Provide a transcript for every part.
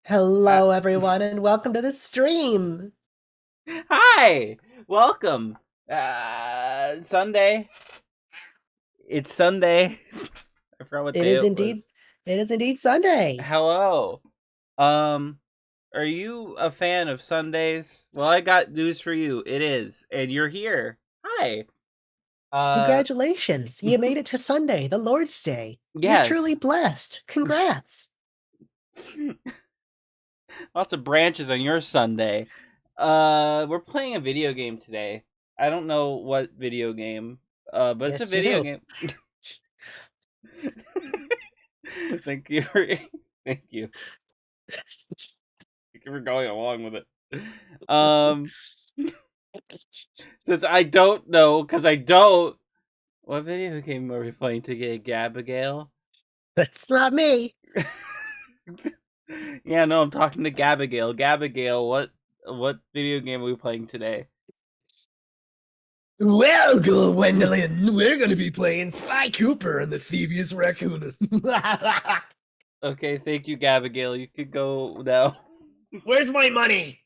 Uh, Hello, everyone, and welcome to the stream. Hi, welcome. Sunday. It's Sunday. I forgot what It day is it indeed, was. it is indeed Sunday. Hello. Um, are you a fan of Sundays? Well, I got news for you. It is, and you're here. Hi. Uh, Congratulations, you made it to Sunday, the Lord's Day. You're truly yes. blessed. Congrats. Lots of branches on your Sunday. We're playing a video game today. I don't know what video game. But it's a Yes, you video do. game. Thank you for thank you. Thank you for going along with it. Um since I don't know, because I don't, what video game are we playing today, Gabigail? That's not me. Yeah, no, I'm talking to Gabigail. Gabigail, what video game are we playing today? Well, Gwendolyn, we're going to be playing Sly Cooper and the Thievius Raccoonus. Okay, thank you, Gabigail. You could go now. Where's my money?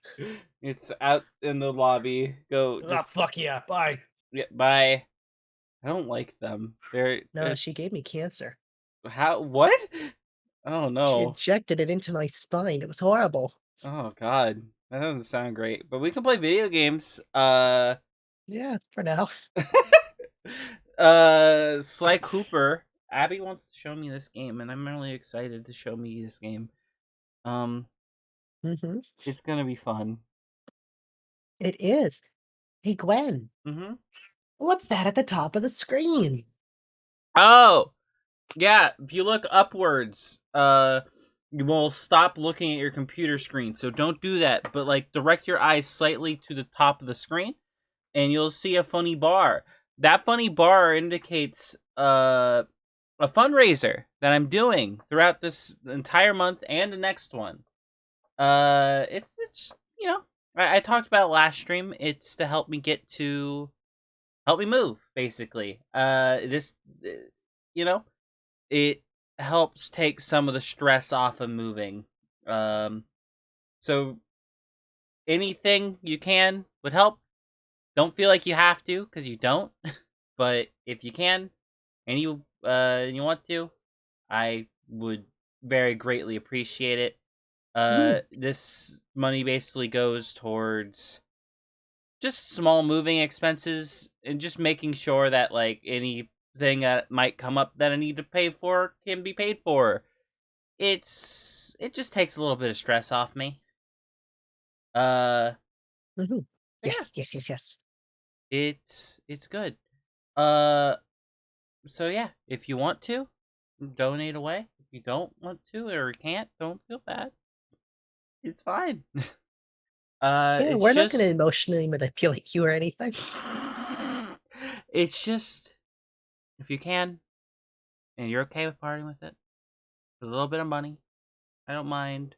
It's out in the lobby. Go, Ah, just fuck yeah, bye. yeah, bye. I don't like them. They're No, she gave me cancer. how what? Oh She no. injected it into my spine. It was horrible. Oh god. That doesn't sound great. But we can play video games. Yeah, for now. Sly Cooper. Abby wants to show me this game, and I'm really excited to show me this game. Um, hmm it's gonna be fun. It is. Hey, Gwen. Mm-hmm. What's that at the top of the screen? Oh, yeah. If you look upwards, you will stop looking at your computer screen. So don't do that. But like, direct your eyes slightly to the top of the screen, and you'll see a funny bar. That funny bar indicates a fundraiser that I'm doing throughout this entire month and the next one. It's I talked about last stream. It's to help me move basically. This you know it helps take some of the stress off of moving. Um, so anything you can would help. Don't feel like you have to because you don't, but if you can and you want to, I would very greatly appreciate it. Mm, This money basically goes towards just small moving expenses and just making sure that like anything that might come up that I need to pay for can be paid for. It just takes a little bit of stress off me. Uh, mhm. yeah, Yes, yes, yes, yes. it's good. Uh, so yeah, if you want to donate away, if you don't want to or can't, don't feel bad. It's fine. Yeah, It's we're not going to just emotionally manipulate you or anything. it's just if you can and you're okay with parting with it, for a little bit of money, I don't mind.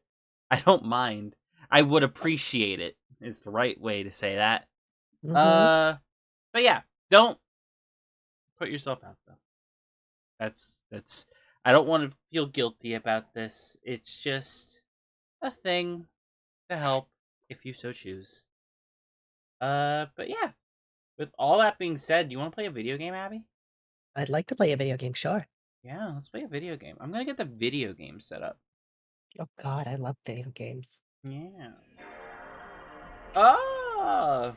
I don't mind. I would appreciate it. Is the right way to say that. hmm Uh, but yeah, don't put yourself out though. That's. I don't want to feel guilty about this. It's just a thing to help if you so choose. But yeah. With all that being said, do you want to play a video game, Abby? I'd like to play a video game, sure. Yeah, let's play a video game. I'm gonna get the video game set up. Oh, God, I love video games. Yeah. Oh,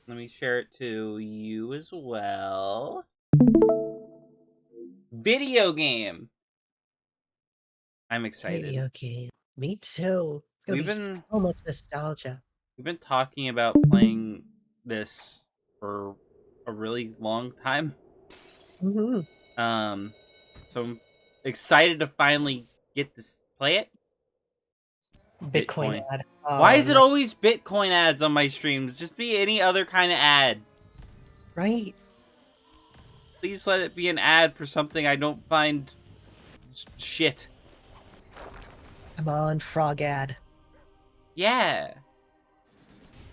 let me share it to you as well. Video game. I'm excited. Video game. Me too. It's going to We've be been so much nostalgia. we've been talking about playing this for a really long time. hmm Um, so I'm excited to finally get to play it. Bitcoin Bitcoin. ad. Why Oh, is it no. always Bitcoin ads on my streams? Just be any other kind of ad. Right? Please let it be an ad for something I don't find shit. Come on, frog ad. Yeah.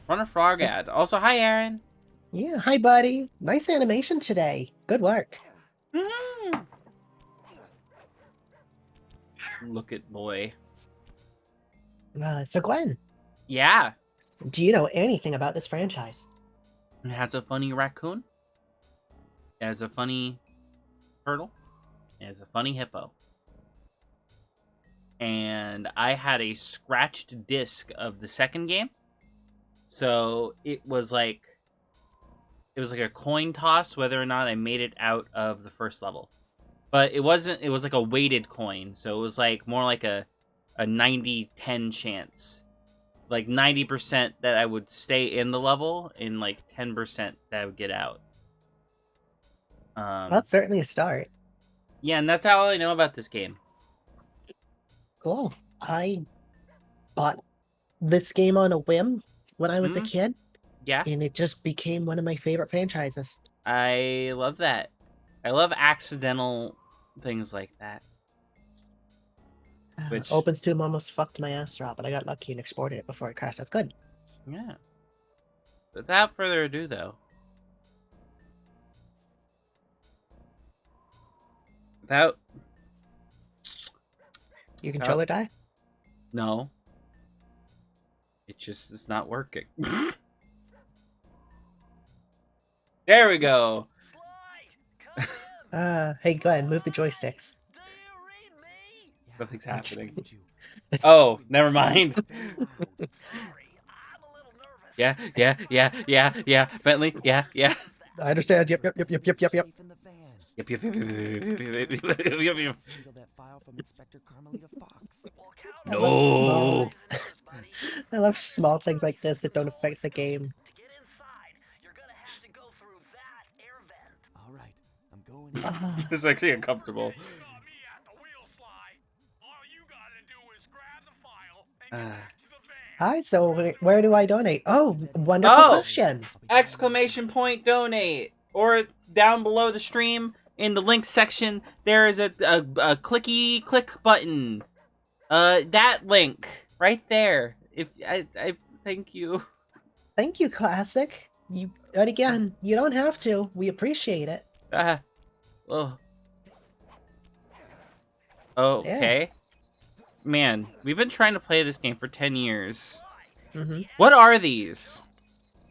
Run a frog So, ad. Also, hi, Aaron. yeah, hi, buddy. Nice animation today. Good work. Mm. Look at boy. So Glenn, Yeah. do you know anything about this franchise? It has a funny raccoon. It has a funny turtle. It has a funny hippo. And I had a scratched disc of the second game. So it was like a coin toss whether or not I made it out of the first level. But it wasn't, it was like a weighted coin. So it was like more like a 90-10 chance. Like 90% that I would stay in the level and like 10% that I would get out. Well, that's certainly a start. Yeah, and that's all I know about this game. Cool. I bought this game on a whim when I was a kid, Yeah, and it just became one of my favorite franchises. I love that. I love accidental things like that. Which OpenStream almost fucked my ass drop, but I got lucky and exported it before it crashed. That's good. Yeah. Without further ado, though. Without... Your controller die? No. It just is not working. There we go. Hey Glenn, move the joysticks. Nothing's happening. Oh, never mind. Yeah. Bentley, yeah. I understand. Yep. Yep. No. I love small things like this that don't affect the game. All right, I'm going in. This is actually uncomfortable. Hi, so where do I donate? Oh, wonderful question. Exclamation point donate. Or down below the stream in the link section, there is a clicky click button. That link right there. If I thank you. Thank you, Classic. And again, you don't have to. We appreciate it. Oh. Okay. Yeah. Man, we've been trying to play this game for 10 years. Mm-hmm. What are these?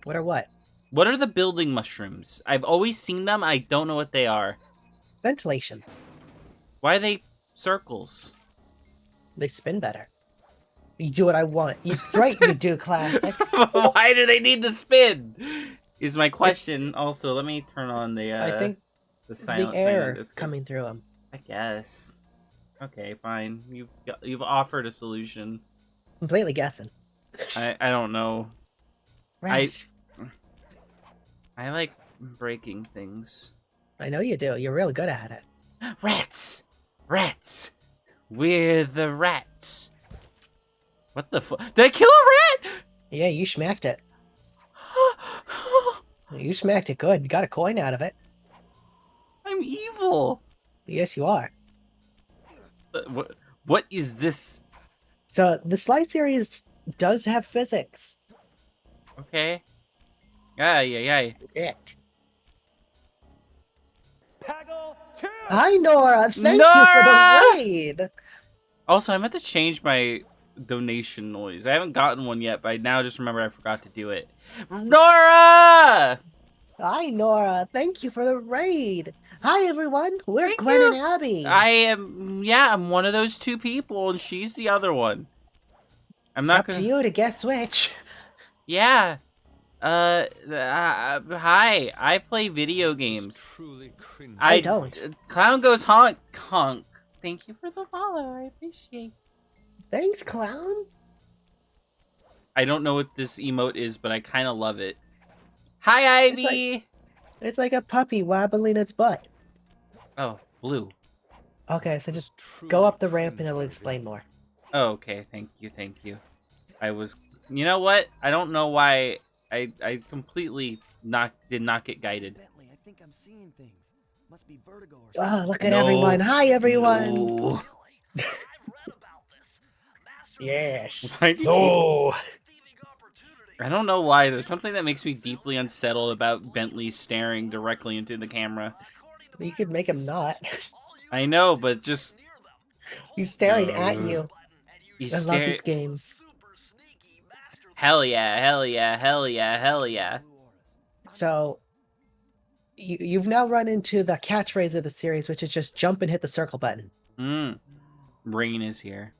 What are what? What are the building mushrooms? I've always seen them. I don't know what they are. Ventilation. Why are they circles? They spin better. You do what I want. That's right, you do, Classic. Why do they need to spin? Is my question. Also, let me turn on the I think the air coming through them. I guess. Okay, fine. You've offered a solution. Completely guessing. I don't know. Right. I like breaking things. I know you do. You're real good at it. Rats! Rats! We're the rats. What the fuck? Did I kill a rat? Yeah, you smacked it. You smacked it good. You got a coin out of it. I'm evil. Yes, you are. What is this? So, the Slice series does have physics. Okay. Yeah. It. Hi, Nora. Thank you for the raid. Also, I meant to change my donation noise. I haven't gotten one yet, but I now just remember I forgot to do it. Nora! Hi, Nora. Thank you for the raid. Hi, everyone. We're Gwen and Abby. I'm one of those two people, and she's the other one. It's up to you to guess which. Yeah. Hi. I play video games. I don't. Clown goes honk. Thank you for the follow. I appreciate it. Thanks, Clown. I don't know what this emote is, but I kind of love it. Hi, Ivy. It's like a puppy wobbling its butt. Oh, blue. Okay, so just go up the ramp and it'll explain more. Oh, okay. Thank you. You know what? I don't know why I completely did not get guided. Bentley, I think I'm seeing things. Must be vertigo or something. Oh, look at everyone. Hi, everyone. No. Yes. No. I don't know why. There's something that makes me deeply unsettled about Bentley staring directly into the camera. You could make him not. I know, but just... He's staring at you. I love these games. Hell yeah, hell yeah, hell yeah, hell yeah. So you've now run into the catchphrase of the series, which is just jump and hit the circle button. Rain is here.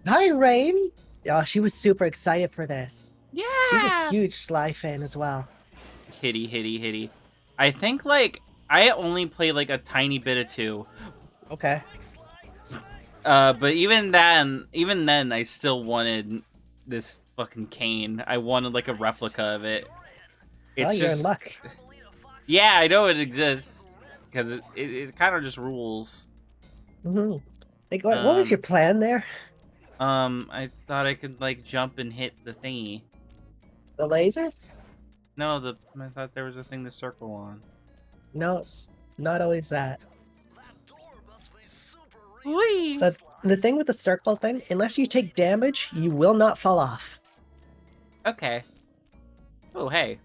Hi, Rain! Oh, she was super excited for this. Yeah! She's a huge Sly fan as well. Hitty, hitty, hitty. I think, like, I only played, like, a tiny bit of 2. Okay. But even then, I still wanted this fucking cane. I wanted, like, a replica of it. It's Well, you're just... in luck. Yeah, I know it exists. Because it kind of just rules. Mm-hmm. Like, what was your plan there? I thought I could, like, jump and hit the thingy. The lasers? No, I thought there was a thing to circle on. No, it's not always that. Whee! So the thing with the circle thing, unless you take damage, you will not fall off. Okay. Oh, hey.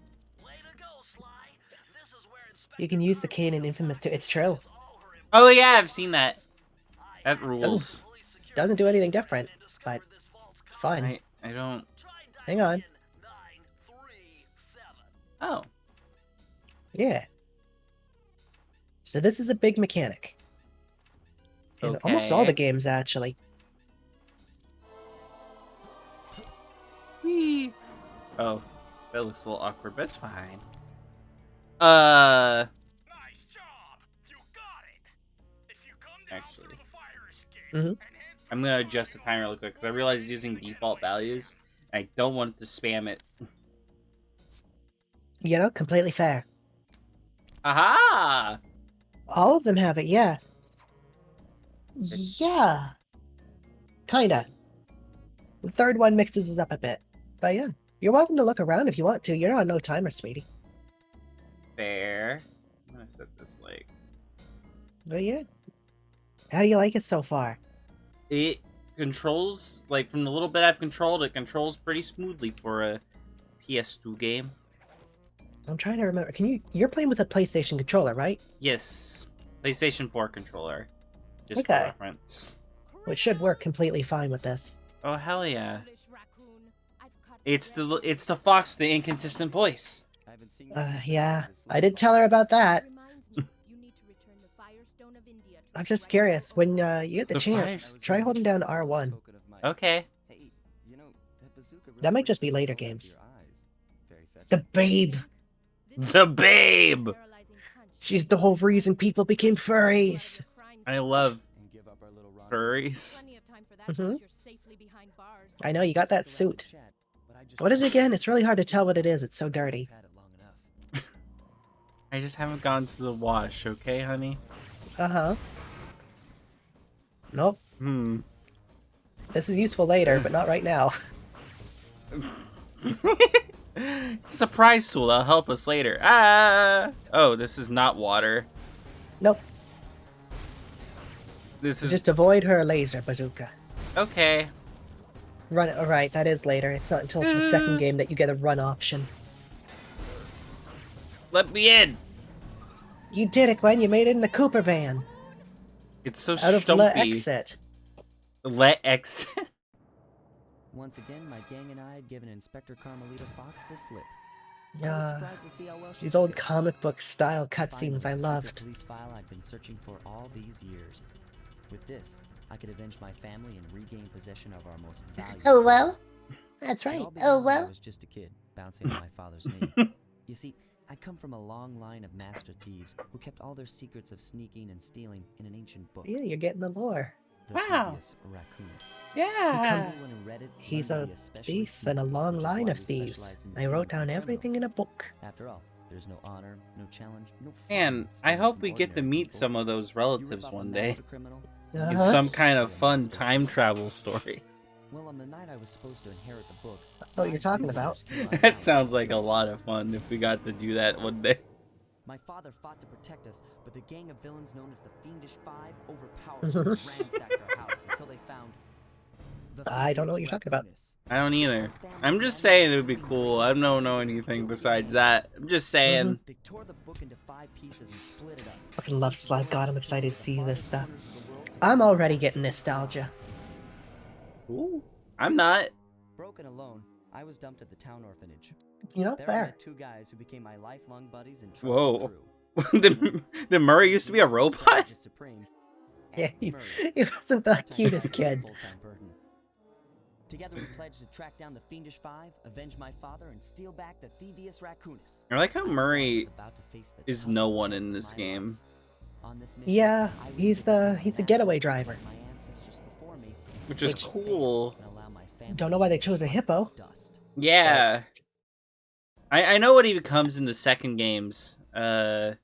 You can use the cane in Infamous too. It's true. Oh, yeah, I've seen that. That rules. Doesn't do anything different, but it's fine. I don't... Hang on. Oh. Yeah. So this is a big mechanic. In almost all the games, actually. Whee. Oh, that looks a little awkward, but it's fine. Nice job. You got it. If you come down Actually. through the fire escape Mhm. and hit I'm gonna adjust the timer real quick, because I realize it's using default values. I don't want to spam it. You know, completely fair. Aha! All of them have it, yeah. Yeah. Kinda. The third one mixes us up a bit. But yeah, you're welcome to look around if you want to. You're on no timer, sweetie. Fair. I'm gonna set this, like... But yeah. How do you like it so far? It controls, like, from the little bit I've controlled, it controls pretty smoothly for a PS2 game. I'm trying to remember. You're playing with a PlayStation controller, right? Yes. PlayStation 4 controller. Just Okay. for reference. Which should work completely fine with this. Oh, hell yeah. It's the fox with the inconsistent voice. Yeah. I did tell her about that. I'm just curious. When you get the The chance, fire- try holding down R1. Okay. That might just be later games. The babe! The babe! She's the whole reason people became furries! I love furries. I know, you got that suit. What is it again? It's really hard to tell what it is. It's so dirty. I just haven't gone to the wash, okay, honey? Uh-huh. Nope. This is useful later, but not right now. Surprise tool that'll help us later. Ah! Oh, this is not water. Nope. This is... Just avoid her laser bazooka. Okay. Run. Alright, that is later. It's not until the second game that you get a run option. Let me in! You did it, Gwen. You made it in the Cooper van. It's so Out of the stumpy. exit. Let exit? Once again, my gang and I had given Inspector Carmelita Fox the slip. I was surprised to see how well she These old did it. comic book style cutscenes Finally, I the secret loved. police file I'd been searching for all these years. With this, I could avenge my family and regain possession of our most valuable. Oh well, that's It right. all began Oh when I well. was just a kid, bouncing on my father's knee. You see, I come from a long line of master thieves who kept all their secrets of sneaking and stealing in an ancient book. Yeah, you're getting the lore. The Wow. Thievius Raccoonus. Yeah. Everyone who read it He's learned a to be especially thief in a sneaky, long which is line why of we thieves. specialize in I stealing wrote from down everything in a criminals. book. After all, there's no honor, no challenge, no fun Man, in I stealing hope from we get to ordinary meet people. some of those You relatives rip off a one day. master criminal, In Uh-huh. some kind of you're a fun master time thief. travel story. Well, on the night I was supposed to inherit the book, I know what you're talking about. That sounds like a lot of fun if we got to do that one day. My father fought to protect us, but the gang of villains known as the Fiendish Five overpowered us and ransacked our house until they found the I don't know what Thievius you're talking about. Raccoonus. I don't either. I'm just saying it would be cool. I don't know anything besides that. I'm just saying. They tore the book into 5 pieces and split it up. Fucking love Sly. God, I'm excited to see this stuff. I'm already getting nostalgia. Ooh, I'm not. Broken alone, I was dumped at the town orphanage. You know, There I fair. met two guys who became my lifelong buddies and trusted Whoa. crew. the Murray used to be a robot? Strategist Supreme, Yeah, and Murray, he wasn't the part-time cutest partner and kid. full-time burden. Together we pledged to track down the Fiendish Five, avenge my father, and steal back the Thievius Raccoonus. I like how I was Murray about to face the is no toughest one test in of this my game. life. On this mission, Yeah, I was he's to become the master getaway driver. of my ancestors before me, Which is Which- cool. and allow my family Don't know why they chose a hippo. dust. Yeah. I know what he becomes in the second games. Mhm.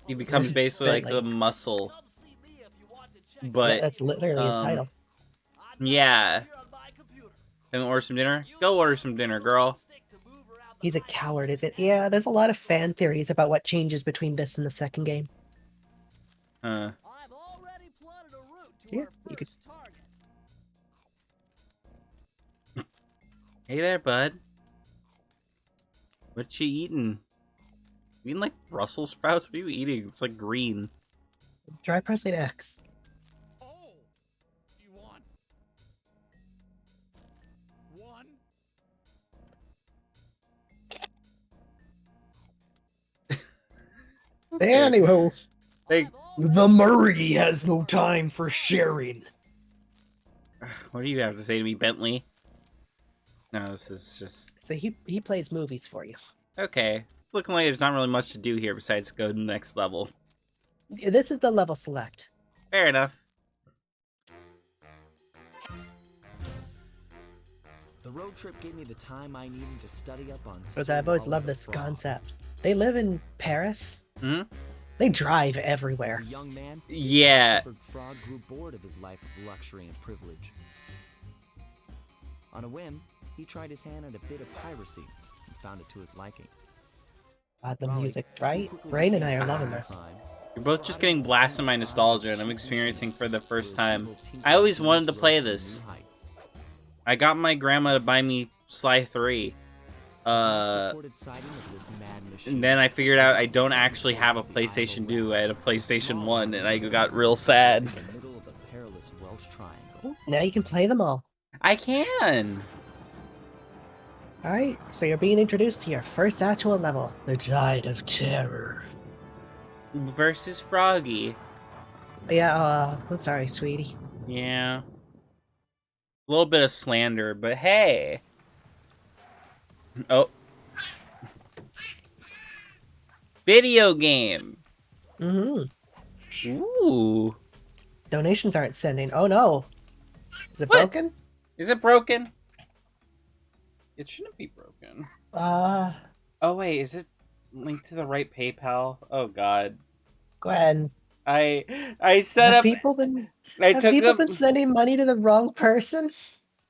He becomes Yes, basically like the Bentley. muscle. Yeah, But that's literally his title. yeah. Gonna order some dinner? Go order some dinner, girl. He's a coward, is it? Yeah, there's a lot of fan theories about what changes between this and the second game. Uh, Yeah, you could. hey there, bud. What you eating? You eating like Brussels sprouts? What are you eating? It's like green. Try pressing X. Oh, you want one? Anywho, Hey, The Murray has no time for sharing. what do you have to say to me, Bentley? No, this is just so he plays movies for you. okay. It's looking like there's not really much to do here besides go to the next level. This is the level select. Fair enough. The road trip gave me the time I needed to study up on. Because I've always loved this concept. They live in Paris. Hmm? They drive As everywhere. a young man, Yeah. Shepherd Frog grew bored of his life of luxury and privilege. On a whim, he tried his hand at a bit of piracy and found it to his liking. The Raleigh, music, who right? quickly Rain and I became are a loving fan this. of crime, You're both just getting blasted by nostalgia, and I'm experiencing for the first time. I always wanted to play this. I got my grandma to buy me Sly 3. And then I figured out I don't actually have a PlayStation 2. I had a PlayStation 1, and I got real sad. Now you can play them all. I can! Alright, so you're being introduced to your first actual level, the Tide of Terror. Versus Froggy. Yeah, I'm sorry, sweetie. Yeah. A little bit of slander, but hey! Oh. Video game! Mm-hmm. Ooh. Donations aren't sending. Oh no. Is it What? broken? Is it broken? It shouldn't be broken. Oh wait, is it linked to the right PayPal? Oh god. Go ahead. I set Have up people been I have took people up been sending money to the wrong person?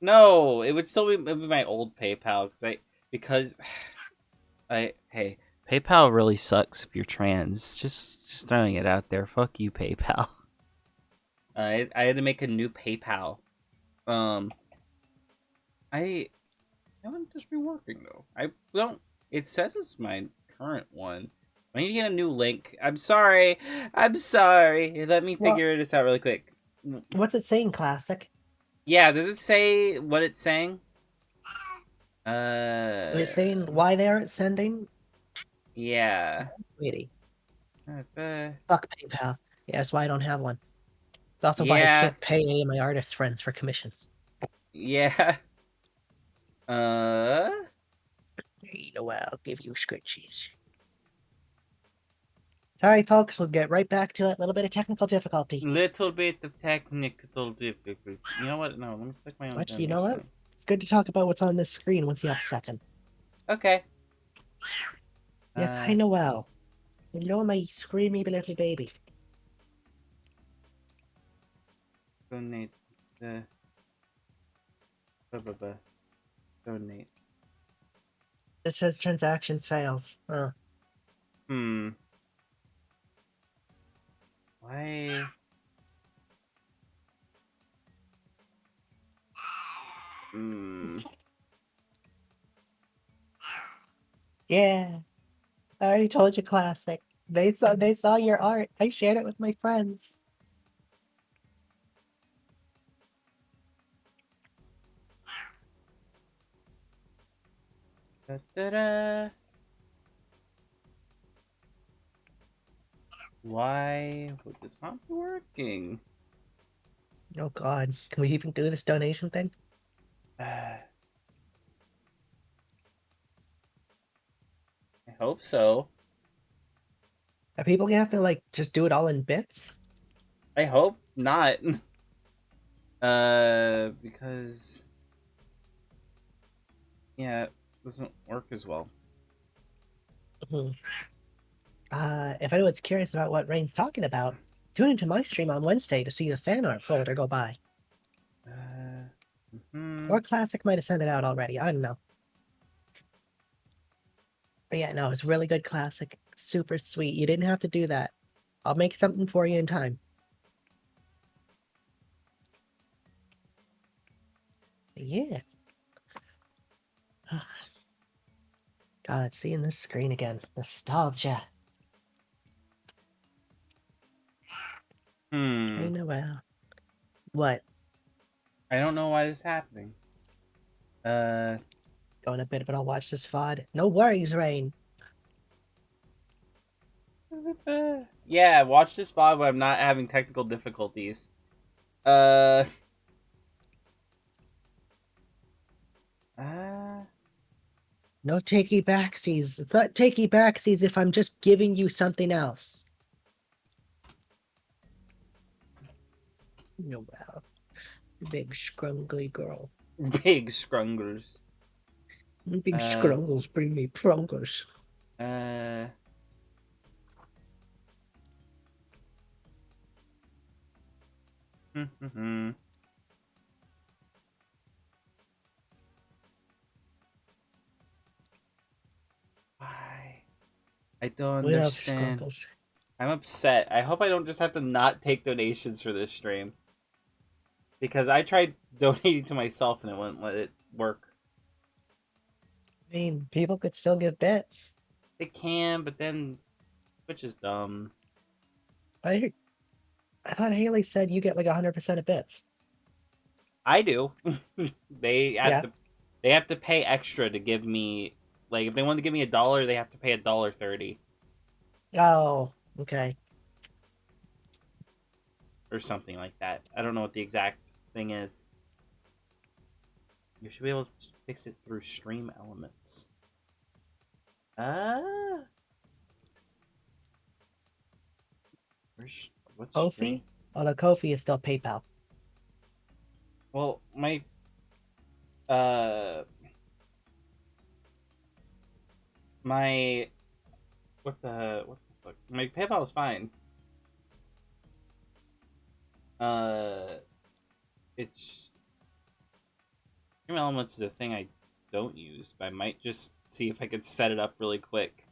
No, it would still be, it'd be my old PayPal because hey, PayPal really sucks if you're trans. Just throwing it out there. Fuck you, PayPal. I had to make a new PayPal. That one just be working though. I don't. It says it's my current one. I need to get a new link. I'm sorry. Let me figure this out really quick. What's it saying, Classic? Yeah, does it say what it's saying? Is it saying why they aren't sending? Yeah. Sweetie. Uh, Fuck PayPal. Yeah, that's why I don't have one. It's also why I Yeah. can't pay any of my artist friends for commissions. yeah. Hey, Noel, I'll give you scritchies. Sorry, folks, we'll get right back to it. A little bit of technical difficulty. Little bit of technical difficulty. You know what? No, let me click my own. Actually, you know what? It's good to talk about what's on this screen once you have a second. Okay. Yes, hi, Noel. Hello, my screamy little baby. Donate. Donate. This says transaction fails. Hmm. Why? Hmm. Yeah. I already told you, Classic. They saw your art. I shared it with my friends. Da-da-da. Why would this not be working? Oh God, can we even do this donation thing? I hope so. Are people gonna have to like just do it all in bits? I hope not. Because yeah, it doesn't work as well. Hmm. If anyone's curious about what Rain's talking about, tune into my stream on Wednesday to see the fan art folder go by. Or Classic might have sent it out already. I don't know. But yeah, no, it's really good Classic. Super sweet. You didn't have to do that. I'll make something for you in time. But yeah. God, seeing this screen again. Nostalgia. I know. What? I don't know why this is happening. Going a bit, but I'll watch this VOD. No worries, Rain. Yeah, watch this VOD when I'm not having technical difficulties. Uh. No takey backsies. It's not takey backsies if I'm just giving you something else. No, well. Big scrungly girl. Big scrungers. Big scrungles bring me prongers. Why? I don't We love understand. scrungles. I'm upset. I hope I don't just have to not take donations for this stream. Because I tried donating to myself and it wouldn't let it work. I mean, people could still give bits. It can, but then Twitch is dumb. I thought Haley said you get like 100% of bits. I do. They have Yeah. to pay extra to give me, like, if they want to give me $1, they have to pay $1.30 Oh, okay. or something like that. I don't know what the exact thing is. You should be able to fix it through stream elements. What's Kofi? stream? Although Kofi is still PayPal. Well, my what the fuck? My PayPal is fine. It's stream elements is a thing I don't use, but I might just see if I could set it up really quick,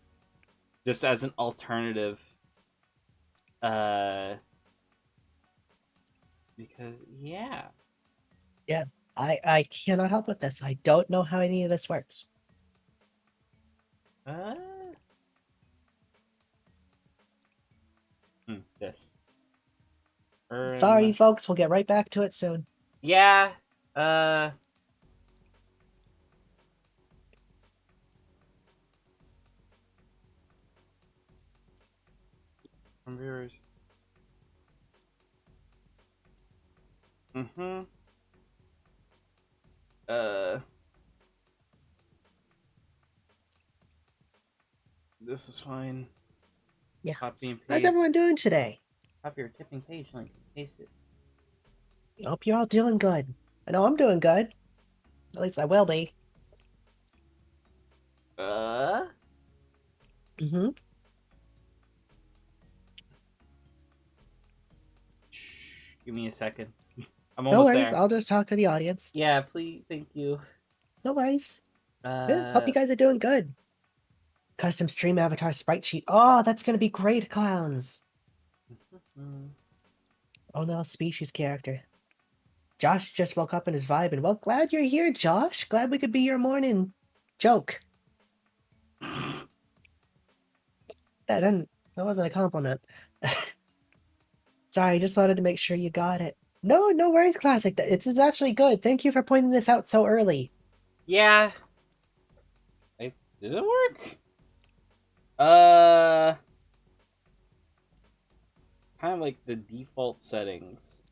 just as an alternative. Because yeah. Yeah, I cannot help with this. I don't know how any of this works. This. Sorry, folks. We'll get right back to it soon. Yeah. From viewers. This is fine. Yeah. Copy and paste. How's everyone doing today? Copy your tipping page link and paste it. I hope you're all doing good. I know I'm doing good. At least I will be. Mm-hmm. Shh, give me a second. I'm No almost worries. there. I'll just talk to the audience. Yeah, please. Thank you. No worries. Yeah, hope you guys are doing good. Custom stream avatar sprite sheet. Oh, that's gonna be great, clowns. Oh no, species character. Josh just woke up in his vibe, and well, glad you're here, Josh. Glad we could be your morning joke. That wasn't a compliment. Sorry, just wanted to make sure you got it. No worries, Classic. It's actually good. Thank you for pointing this out so early. Yeah. Did it work? Kind of like the default settings.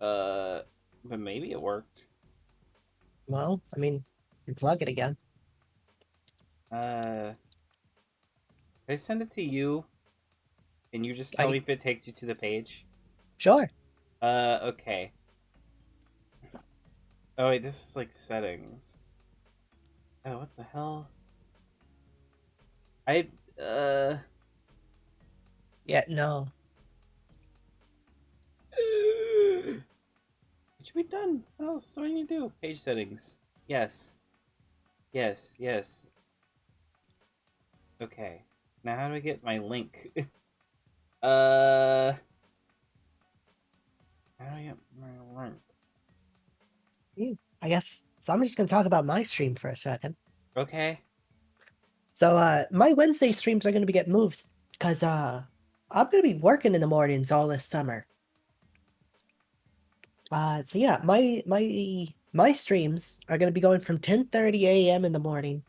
But maybe it worked. Well, I mean, you plug it again. Can I send it to you? And you just tell me if it takes you to the page? Sure. Okay. Oh wait, this is like settings. Oh, what the hell? Yeah, no. It should be done. What else? What do you do? Page settings. Yes. Yes, yes. Okay. Now how do I get my link? How do I get my link? I guess. So I'm just going to talk about my stream for a second. Okay. So my Wednesday streams are going to get moved because I'm going to be working in the mornings all this summer. So yeah, my streams are going to be going from 10:30 a.m. in the morning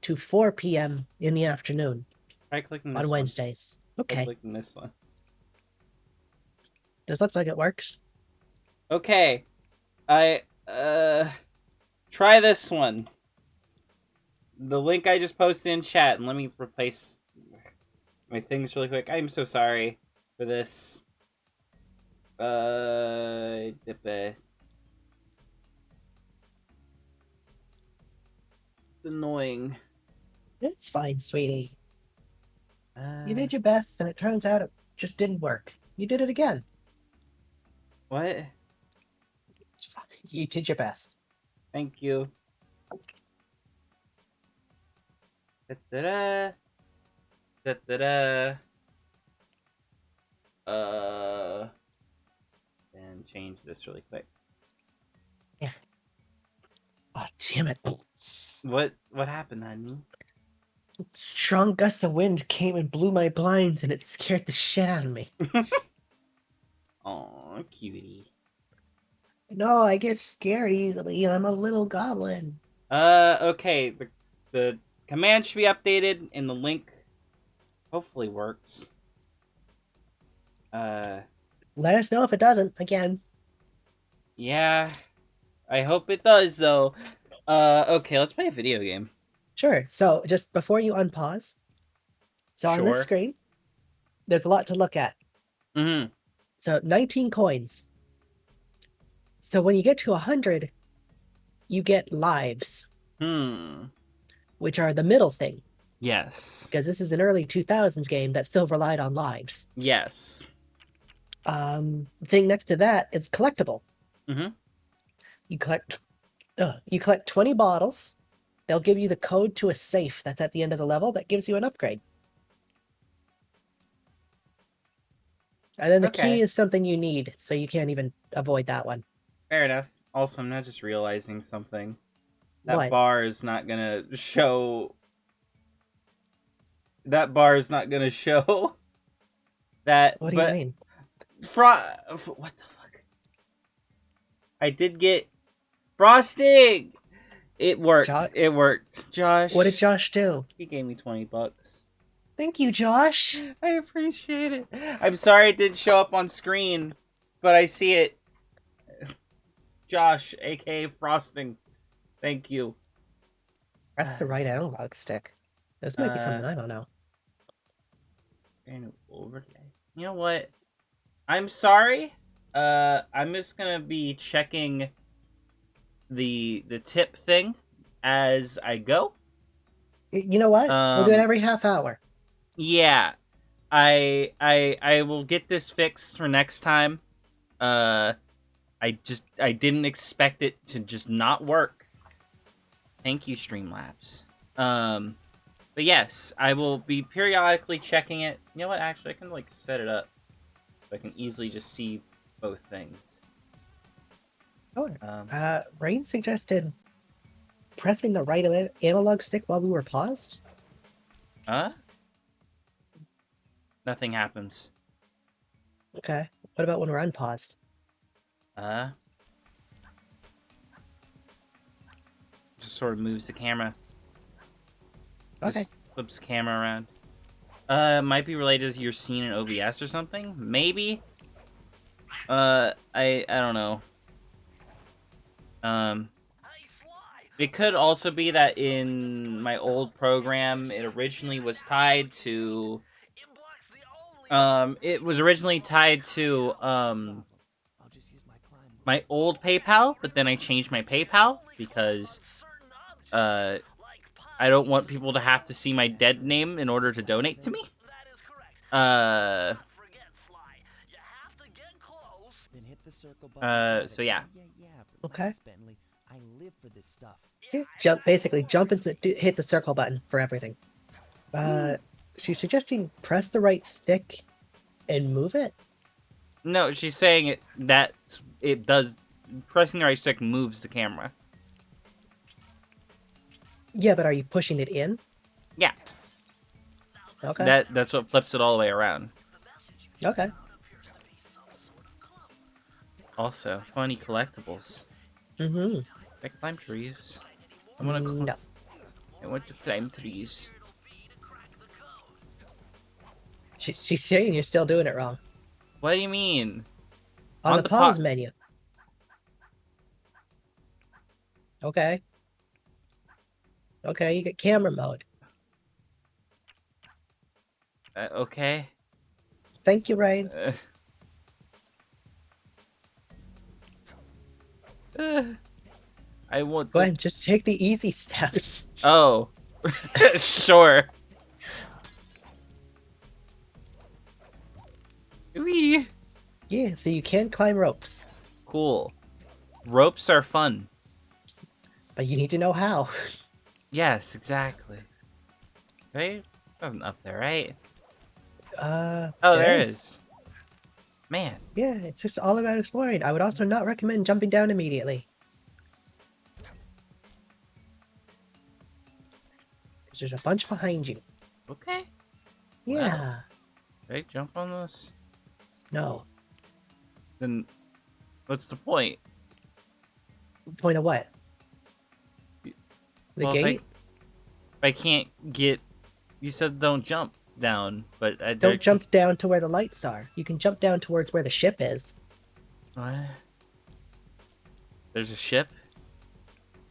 to 4 p.m. in the afternoon Try clicking on this one. Wednesdays. Try Okay, clicking this one. this looks like it works. Okay. I try this one. The link I just posted in chat, and let me replace my things really quick. I'm so sorry for this. It's annoying. It's fine, sweetie. You Uh, did your best, and it turns out it just didn't work. You did it again. what? It's fine. You did your best. Thank you. Da-da-da. Da-da-da. And change this really quick. Oh, damn it. What happened, honey? Strong gusts of wind came and blew my blinds, and it scared the shit out of me. Aw, cutie. No, I get scared easily. I'm a little goblin. Okay. The command should be updated, and the link hopefully works. Let us know if it doesn't, again. Yeah. I hope it does, though. Okay, let's play a video game. Sure. So, just before you unpause, so on this Sure. screen, there's a lot to look at. Mm-hmm. So, 19 coins. So, when you get to 100, you get lives, which are the middle thing. Yes. Because this is an early 2000s game that still relied on lives. Yes. The thing next to that is collectible. Mm-hmm. You collect 20 bottles. They'll give you the code to a safe that's at the end of the level that gives you an upgrade. And then the key is something you need, so you can't even avoid that one. Fair enough. Also, I'm not just realizing something. That What? bar is not gonna show. That bar is not gonna show that. What do you mean? What the fuck? I did get frosting. It worked. It worked. Josh. What did Josh do? He gave me $20. Thank you, Josh. I appreciate it. I'm sorry it didn't show up on screen, but I see it. Josh, aka Frosting. Thank you. That's the right analog stick. This might be something I don't know. Overlay. You know what? I'm sorry. I'm just gonna be checking the tip thing as I go. You know what? We'll do it every half hour. Yeah. I will get this fixed for next time. I didn't expect it to just not work. Thank you, Streamlabs. But yes, I will be periodically checking it. You know what? Actually, I can like set it up so I can easily just see both things. Sure. Rain suggested pressing the right analog stick while we were paused. Huh? Nothing happens. Okay. What about when we're unpaused? Just sort of moves the camera. Okay. Just flips the camera around. Might be related to your scene in OBS or something. Maybe. I don't know. It could also be that in my old program, it originally was tied to. It was originally tied to my old PayPal, but then I changed my PayPal because I don't want people to have to see my dead name in order to donate to me. So yeah. Okay. Bentley. I live for this stuff. Basically jump and hit the circle button for everything. She's suggesting press the right stick and move it. No, she's saying that it does. Pressing the right stick moves the camera. Yeah, but are you pushing it in? Yeah. Okay. That's what flips it all the way around. Okay. Also, funny collectibles. Mm-hmm. I climb trees. I want to. No. I want to climb trees. She's saying you're still doing it wrong. What do you mean? On the pause menu. Okay. Okay, you get camera mode. Okay. Thank you, Ryan. I want. Go ahead, just take the easy steps. Oh, sure. Whee! Yeah, so you can climb ropes, Cool. Ropes are fun. but you need to know how. Yes, exactly. Right? Something up there, right? Oh, there is. Man. Yeah, it's just all about exploring. I would also not recommend jumping down immediately. Because there's a bunch behind you. Okay. Yeah. Should I jump on this? No. Then what's the point? Point of what? The Well, gate? If I can't get... You said don't jump down, but I Don't jump down to where the lights are. You can jump down towards where the ship is. What? There's a ship?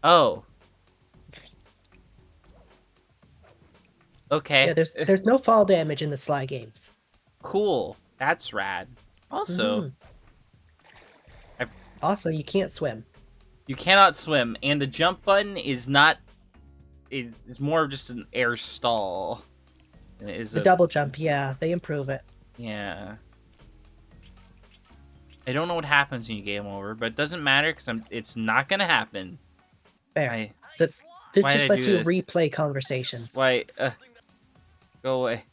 Oh. Okay. Yeah, there's no fall damage in the Sly games. Cool. That's rad. Also, Also, you can't swim. you cannot swim, and the jump button is not... It's more of just an air stall. And it is The double jump, yeah, they improve it. Yeah. I don't know what happens when you game over, but it doesn't matter because it's not gonna happen. Fair. So this why just did I lets do you this? replay conversations. Why? Go away.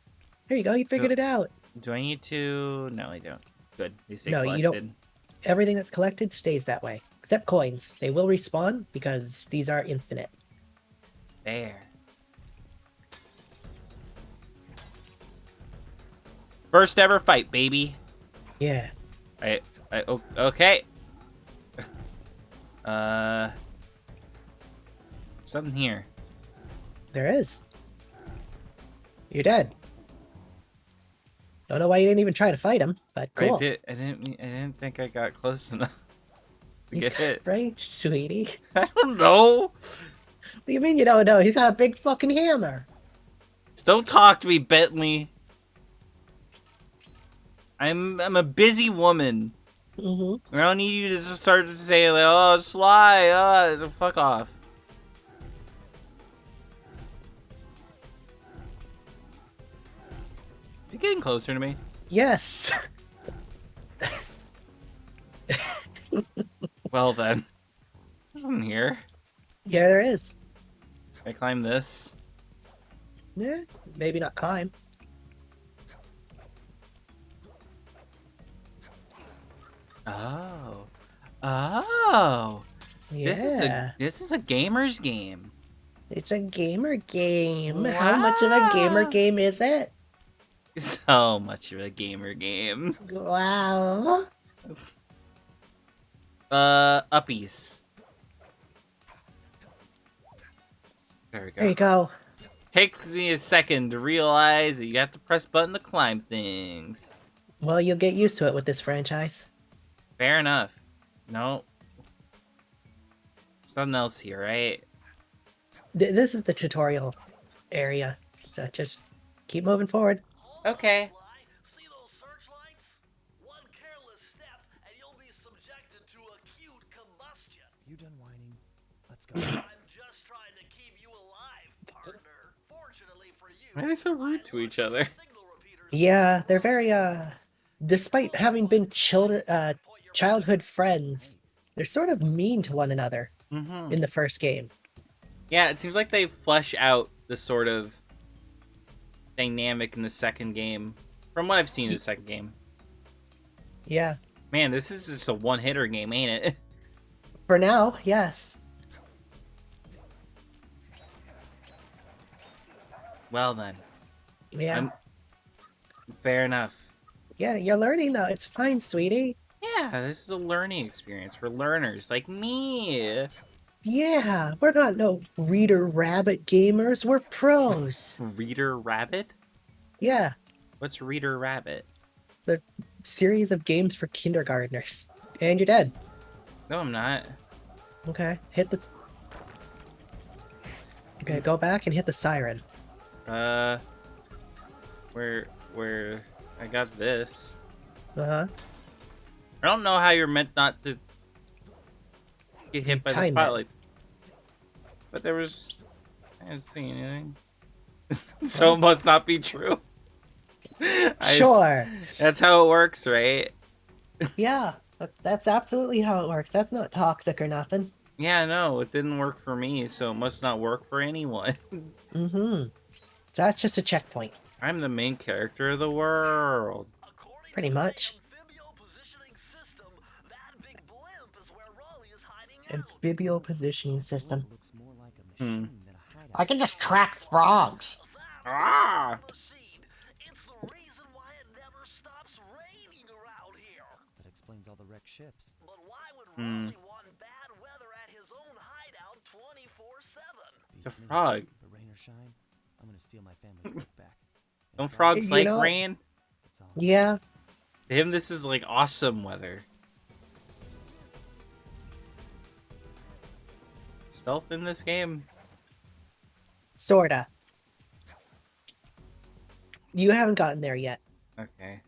There you go, you figured it out. Do I need to? No, I don't. Good. They stay No, collected. you don't. Everything that's collected stays that way. Except coins. They will respawn because these are infinite. There. First ever fight, baby. Yeah. Okay. Something here. There is. You're dead. Don't know why you didn't even try to fight him, but cool. I didn't think I got close enough to get hit. Right, sweetie? I don't know. What do you mean you don't know? He's got a big fucking hammer. Don't talk to me, Bentley. I'm a busy woman. Mm-hmm. I don't need you to just start to say like, "Oh, Sly, fuck off." You getting closer to me? Yes. Well then, there's something here. Yeah, there is. I climb this. Yeah, maybe not climb. Oh. Oh. Yeah. This is a gamer's game. It's a gamer game. Wow. How much of a gamer game is it? So much of a gamer game. Wow. Uppies. There we go. There you go. Takes me a second to realize that you have to press button to climb things. Well, you'll get used to it with this franchise. Fair enough. No. Something else here, right? This is the tutorial area, so just keep moving forward. Okay. See those searchlights? One careless step and you'll be subjected to acute combustion. You done whining? Let's go. I'm just trying to keep you alive, partner. Fortunately for you, Why are they so rude to each other? signal repeaters Yeah, they're very despite having been childhood friends, they're sort of mean to one another Mm-hmm. in the first game. Yeah, it seems like they flesh out the sort of dynamic in the second game. From what I've seen in the second game. Yeah. Man, this is just a one-hitter game, ain't it? For now, yes. Well then. Yeah. Fair enough. Yeah, you're learning though. It's fine, sweetie. Yeah, this is a learning experience for learners like me. Yeah, we're not no Reader Rabbit gamers. We're pros. Reader Rabbit? Yeah, What's Reader Rabbit? it's a series of games for kindergartners. And you're dead. No, I'm not. Okay, hit the... Okay, go back and hit the siren. Where I got this. Uh-huh. I don't know how you're meant not to get hit by the Time it. spotlight. But there was... I didn't see anything. So it must not be true. Sure. That's how it works, right? Yeah, that's absolutely how it works. That's not toxic or nothing. Yeah, no, it didn't work for me, so it must not work for anyone. Mm-hmm. So that's just a checkpoint, I'm the main character of the world. pretty much. Amphibial positioning system. Looks more like a Hmm. machine than a hideout. I can just track frogs. Ah! It's the reason why it never stops raining around here. That explains all the wrecked ships. But why would Hmm. Raleigh want bad weather at his own hideout 24/7? It's a Beats me. frog. But rain or shine, I'm gonna steal my family's book back. And Don't if that- frogs You like know- rain? That's all. Yeah, To him, this is like awesome weather. Stealth in this game? sorta. You haven't gotten there yet. Okay.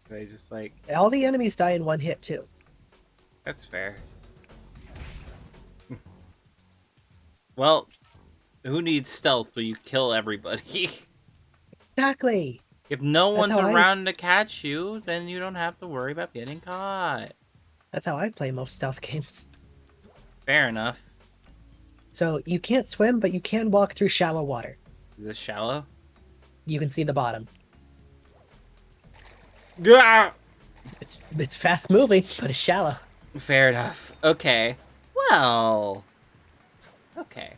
They just like... All the enemies die in one hit, too. That's fair. Well, who needs stealth when you kill everybody? Exactly. If no That's one's how I- around to catch you, then you don't have to worry about getting caught. That's how I play most stealth games. Fair enough. So you can't swim, but you can walk through shallow water. Is this shallow? You can see the bottom. Yeah. It's fast moving, but it's shallow. Fair enough. Okay. Well. Okay.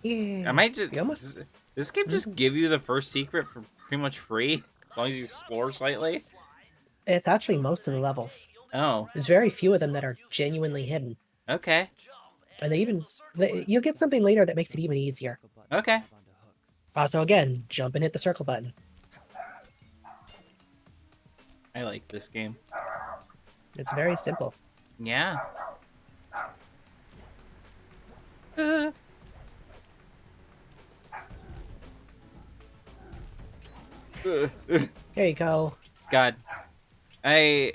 Yeah. I might just. You almost- This game just give you the first secret for pretty much free, as long as you explore slightly. It's actually most of the levels. Oh. There's very few of them that are genuinely hidden. Okay. And you'll get something later that makes it even easier. Okay. Also, again, jump and hit the circle button. I like this game. It's very simple. Yeah. Here you go. God. I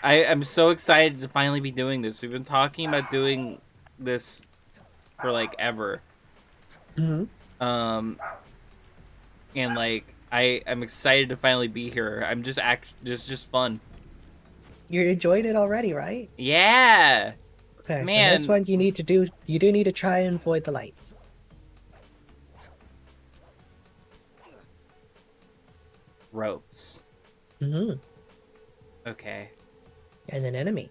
am so excited to finally be doing this. We've been talking about doing this for like ever. Hmm. And like I'm excited to finally be here. I'm just just fun. You're enjoying it already, right? Yeah. Okay, Man. so this one you do need to try and avoid the lights. Ropes. Hmm. Okay. And an enemy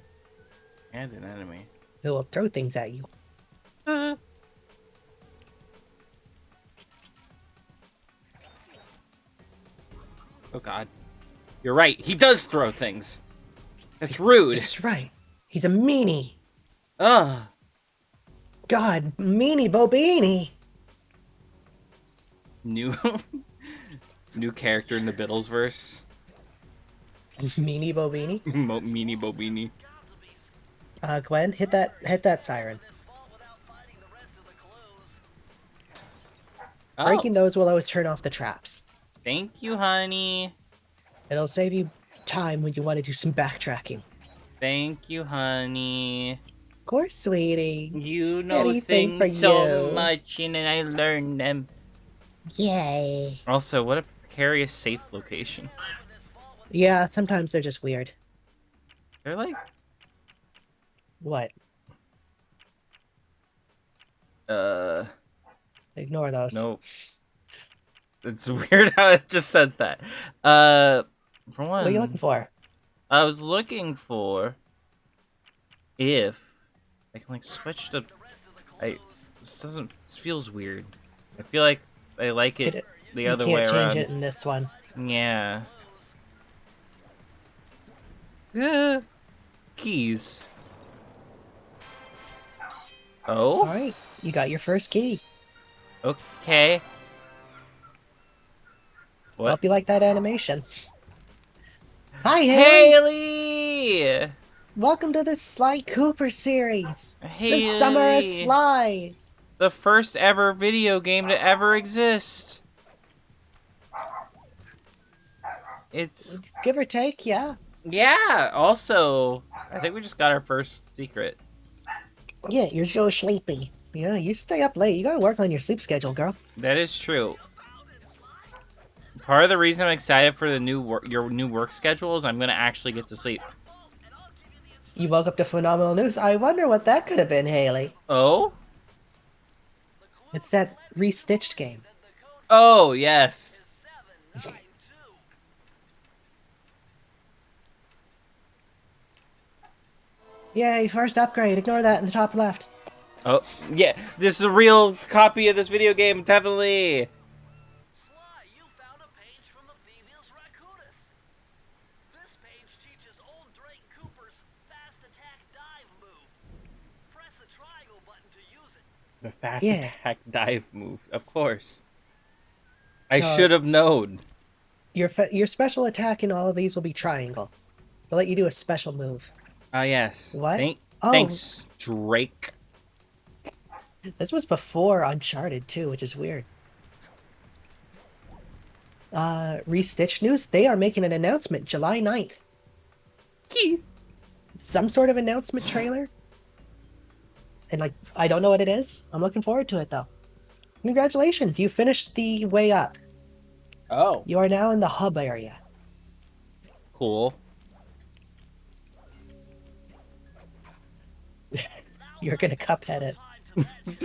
And an enemy. who will throw things at you. Oh god. You're right. He does throw things. That's rude. That's right. He's a meanie. Ugh. God, meanie Bobini. New new character in the Beatlesverse. Meanie Bobini. Meanie Bobini. Gwen, hit that siren. Oh, Breaking those will always turn off the traps. thank you, honey. It'll save you time when you want to do some backtracking. Thank you, honey. Of course, sweetie. You know Anything for things so you. much, and I learn them. Yay. Also, what a precarious safe location. Yeah, sometimes they're just weird. They're like, What? Ignore those. nope. It's weird how it just says that. For one, What are you looking for? I was looking for if I can like switch to. This feels weird. I feel like I like it the other way You can't around. change it in this one. Yeah. Keys. Oh. Alright, you got your first key. Okay. What? Hope you like that animation. Hi, Haley! Haley! Welcome to the Sly Cooper series! Haley! The Summer of Sly! The first ever video game to ever exist. It's... Give or take, yeah. Yeah, also, I think we just got our first secret. Yeah, you're so sleepy. Yeah, you stay up late. You gotta work on your sleep schedule, girl. That is true. Part of the reason I'm excited for the your new work schedule is I'm gonna actually get to sleep. You woke up to phenomenal news. I wonder what that could have been, Haley. Oh? It's that restitched game. Oh, yes. Yay, first upgrade. Ignore that in the top left. Oh, yeah. This is a real copy of this video game, definitely. Sly, you found a page from the Thievius Raccoonus. This page teaches old Drake Cooper's fast attack dive move. Press the triangle button to use it. The fast Yeah. attack dive move, of course. I So- should have known. Your special attack in all of these will be triangle. They'll let you do a special move. Ah, yes. What? Thanks, Drake. This was before Uncharted too, which is weird. Restitch news. They are making an announcement July 9th. Some sort of announcement trailer. And like, I don't know what it is. I'm looking forward to it though. Congratulations, you finished the way up. Oh. You are now in the hub area. Cool. You're gonna cuphead it.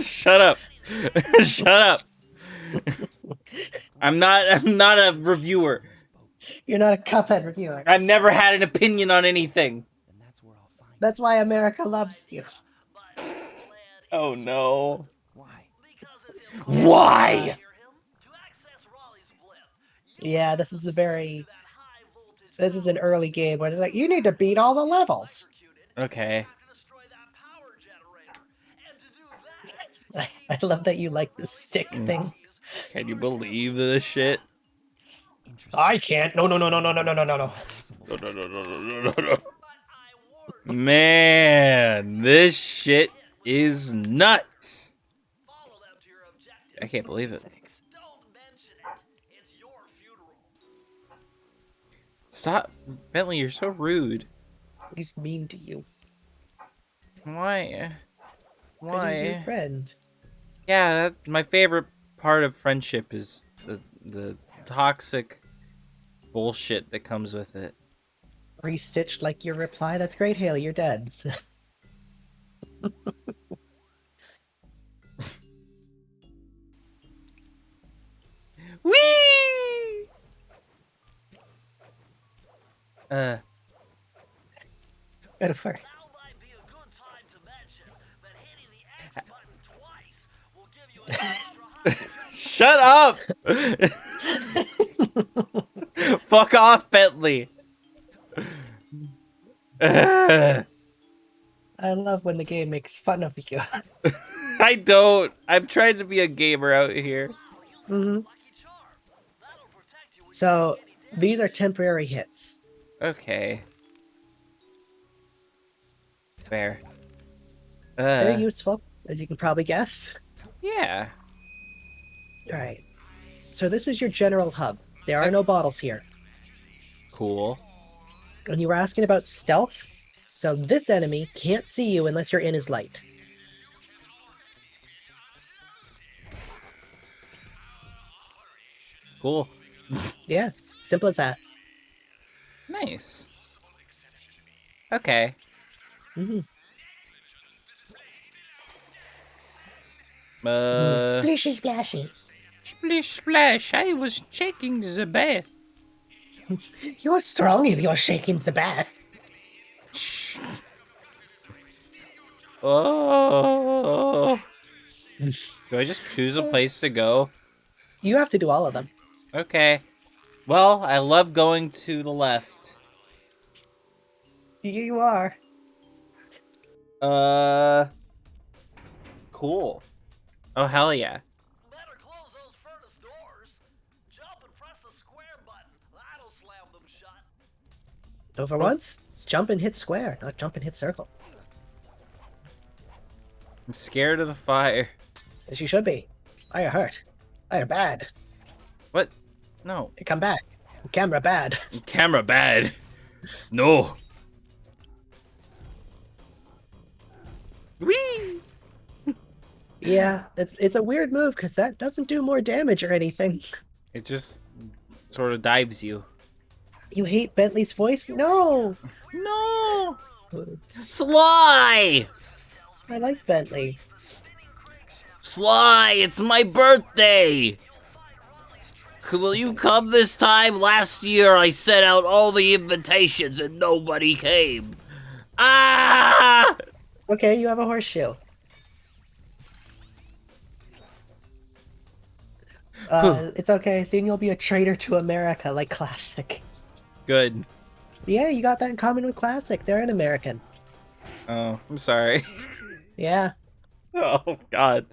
Shut up. Shut up. I'm not a reviewer. You're not a cuphead reviewer. I've never had an opinion on anything. And that's where I'll find That's why America loves you. Oh no. why. Why? Yeah, this is an early game where it's like, you need to beat all the levels. Okay. I love that you like the stick thing. Can you believe this shit? Interesting. I can't. No. Possible. No. Man, this shit is nuts. I can't believe it. Thanks. Stop. Bentley, you're so rude. He's mean to you. Why? Because he's your Why? friend. Yeah, my favorite part of friendship is the toxic bullshit that comes with it. Restitched like your reply. That's great, Haley. You're dead. Whee! Good work. Shut up! Fuck off, Bentley. Ugh. I love when the game makes fun of you. I don't. I'm trying to be a gamer out here. hmm So these are temporary hits. Okay. Fair. They're useful, as you can probably guess. Yeah. All right. So this is your general hub. There are no bottles here. Cool. And you were asking about stealth. So this enemy can't see you unless you're in his light. Cool. Yeah, simple as that. Nice. Okay. Splishy splashy. Splish splash, I was shaking the bath. You're strong if you're shaking the bath. Oh. Do I just choose a place to go? You have to do all of them. Okay. Well, I love going to the left. You are. Cool. Oh, hell yeah. Better close those furnace doors. Jump and press the square button. That'll slam them shut. So for once, it's jump and hit square, not jump and hit circle. I'm scared of the fire. As you should be. I are hurt. I are bad. What? No. Come back. Camera bad. Camera bad. No. Whee! Yeah, it's a weird move because that doesn't do more damage or anything. It just sort of dives you. You hate Bentley's voice? No! No! Sly! I like Bentley. Sly, it's my birthday! Will you come this time? Last year I sent out all the invitations and nobody came. Ah! Okay, you have a horseshoe. It's okay. Soon you'll be a traitor to America like Classic. Good. Yeah, you got that in common with Classic. They're an American. Oh, I'm sorry. Yeah. Oh, God.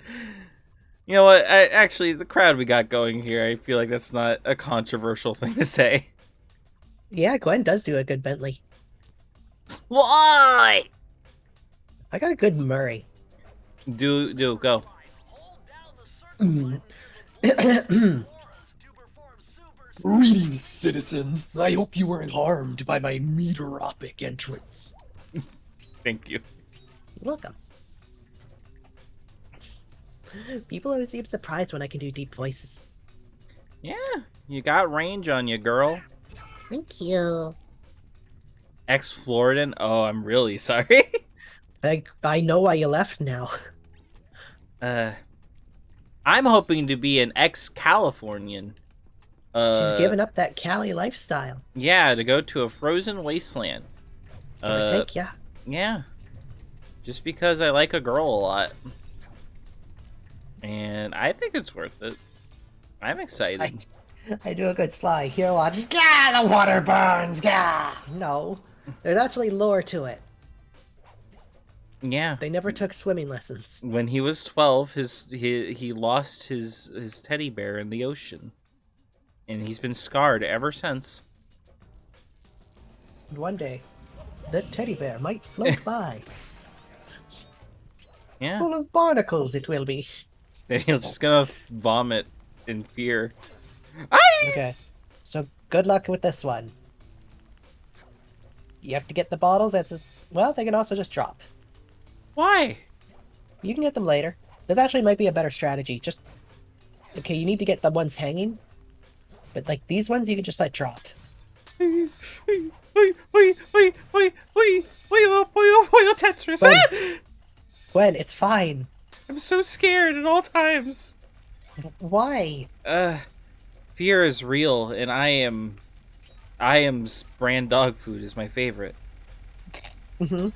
You know what? Actually, the crowd we got going here, I feel like that's not a controversial thing to say. Yeah, Gwen does do a good Bentley. Why? I got a good Murray. Do, go. Greetings, citizen. I hope you weren't harmed by my meteoropic entrance. Thank you. You're welcome. People always seem surprised when I can do deep voices. Yeah, you got range on you, girl. Thank you. Ex-Floridan? Oh, I'm really sorry. I know why you left now. I'm hoping to be an ex-Californian. She's given up that Cali lifestyle. Yeah, to go to a frozen wasteland. Take ya. Yeah. Just because I like a girl a lot. And I think it's worth it. I'm excited. I do a good Sly. Here, watch. Gah, the water burns. Gah. No. There's actually lore to it. Yeah. They never took swimming lessons. When he was 12, he lost his teddy bear in the ocean. And he's been scarred ever since. And one day, that teddy bear might float by. Yeah. Full of barnacles it will be. Then he's just gonna vomit in fear. Okay. So good luck with this one. You have to get the bottles. Well, they can also just drop. Why? You can get them later. This actually might be a better strategy. Okay, you need to get the ones hanging. But like these ones, you can just let drop. Tetris. Gwen, it's fine. I'm so scared at all times. Why? Fear is real, and I am brand dog food is my favorite. Mm-hmm.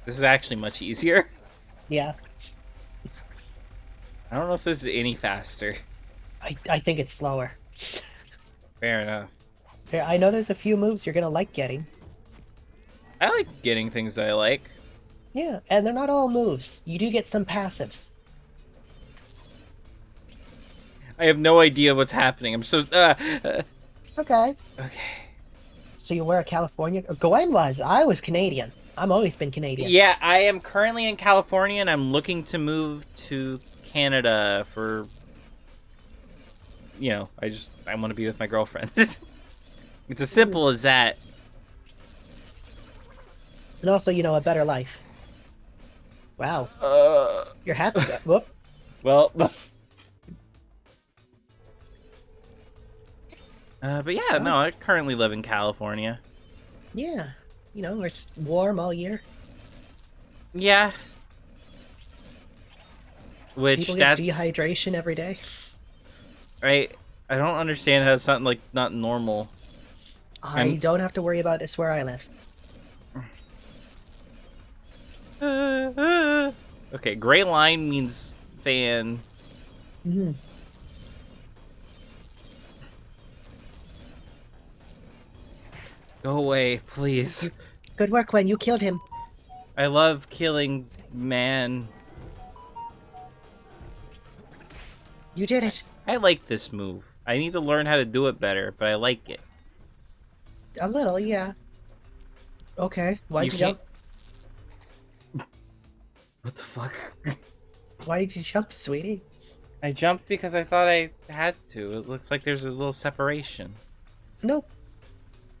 This is actually much easier. Yeah. I don't know if this is any faster. I think it's slower. Fair enough. I know there's a few moves you're gonna like getting. I like getting things that I like. Yeah, and they're not all moves. You do get some passives. I have no idea what's happening. I'm so... Okay. Okay. So you wear a California... Gwen was. I was Canadian. I'm always been Canadian. Yeah, I am currently in California, and I'm looking to move to Canada for... You know, I want to be with my girlfriend. It's as simple as that. And also, you know, a better life. Wow. Your hat's... Whoop. Well... but yeah, no, I currently live in California. Yeah. You know, it's warm all year. Yeah. Which, People get that's... dehydration every day. I don't understand how it's not, like, not normal. I don't have to worry about this where I live. Okay, gray line means fan. Mm-hmm. Go away, please. Good work, Gwen. You killed him. I love killing man. You did it. I like this move. I need to learn how to do it better, but I like it. A little, yeah. Okay. Why'd you jump? What the fuck? Why did you jump, sweetie? I jumped because I thought I had to. It looks like there's a little separation. Nope.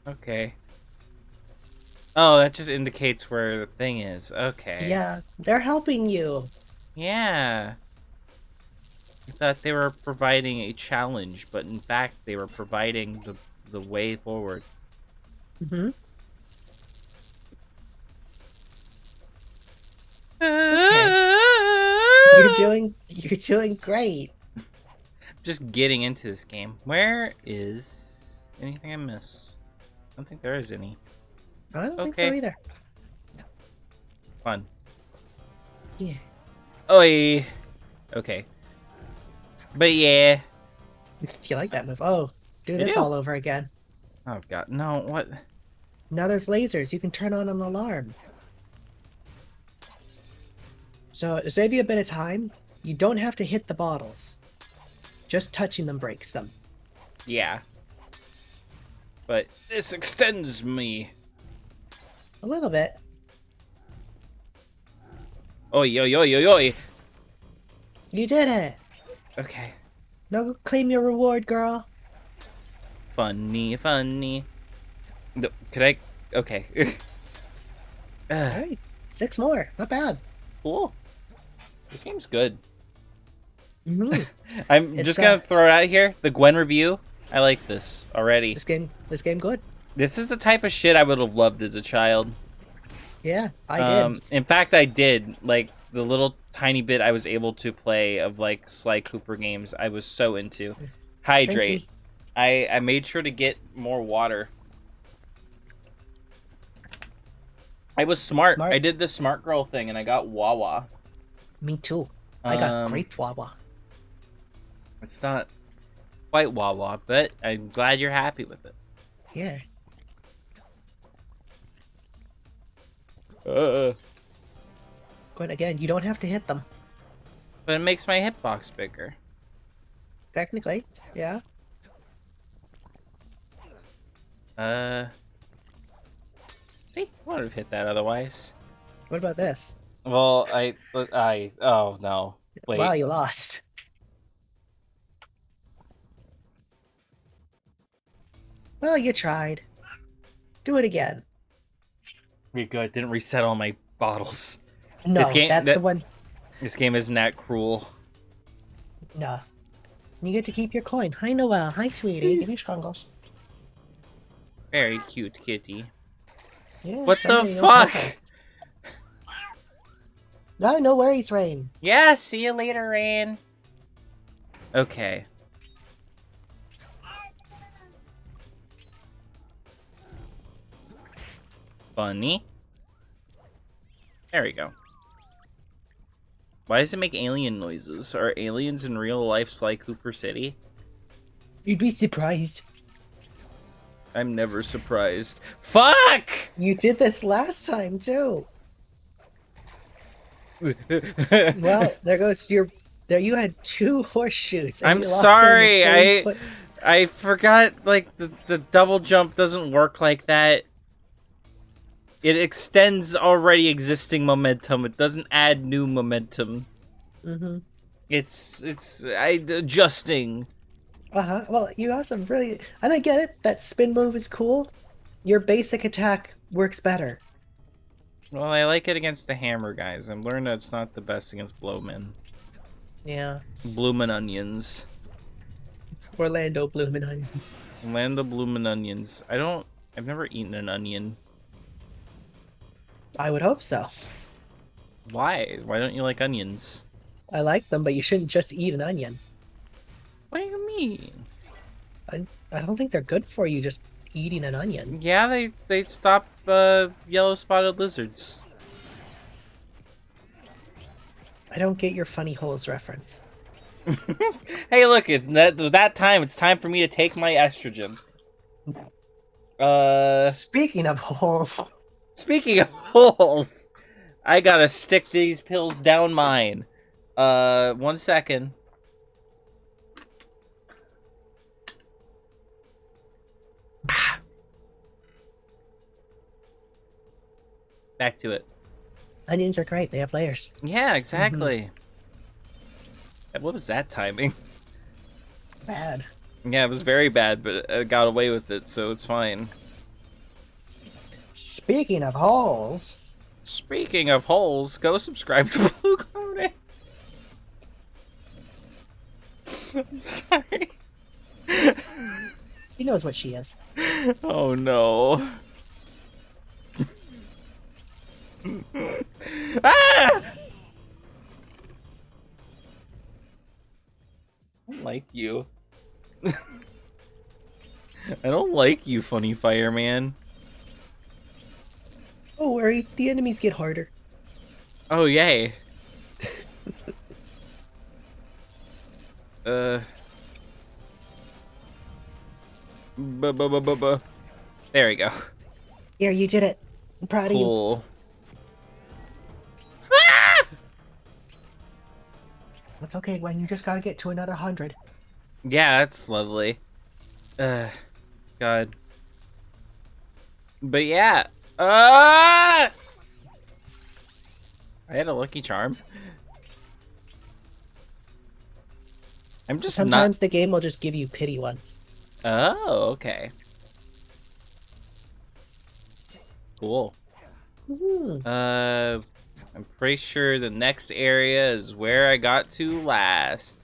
Okay. Oh, that just indicates where the thing is. Okay. Yeah, they're helping you. Yeah. I thought they were providing a challenge, but in fact they were providing the way forward. Mm-hmm. Okay. You're doing great. Just getting into this game. Where is anything I missed? I don't think there is any. I don't think so either. Fun. Yeah. Oi. Okay. But yeah. You like that move? Oh, do this all over again. Oh god, no, what? Now there's lasers. You can turn on an alarm. So, to save you a bit of time, you don't have to hit the bottles. Just touching them breaks them. Yeah. But this extends me. A little bit. Oi, oi, oi, oi, oi. You did it. Okay. Now go claim your reward, girl. Funny, funny. No, could I? Okay. Alright. 6 more. Not bad. Cool. This game's good. Mm-hmm. I'm just gonna throw it out here. The Gwen review. I like this already. This game good. This is the type of shit I would have loved as a child. Yeah, I did. In fact, I did. Like, the little tiny bit I was able to play of, like, Sly Cooper games, I was so into. Hydrate. I made sure to get more water. I was smart. I did the smart girl thing, and I got Wawa. Me too. I got grape Wawa. It's not quite Wawa, but I'm glad you're happy with it. Yeah. But again, you don't have to hit them. But it makes my hitbox bigger. Technically, yeah. See, I would have hit that otherwise. What about this? Well, oh no. Wait. Wow, you lost. Well, you tried. Do it again. Pretty good. Didn't reset all my bottles. No, that's the one. This game isn't that cruel. No. You get to keep your coin. Hi, Noelle. Hi, sweetie. Give me strongles. Very cute kitty. Yeah, what the fuck? No worries, Rain. Yeah, see you later, Rain. Okay. Funny. There we go. Why does it make alien noises? Are aliens in real life Sly Cooper City? You'd be surprised. I'm never surprised. Fuck! You did this last time too. Well, there goes your. There you had 2 horseshoes. And I'm you lost them in the sorry. same I forgot. Like the double jump doesn't work like that. It extends already existing momentum. It doesn't add new momentum. Mm-hmm. It's adjusting. Well, you also really, and I get it. That spin move is cool. Your basic attack works better. Well, I like it against the hammer guys. I'm learning that it's not the best against blowmen. Yeah. Bloomin' onions. Orlando bloomin' onions. Land of bloomin' onions. I've never eaten an onion. I would hope so. Why? Why don't you like onions? I like them, but you shouldn't just eat an onion. What do you mean? I don't think they're good for you just eating an onion. Yeah, they stop yellow spotted lizards. I don't get your funny holes reference. Hey, look, it's that time. It's time for me to take my estrogen. Speaking of holes. Speaking of holes, I gotta stick these pills down mine. 1 second. Back to it. Onions are great. They have layers. Yeah, exactly. What was that timing? Bad. Yeah, it was very bad, but I got away with it, so it's fine. Speaking of holes. Speaking of holes, go subscribe to Blue Cloning. I'm sorry. She knows what she is. Oh no. Ah! I don't like you. I don't like you, funny fireman. Don't worry, the enemies get harder. Oh, yay. There we go. Here, you did it. I'm proud of you. Cool. It's okay, Gwen. You just gotta get to another 100. Yeah, that's lovely. God. But yeah. I had a lucky charm. I'm just Sometimes the game will just give you pity ones. Oh, okay. Cool. I'm pretty sure the next area is where I got to last.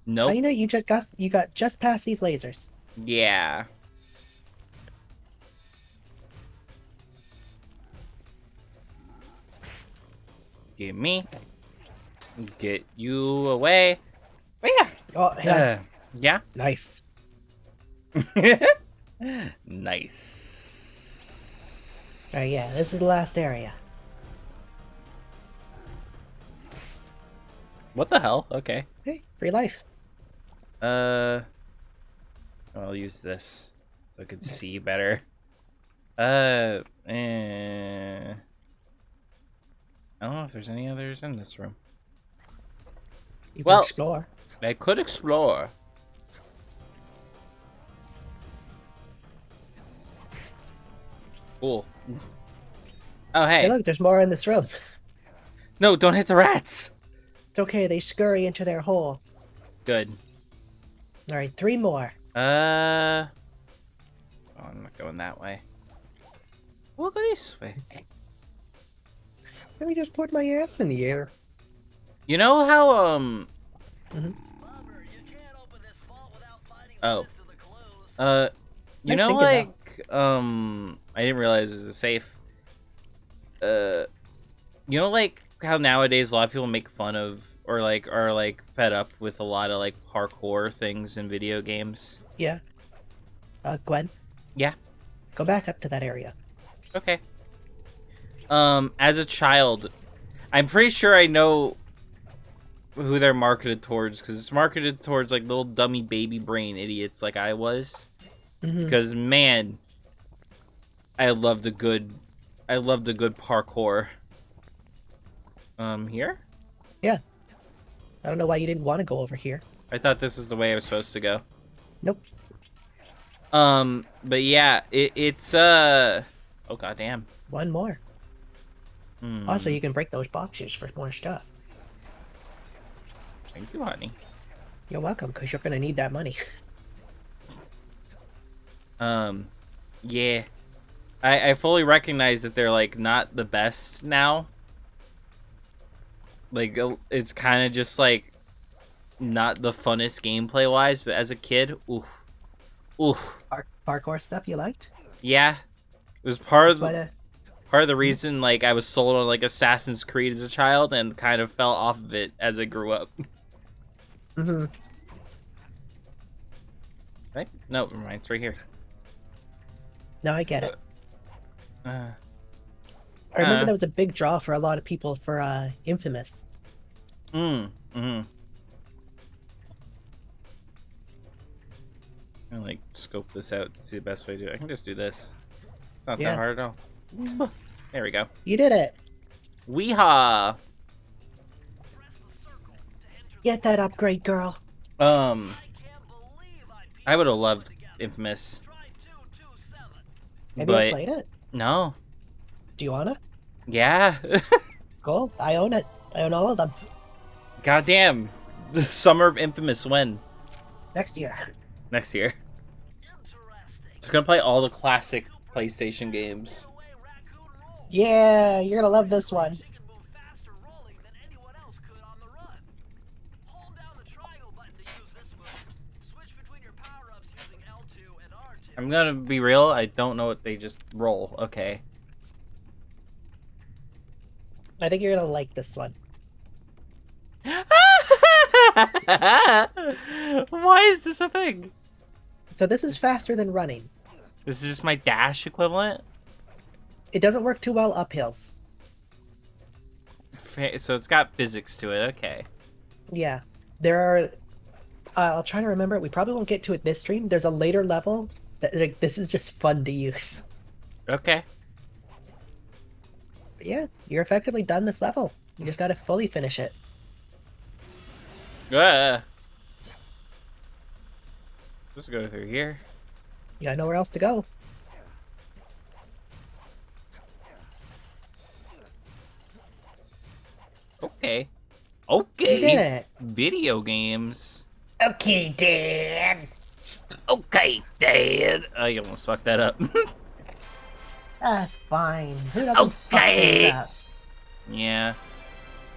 Nope. Oh, you know, you got just past these lasers. Yeah. Give me. Get you away. Oh, yeah. Oh, hang on. Yeah. Nice. Nice. Alright, yeah, this is the last area. What the hell? Okay. Hey, free life. I'll use this so I can see better. I don't know if there's any others in this room. You can explore. I could explore. Cool. Oh, hey. Hey, look, there's more in this room. No, don't hit the rats. It's okay, they scurry into their hole. Good. Alright, 3 more. Oh, I'm not going that way. We'll go this way. Let me just put my ass in the air. You know how, Bummer, you can't open this vault without finding the Oh. rest of the clues. You Nice know, thinking, like, I didn't realize it was a safe. You know, like, how nowadays a lot of people make fun of, or, like, are, like, fed up with a lot of, like, parkour things in video games? Yeah. Gwen? Yeah. Go back up to that area. Okay. As a child, I'm pretty sure I know who they're marketed towards, because it's marketed towards, like, little dummy baby brain idiots like I was. Mhm. because man, I loved a good parkour. Here? Yeah. I don't know why you didn't want to go over here. I thought this is the way I was supposed to go. Nope. But yeah, it's oh goddamn. One more. Hmm. Also, you can break those boxes for more stuff. Thank you, honey. You're welcome, because you're going to need that money. Yeah. I fully recognize that they're like not the best now. Like it's kind of just like not the funnest gameplay wise, but as a kid, oof. Parkour stuff you liked? Yeah, it was part of That's the reason like I was sold on like Assassin's Creed as a child and kind of fell off of it as I grew up. Mm-hmm. Right? No, never mind. It's right here. No, I get it. Uh, I remember that was a big draw for a lot of people for Infamous. mm-hmm. I'm gonna like scope this out to see the best way to do it. I can just do this. It's not Yeah. that hard at all. There we go. You did it! Weehaw! Get that upgrade, girl. I would have loved Infamous. Have you played it? No. Do you wanna? Yeah. Cool. I own it. I own all of them. Goddamn. The summer of Infamous when? Next year. Next year. Just gonna play all the classic PlayStation games. Yeah, you're gonna love this one. I'm gonna be real, I don't know what they just roll. Okay. I think you're gonna like this one. Why is this a thing? So this is faster than running. This is just my dash equivalent? It doesn't work too well up hills. So it's got physics to it, okay. Yeah. There are... I'll try to remember. We probably won't get to it this stream. There's a later level that like, this is just fun to use. Okay. But yeah, you're effectively done this level. You just gotta fully finish it. Let's go through here. You got nowhere else to go. Okay. Okay. You did it. Video games. Okay, Dad. Okay, Dad. Oh, you almost fucked that up. That's fine. Who doesn't fuck Okay. things up? Yeah.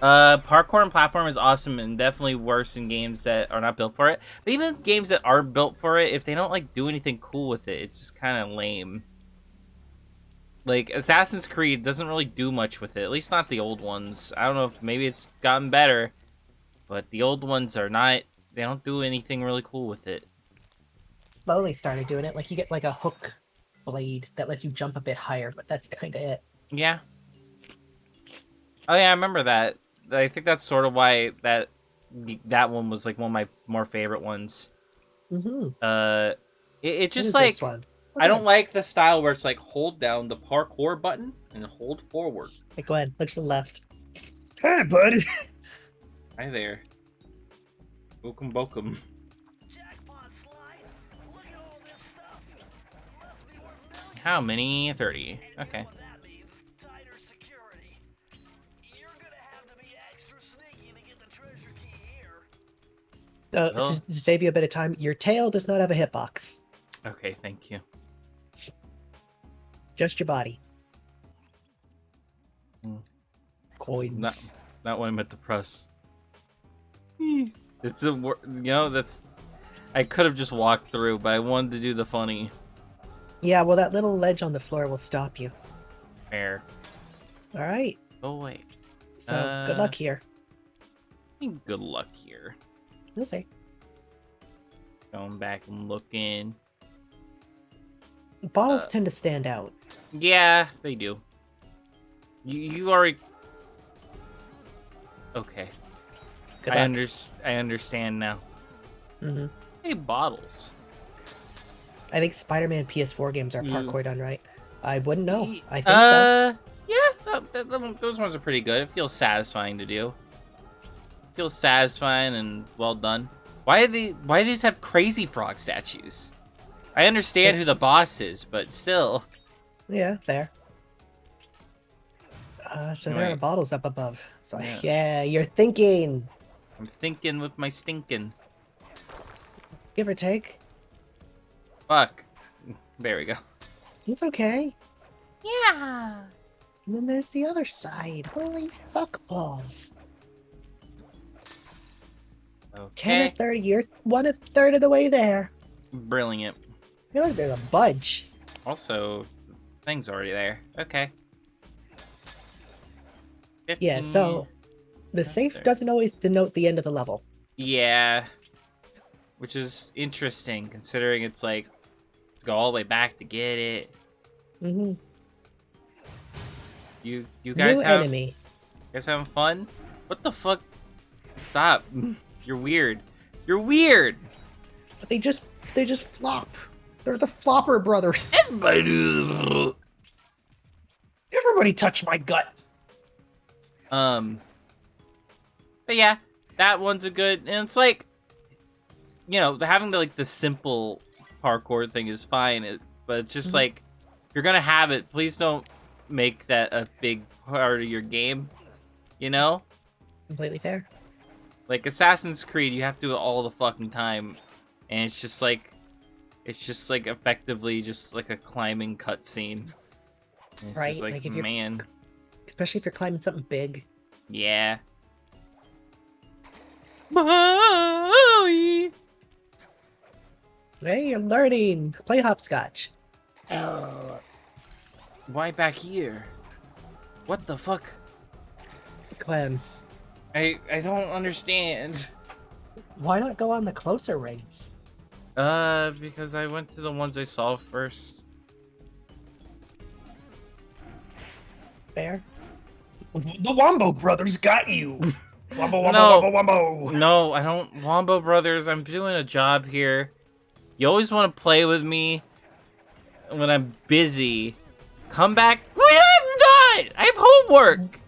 Parkour and platform is awesome and definitely worse in games that are not built for it. But even games that are built for it, if they don't like do anything cool with it, it's just kind of lame. Like Assassin's Creed doesn't really do much with it, at least not the old ones. I don't know if maybe it's gotten better, but the old ones are not. They don't do anything really cool with it. Slowly started doing it. Like you get like a hook blade that lets you jump a bit higher, but that's kind of it. Yeah. Oh yeah, I remember that. I think that's sort of why that one was like one of my more favorite ones. Mm-hmm. It just What is like this one? I don't like the style where it's like hold down the parkour button and hold forward. Hey, go ahead. Look to the left. Hey, bud. Hi there. Welcome, welcome. How many? 30. Okay. To save you a bit of time, your tail does not have a hitbox. Okay, thank you. Just your body. Hmm. Coins. Not what I meant to press. It's that's. I could have just walked through, but I wanted to do the funny. Yeah, well, that little ledge on the floor will stop you. Fair. All right. Oh wait. So good luck here. Good luck here. We'll see. Going back and looking. Bottles tend to stand out. Yeah, they do. You already. Okay. Good I luck. understand now. Mm-hmm. Hey, bottles. I think Spider-Man PS4 games are Mm. parkour done right. I wouldn't know. I think so. Yeah, those ones are pretty good. It feels satisfying to do. Feels satisfying and well done. Why do these have crazy frog statues? I understand who the boss is, but still. Yeah, fair. So there are Right. bottles up above. So Yeah. yeah, you're thinking. I'm thinking with my stinking. Give or take. Fuck. There we go. It's okay. Yeah. And then there's the other side. Holy fuck balls. 10 Okay. to 30. You're 1/3 of the way there. Brilliant. I feel like there's a budge. Also, thing's already there. Okay. Yeah, 15. so the safe there. doesn't always denote the end of the level. Yeah. Which is interesting, considering it's like go all the way back to get it. Mm-hmm. You guys New have enemy. you guys having fun? What the fuck? Stop. You're weird. You're weird. But they just flop. They're the Flopper brothers. Everybody. Everybody touch my gut. But yeah, that one's a good, and it's like, you know, having the simple parkour thing is fine, but it's just like, if you're gonna have it, please don't make that a big part of your game, you know? Completely fair. Like Assassin's Creed, you have to do it all the fucking time, and it's just like effectively just like a climbing cutscene. Right, Just like, like if you're- man, Especially if you're climbing something big. yeah. Bye. Hey, you're learning. Play hopscotch. Why back here? What the fuck? Gwen, I don't understand. why not go on the closer rings? Because I went to the ones I saw first. Fair. The Wombo brothers got you. Wombo, wombo, No. wombo, wombo. No, I don't. Wombo Brothers, I'm doing a job here. You always want to play with me when I'm busy. Come back. Wait, I'm not! I have homework!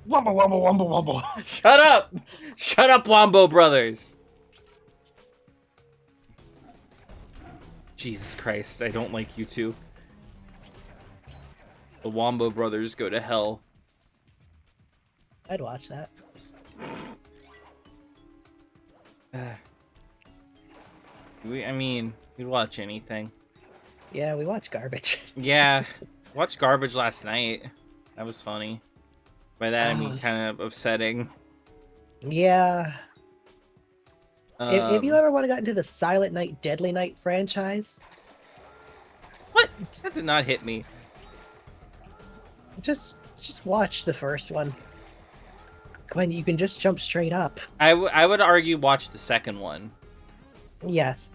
Wombo, wombo, wombo, wombo. Shut up! Shut up, Wombo Brothers! Jesus Christ, I don't like you two. The Wombo Brothers go to hell. I'd watch that. We'd watch anything. Yeah, we watch garbage. Yeah, watched Garbage last night. That was funny. By that I mean kind of upsetting. Yeah. If you Um, ever want to get into the Silent Night, Deadly Night franchise, What? That did not hit me. just watch the first one. Gwen, you can just jump straight up. I would argue watch the second one. Yes.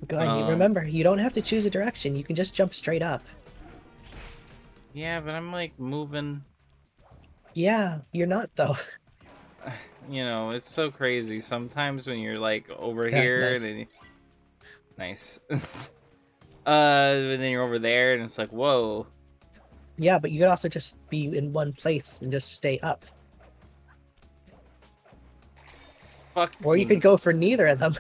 Gwen, you Um, remember, you don't have to choose a direction. You can just jump straight up. Yeah, but I'm like moving. Yeah, you're not though. You know, it's so crazy. Sometimes when you're like over Yeah, here, nice. and then nice. And then you're over there, and it's like, whoa. Yeah, but you could also just be in one place and just stay up. Fuck. Or you could go for neither of them.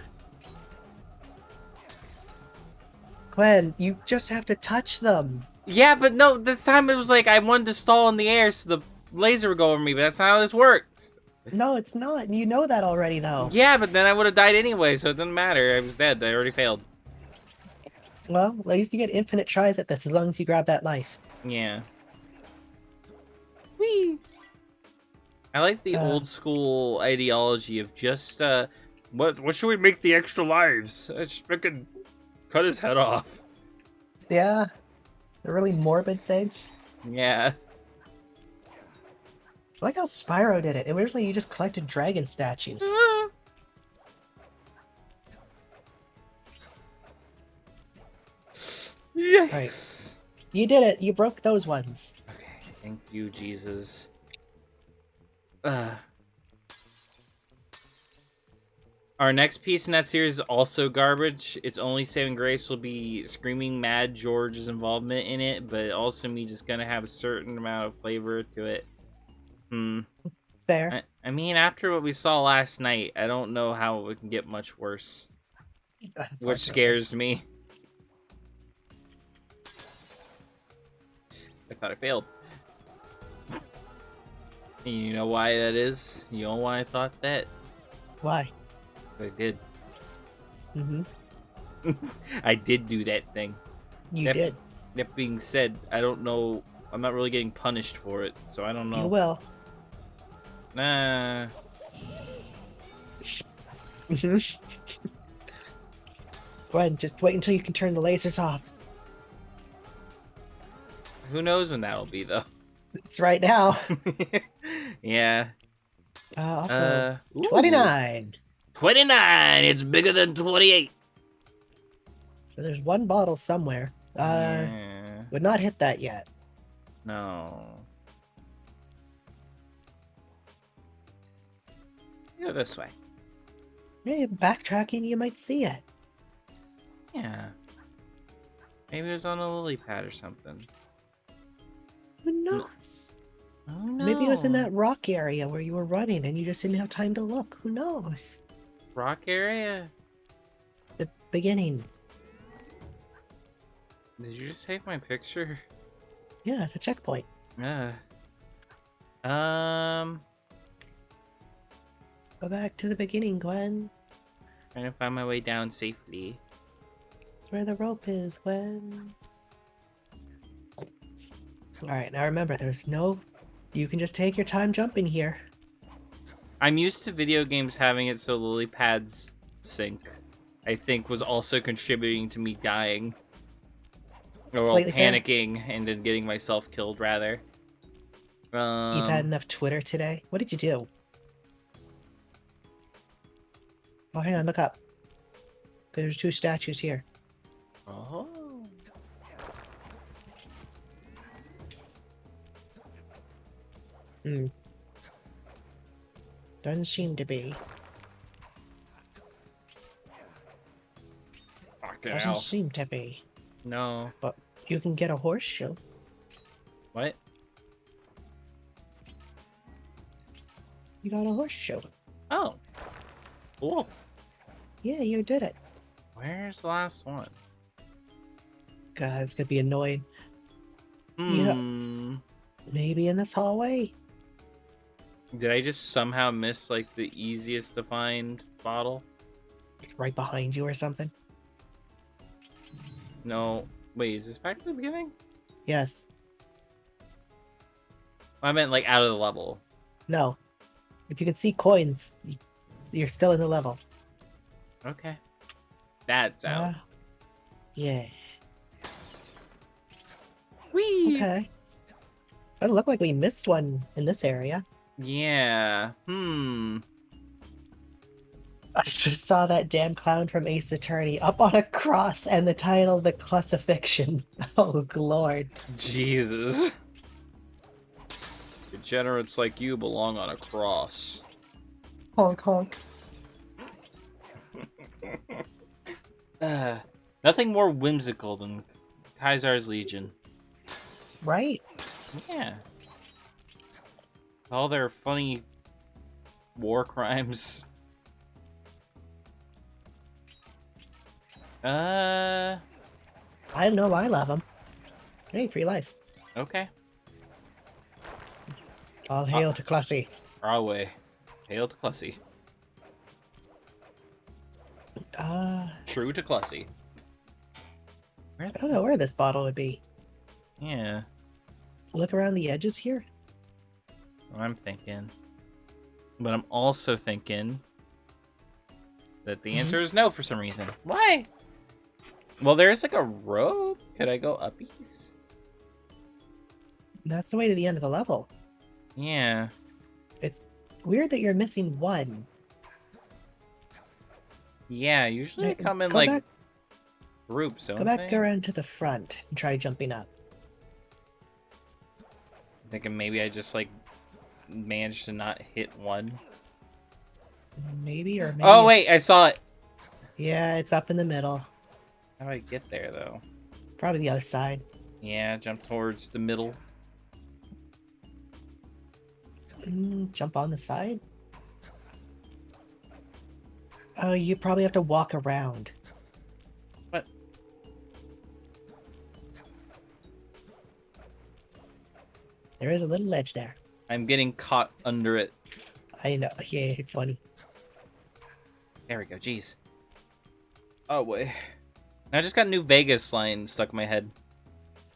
Gwen, you just have to touch them. Yeah, but no, this time it was like I wanted to stall in the air so the laser would go over me, but that's not how this works. No, it's not. You know that already, though. Yeah, but then I would have died anyway, so it doesn't matter. I was dead. I already failed. Well, at least you get infinite tries at this as long as you grab that life. Yeah. Whee! I like the old school ideology of just, what should we make the extra lives? Just freaking cut his head off. Yeah. The really morbid thing. Yeah. I like how Spyro did it. Originally, you just collected dragon statues. Yes. You did it. You broke those ones. Okay, thank you, Jesus. Our next piece in that series is also garbage. Its only saving grace will be Screaming Mad George's involvement in it, but also me just gonna have a certain amount of flavor to it. Fair. I mean, after what we saw last night, I don't know how it can get much worse. Which scares me. I thought I failed. You know why that is? You know why I thought that? Why? I did. Mm-hmm. I did do that thing. You did. That being said, I don't know. I'm not really getting punished for it, so I don't know. You will. Nah. Go ahead, just wait until you can turn the lasers off. Who knows when that'll be, though. It's right now. Yeah. Also, Ooh. 29. 29! It's bigger than 28! So there's one bottle somewhere. Yeah. Would not hit that yet. No. Go this way. Maybe backtracking, you might see it. Yeah. Maybe it was on a lily pad or something. Who knows? Oh no. Maybe it was in that rock area where you were running and you just didn't have time to look. Who knows? Rock area? The beginning. Did you just save my picture? Yeah, it's a checkpoint. Yeah. Go back to the beginning, Gwen. Trying to find my way down safely. That's where the rope is, Gwen. Alright, now remember, there's no... You can just take your time jumping here. I'm used to video games having it so lily pads sync. I think was also contributing to me dying. Or well, panicking and then getting myself killed, rather. You've had enough Twitter today? What did you do? Oh, hang on, look up. There's 2 statues here. Oh. Doesn't seem to be. Doesn't seem to be. No. But you can get a horseshoe. What? You got a horseshoe. Oh. Cool. Yeah, you did it. Where's the last one? God, it's gonna be annoying. Hmm. Maybe in this hallway? Did I just somehow miss, like, the easiest to find bottle? It's right behind you or something? No. Wait, is this back to the beginning? Yes. I meant, like, out of the level. No. If you can see coins, you're still in the level. Okay. That's out. Yeah. Whee! Okay. Doesn't look like we missed one in this area. Yeah. I just saw that damn clown from Ace Attorney up on a cross and the title, The Clussifixion. Oh, Lord. Jesus. Degenerates like you belong on a cross. Honk, honk. Nothing more whimsical than Kaisar's Legion. Right? Yeah. All their funny war crimes. I know, I love them. Hey, free life. Okay. All hail to Clussy. Broadway. Hail to Clussy. True to Clussy. I don't know where this bottle would be. Yeah. Look around the edges here. I'm thinking. But I'm also thinking that the answer is no for some reason. Why? Well, there's like a rope. Could I go uppies? That's the way to the end of the level. Yeah. It's weird that you're missing one. Yeah, usually they come in Go like back, groups, don't go back they? around to the front and try jumping up. Thinking maybe I just like managed to not hit one. Maybe, or maybe. Oh wait, I saw it. Yeah, it's up in the middle. How do I get there though? Probably the other side. Yeah, jump towards the middle. Jump on the side? Oh, you probably have to walk around. What? There is a little ledge there. I'm getting caught under it. I know. Yeah, funny. There we go. Jeez. Oh wait. I just got New Vegas line stuck in my head.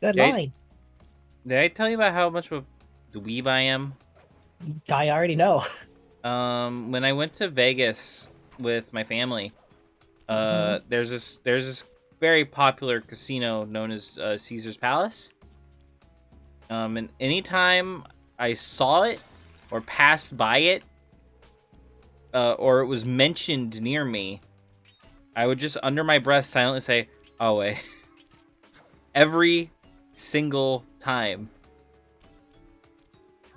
Good Jade? line. Did I tell you about how much of a dweeb I am? I already know. When I went to Vegas with my family, there's this very popular casino known as Caesar's Palace. And anytime I saw it or passed by it, or it was mentioned near me, I would just under my breath silently say, "Oh wait." Every single time.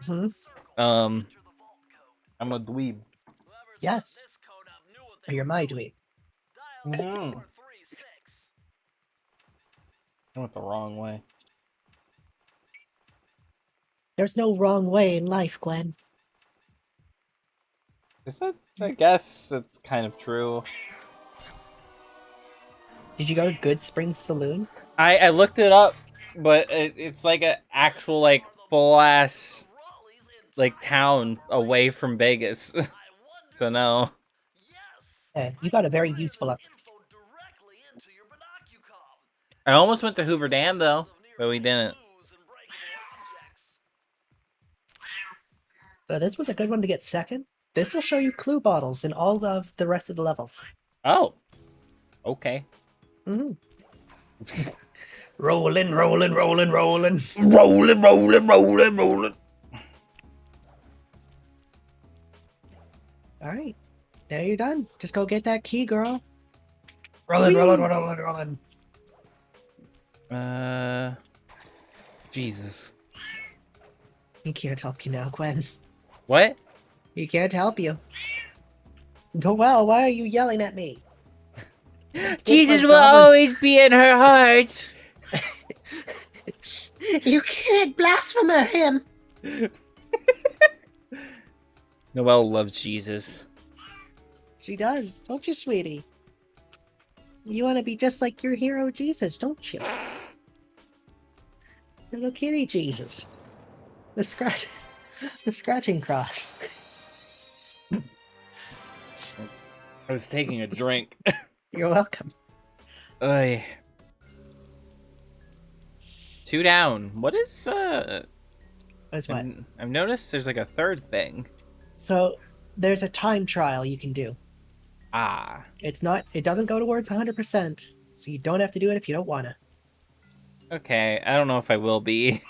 I'm a dweeb. Yes. You're my dweeb. I went the wrong way. There's no wrong way in life, Gwen. Is that? I guess that's kind of true. Did you go to Good Springs Saloon? I looked it up, but it's like an actual like full ass like town away from Vegas. So no. You got a very useful up. I almost went to Hoover Dam though, but we didn't. This was a good one to get second. This will show you clue bottles in all of the rest of the levels. Oh. Okay. Rolling, rolling, rolling, rolling. Rolling, rolling, rolling, rolling. Alright. Now you're done. Just go get that key, girl. Rolling, rolling, rolling, rolling. Jesus. He can't help you now, Gwen. What? He can't help you. Go well, why are you yelling at me? Jesus will always be in her heart. You can't blaspheme him. Noelle loves Jesus. She does, don't you, sweetie? You want to be just like your hero Jesus, don't you? Little kitty Jesus. The scratching cross. I was taking a drink. You're welcome. Oy. 2 down. What is That's what? I've noticed there's like a third thing. So there's a time trial you can do. Ah. It doesn't go towards 100%, so you don't have to do it if you don't want to. Okay, I don't know if I will be.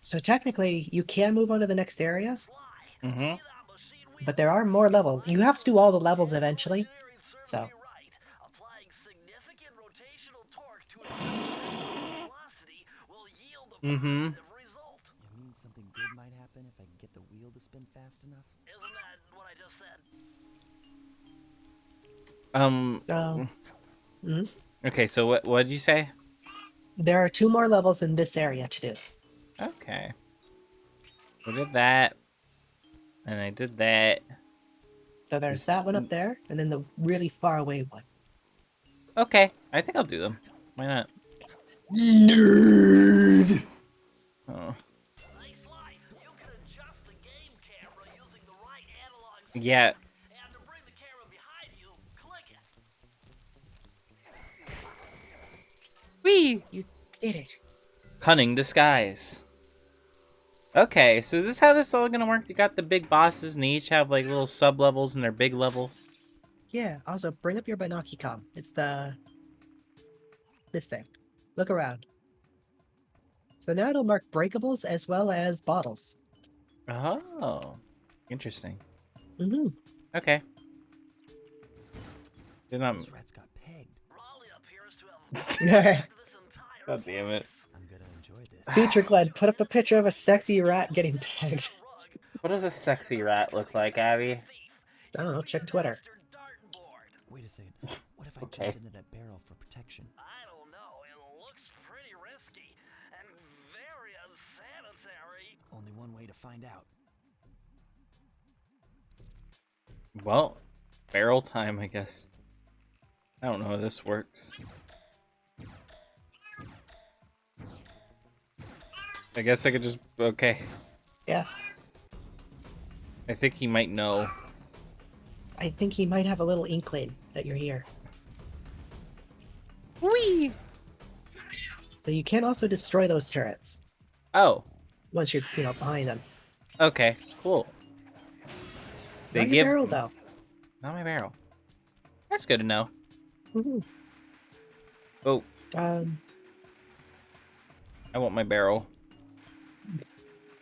So technically, you can move on to the next area, Mm-hmm. but there are more levels. You have to do all the levels eventually, so. Mm-hmm. You mean something good might happen if I can get the wheel to spin fast enough? Isn't that what I just said? Okay, so what did you say? There are 2 more levels in this area to do. Okay. I did that. And I did that. So there's that one up there, and then the really far away one. Okay, I think I'll do them. Why not? Nerd. Oh. Nice line. You can adjust the game camera using the right analog stick. Yeah. And to bring the camera behind you, click it. Whee! You did it. Cunning disguise. Okay, so is this how this is all gonna work? You got the big bosses and they each have like little sub levels in their big level. Yeah, also bring up your Binocicom. It's this thing. Look around. So now it'll mark breakables as well as bottles. Oh. Interesting. Mm-hmm. Okay. Did not... This rat's got pegged. Raleigh appears to have this entire God damn it. I'm gonna enjoy this. Feature Glenn, put up a picture of a sexy rat getting pegged. What does a sexy rat look like, Abby? I don't know. Check Twitter. Wait a second. What if I Okay. jumped into that barrel for protection? I don't know. It looks pretty risky and very unsanitary. Only one way to find out. Well, barrel time, I guess. I don't know how this works. I guess I could just... Okay. Yeah. I think he might know. I think he might have a little inkling that you're here. Whee! So you can also destroy those turrets Oh, once you're, behind them. okay, cool. Not your barrel, though. Not my barrel. That's good to know. Mhm. Oh, Um, I want my barrel.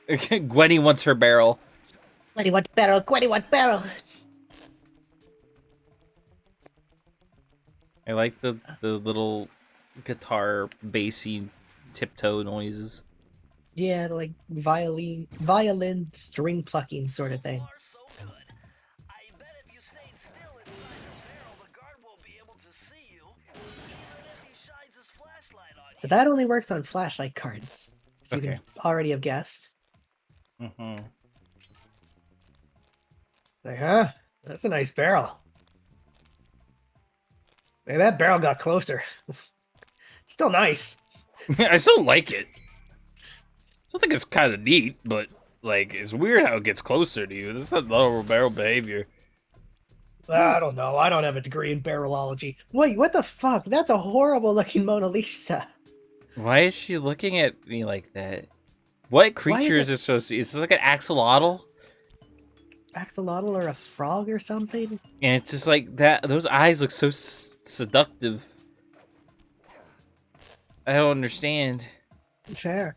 Gwenny wants her barrel. Gwenny, what barrel? Gwenny, what barrel? I like the little guitar bassy tiptoe noises. Yeah, like violin string plucking sort of thing. Are so good. I bet if you stayed still inside the barrel, the guard won't be able to see you, even if he shines his flashlight on So you. that only works on flashlight cards. So you Okay. can already have guessed. Mm-hmm. Like, huh? That's a nice barrel. Hey, that barrel got closer. Still nice. I still like it. I still think it's kind of neat, but like it's weird how it gets closer to you. This is not normal barrel behavior. I don't know. I don't have a degree in barrelology. Wait, what the fuck? That's a horrible looking Mona Lisa. Why is she looking at me like that? What creature it- is this supposed to be? Is this like an axolotl? Axolotl or a frog or something? And it's just like that. Those eyes look so seductive. I don't understand. Fair.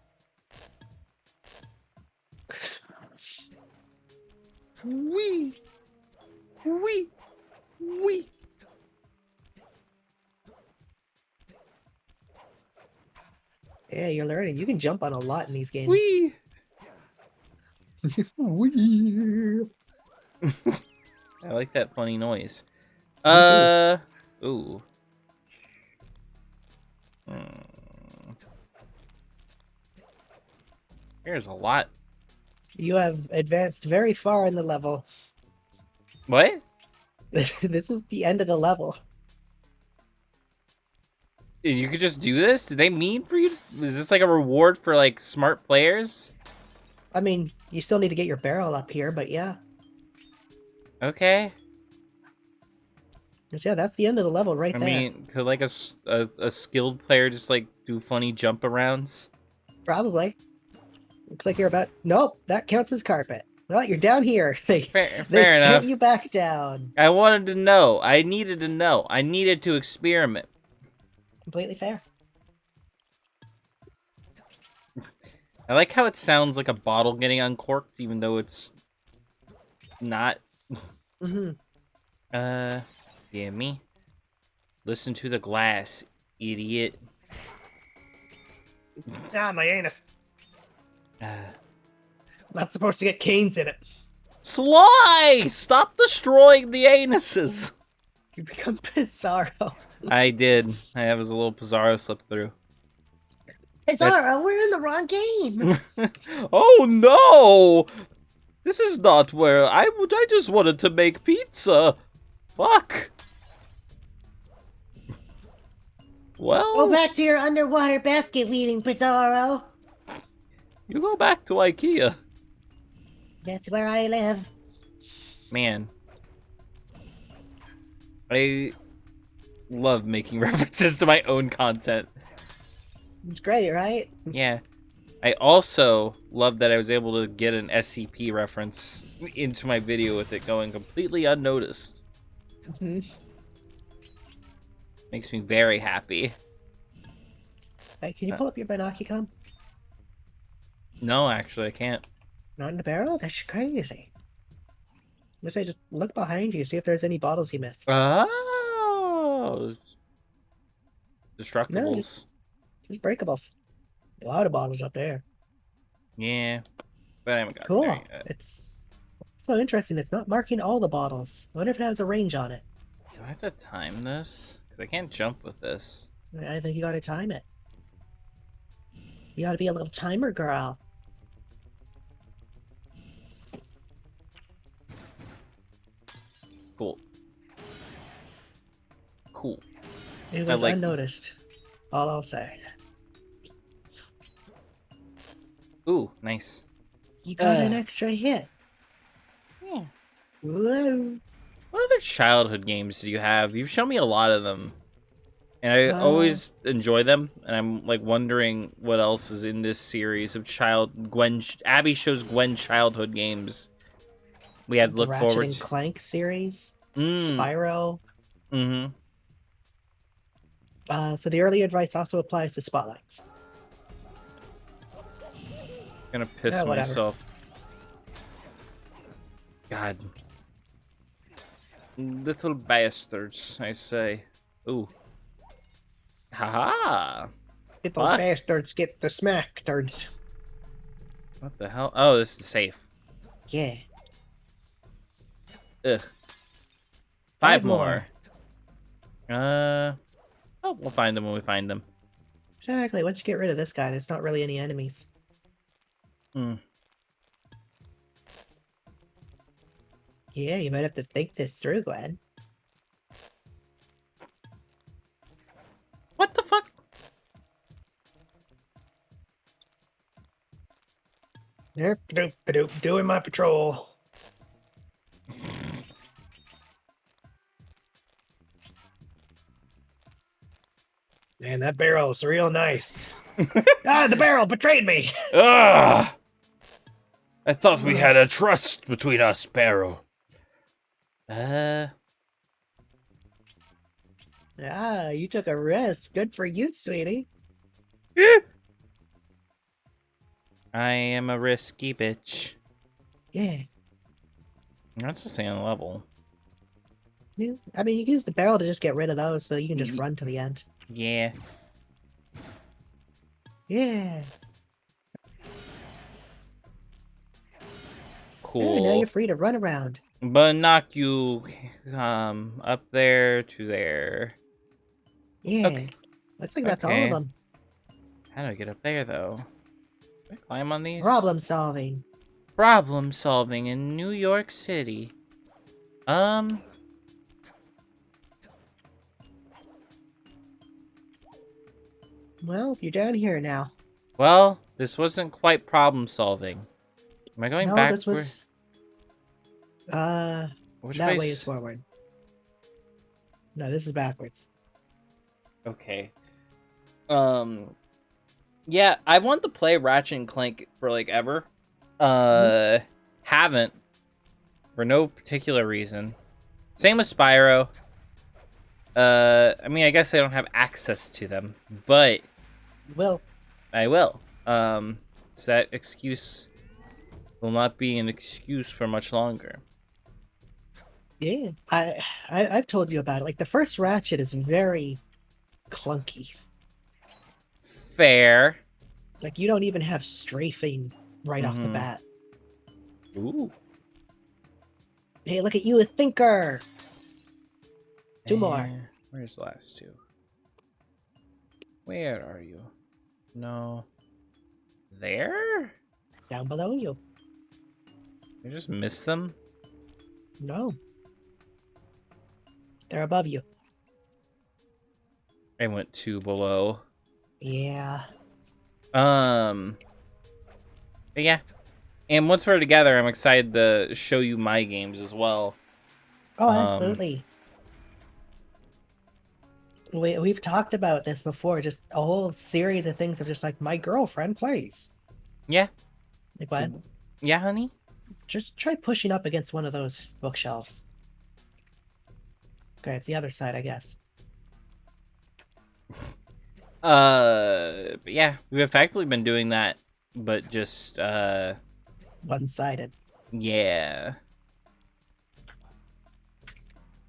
Wee, wee, wee. Yeah, you're learning. You can jump on a lot in these games. Wee. Wee. I like that funny noise. too. Ooh. There's a lot. You have advanced very far in the level. What? This is the end of the level. You could just do this? Did they mean for you? Is this like a reward for like smart players? I mean, you still need to get your barrel up here, but yeah. Okay. Yeah, that's the end of the level right I there. mean, could like a skilled player just like do funny jump arounds? Probably. Looks like you're about... Nope, that counts as carpet. Well, you're down here. They Fair sent enough. you back down. I wanted to know. I needed to know. I needed to experiment. Completely fair. I like how it sounds like a bottle getting uncorked, even though it's not. Mm-hmm. Damn me. Listen to the glass, idiot. Ah, my anus. Uh, Not supposed to get canes in it. Sly! Stop destroying the anuses! You become Pizarro. I did. I have a little Pizarro slip through. Pizarro, we're in the wrong game. Oh no! This is not where I just wanted to make pizza. Fuck. Well, Go back to your underwater basket weaving, Pizarro. you go back to IKEA. That's where I live. Man. I love making references to my own content. It's great, right? Yeah. I also love that I was able to get an SCP reference into my video with it going completely unnoticed. Hmm. Makes me very happy. Hey, can you pull up your binocucom? No, actually, I can't. Not in the barrel? That's crazy. I say just look behind you, see if there's any bottles you missed. Oh! Destructibles. Just breakables. A lot of bottles up there. Yeah. But I haven't got Cool. there yet. It's So interesting, it's not marking all the bottles. I wonder if it has a range on it. Do I have to time this? Because I can't jump with this. I think you gotta time it. You gotta be a little timer girl. Cool. Cool. It was like- unnoticed. All I'll say. Ooh, nice. You got an extra hit. Yeah. Whoa. What other childhood games do you have? You've shown me a lot of them. And I always enjoy them, and I'm like wondering what else is in this series of Abby shows Gwen childhood games. We had to look Ratchet forward and to. Clank series. Mm. Spyro. Mm-hmm. So the early advice also applies to spotlights. Gonna piss Yeah, whatever. myself. God. Little bastards, I say. Ooh. Haha! Little What? bastards get the smacktards. What the hell? Oh, this is safe. Yeah. Ugh. 5 Five more. Oh, we'll find them when we find them. Exactly. Once you get rid of this guy, there's not really any enemies. Hmm. Yeah, you might have to think this through, Gwen. What the fuck? Yep, doing my patrol. Man, that barrel's real nice. The barrel betrayed me! Ugh! I thought we had a trust between us, Sparrow. You took a risk. Good for you, sweetie. I am a risky bitch. Yeah. That's the same level. Yeah. I mean, you can use the barrel to just get rid of those, so you can just run to the end. Yeah. Yeah. Cool. Yeah, now you're free to run around. But knock you up there to there. Yeah. Okay. Looks like that's all Okay. of them. How do I get up there, though? Can I climb on these? Problem solving. Problem solving in New York City. Well, you're down here now. Well, this wasn't quite problem solving. Am I going No, back? this was... Which that way way's- is forward. No, this is backwards. Okay. Yeah, I wanted to play Ratchet and Clank for like ever. Haven't for no particular reason. Same with Spyro. I mean, I guess I don't have access to them, but Well, I will. So that excuse will not be an excuse for much longer. yeah. I've told you about it. Like, the first Ratchet is very clunky. Fair. Like, you don't even have strafing right off the Mhm. bat. Ooh. Hey, look at you, a thinker! Two more. Where's the last two? Where are you? No. There? Down below you. I just missed them? No. They're above you. I went 2 below. Yeah. But yeah. And once we're together, I'm excited to show you my games as well. Oh, absolutely. We've talked about this before, just a whole series of things of just like, my girlfriend plays. Yeah. Like, what? Yeah, honey? Just try pushing up against one of those bookshelves. Okay, it's the other side, I guess. But yeah, we've effectively been doing that, but just, One-sided. yeah.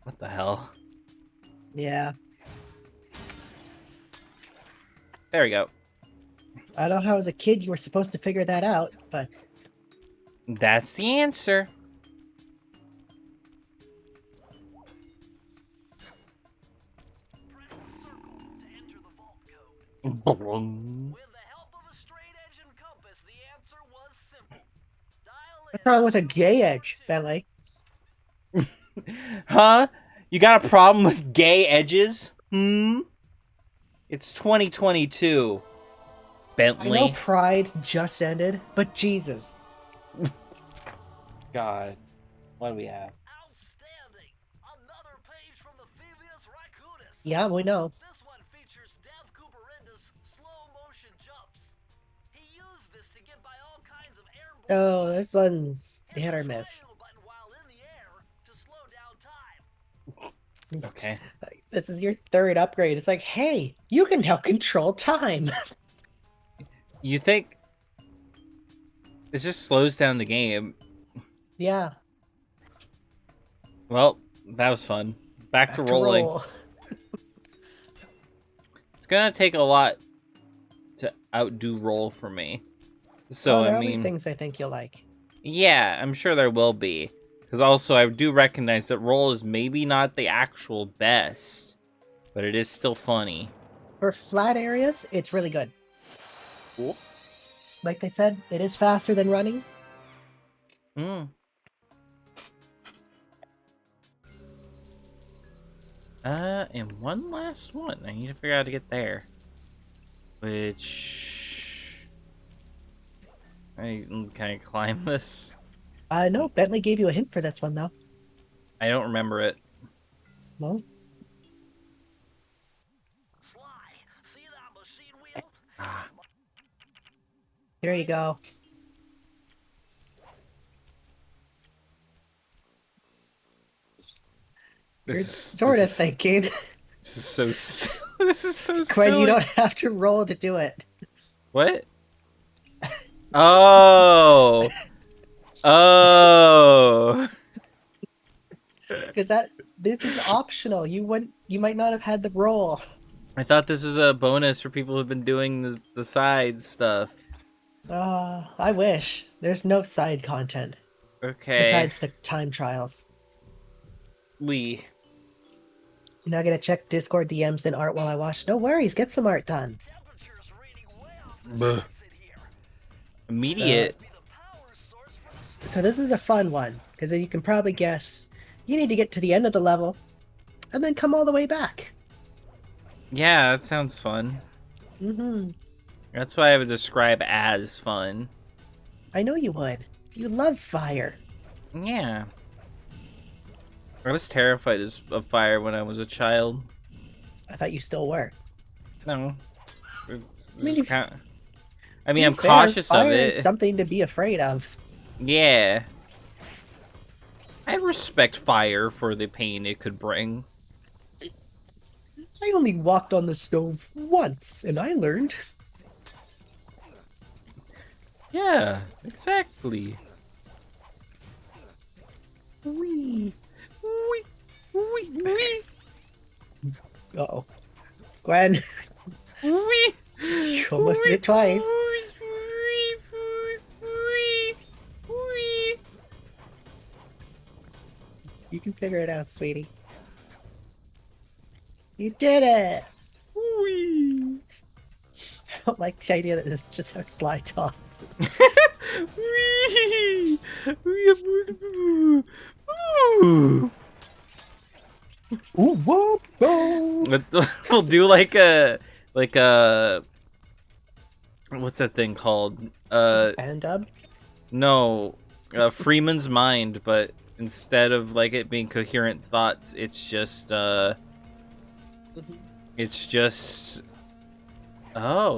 What the hell? Yeah. There we go. I don't know how as a kid you were supposed to figure that out, but That's the answer. Boom. With the help of a straight edge and compass, the answer was simple. Dial What's in wrong with a gay 242. edge, Bentley? Huh? You got a problem with gay edges? It's 2022. I know Bentley. Pride just ended, but Jesus. God. What do we have? Outstanding! Another page from the Thievius Raccoonus. Yeah, we know. This one features Dev Cooperenda's slow motion jumps. He used this to get by all kinds of airborne Oh, this one's Hit hit the or miss. triangle button while in the air to slow down time. Okay. Like, this is your third upgrade. It's like, hey, you can now control time. You think it just slows down the game? Yeah. Well, that was fun. Back to rolling. roll. It's gonna take a lot to outdo roll for me. So Well, I there'll be mean, things I think you'll like. yeah, I'm sure there will be. Because also I do recognize that roll is maybe not the actual best, but it is still funny. For flat areas, it's really good. Cool. Like they said, it is faster than running. Hmm. And one last one. I need to figure out how to get there. Which... Can I climb this? No, Bentley gave you a hint for this one, though. I don't remember it. Well, Sly, see that machine wheel? Ah. here you go. You're sort of thinking. This is so this is so Quinn, silly. you don't have to roll to do it. What? Oh. Oh. Because this is optional. You might not have had the roll. I thought this was a bonus for people who've been doing the side stuff. I wish. There's no side content. Okay. Besides the time trials. We. You're not gonna check Discord DMs then art while I watch. No worries, get some art done. Temperature's reading way off the Buh. charts in here. Immediate. Be the power source for the So this is a fun one, because as you can probably guess, you need to get to the end of the level, and then come all the way back. Yeah, that sounds fun. Mm-hmm. That's why I would describe as fun. I know you would. You love fire. Yeah. I was terrified of fire when I was a child. I thought you still were. No. It's I mean, just if- I mean, To I'm be fair, cautious of fire it. is something to be afraid of. Yeah. I respect fire for the pain it could bring. I only walked on the stove once, and I learned. Yeah, exactly. Wee. Wee. Wee. Wee. Uh-oh. Gwen, Wee. you almost did it twice. Wee. Wee. Wee. You can figure it out, sweetie. You did it! Wee. I don't like the idea that this is just how Sly talks. Wee. Wee. Ooh. Ooh, whoop, whoa! We'll do like a what's that thing called? And dub? No, Freeman's Mind, but instead of like it being coherent thoughts, it's just oh,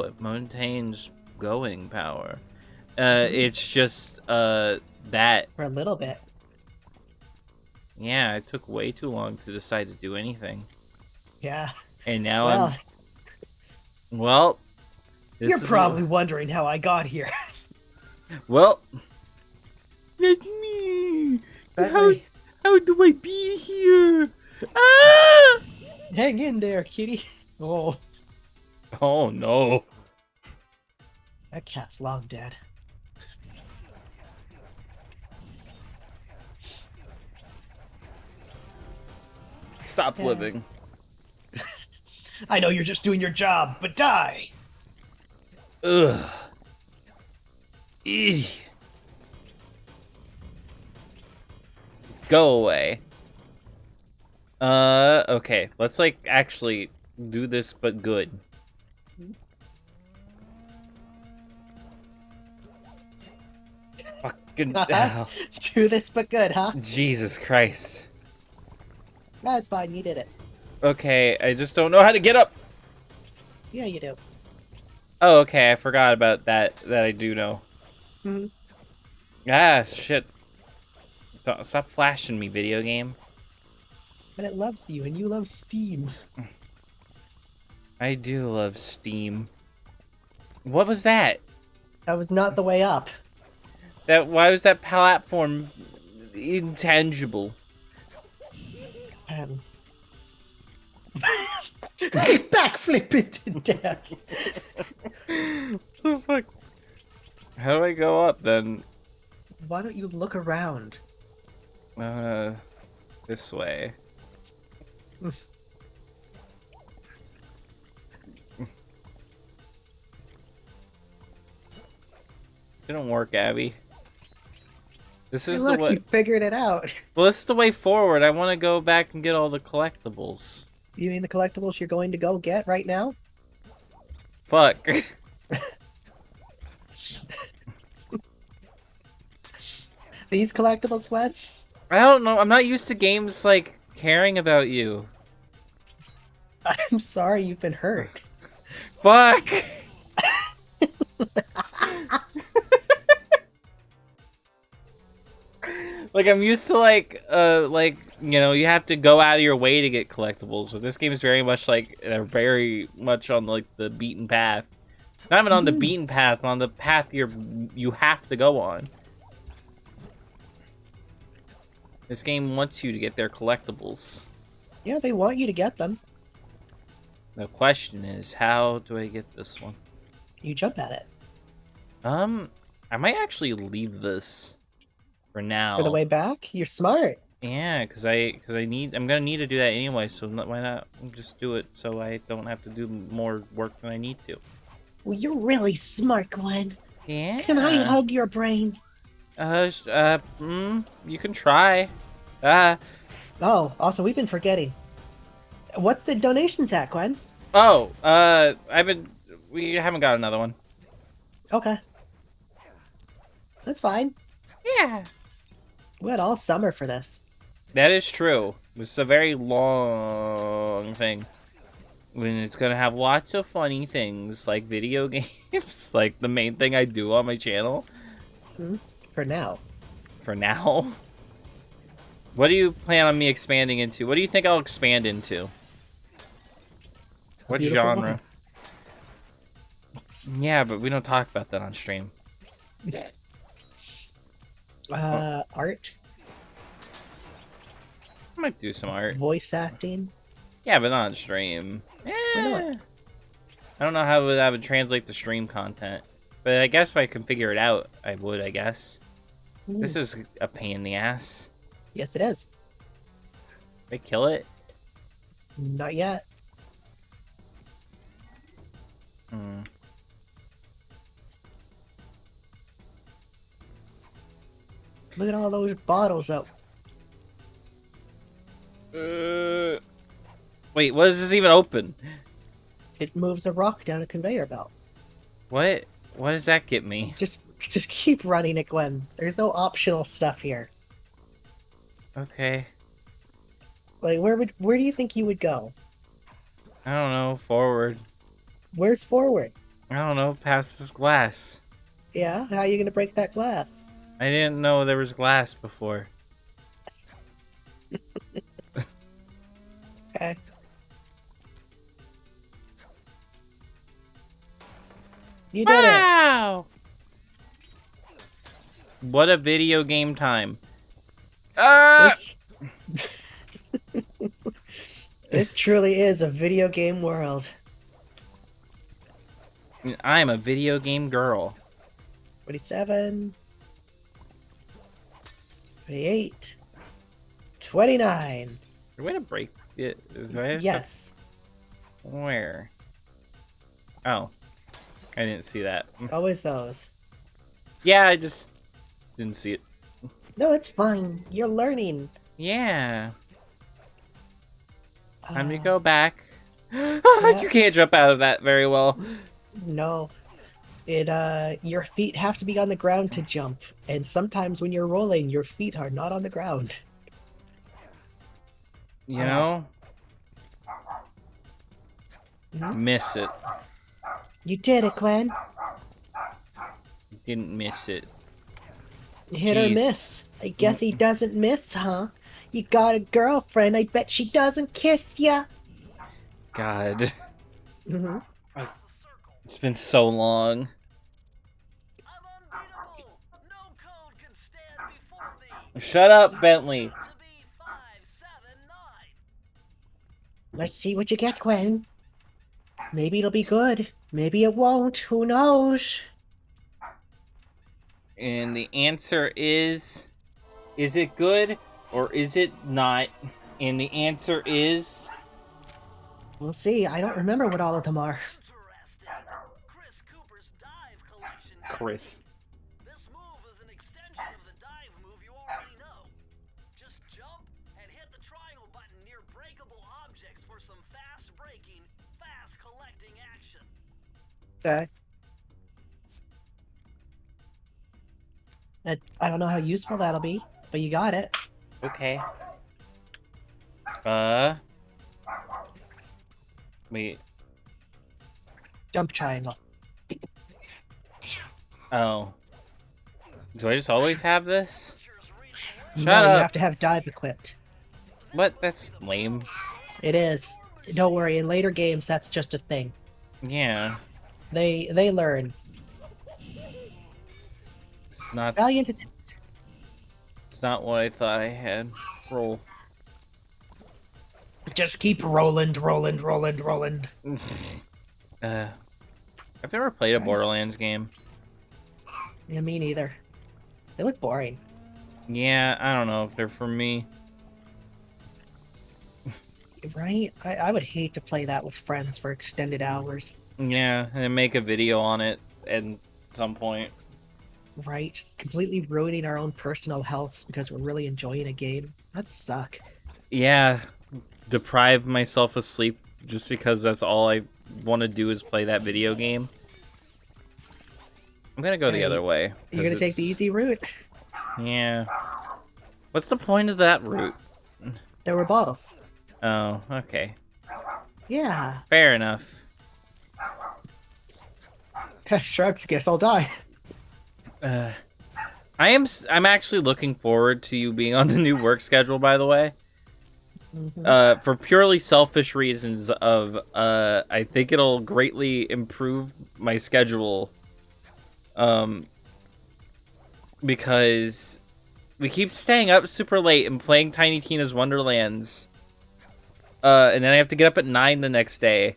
it maintains going power. It's just that. For a little bit. Yeah, it took way too long to decide to do anything, Yeah. and now Well, well. This you're is probably wondering how I got here. Well, let me. Bentley, How do I be here? Ah! hang in there, kitty. Oh, Oh no. that cat's long dead. Stop Yeah. living. I know you're just doing your job, but die! Ugh. Eey. Go away. Okay. Let's, like, actually do this, but good. Fucking hell. Do this, but good, huh? Jesus Christ. That's fine. You did it. Okay, I just don't know how to get up. Yeah, you do. Oh, okay. I forgot about that I do know. Mm-hmm. Ah, shit. Stop flashing me, video game. But it loves you, and you love Steam. I do love Steam. What was that? That was not the way up. Why was that platform intangible? Backflip into death. What the fuck? How do I go up then? Why don't you look around? This way. Didn't work, Abby. This is Look, the way. you figured it out. Well, this is the way forward. I want to go back and get all the collectibles. You mean the collectibles you're going to go get right now? Fuck. These collectibles, what? I don't know. I'm not used to games like caring about you. I'm sorry you've been hurt. Fuck. Like, I'm used to, like, you know, you have to go out of your way to get collectibles. But this game is very much, like, very much on, like, the beaten path. Not even on the beaten path, but on the path you have to go on. This game wants you to get their collectibles. Yeah, they want you to get them. The question is, how do I get this one? You jump at it. I might actually leave this for now. For the way back? You're smart. Yeah, because I'm gonna need to do that anyway, so why not just do it so I don't have to do more work than I need to. Well, you're really smart, Gwen. Yeah. Can I hug your brain? You can try. Oh, also, we've been forgetting. What's the donations at, Gwen? Oh, we haven't got another one. Okay. That's fine. Yeah. We had all summer for this. That is true. It's a very long thing. When it's gonna have lots of funny things, like video games, like the main thing I do on my channel. For now. For now. What do you plan on me expanding into? What do you think I'll expand into? What Beautiful genre? Yeah, but we don't talk about that on stream. Art, I might do some art. voice acting. Yeah, but not on stream. Why not? I don't know how that would translate to stream content. But I guess if I can figure it out, I would, I guess. This is a pain in the ass. Yes, it is. Did I kill it? Not yet. Look at all those bottles up. Wait, what does this even open? It moves a rock down a conveyor belt. What? What does that get me? Just keep running it, Gwen. There's no optional stuff here. Okay. Like, where do you think you would go? I don't know. Forward. Where's forward? I don't know. Past this glass. Yeah, how are you gonna break that glass? I didn't know there was glass before. Okay. You did it. Wow! What a video game time. This truly is a video game world. I'm a video game girl. 27, 28, 29. Is there a way to break it? Is there Yes. Where? Oh. I didn't see that. Always those. Yeah, I just didn't see it. No, it's fine. You're learning. Yeah. Time to Uh, go back. yeah. You can't jump out of that very well. No. Your feet have to be on the ground to jump, and sometimes when you're rolling, your feet are not on the ground. You know? Mhm. Miss it. You did it, Gwen. Didn't miss it. Hit or Jeez. miss. I guess he doesn't miss, huh? You got a girlfriend. I bet she doesn't kiss ya. God. Mm-hmm. It's been so long. I'm unbeatable. No code can stand before me. Shut up, Bentley. To be 579. Let's see what you get, Gwen. Maybe it'll be good. Maybe it won't. Who knows? And the answer is it good or is it not? And the answer is... We'll see. I don't remember what all of them are. Interesting. Chris Cooper's dive collection. Chris. This move is an extension of the dive move you already know. Just jump and hit the triangle button near breakable objects for some fast breaking, fast collecting action. Okay. I don't know how useful that'll be, but you got it. Okay. Wait. Jump triangle. Oh. Do I just always have this? Shut No, up. you have to have dive equipped. What? That's lame. It is. Don't worry, in later games that's just a thing. Yeah. They learn. It's not Valiant attempt. it's not what I thought I had. Roll. Just keep rolling. I've never played a Borderlands game. Yeah, me neither. They look boring. Yeah, I don't know if they're for me. Right? I would hate to play that with friends for extended hours. Yeah, and then make a video on it at some point. Right? Just completely ruining our own personal health because we're really enjoying a game. That'd suck. Yeah, deprive myself of sleep just because that's all I want to do is play that video game. I'm gonna go the Hey, other way. You're gonna 'cause take the it's- easy route? Yeah. What's the point of that route? There were bottles. Oh, okay. Yeah. Fair enough. Shrugs, guess I'll die. I'm actually looking forward to you being on the new work schedule, by the way. Mhm. For purely selfish reasons of I think it'll greatly improve my schedule. Because we keep staying up super late and playing Tiny Tina's Wonderlands. And then I have to get up at 9 the next day.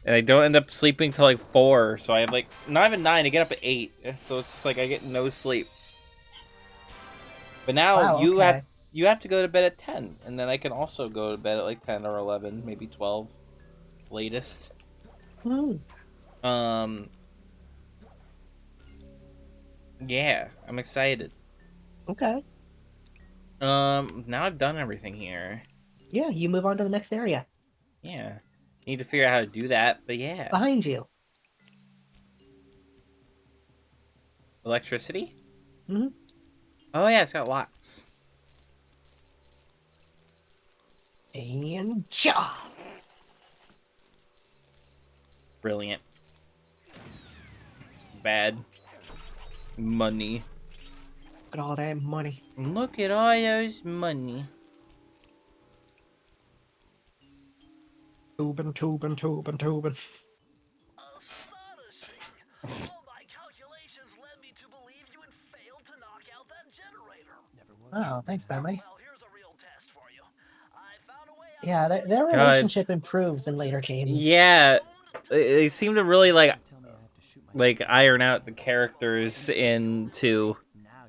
And I don't end up sleeping till like 4, so I have like not even 9, I get up at 8. So it's just like I get no sleep. But now Wow, you okay. have to go to bed at 10, and then I can also go to bed at like 10 or 11, maybe 12 latest. Yeah, I'm excited. Okay. Now I've done everything here. Yeah, you move on to the next area. Yeah. Need to figure out how to do that, but yeah. Behind you. Electricity? Mhm. Oh yeah, it's got locks. And cha! Brilliant. Bad. Money. Look at all that money. Look at all those money. Tubing. Astonishing! All my calculations led me to believe you had failed to knock out that generator. Oh, thanks, Bentley. Well, here's a real test for you. I found a way out. Yeah, their relationship improves in later games. Yeah, they seem to really like Tell me I have to shoot myself. iron out the characters into Now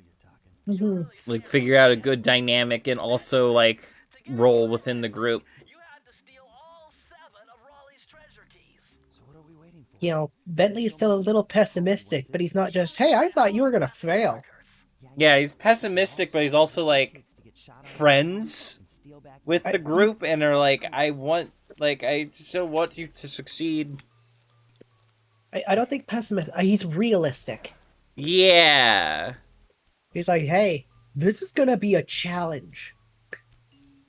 you're talking. like figure out a good dynamic and also like roll within the group. You had to steal all 7 of Raleigh's treasure keys. So what are we waiting for? you know, Bentley is still a little pessimistic, but he's not just, hey, I thought you were gonna fail. Yeah, he's pessimistic, but he's also like friends with the group, and are like, I still want you to succeed. I don't think pessimist. He's realistic. Yeah. He's like, hey, this is gonna be a challenge.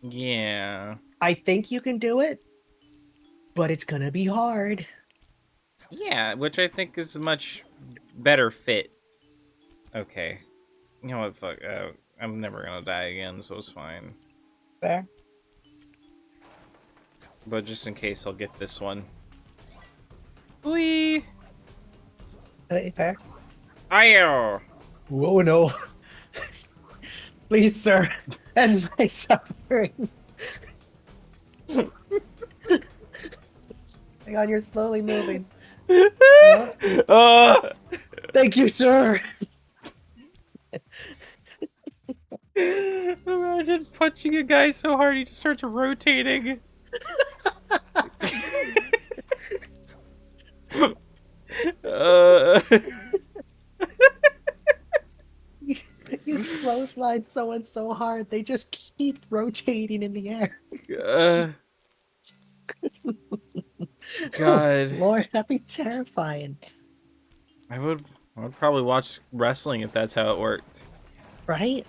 Yeah. I think you can do it, but it's gonna be hard. Yeah, which I think is a much better fit. Okay. You know what, fuck, I'm never gonna die again, so it's fine. Fair. But just in case, I'll get this one. Whee! Fair. Ayo! Whoa, no. Please, sir, end my suffering. Hang on, you're slowly moving. Thank you, sir. Imagine punching a guy so hard he just starts rotating. You clothesline someone so hard, they just keep rotating in the air. God. Oh, Lord, that'd be terrifying. I would probably watch wrestling if that's how it worked. Right?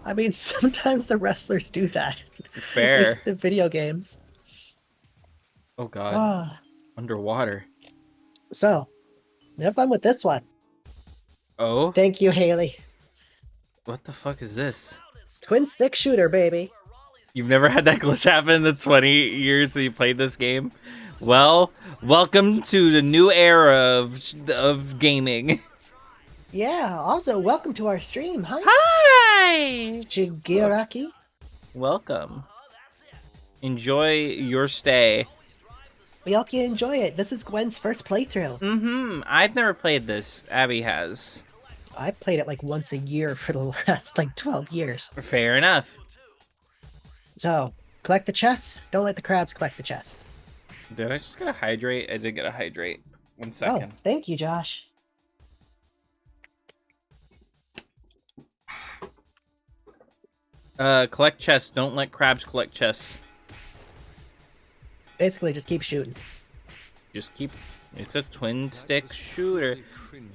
I mean, sometimes the wrestlers do that. Fair. It's the video games. Oh god. Ah. Underwater. So, have fun with this one. Oh? Thank you, Haley. What the fuck is this? Twin stick shooter, baby. You've never had that glitch happen in the 20 years that you played this game? Well, welcome to the new era of gaming. Yeah, also, welcome to our stream. Hi. Hi! Shigaraki. Welcome. Enjoy your stay. We hope you enjoy it. This is Gwen's first playthrough. Mm-hmm. I've never played this. Abby has. I played it like once a year for the last like 12 years. Fair enough. So, collect the chests. Don't let the crabs collect the chests. Did I just get a hydrate? I did get a hydrate. 1 Oh, second. thank you, Josh. Collect chests. Don't let crabs collect chests. Basically, just keep shooting. Just keep... It's a twin stick shooter.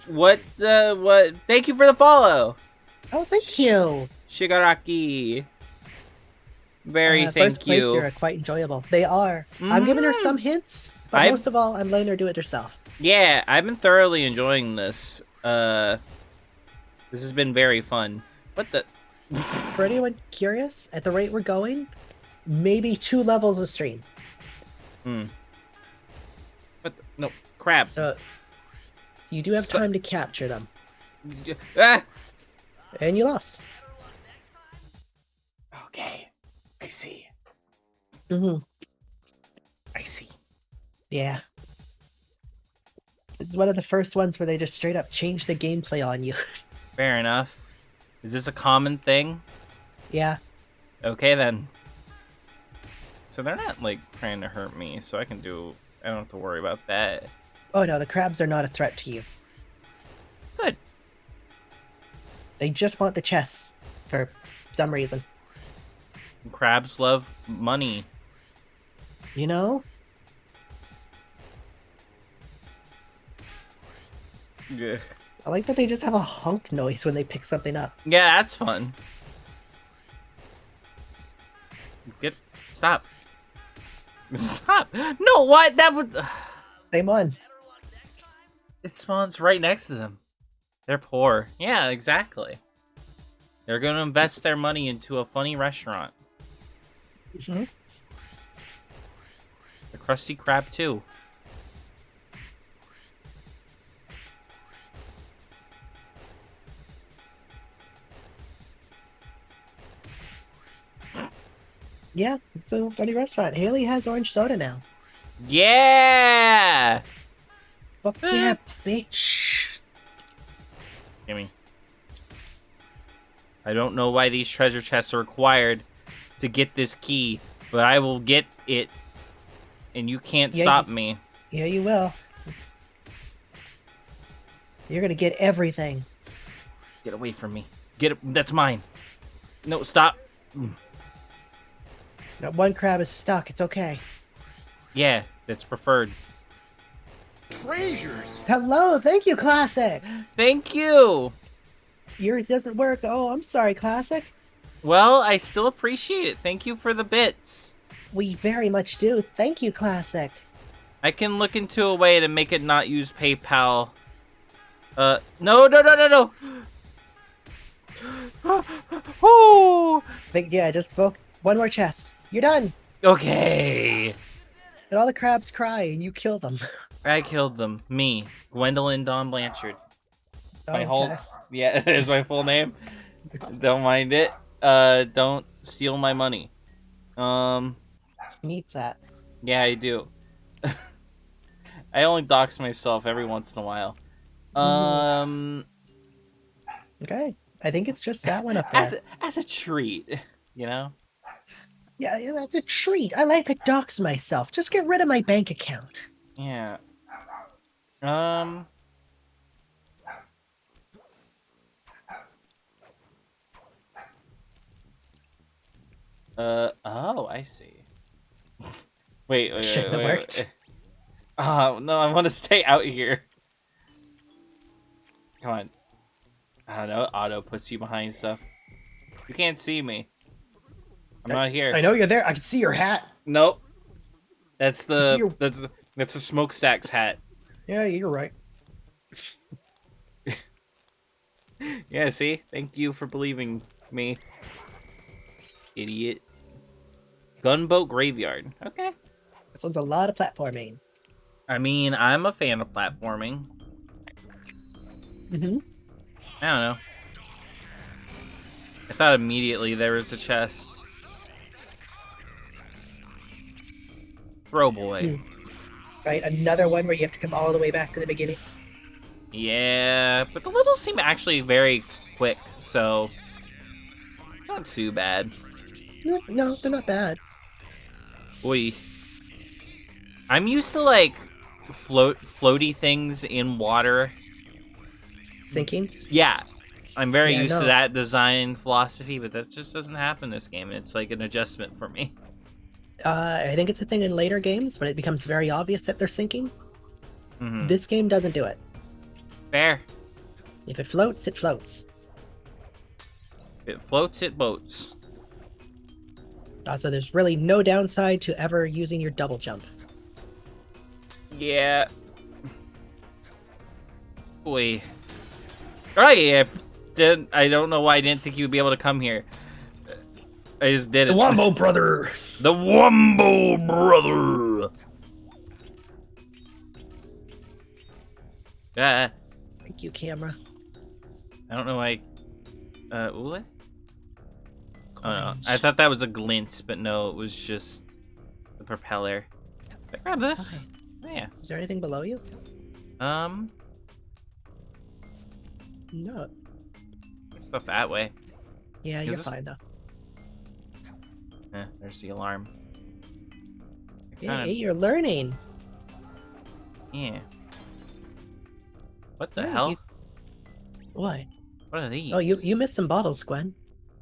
What? Thank you for the follow. Oh, thank you. Shigaraki. Very First thank you. playthrough are quite enjoyable. They are. I'm giving her some hints, but most of all, I'm letting her do it herself. Yeah, I've been thoroughly enjoying this. This has been very fun. What the? For anyone curious, at the rate we're going, maybe 2 levels of stream. What the? No, crab. So, you do have time to capture them. Ah! And you lost. Okay, I see. Mm-hmm. I see. Yeah. This is one of the first ones where they just straight up change the gameplay on you. Fair enough. Is this a common thing? Yeah. Okay then. So they're not like trying to hurt me, so I don't have to worry about that. Oh no, the crabs are not a threat to you. Good. They just want the chests for some reason. Crabs love money. You know? Yeah. I like that they just have a honk noise when they pick something up. Yeah, that's fun. Stop. Stop. No, what? That was... Same one. It spawns right next to them. They're poor. Yeah, exactly. They're going to invest their money into a funny restaurant. Mm-hmm. The Krusty Krab, too. Yeah, it's a funny restaurant. Haley has orange soda now. Yeah! Fuck yeah, bitch. Gimme. I don't know why these treasure chests are required to get this key, but I will get it, and you can't stop me. Yeah, you will. You're gonna get everything. Get away from me. Get it. That's mine. No, stop. Now, one crab is stuck. It's okay. Yeah, that's preferred. Treasures! Hello, thank you, Classic. Thank you. Yours doesn't work. Oh, I'm sorry, Classic. Well, I still appreciate it. Thank you for the bits. We very much do. Thank you, Classic. I can look into a way to make it not use PayPal. No. Woo! Yeah, just one more chest. You're done. Okay. And all the crabs cry, and you kill them. I killed them. Me, Gwendolyn Dawn Blanchard. My whole Okay. yeah, there's my full name. Don't mind it. Don't steal my money. Needs that. Yeah, I do. I only dox myself every once in a while. Okay. I think it's just that one up there. As a treat, you know. Yeah, that's a treat. I like to dox myself. Just get rid of my bank account. Yeah. Oh, I see. wait. Shouldn't have worked. No, I want to stay out here. Come on. I don't know. Auto puts you behind stuff. You can't see me. I'm not here. I know you're there. I can see your hat. Nope. That's It's your- that's the smokestack's hat. Yeah, you're right. Yeah, see? Thank you for believing me. Idiot. Gunboat Graveyard. Okay. This one's a lot of platforming. I mean, I'm a fan of platforming. Mm-hmm. I don't know. I thought immediately there was a chest. Throw boy. Right, another one where you have to come all the way back to the beginning. Yeah, but the levels seem actually very quick, so it's not too bad. No, they're not bad. Oi. I'm used to like floaty things in water. Sinking? Yeah. I'm very Yeah, used no. to that design philosophy, but that just doesn't happen in this game. It's like an adjustment for me. I think it's a thing in later games when it becomes very obvious that they're sinking. Mhm. This game doesn't do it. Fair. If it floats, it floats. If it floats, it boats. Also, there's really no downside to ever using your double jump. Yeah. Oi. Alright, I don't know why I didn't think you would be able to come here. I just did it. The Wombo brother! The Wombo brother! Ah, Thank you, camera. I don't know why. What? Oh no, Coins. I thought that was a glint, but no, it was just the propeller. Can I grab this? Fine. Yeah. Is there anything below you? No. Stuff that way. Yeah, Is you're this- fine though. There's the alarm. Yeah, you're learning. Yeah. What the Yeah, hell? What? What are these? Oh, you missed some bottles, Gwen.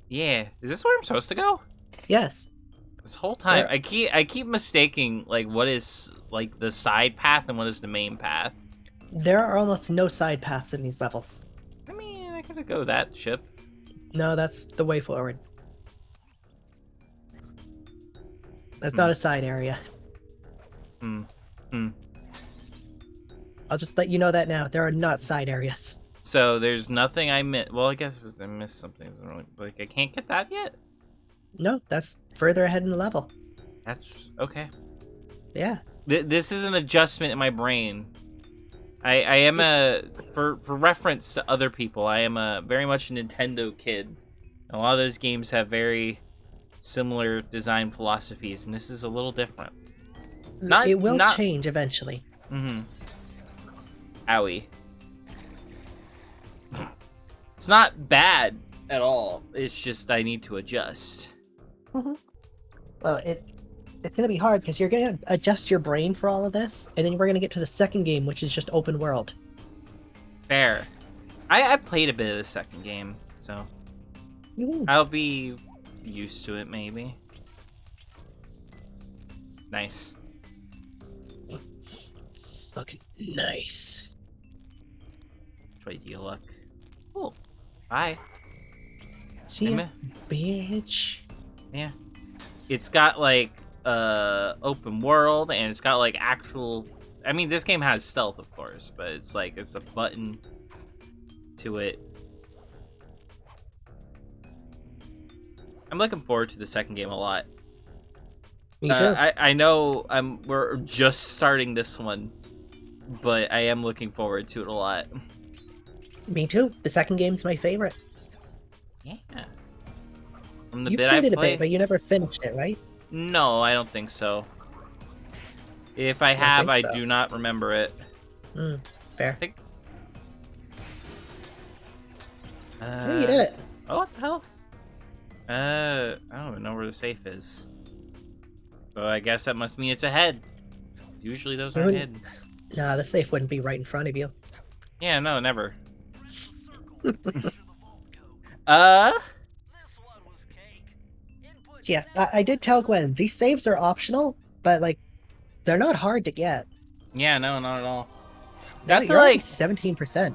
Yeah. Is this where I'm supposed to go? Yes. This whole time, Where- I keep mistaking like what is like the side path and what is the main path. There are almost no side paths in these levels. I mean, I could go that ship. No, that's the way forward. That's not a side area. Hmm. I'll just let you know that now. There are not side areas. So there's nothing I missed. Well, I guess I missed something. Like I can't get that yet. No, that's further ahead in the level. That's okay. Yeah. This is an adjustment in my brain. I am for reference to other people. I am a very much a Nintendo kid. A lot of those games have very similar design philosophies, and this is a little different. It will change eventually. Mm-hmm. Owie. It's not bad at all. It's just I need to adjust. Well, it's going to be hard because you're going to adjust your brain for all of this, and then we're going to get to the second game, which is just open world. Fair. I played a bit of the second game, so I'll be used to it maybe. Nice. Fucking nice. Which way do you look? Cool. Bye. See ya, bitch. Yeah. It's got like open world, and it's got like actual. I mean, this game has stealth, of course, but it's like it's a button to it. I'm looking forward to the second game a lot. Me too. I know we're just starting this one, but I am looking forward to it a lot. Me too. The second game's my favorite. Yeah. From the You bit played I it a played, bit, but you never finished it, right? no, I don't think so. If I don't have, think I so. do not remember it. Fair. think- Oh, you did it. Oh, what the hell? I don't even know where the safe is. So I guess that must mean it's ahead. Usually those aren't Wouldn't- hidden. Nah, the safe wouldn't be right in front of you. Yeah, no, never. This one was cake. Input So yeah, I did tell Gwen, these saves are optional, but like, they're not hard to get. Yeah, no, not at all. Is No, that the, you're only like, 17%.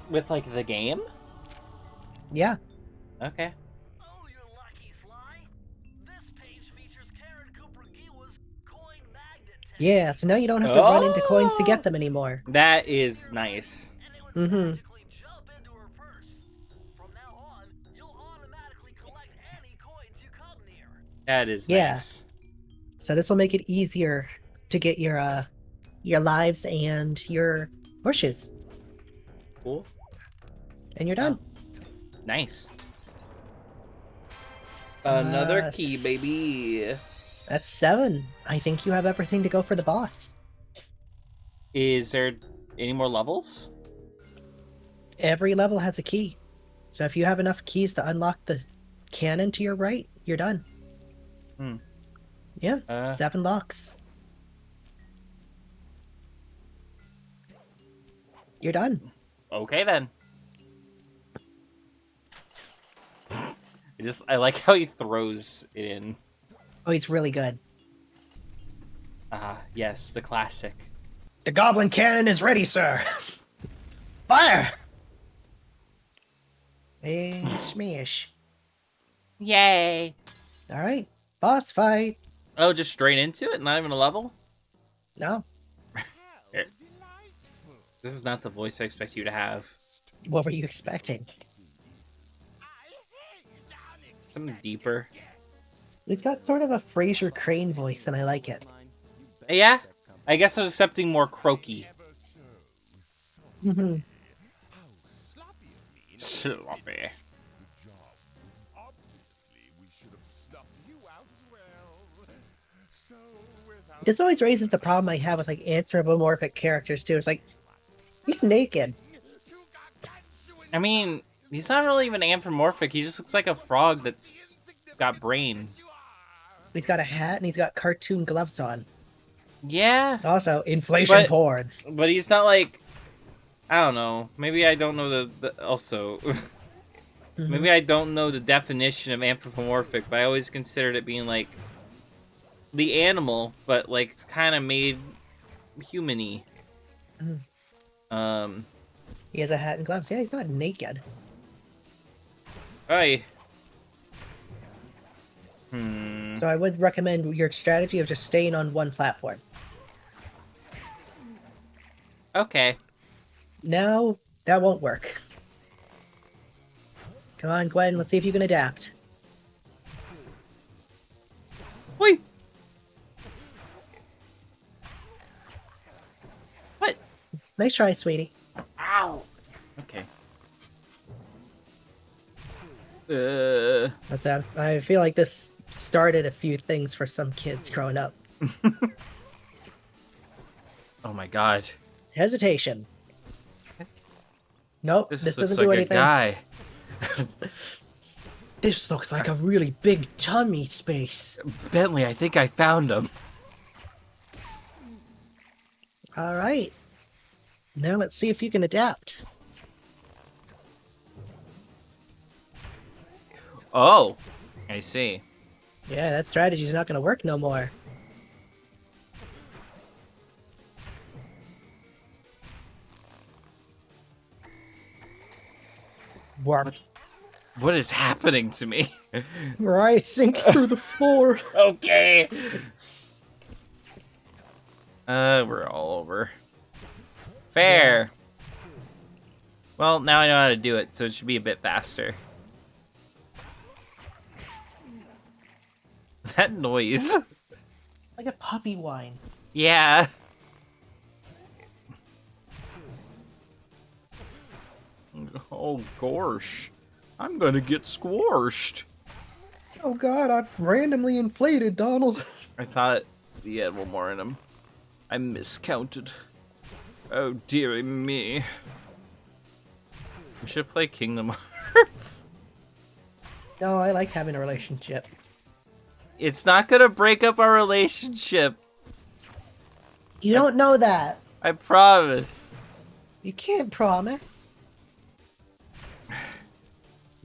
with, like, the game? Yeah. Okay. Oh, you're lucky, Sly. This page features Karen Cooper Giwa's coin magnet tech. Yeah, so now you don't have to run into coins to Oh! get them anymore. That is nice. And it would Mhm. magically jump into her purse. From now on, you'll automatically collect any coins you come near. That is Yeah. nice. So this will make it easier to get your lives and your horseshoes. Cool. And you're done. Nice. Another Uh, key, baby. That's 7. I think you have everything to go for the boss. Is there any more levels? Every level has a key. So if you have enough keys to unlock the cannon to your right, you're done. Hmm. Yeah, Uh. 7 locks. You're done. Okay, then. I like how he throws it in. Oh, he's really good. Ah, yes, the classic. The goblin cannon is ready, sir. Fire! And smash. Yay! All right, boss fight. Oh, just straight into it? Not even a level? No, This is not the voice I expect you to have. what were you expecting? Something deeper. He's got sort of a Fraser Crane voice, and I like it. Yeah? I guess I was accepting more croaky. Mm-hmm. Sloppy. This always raises the problem I have with like anthropomorphic characters too. It's like he's naked. I mean, he's not really even anthropomorphic. He just looks like a frog that's got brain. He's got a hat and he's got cartoon gloves on. Yeah, Also, inflation But- porn. but he's not like... I don't know. Maybe I don't know the also... Maybe I don't know the definition of anthropomorphic, but I always considered it being like... the animal, but like kind of made human-y. He has a hat and gloves. Yeah, he's not naked. Hey. So I would recommend your strategy of just staying on one platform. Okay. Now, that won't work. Come on, Gwen, let's see if you can adapt. Wait. What? Nice try, sweetie. Ow. Okay. That's that. I feel like this started a few things for some kids growing up. Oh my god. Hesitation. Nope, This, this looks doesn't like do a anything. guy. This looks like a really big tummy space. Bentley, I think I found him. All right. Now let's see if you can adapt. Oh, I see. Yeah, that strategy's not gonna work no more. Warp. What is happening to me? Right, sink through the floor. Okay. We're all over. Fair. Well, now I know how to do it, so it should be a bit faster. That noise. Like a puppy whine. Yeah. Oh, gosh. I'm gonna get squashed. Oh god, I've randomly inflated Donald. I thought he had one more in him. I miscounted. Oh, dearie me. We should play Kingdom Hearts. No, I like having a relationship. It's not gonna break up our relationship. You don't know that. I promise. You can't promise.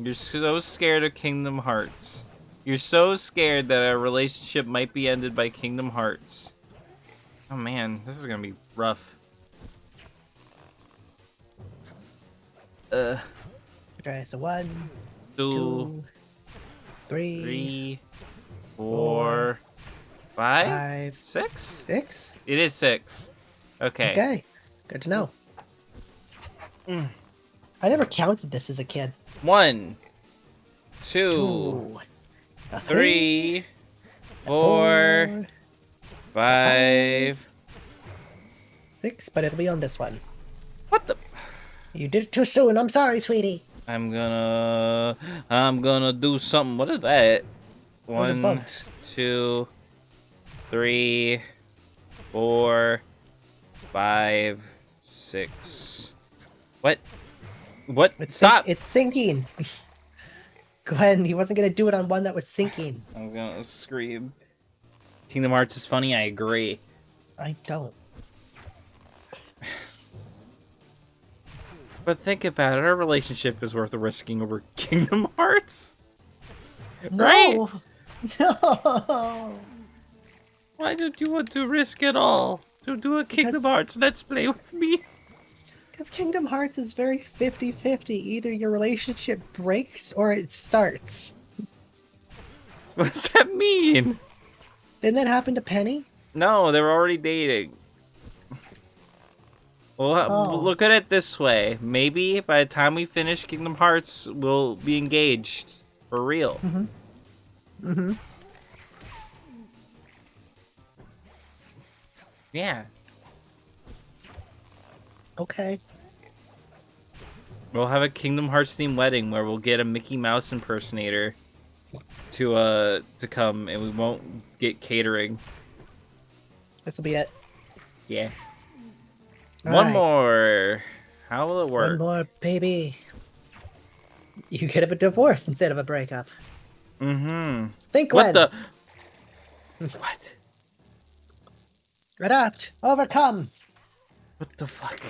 You're so scared of Kingdom Hearts. You're so scared that our relationship might be ended by Kingdom Hearts. Oh man, this is gonna be rough. Okay, so 1, Two, 2, 3, 3, 4, 5, 5, 6? 6. It is 6. Okay. Okay, good to know. I never counted this as a kid. 1, 2, 2, a 3, 4, 5. 6, but it'll be on this one. What the? You did it too soon. I'm sorry, sweetie. I'm gonna do something. What is that? Those are 1, bugs. 2, 3, 4, 5, 6. What? What? Stop! It's sinking. Glenn, he wasn't gonna do it on one that was sinking. I'm gonna scream. Kingdom Hearts is funny. I agree. I don't. But think about it. Our relationship is worth risking over Kingdom Hearts. Right? No. No. Why don't you want to risk it all to do a Kingdom Hearts Let's Play with me? Because Kingdom Hearts is very 50-50. Either your relationship breaks or it starts. What does that mean? Didn't that happen to Penny? No, they were already dating. Well, Oh. look at it this way. Maybe by the time we finish Kingdom Hearts, we'll be engaged. For real. Mm-hmm. Yeah. Okay. We'll have a Kingdom Hearts themed wedding where we'll get a Mickey Mouse impersonator to come, and we won't get catering. This'll be it. Yeah. All One right. more. How will it work? One more, baby. You get a divorce instead of a breakup. Mm-hmm. Think What when. the? What? Adapt. Overcome. What the fuck?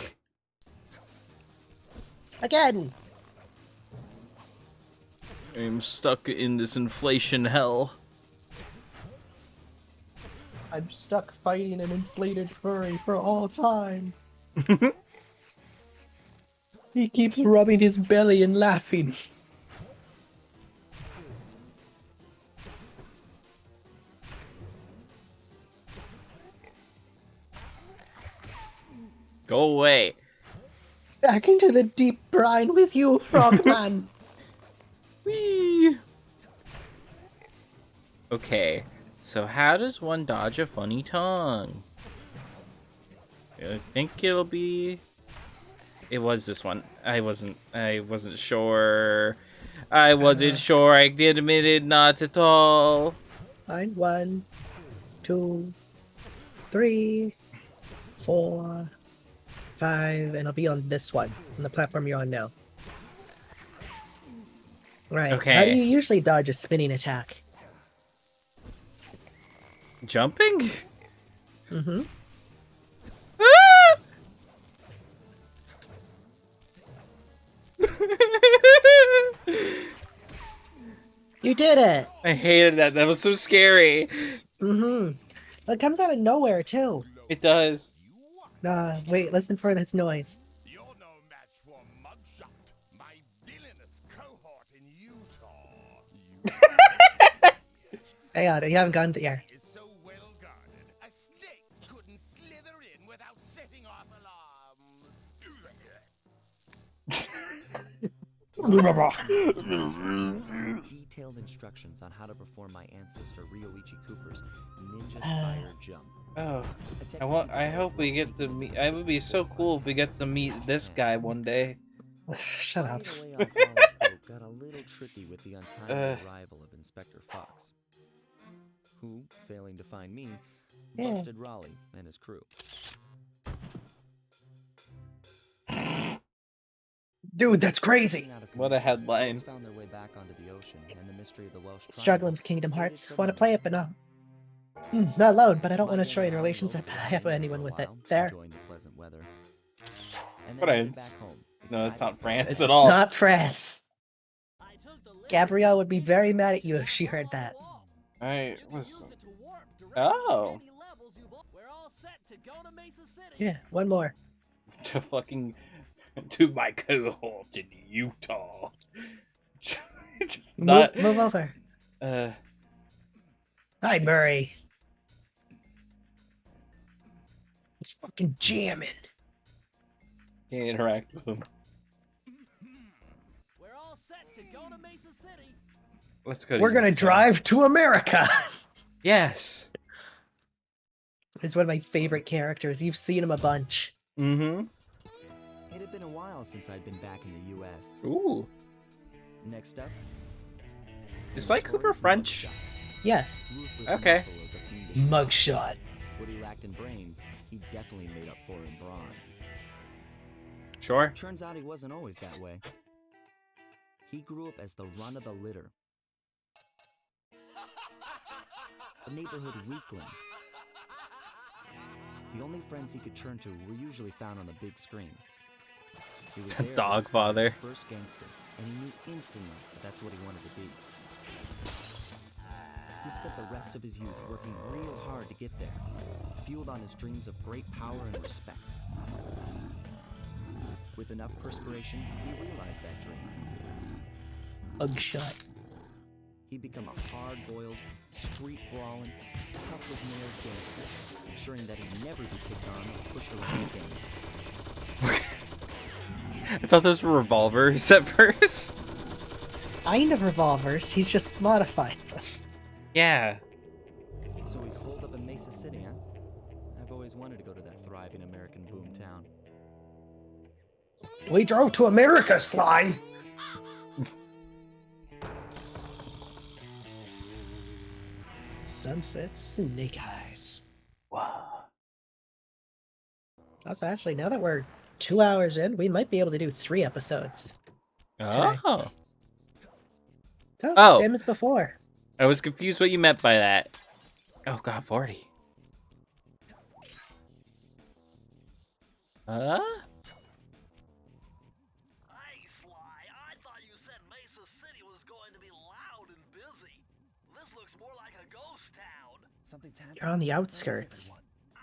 Again. I'm stuck in this inflation hell. I'm stuck fighting an inflated furry for all time. He keeps rubbing his belly and laughing. Go away. Back into the deep brine with you, Frogman. Whee! Okay, so how does one dodge a funny tongue? I think it'll be... It was this one. I wasn't sure. I wasn't sure. I admitted not at all. Fine. 1, 2, 3, 4, 5, and I'll be on this one, on the platform you're on now. Right. Okay. How do you usually dodge a spinning attack? Jumping? Mm-hmm. Ah! You did it! I hated that. That was so scary. Mm-hmm. It comes out of nowhere, too. It does. Wait, listen for this noise. You're no match for Mugshot, my villainous cohort in Utah. Hang on, you haven't gotten to here. Is so well guarded, a snake couldn't slither in without setting off alarms. Detailed instructions on how to perform my ancestor Ryoichi Cooper's ninja spire jump. Oh, I hope we get to meet. It would be so cool if we get to meet this guy one day. Shut up. Finding a way on Fowler's boat got a little tricky with the untimely arrival of Inspector Fox, who, failing to find me, busted Raleigh and his crew. Dude, that's crazy! What a headline. Found their way back onto the ocean, and the mystery of the Welsh Struggling with Kingdom Hearts. Want to play it, but no. Not alone, but I don't want to destroy any relationship I have with anyone with it. There. France. No, it's not France It's at all. not France. Gabrielle would be very mad at you if she heard that. Alright, listen. Oh. Yeah, one more. To fucking to my cohort in Utah. Just not Move over. Hi, Murray. It's fucking jamming. can't interact with them. We're all set to go to Mesa City. Let's go. We're gonna drive to America. Yes. He's one of my favorite characters. You've seen him a bunch. Mm-hmm. It had been a while since I'd been back in the U.S. Ooh. Next up, Is Sly Cooper French? Yes. Okay. Mugshot. What he lacked in brains, he definitely made up for in brawn. Sure. Turns out he wasn't always that way. He grew up as the run of the litter. A neighborhood weakling. The only friends he could turn to were usually found on the big screen. He was there Dog as father. his first gangster, and he knew instantly that that's what he wanted to be. He spent the rest of his youth working real hard to get there, fueled on his dreams of great power and respect. With enough perspiration, he realized that dream. Mugshot. He'd become a hard-boiled, street-brawling, tough-as-nails gangster, ensuring that he'd never be picked on or pushed around again. I thought those were revolvers at first. Kind of revolvers. He's just modified them. Yeah. So he's holed up in Mesa City, huh? I've always wanted to go to that thriving American boom town. We drove to America, Sly. Sunset Snake Eyes. Wow. Also, actually, now that we're 2 hours in, we might be able to do 3 episodes. Oh. So, Oh. same as before. I was confused what you meant by that. Oh god, 40. Hey, Sly, I thought you said Mesa City was going to be loud and busy. This looks more like a ghost town. Something's happening. You're on the outskirts.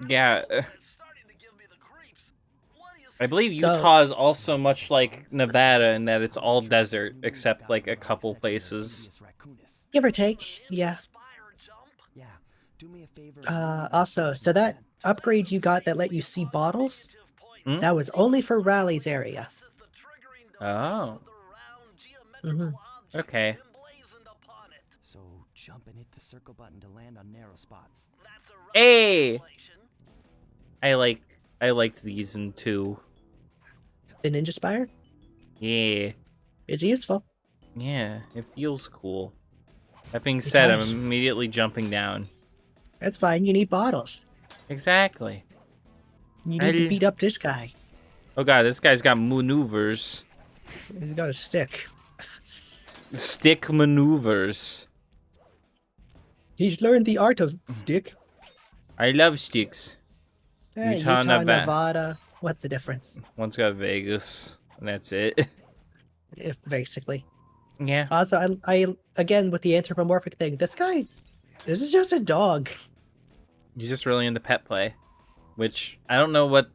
Yeah. It's starting to give me the creeps. What do you I believe So- Utah is also much like Nevada in that it's all desert except like a couple places. Raccoonus. Give or take, yeah. Spire jump? Yeah, do me a favor. Also, so that upgrade you got that let you see bottles, Hmm? that was only for Raleigh's area. Oh. Okay. So jump and hit the circle button to land on narrow spots. Hey! I liked these in 2. The Ninja Spire? Yeah. It's useful. Yeah, it feels cool. That being said, I'm does. immediately jumping down. That's fine, you need bottles. Exactly. You need to I'll- beat up this guy. Oh god, this guy's got maneuvers. He's got a stick. Stick maneuvers. He's learned the art of stick. I love sticks. Utah, Nevada. Nevada. What's the difference? One's got Vegas, and that's it. Basically. Yeah. Also, I again with the anthropomorphic thing. This is just a dog. You're just really into pet play, which I don't know what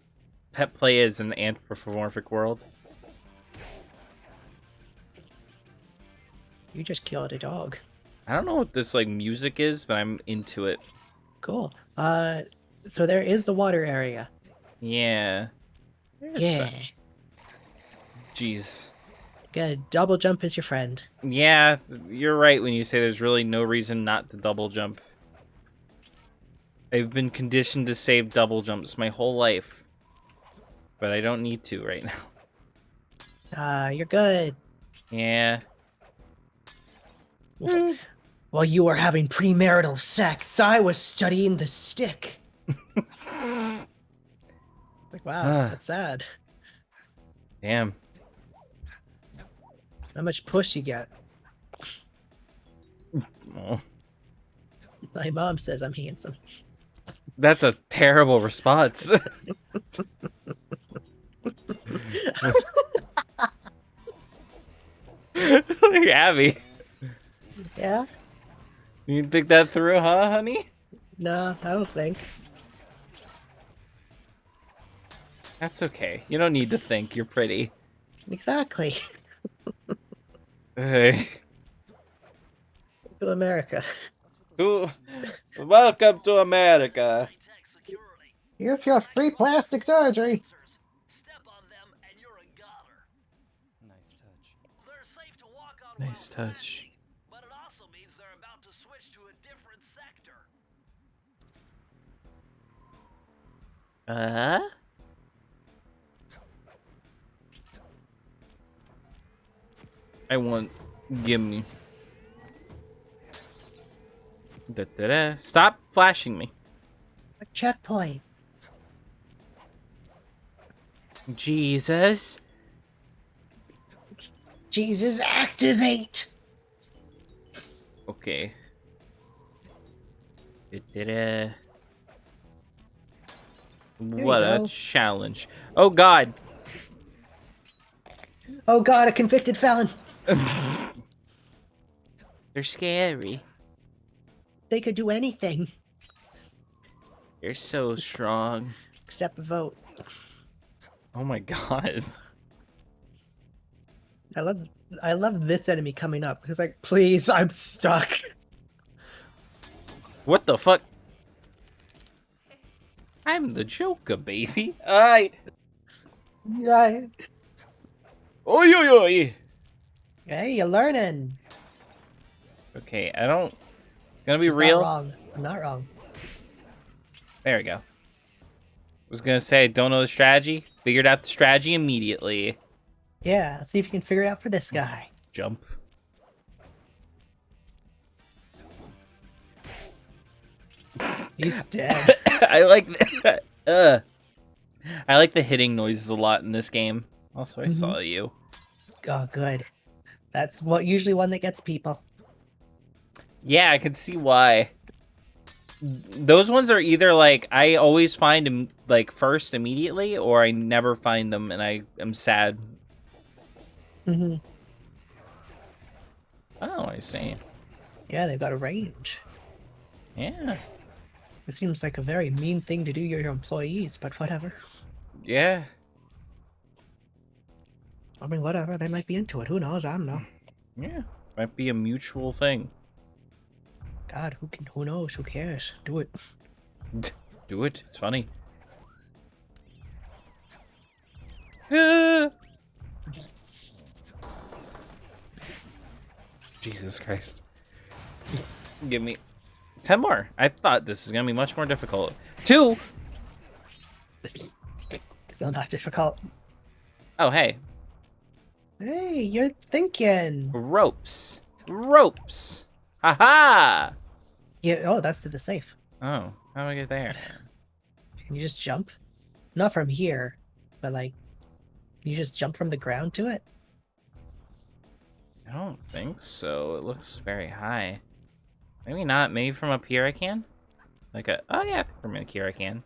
pet play is in the anthropomorphic world. You just killed a dog. I don't know what this like music is, but I'm into it. Cool. So there is the water area. Yeah. Yeah. Jeez. Good. Double jump is your friend. Yeah, you're right when you say there's really no reason not to double jump. I've been conditioned to save double jumps my whole life. But I don't need to right now. You're good. Yeah. While you were having premarital sex, I was studying the stick. Like, wow, that's sad. Damn. How much push you get? Oh. My mom says I'm handsome. That's a terrible response. Abby. Yeah? You think that through, huh, honey? No, I don't think. That's okay. You don't need to think. You're pretty. Exactly. Hey. To America. Welcome to America. High-tech security. Here's your free plastic surgery. Step on them and you're a goner. Nice touch. They're safe to walk on Nice while touch. flashing, but it also means they're about to switch to a different sector. I want. Give me. Da-da-da. Stop flashing me. A checkpoint. Jesus. Jesus, activate! Okay. Da-da-da. you What a go. challenge. Oh, God. Oh god, a convicted felon. They're scary. They could do anything They're so strong. except vote. Oh my God. I love this enemy coming up. It's like, please, I'm stuck. What the fuck? I'm the Joker, baby. Right. Oi, oi, oi. Hey, you're learning. Okay, I don't. Gonna be She's real. Not wrong. I'm not wrong. There we go. Was gonna say, don't know the strategy. Figured out the strategy immediately. Yeah, let's see if you can figure it out for this guy. Jump. He's dead. I like the, I like the hitting noises a lot in this game. Also, I saw you. Oh, good. That's what usually one that gets people. Yeah, I can see why. Those ones are either like I always find them like first immediately, or I never find them and I am sad. Mm-hmm. Oh, I see. Yeah, they've got a range. Yeah. It seems like a very mean thing to do to your employees, but whatever. Yeah. I mean, whatever. They might be into it. Who knows? I don't know. Yeah. Might be a mutual thing. God, who knows? Who cares? Do it. Do it. It's funny. Ah. Jesus Christ. Give me 10 more. I thought this was going to be much more difficult. 2. Still not difficult. Oh, hey. Hey, you're thinking. Ropes. Ropes. Haha. Yeah. Oh, that's to the safe. Oh, how do I get there? Can you just jump? Not from here, but like, you just jump from the ground to it? I don't think so. It looks very high. Maybe not. Maybe from up here I can? Like a... Oh, yeah. From up here I can.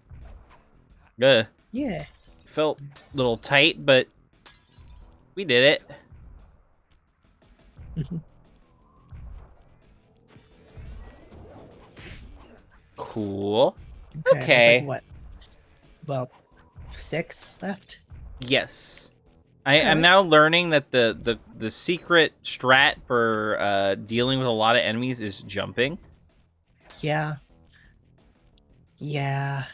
Good. Yeah. Felt a little tight, but we did it. Mhm. Cool. Okay. There's Okay. like what? About 6 left. Yes. I'm Alright. now learning that the secret strat for dealing with a lot of enemies is jumping. Yeah. Yeah.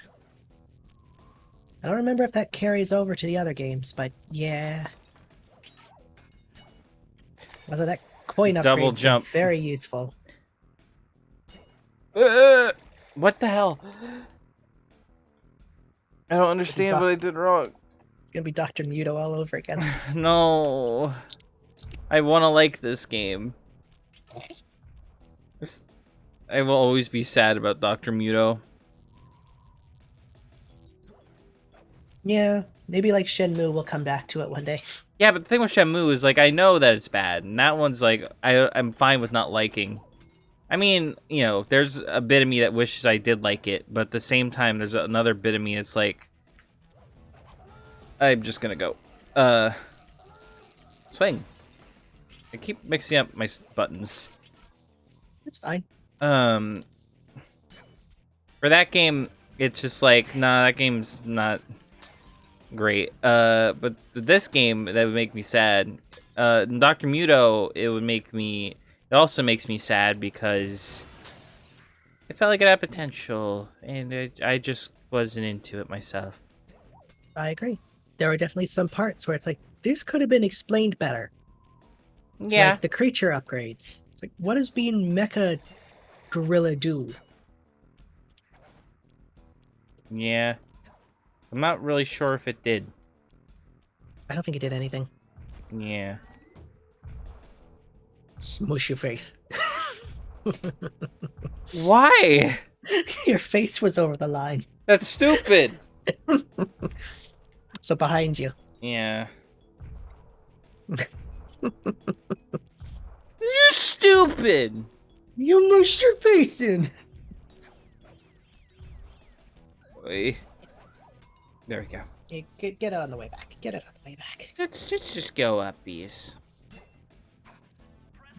I don't remember if that carries over to the other games, but yeah. Although that coin Double upgrade's been jump. very useful. What the hell? I don't understand what I did wrong. It's gonna be Dr. Muto all over again. No. I want to like this game. I will always be sad about Dr. Muto. Yeah, maybe like Shenmue will come back to it one day. Yeah, but the thing with Shenmue is, like, I know that it's bad, and that one's, like, I'm fine with not liking. I mean, you know, there's a bit of me that wishes I did like it, but at the same time, there's another bit of me that's like, I'm just gonna go. Swing. I keep mixing up my buttons. It's fine. For that game, it's just like, nah, that game's not great. But this game, that would make me sad. Dr. Muto, it also makes me sad because it felt like it had potential, and I just wasn't into it myself. I agree. There were definitely some parts where it's like, this could have been explained better. Yeah. Like the creature upgrades. It's like, what does being Mecha Gorilla do? Yeah. I'm not really sure if it did. I don't think it did anything. Yeah. Smush your face. Why? Your face was over the line. That's stupid. So behind you. Yeah. You're stupid. You mushed your face in. Wait. There we go. Hey, get it on the way back. Get it on the way back. Let's just go up these.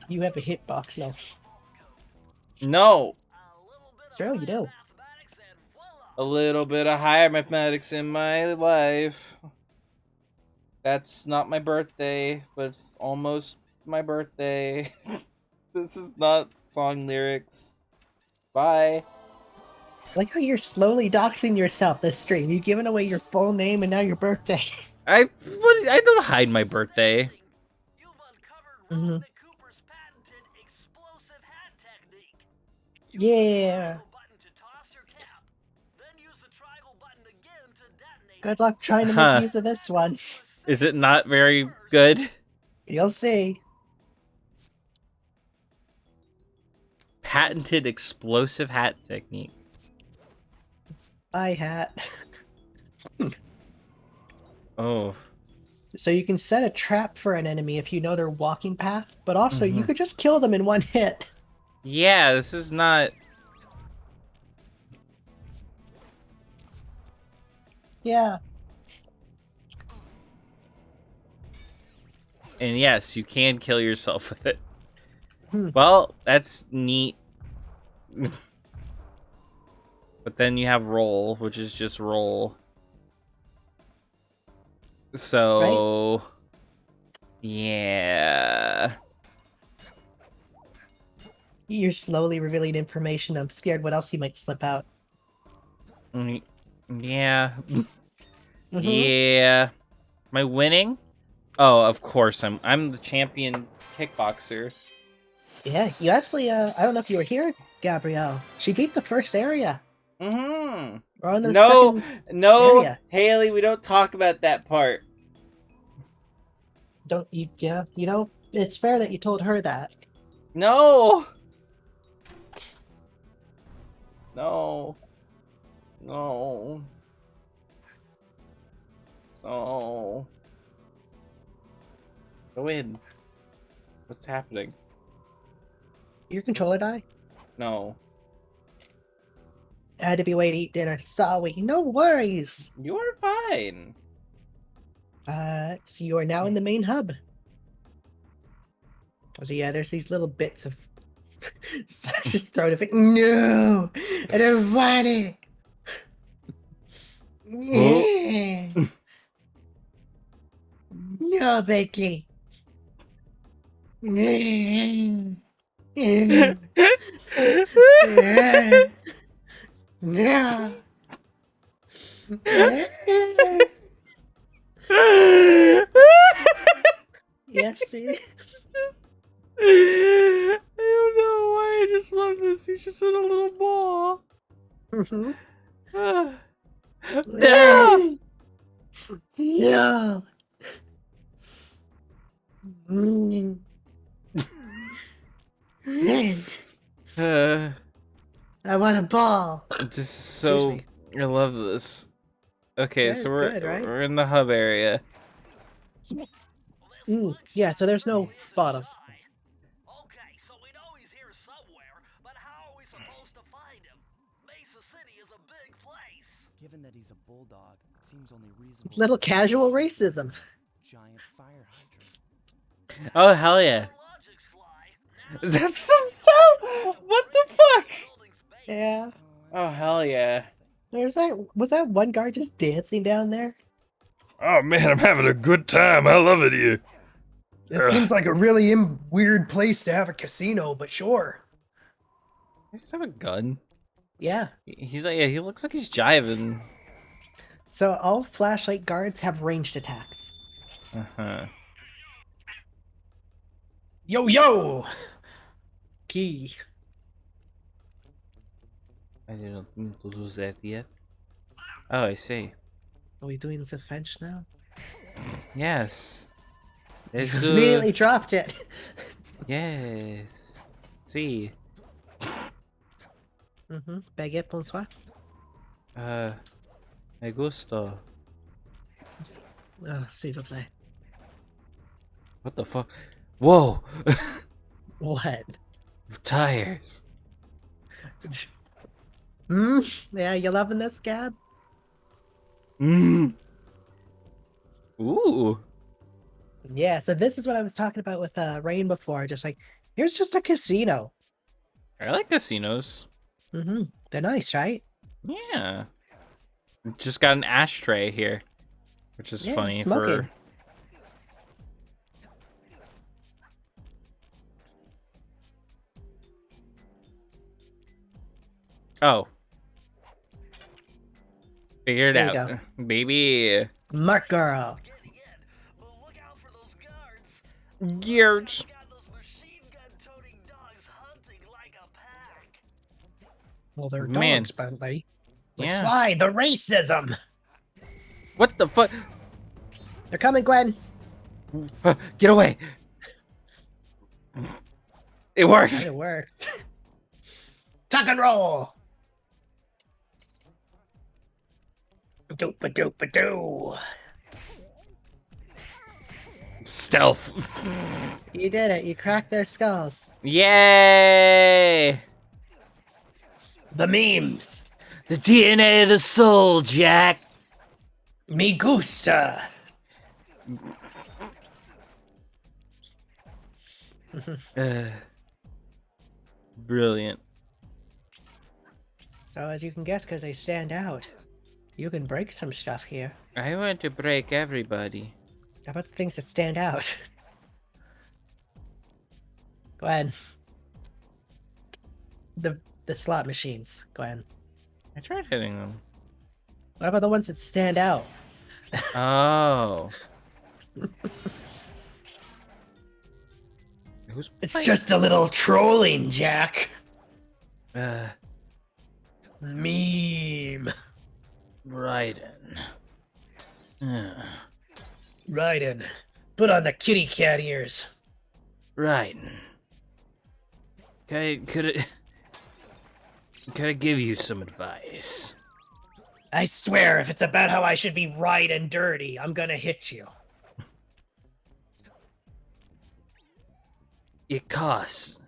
You have a hitbox now. No. Sure, you do. A little bit of higher mathematics in my life. That's not my birthday, but it's almost my birthday. This is not song lyrics. Bye. I like how you're slowly doxing yourself this stream. You've given away your full name and now your birthday. I don't hide my birthday. Mhm. Yeah. Good luck trying to make use of this one. Is it not very good? You'll see. Patented explosive hat technique. I hat. Oh. So you can set a trap for an enemy if you know their walking path, but also you could just kill them in one hit. Yeah, this is not... Yeah. And yes, you can kill yourself with it. Hmm. Well, that's neat. But then you have roll, which is just roll. So... Yeah... You're slowly revealing information. I'm scared what else he might slip out. Yeah. Mhm. Yeah. Am I winning? Oh, of course I'm the champion kickboxer. Yeah, you actually, I don't know if you were here, Gabrielle. She beat the first area. Mm-hmm. We're on the No, second no, area. Haley, we don't talk about that part. Don't you? Yeah, you know, it's fair that you told her that. No. No. No. No. Go in. What's happening? Your controller die? No. I had to be away to eat dinner. Sorry, no worries. You are fine. So you are now in the main hub. So yeah, there's these little bits of just throwing a fit. No, I don't want it. Yeah. No, Becky. No. No. Yes, sweetie. I don't know why I just love this. He's just in a little ball. Mhm. No! Yeah. Mm. Uh, I want a ball. just so me. I love this. Okay, Yeah, so it's we're good, right? we're in the hub area. Yeah, so there's no bottles. Okay, so we know he's here somewhere, but how are we supposed to find him? Mesa City is a big place. Given that he's a bulldog, it seems only reasonable. Little to casual believe he's racism. a giant fire hydrant. Oh hell yeah! Your logic's fly. Now That's some sound. What the fuck? building's base. Yeah. Oh hell yeah! Was that one guard just dancing down there? Oh man, I'm having a good time. I love it here. This seems like a really weird place to have a casino, but sure. Does he just have a gun? Yeah. He's like, yeah, he looks like he's jiving. So all flashlight guards have ranged attacks. Uh-huh. Yo, yo! Key. I didn't need to do that yet. Oh, I see. Are we doing the French now? Yes. There's Immediately dropped it. yes. See. Baguette, bonsoir. Me gusto. S'il vous plaît. What the fuck? Whoa! What? Tires. Yeah, you loving this, Gab? Mmm. Ooh. Yeah, so this is what I was talking about with Rain before. Just like, here's just a casino. I like casinos. They're nice, right? Yeah. Just got an ashtray here, which is Yeah, funny smoking. for. Oh. Figured There you out, baby. Smart girl. Getting in, but look out for those guards. Gears. Got those machine gun toting dogs hunting like a pack. Well, they're Man. dogs, Bentley. Yeah. Slide the racism. What the fuck? They're coming, Gwen. Get away! It worked. It worked. Tuck and roll. Doop-a-doop-a-doo. Stealth. You did it. You cracked their skulls. Yay! The memes. The DNA of the soul, Jack. Me gusta. Brilliant. So as you can guess, because they stand out, you can break some stuff here. I want to break everybody. How about the things that stand out? Go ahead. The slot machines. Go ahead. I tried hitting them. What about the ones that stand out? Oh. Who's It's playing? just a little trolling, Jack. Uh, Meme. Raiden. Raiden, put on the kitty cat ears. Raiden. Could I give you some advice? I swear, if it's about how I should be right and dirty, I'm gonna hit you. It costs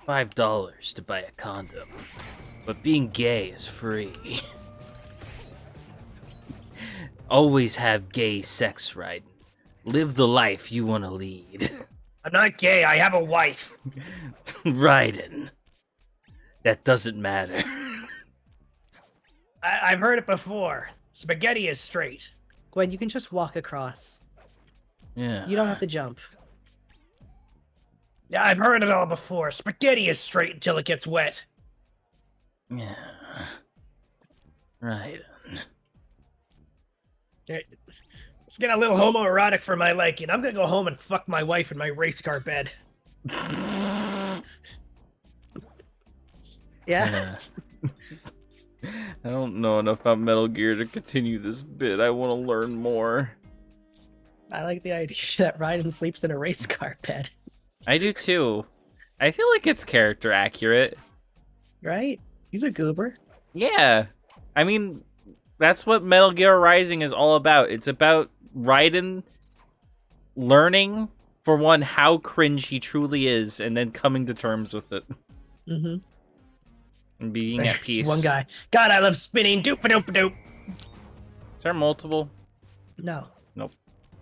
$5 to buy a condom, but being gay is free. Always have gay sex, Raiden. Live the life you want to lead. I'm not gay. I have a wife. Raiden. That doesn't matter. I've heard it before. Spaghetti is straight. Gwen, you can just walk across. Yeah. You don't have to jump. Yeah, I've heard it all before. Spaghetti is straight until it gets wet. Yeah. Raiden. It's getting a little homoerotic for my liking. I'm gonna go home and fuck my wife in my race car bed. Yeah. I don't know enough about Metal Gear to continue this bit. I want to learn more. I like the idea that Raiden sleeps in a race car bed. I do too. I feel like it's character accurate. Right? He's a goober. Yeah. I mean, that's what Metal Gear Rising is all about. It's about Raiden learning, for one, how cringe he truly is, and then coming to terms with it. Mm-hmm. And being at peace. One guy. God, I love spinning. Doop-a-doop-a-doop. Is there multiple? No. Nope.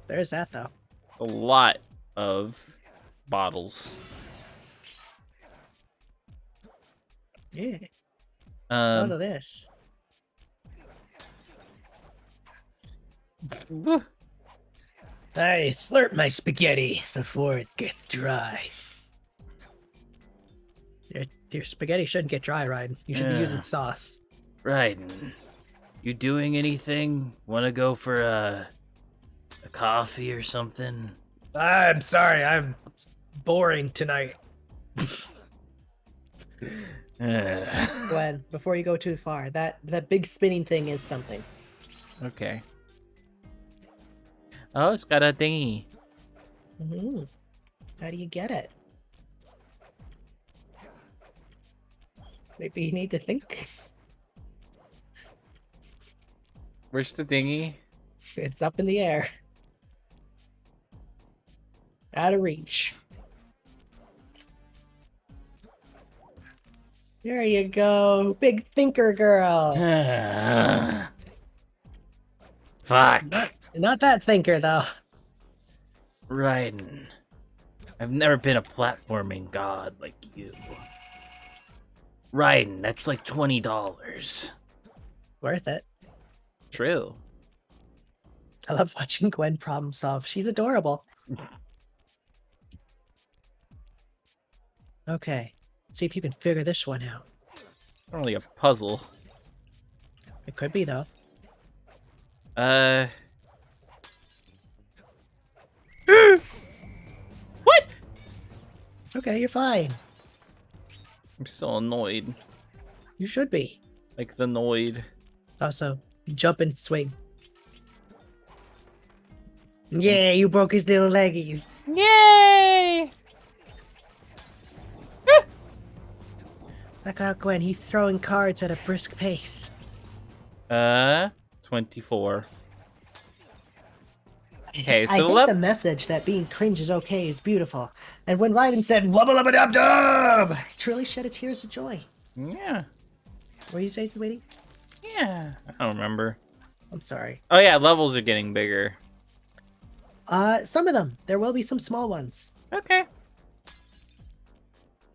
There's that, though. A lot of bottles. Yeah. Because Um, of this. I slurp my spaghetti before it gets dry. Your spaghetti shouldn't get dry, Raiden. You should be Yeah. using sauce. Raiden, you doing anything? Want to go for a coffee or something? I'm sorry, I'm boring tonight. Gwen, before you go too far, that big spinning thing is something. Okay. Oh, it's got a thingy. Mm-hmm. How do you get it? Maybe you need to think. Where's the dinghy? It's up in the air. Out of reach. There you go, big thinker girl. Fuck. Not that thinker, though. Raiden. I've never been a platforming god like you. Raiden, that's like $20. Worth it. True. I love watching Gwen problem solve. She's adorable. Okay. See if you can figure this one out. Only a puzzle. It could be, though. What? It's okay, you're fine. I'm still annoyed. You should be. Like the Noid. Also, jump and swing. Yeah, you broke his little leggies. Yay! Look out, Gwen. He's throwing cards at a brisk pace. 24. Okay, I so think left. the message that being cringe is okay is beautiful. And when Raiden said, wubba lubba dub dub, it truly shed a tears of joy. Yeah. What do you say, sweetie? Yeah. I don't remember. I'm sorry. Oh, yeah, levels are getting bigger. Some of them. There will be some small ones. Okay.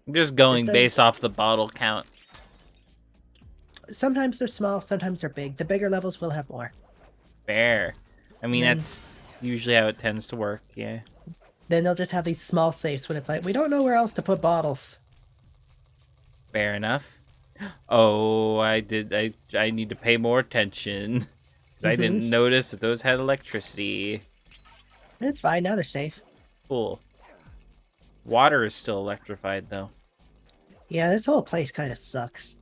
I'm just going This does- based off the bottle count. Sometimes they're small, sometimes they're big. The bigger levels will have more. Fair. I mean, Then- that's usually how it tends to work, yeah. Then they'll just have these small safes when it's like, we don't know where else to put bottles. Fair enough. Oh, I need to pay more attention. Because I didn't notice that those had electricity. It's fine, now they're safe. Cool. Water is still electrified, though. Yeah, this whole place kind of sucks.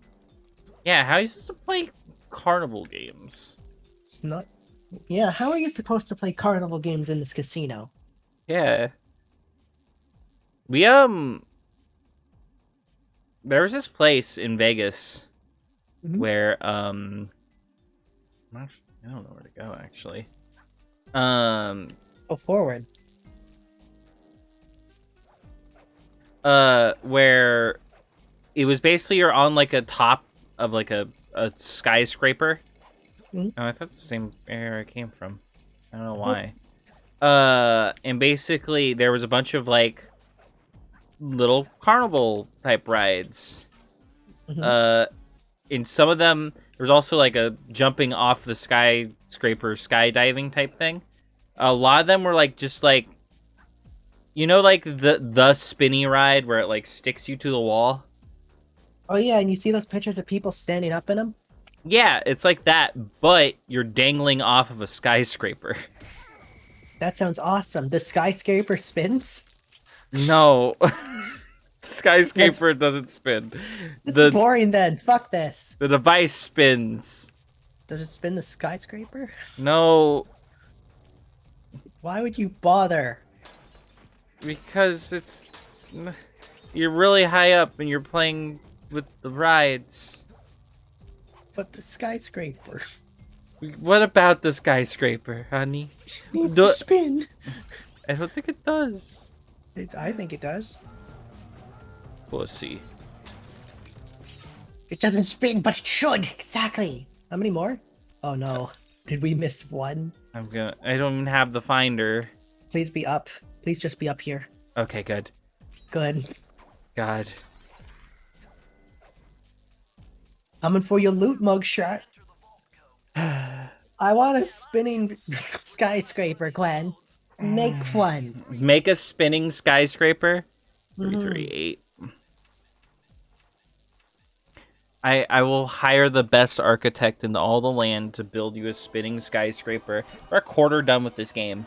Yeah, how are you supposed to play carnival games? It's not... Yeah, how are you supposed to play carnival games in this casino? Yeah. We, there was this place in Vegas where, I don't know where to go, actually. Go forward. Where it was basically you're on, like, a top of, like, a skyscraper. Mhm. Oh, I thought it's the same area I came from. I don't know why. And basically there was a bunch of, like, little carnival type rides. Mhm. In some of them, there's also like a jumping off the skyscraper skydiving type thing. A lot of them were like just like, you know, like the spinny ride where it like sticks you to the wall. Oh yeah, and you see those pictures of people standing up in them? Yeah, it's like that, but you're dangling off of a skyscraper. That sounds awesome. The skyscraper spins? No, the skyscraper doesn't spin. It's The boring then. Fuck this. the device spins. Does it spin the skyscraper? No, Why would you bother? because you're really high up and you're playing with the rides. But the skyscraper What about the skyscraper, honey? needs Do- to spin. I don't think it does. I think it does. Pussy. It doesn't spin, but it should. Exactly. How many more? Oh no. Did we miss one? I don't even have the finder. Please be up. Please just be up here. Okay, good. Good. God. Coming for your loot, mugshot. I want a spinning skyscraper, Gwen. Make one. Make a spinning skyscraper. Mhm. 338. I will hire the best architect in all the land to build you a spinning skyscraper. We're a quarter done with this game.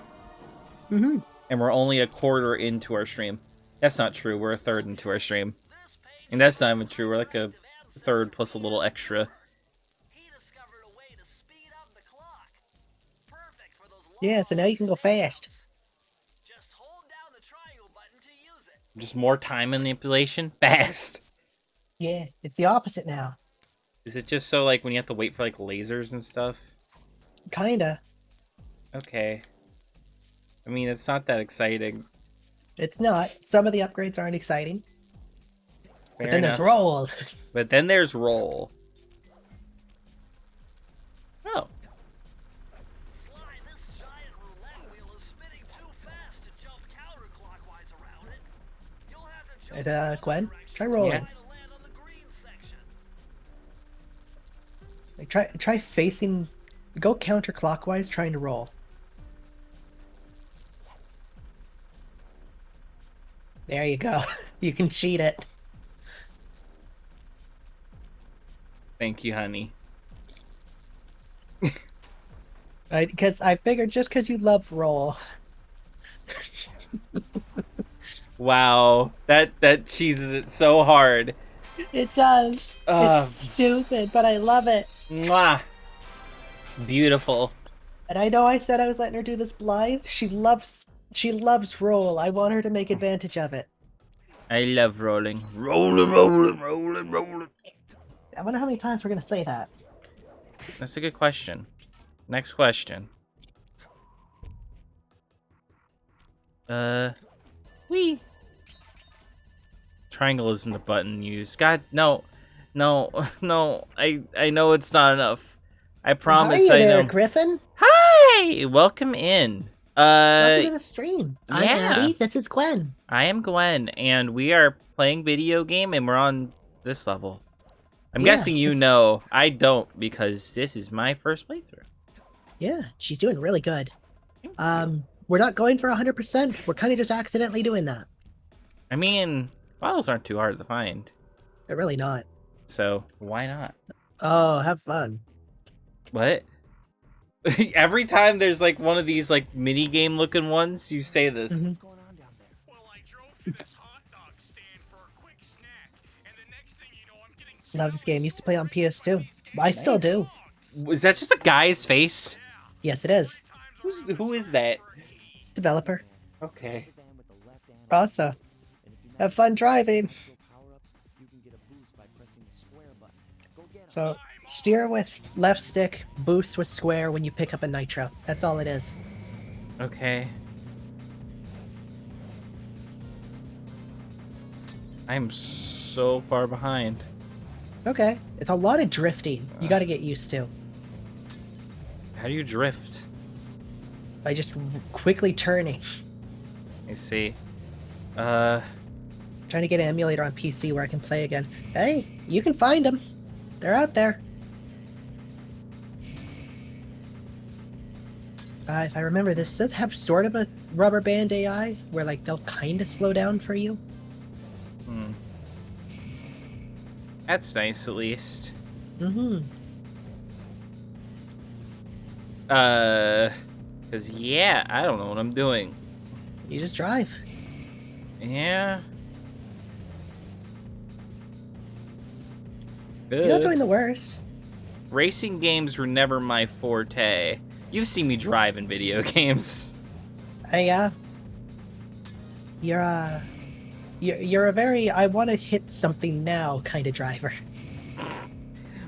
Mm-hmm. And we're only a quarter into our stream. That's not true. We're a third into our stream. And that's not even true. We're like a third plus a little extra. He discovered a way to speed up the clock. Perfect for those long Yeah, so now you can go fast. Just hold down the triangle button to use it. Just more time manipulation. Fast. Yeah, it's the opposite now. Is it just so like when you have to wait for like lasers and stuff? Kinda. Okay. I mean, it's not that exciting. It's not. Some of the upgrades aren't exciting. Fair But then enough. there's roll. But then there's roll. Oh. Sly, this giant roulette wheel is spinning too fast to jump counterclockwise around it. You'll have to jump And, Gwen, try rolling. Yeah. to land on the green section. Like, try facing. Go counterclockwise, trying to roll. There you go. You can cheat it. Thank you, honey. Right? Because I figured just because you love roll. Wow. That cheeses it so hard. It does. Ugh. It's stupid, but I love it. Mwah. Beautiful. And I know I said I was letting her do this blind. She loves roll. I want her to make advantage of it. I love rolling. Rolling, rolling, rolling, rolling. I wonder how many times we're gonna say that. That's a good question. Next question. Wee. Triangle isn't the button used. God, no. No, no. I know it's not enough. I promise How are you I there, know. Griffin? Hi! Welcome in. Welcome to the stream. I'm yeah. Abby. This is Gwen. I am Gwen, and we are playing video game, and we're on this level. I'm Yeah, guessing you this- know. I don't, because this is my first playthrough. Yeah, she's doing really good. We're not going for 100%. We're kind of just accidentally doing that. I mean, bottles aren't too hard to find, They're really not. so why not? Oh, have fun. What? Every time there's like one of these like mini game looking ones, you say this. Mhm. What's going on down there? Well, I drove to this hot dog stand for a quick snack, and the next thing you know, I'm getting Love this game. Used to play on PS2. I still do. Was that just a guy's face? Yes, it is. Who is that? Developer. Okay. The van with the left analog. Rasa. And if you Have fun driving. special power-ups, you can get a boost by pressing the square button. Go get 'em. So, steer with left stick, boost with square when you pick up a nitro. That's all it is. Okay. I'm so far behind. It's okay. It's a lot of drifting. You got to get used to. How do you drift? By just quickly turning. I see. Try Trying to get an emulator on PC where I can play again. Hey, you can find them. They're out there. If I remember, this does have sort of a rubber band AI, where like they'll kind of slow down for you. That's nice, at least. Mm-hmm. Cause yeah, I don't know what I'm doing. You just drive. Yeah. You're not doing the worst. Racing games were never my forte. You've seen me drive in video games. You're a very I want to hit something now kind of driver.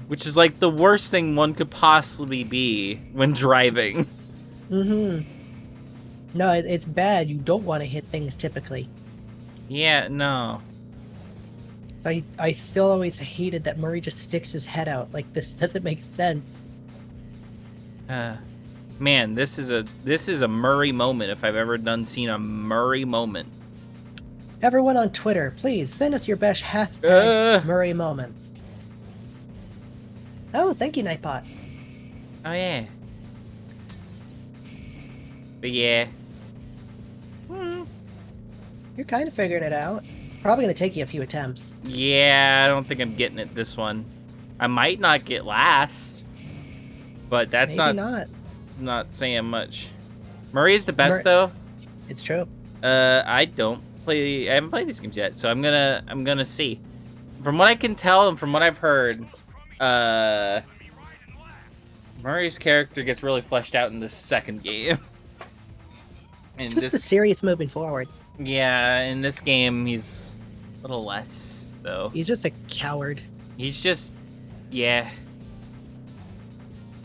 Which is like the worst thing one could possibly be when driving. Mm-hmm. No, it's bad. You don't want to hit things typically. Yeah, no. So I still always hated that Murray just sticks his head out. Like, this doesn't make sense. Man, this is a Murray moment if I've ever seen a Murray moment. Everyone on Twitter, please send us your best hashtag Murray moments. Oh, thank you, Nightbot. Oh yeah. But yeah. You're kind of figuring it out. Probably gonna take you a few attempts. Yeah, I don't think I'm getting it this one. I might not get last, but that's Maybe not. Not saying much. Murray's the best though. It's true. I haven't played these games yet, so I'm gonna see. From what I can tell and from what I've heard, Murray's character gets really fleshed out in the second game. And Just the serious moving forward. Yeah, in this game he's a little less. So he's just a coward. He's just, yeah.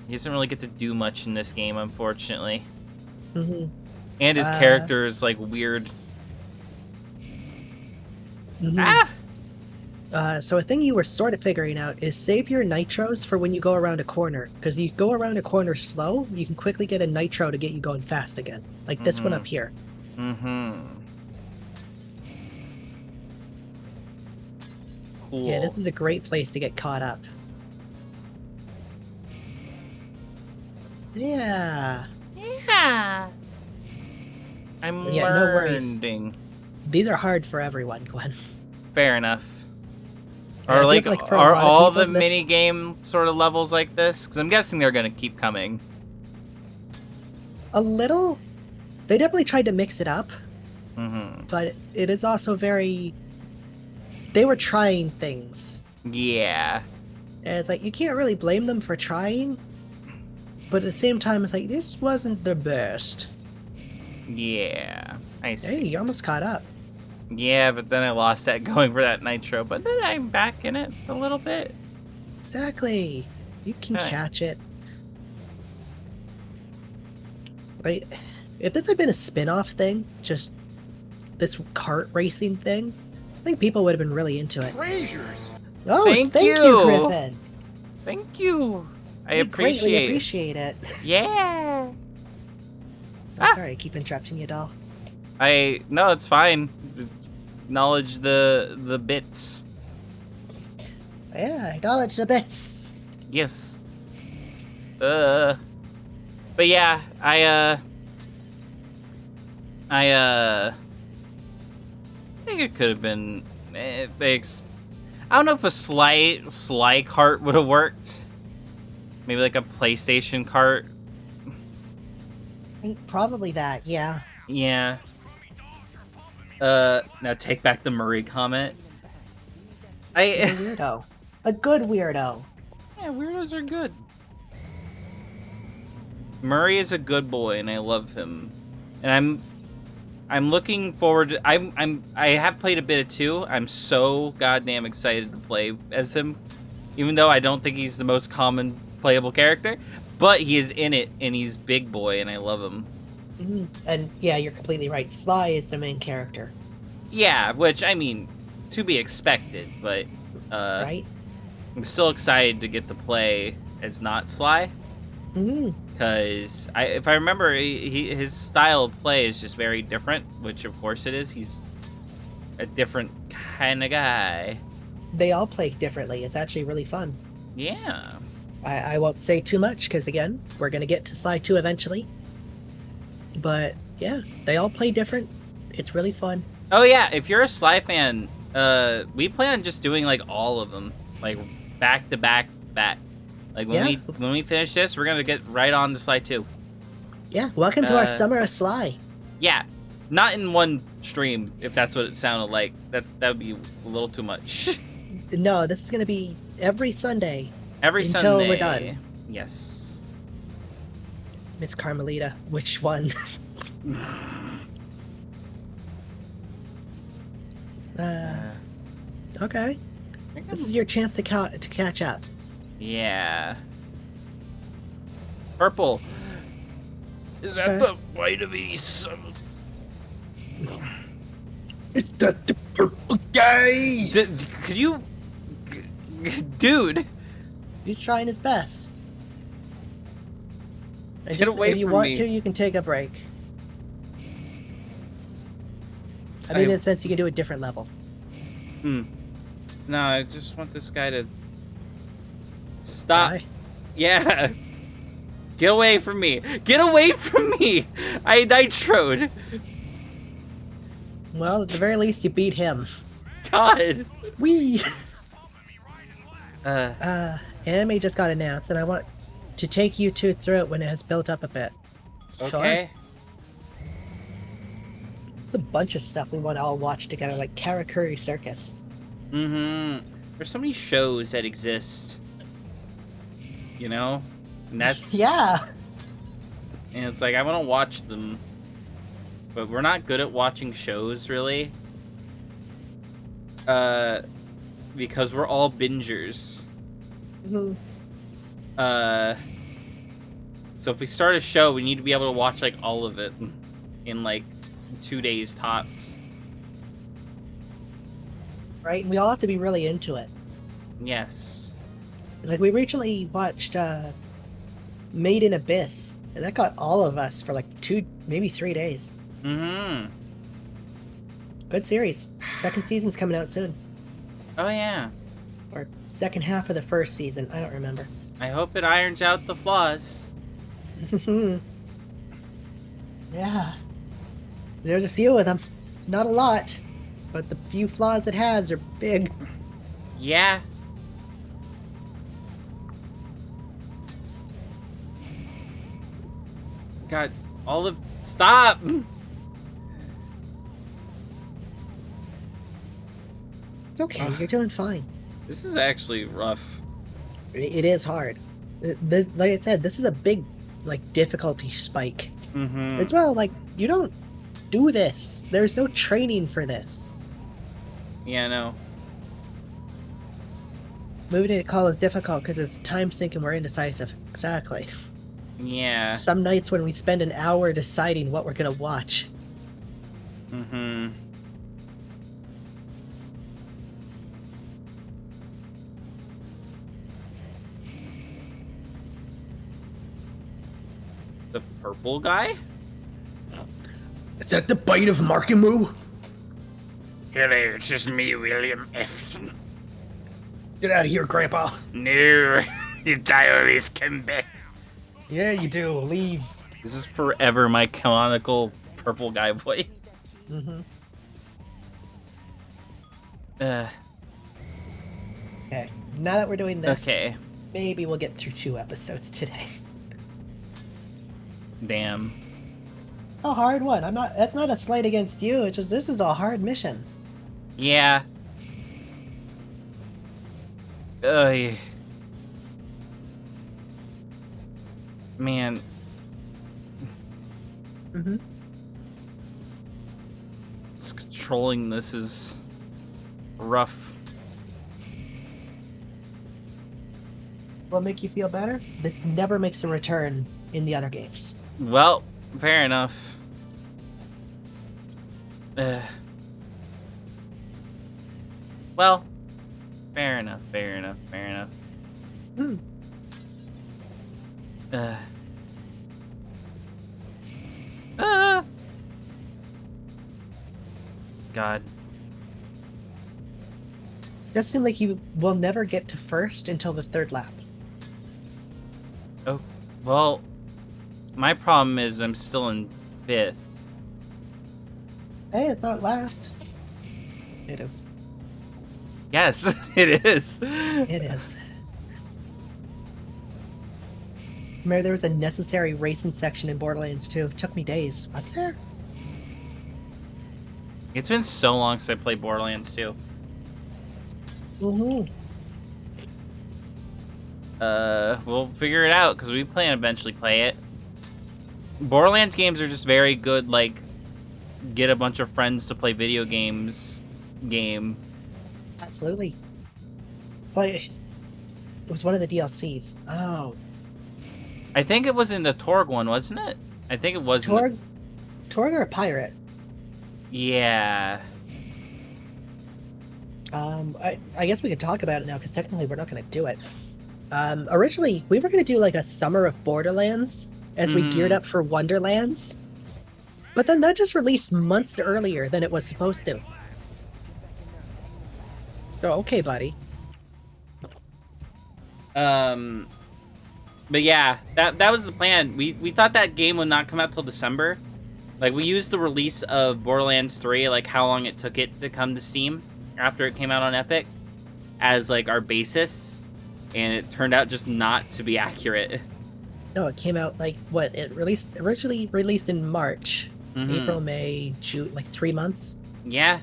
He doesn't really get to do much in this game, unfortunately. Mm-hmm. And his character is like weird. Mm-hmm. So a thing you were sort of figuring out is save your nitros for when you go around a corner. Because you go around a corner slow, you can quickly get a nitro to get you going fast again. Like this one up here. Mm-hmm. Cool. Yeah, this is a great place to get caught up. Yeah. Yeah. I'm Yeah, no worries. learning. These are hard for everyone, Gwen. Fair enough. Yeah, Are I feel like for a are lot of all people, the mini game sort of levels like this? Because I'm guessing they're gonna keep coming. A little. They definitely tried to mix it up, but it is also very. They were trying things. Yeah. And it's like you can't really blame them for trying, but at the same time, it's like this wasn't the best. Yeah. I see. Hey, you almost caught up. Yeah, but then I lost that going for that nitro. But then I'm back in it a little bit. Exactly. You can catch it. Like, if this had been a spin-off thing, just this kart racing thing, I think people would have been really into it. Treasures! Oh, Thank you, you. Griffin. Thank you. I We greatly appreciate appreciate it. Yeah. I'm sorry, I keep interrupting you, doll. No, it's fine. Acknowledge the bits. Yeah, acknowledge the bits. Yes. But yeah, I think it could have been. I don't know if a Sly cart would have worked. Maybe like a PlayStation cart. I think probably that, yeah. Yeah. Now take back the Murray comment. A weirdo. A good weirdo. Yeah, weirdos are good. Murray is a good boy, and I love him. And I'm looking forward to, I have played a bit of 2. I'm so goddamn excited to play as him. Even though I don't think he's the most common playable character. But he is in it, and he's big boy, and I love him. Mm-hmm. And yeah, you're completely right. Sly is the main character. Yeah, which, I mean, to be expected, but right? I'm still excited to get to play as not Sly. Mm-hmm. Because if I remember, his style of play is just very different, which of course it is. He's a different kind of guy. They all play differently. It's actually really fun. Yeah. I won't say too much because, again, we're going to get to Sly 2 eventually. But, yeah, they all play different. It's really fun. Oh, yeah. If you're a Sly fan, we plan on just doing, like, all of them. Like, back to back. Like, when we finish this, we're going to get right on to Sly 2. Yeah, welcome to our Summer of Sly. Yeah. Not in one stream, if that's what it sounded like. That would be a little too much. No, this is going to be every Sunday. Every until Sunday. We're done. Yes. Miss Carmelita, which one? Okay. This is your chance to catch up. Yeah. Purple. Is that the vitamin son? Is that the purple guy? Could you... Dude. He's trying his best. Get away if you from want me. to, you can take a break. I mean, in a sense, you can do a different level. No, I just want this guy to... Stop. Why? Yeah. Get away from me. Get away from me. I nitroed. Well, at the very least, you beat him. God. Whee! Anime just got announced, and I want to take you two through it when it has built up a bit. Okay. Sure? It's a bunch of stuff we want to all watch together, like Karakuri Circus. Mm-hmm. There's so many shows that exist. You know? And that's... Yeah! And it's like, I want to watch them. But we're not good at watching shows, really. Because we're all bingers. Mm-hmm. So if we start a show, we need to be able to watch, like, all of it in, like, 2 days tops. Right? And we all have to be really into it. Yes. Like, we recently watched, Made in Abyss, and that got all of us for, like, 2, maybe 3 days. Mm-hmm. Good series. Second season's coming out soon. Oh, yeah. Or second half of the first season, I don't remember. I hope it irons out the flaws. Yeah. There's a few of them. Not a lot. But the few flaws it has are big. Yeah. God, all the... Stop! It's okay, you're doing fine. This is actually rough. It is hard. This, like I said, this is a big, like, difficulty spike. Mm-hmm. As well, like, you don't do this. There's no training for this. Yeah, no. Moving into call is difficult because it's time sink and we're indecisive. Exactly. Yeah. Some nights when we spend an hour deciding what we're gonna watch. Mm-hmm. The purple guy? Is that the bite of Markamu? Hello, it's just me, William F. Get out of here, Grandpa. No, his diaries come back. Yeah, you do. Leave. This is forever my canonical purple guy voice. Mm-hmm. Okay, now that we're doing this, Okay. maybe we'll get through 2 episodes today. Damn. A hard one. That's not a slight against you. It's just this is a hard mission. Yeah. Man. Mm-hmm. Just controlling this is rough. What'll make you feel better? This never makes a return in the other games. Well, fair enough. Well, fair enough. Hmm. God. does seem like you will never get to first until the third lap. Oh, well, my problem is I'm still in 5th. Hey, it's not last. It is. Yes, it is. It is. Remember, there was a necessary racing section in Borderlands 2. It took me days. Was there? It's been so long since I played Borderlands 2. Mm-hmm. We'll figure it out because we plan to eventually play it. Borderlands games are just very good, like, get a bunch of friends to play video games game. Absolutely. But it was one of the DLCs. Oh. I think it was in the Torg one, wasn't it? I think it was. Torg or a pirate? Yeah. I guess we could talk about it now because technically we're not going to do it. Originally, we were going to do like a summer of Borderlands as we geared up for Wonderlands. But then that just released months earlier than it was supposed to. So, okay, buddy. But yeah, that was the plan. We thought that game would not come out till December. Like, we used the release of Borderlands 3, like how long it took it to come to Steam after it came out on Epic, as like our basis, and it turned out just not to be accurate. No, it came out like what? It originally released in March, April, May, June, like 3 months. Yeah,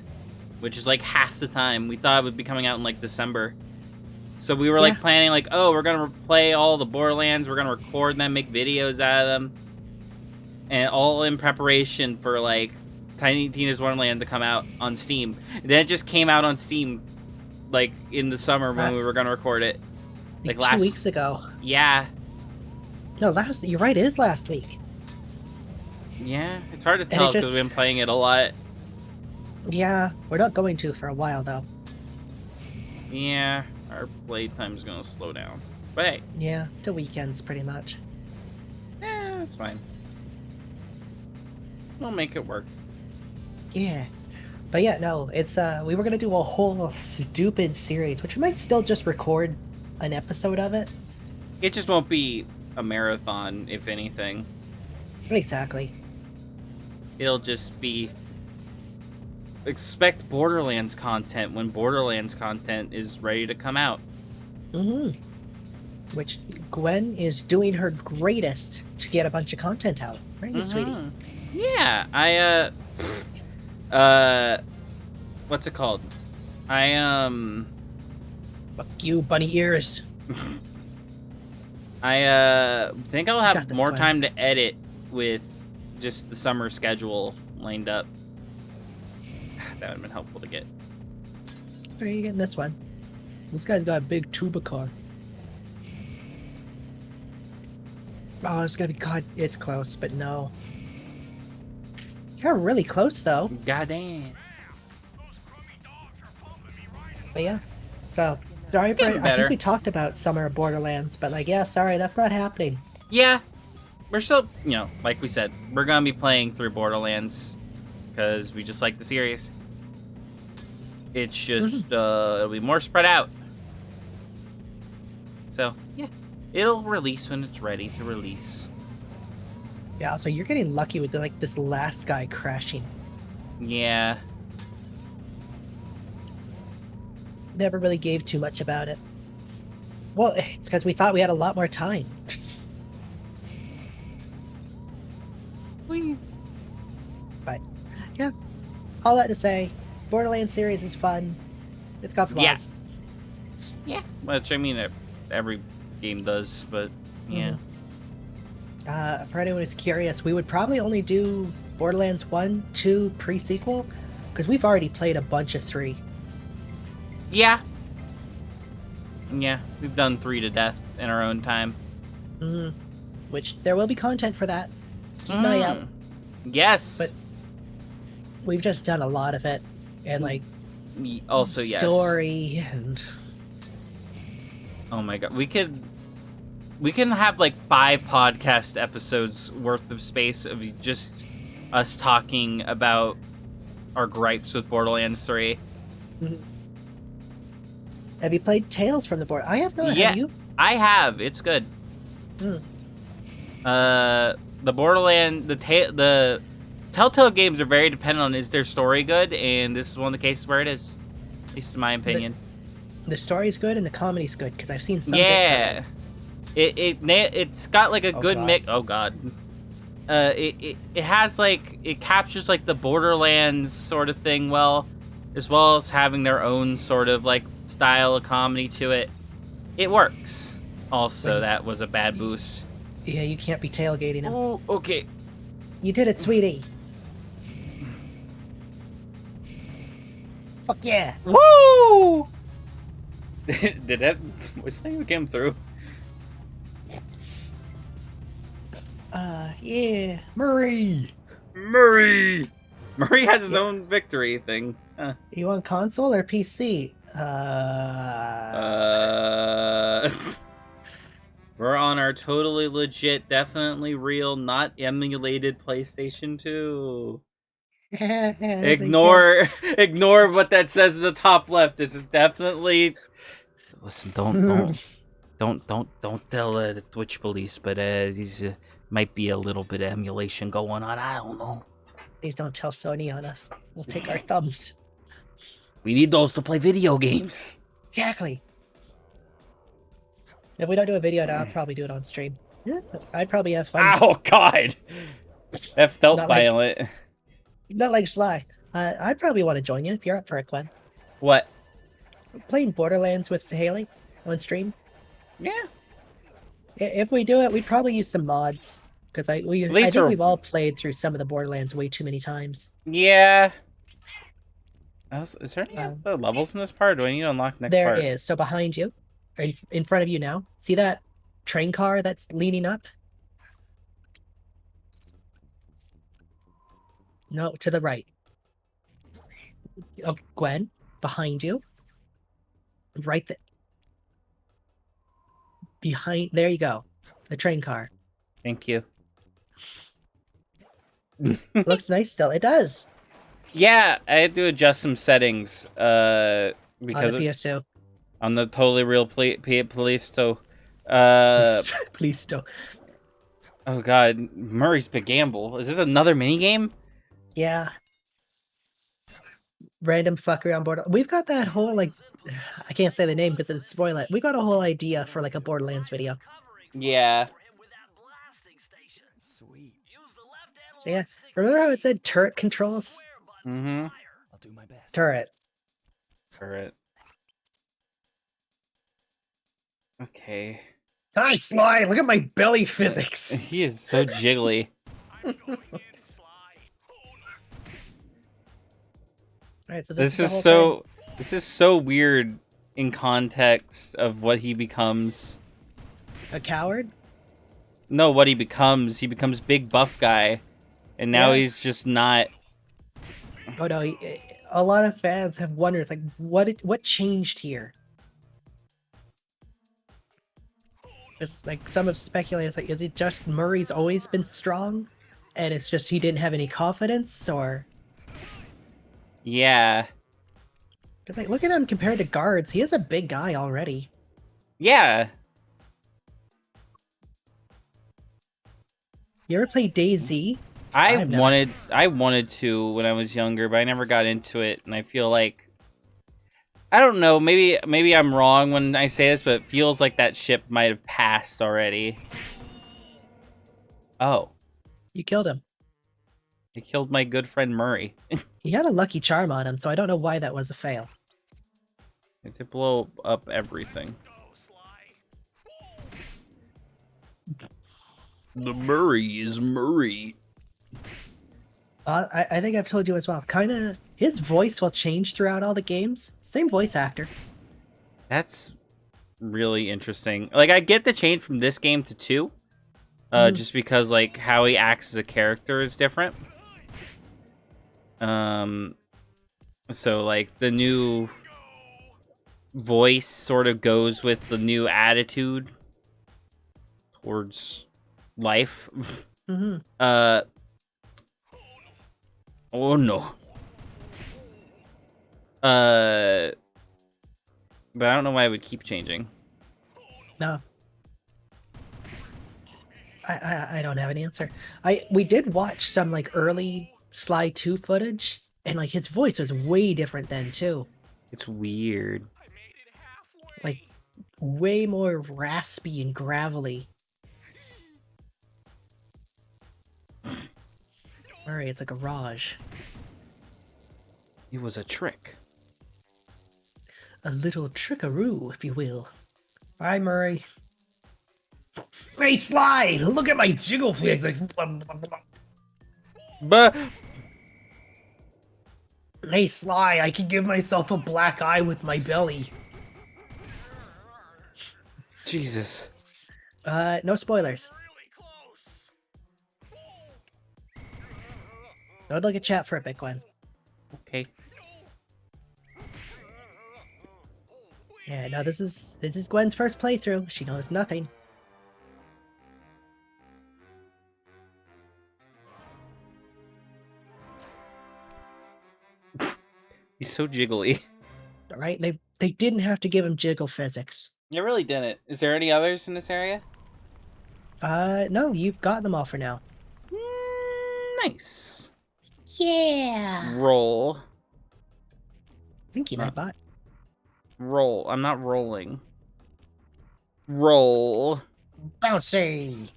which is like half the time. We thought it would be coming out in like December. So we were like planning like, oh, we're gonna play all the Borderlands, we're gonna record them, make videos out of them, and all in preparation for like Tiny Tina's Wonderland to come out on Steam. And then it just came out on Steam like in the summer when we were gonna record it. Like 2 weeks ago. Yeah. No, you're right, it is last week. Yeah, it's hard to tell because we've been playing it a lot. Yeah, we're not going to for a while though. Yeah, our playtime's gonna slow down. But hey. Yeah, to weekends pretty much. Yeah, it's fine. We'll make it work. Yeah. But yeah, no, it's we were gonna do a whole stupid series, which we might still just record an episode of it. It just won't be a marathon, if anything. Exactly. It'll just be expect Borderlands content when Borderlands content is ready to come out. Mm-hmm. Which Gwen is doing her greatest to get a bunch of content out. Right, sweetie? Yeah, what's it called? Fuck you, bunny ears. I think I'll have more Gwen. time to edit with just the summer schedule lined up. That would have been helpful to get. Where are you getting this one? This guy's got a big tuba car. Oh, it's gonna be God. It's close, but no. You're really close though. Goddamn. But yeah. So sorry for. I think we talked about Summer of Borderlands, but like, yeah, sorry, that's not happening. Yeah, we're still, like we said, we're gonna be playing through Borderlands because we just like the series. It's just it'll be more spread out. So yeah, it'll release when it's ready to release. Yeah, so you're getting lucky with like this last guy crashing. Yeah. Never really gave too much about it. Well, it's because we thought we had a lot more time. But yeah, all that to say, Borderlands series is fun. It's got flaws. Yeah. Which I mean, every game does, but yeah. For anyone who's curious, we would probably only do Borderlands 1, 2 pre-sequel, because we've already played a bunch of 3. Yeah. Yeah, we've done 3 to death in our own time. Which, there will be content for that. Keep an eye out. Yes. But we've just done a lot of it. And like, also, yes. Story and... Oh my god, we can have like 5 podcast episodes worth of space of just us talking about our gripes with Borderlands 3. Have you played Tales from the Board? I have not. Yeah. Have you? I have. It's good. Hmm. The Borderland, the Telltale games are very dependent on is their story good, and this is one of the cases where it is, at least in my opinion. The story's good and the comedy's good because I've seen some Yeah, bits of it. it's got like a Oh, good God. mix. Oh god. It has like it captures like the Borderlands sort of thing well, as well as having their own sort of like style of comedy to it. It works. Also, When- that was a bad boost. Yeah, you can't be tailgating him. Oh, okay. You did it, sweetie. Fuck yeah. Woo! Did that was that came through? Yeah. Murray. Murray has his own victory thing. Huh. You want console or PC? We're on our totally legit, definitely real, not emulated PlayStation 2. Ignore what that says in the top left. This is definitely. Listen, don't tell the Twitch police, but these might be a little bit of emulation going on. I don't know. Please don't tell Sony on us. We'll take our thumbs. We need those to play video games. Exactly. If we don't do a video now, I'll probably do it on stream. Yeah, I'd probably have fun. Oh God, that felt Not like- violent. Not like Sly. I'd probably want to join you if you're up for it, Glenn. What? Playing Borderlands with Haley on stream. Yeah. If we do it, we'd probably use some mods. Because I think we've all played through some of the Borderlands way too many times. Yeah. Is there any other levels in this part? Or do I need to unlock next There part? is. So behind you, or in front of you now. See that train car that's leaning up? No, to the right. Oh, Gwen, behind you. Right there. Behind, there you go. The train car. Thank you. Looks nice still. It does. Yeah, I had to adjust some settings On because the PS2. on the totally real police. So, Please don't. oh God, Murray's Big Gamble. Is this another mini game? Yeah. Random fucker on board. We've got that whole, like, I can't say the name because it'd spoil it. We got a whole idea for, like, a Borderlands video. Yeah. Sweet. So, yeah. Remember how it said turret controls? Mm-hmm. I'll do my best. Turret. Turret. Okay. Hi, Sly! Look at my belly physics! He is so jiggly. Alright, so This the is whole so. This is so weird in context of what he becomes. thing. A coward? No, what he becomes. He becomes big buff guy, and now Yeah. he's just not. Oh no, a lot of fans have wondered, it's like, what changed here? It's like, some have speculated, it's like, is it just Murray's always been strong? And it's just he didn't have any confidence, or... Yeah. Because, like, look at him compared to guards. He is a big guy already. Yeah. You ever play DayZ? I I've never- wanted to when I was younger, but I never got into it, and I feel like I don't know, maybe I'm wrong when I say this, but it feels like that ship might have passed already. Oh, You killed him. it killed my good friend Murray. He had a lucky charm on him, so I don't know why that was a fail. It did blow up everything. The Murray is Murray. I think I've told you as well. Kind of, his voice will change throughout all the games. Same voice actor. That's really interesting. Like, I get the change from this game to 2. Just because, like, how he acts as a character is different. So, like, the new voice sort of goes with the new attitude towards life. Mm-hmm. Oh no. But I don't know why it would keep changing. No. I don't have an answer. We did watch some like early Sly 2 footage, and like his voice was way different then too. It's weird. Like way more raspy and gravelly. Alright, it's a garage. It was a trick. A little trickaroo, if you will. Bye, Murray. Hey, Sly! Look at my jiggle physics! But Hey, Sly, I can give myself a black eye with my belly. Jesus. No spoilers. Don't look at chat for a bit, Gwen. Okay. Yeah, no, this is Gwen's first playthrough. She knows nothing. He's so jiggly. All right, they didn't have to give him jiggle physics. You really didn't. Is there any others in this area? No, you've got them all for now. Nice. Yeah. Roll. Thank you, Nightbot. Roll. I'm not rolling. Roll. Bouncy.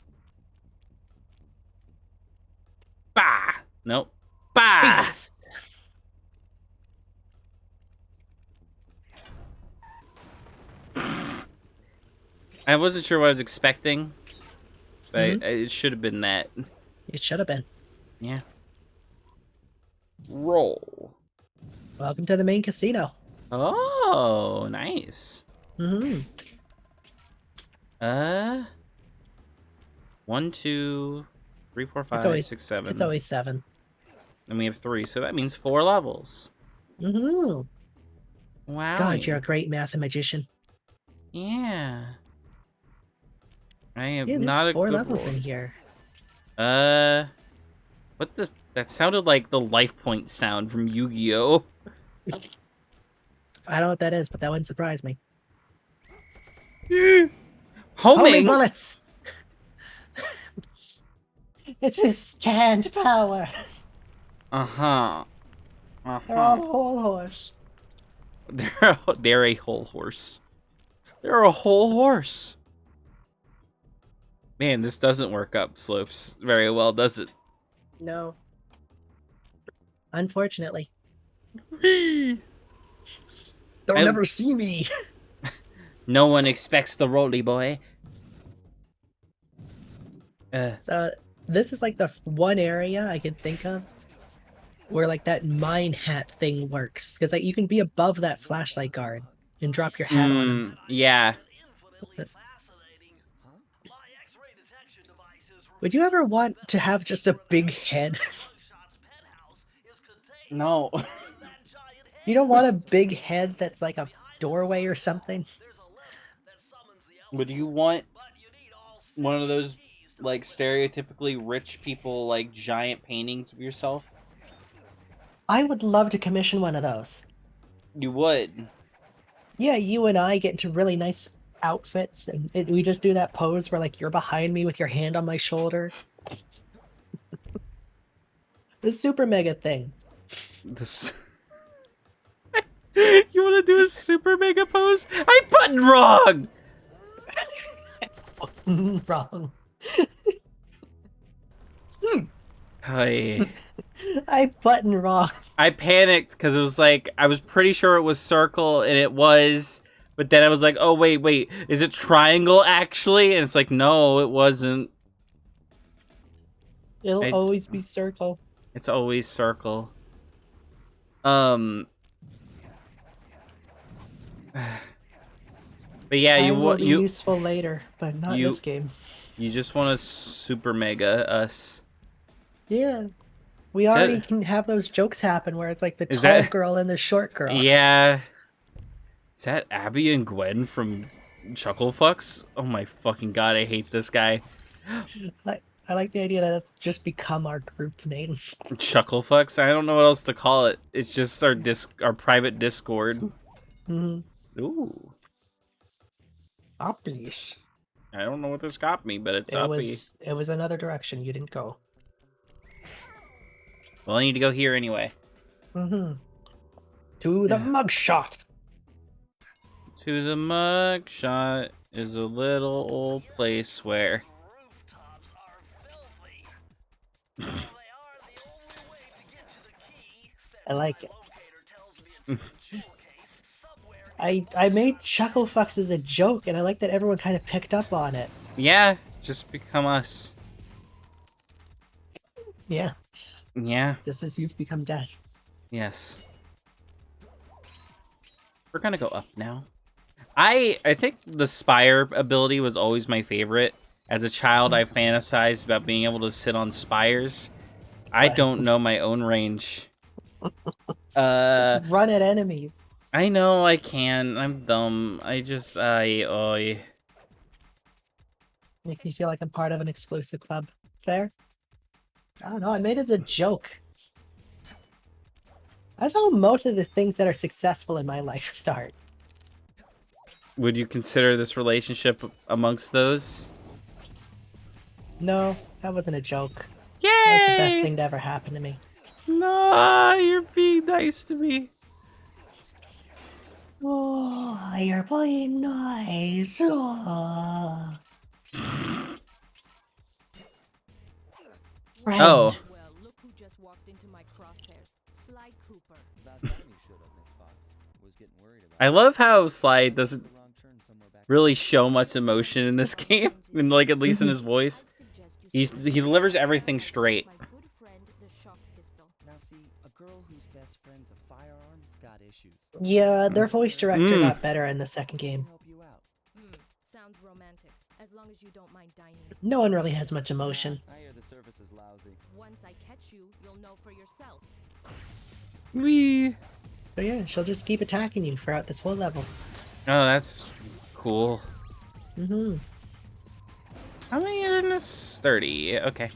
Bah. Nope. Bah. Yes. I wasn't sure what I was expecting, but it should have been that. It should have been. Yeah. Roll. Welcome to the main casino. Oh, nice. Mm-hmm. 1, 2, 3, 4, 5, always- 6, 7. It's always 7. And we have 3, so that means 4 levels. Mm-hmm. Wow. God, you're a great mathematician. Yeah. I am Yeah, there's not a 4 good levels roller. in here. What the? That sounded like the life point sound from Yu-Gi-Oh. I don't know what that is, but that wouldn't surprise me. Homing. Homing bullets! It's his stand power. Uh-huh. They're all whole horse. They're a whole horse. They're a whole horse. Man, this doesn't work up slopes very well, does it? No. Unfortunately. They'll I- never see me. No one expects the roly boy. So this is like the one area I can think of where like that mine hat thing works. Because like you can be above that flashlight guard and drop your hat on him. Yeah. Infinitely fascinating. My X-ray detection devices Would you ever want to have just a big head? Mugshot's penthouse is contained No. in that giant head. You don't want a big head that's like a doorway or something? There's a lift that summons the Would you want but you need all one of those keys to like stereotypically rich people like giant paintings of yourself? I would love to commission one of those. You would. Yeah, you and I get into really nice outfits, and we just do that pose where like you're behind me with your hand on my shoulder. The super mega thing. This. You want to do a super mega pose? I buttoned wrong. Wrong. Hi. I button wrong. I panicked because it was like I was pretty sure it was circle, and it was, but then I was like, oh wait, is it triangle actually? And it's like, no, it wasn't. It'll always be circle. It's always circle. But yeah, Time will be useful later, but not you- this game. you just want to super mega us. Yeah. We Is already that- can have those jokes happen where it's like the Is tall that- girl and the short girl. Yeah. Is that Abby and Gwen from Chucklefucks? Oh my fucking god, I hate this guy. I like the idea that it's just become our group name. Chucklefucks? I don't know what else to call it. It's just our private Discord. Hmm Ooh. Uppies. I don't know what this got me, but it's It uppy. was another direction. You didn't go. Well, I need to go here anyway. Mm-hmm. To the mugshot. To the mugshot is a little old place where... Rooftops are filthy. They are the only way to get to the key. I like it. Locator tells me it's in the jewel case somewhere. I made Chuckle Fucks as a joke, and I like that everyone kind of picked up on it. Yeah, just become us. Yeah, Yeah, just as you've become death. yes. We're gonna go up now. I think the Spire ability was always my favorite. As a child, I fantasized about being able to sit on spires. I What? don't know my own range. Just run at enemies. I know I can. I'm dumb. I Makes me feel like I'm part of an exclusive club. Fair? I don't know, I made it as a joke. That's how most of the things that are successful in my life start. Would you consider this relationship amongst those? No, that wasn't a joke. Yay! That was the best thing to ever happen to me. No, you're being nice to me. Oh, you're being nice. Oh. Friend. Oh. Well, look who just walked into my crosshairs. Sly Cooper. About time you showed up, Miss Fox. Was getting worried about I love how Slide doesn't the wrong turn somewhere back. really show much emotion in this game, and like at least in his voice. He delivers everything straight. My good friend, the shock pistol. Now see, a girl whose best friend's a firearm's got issues. Yeah, their voice director Mm. got better in the second game. Help you out. Sounds romantic. As long as you don't mind dining. No one really has much emotion. I hear the service is lousy. Once I catch you, you'll know for yourself. Wee. But yeah, she'll just keep attacking you throughout this whole level. Oh, that's cool. Mm-hmm. How many are in this? 30. Okay.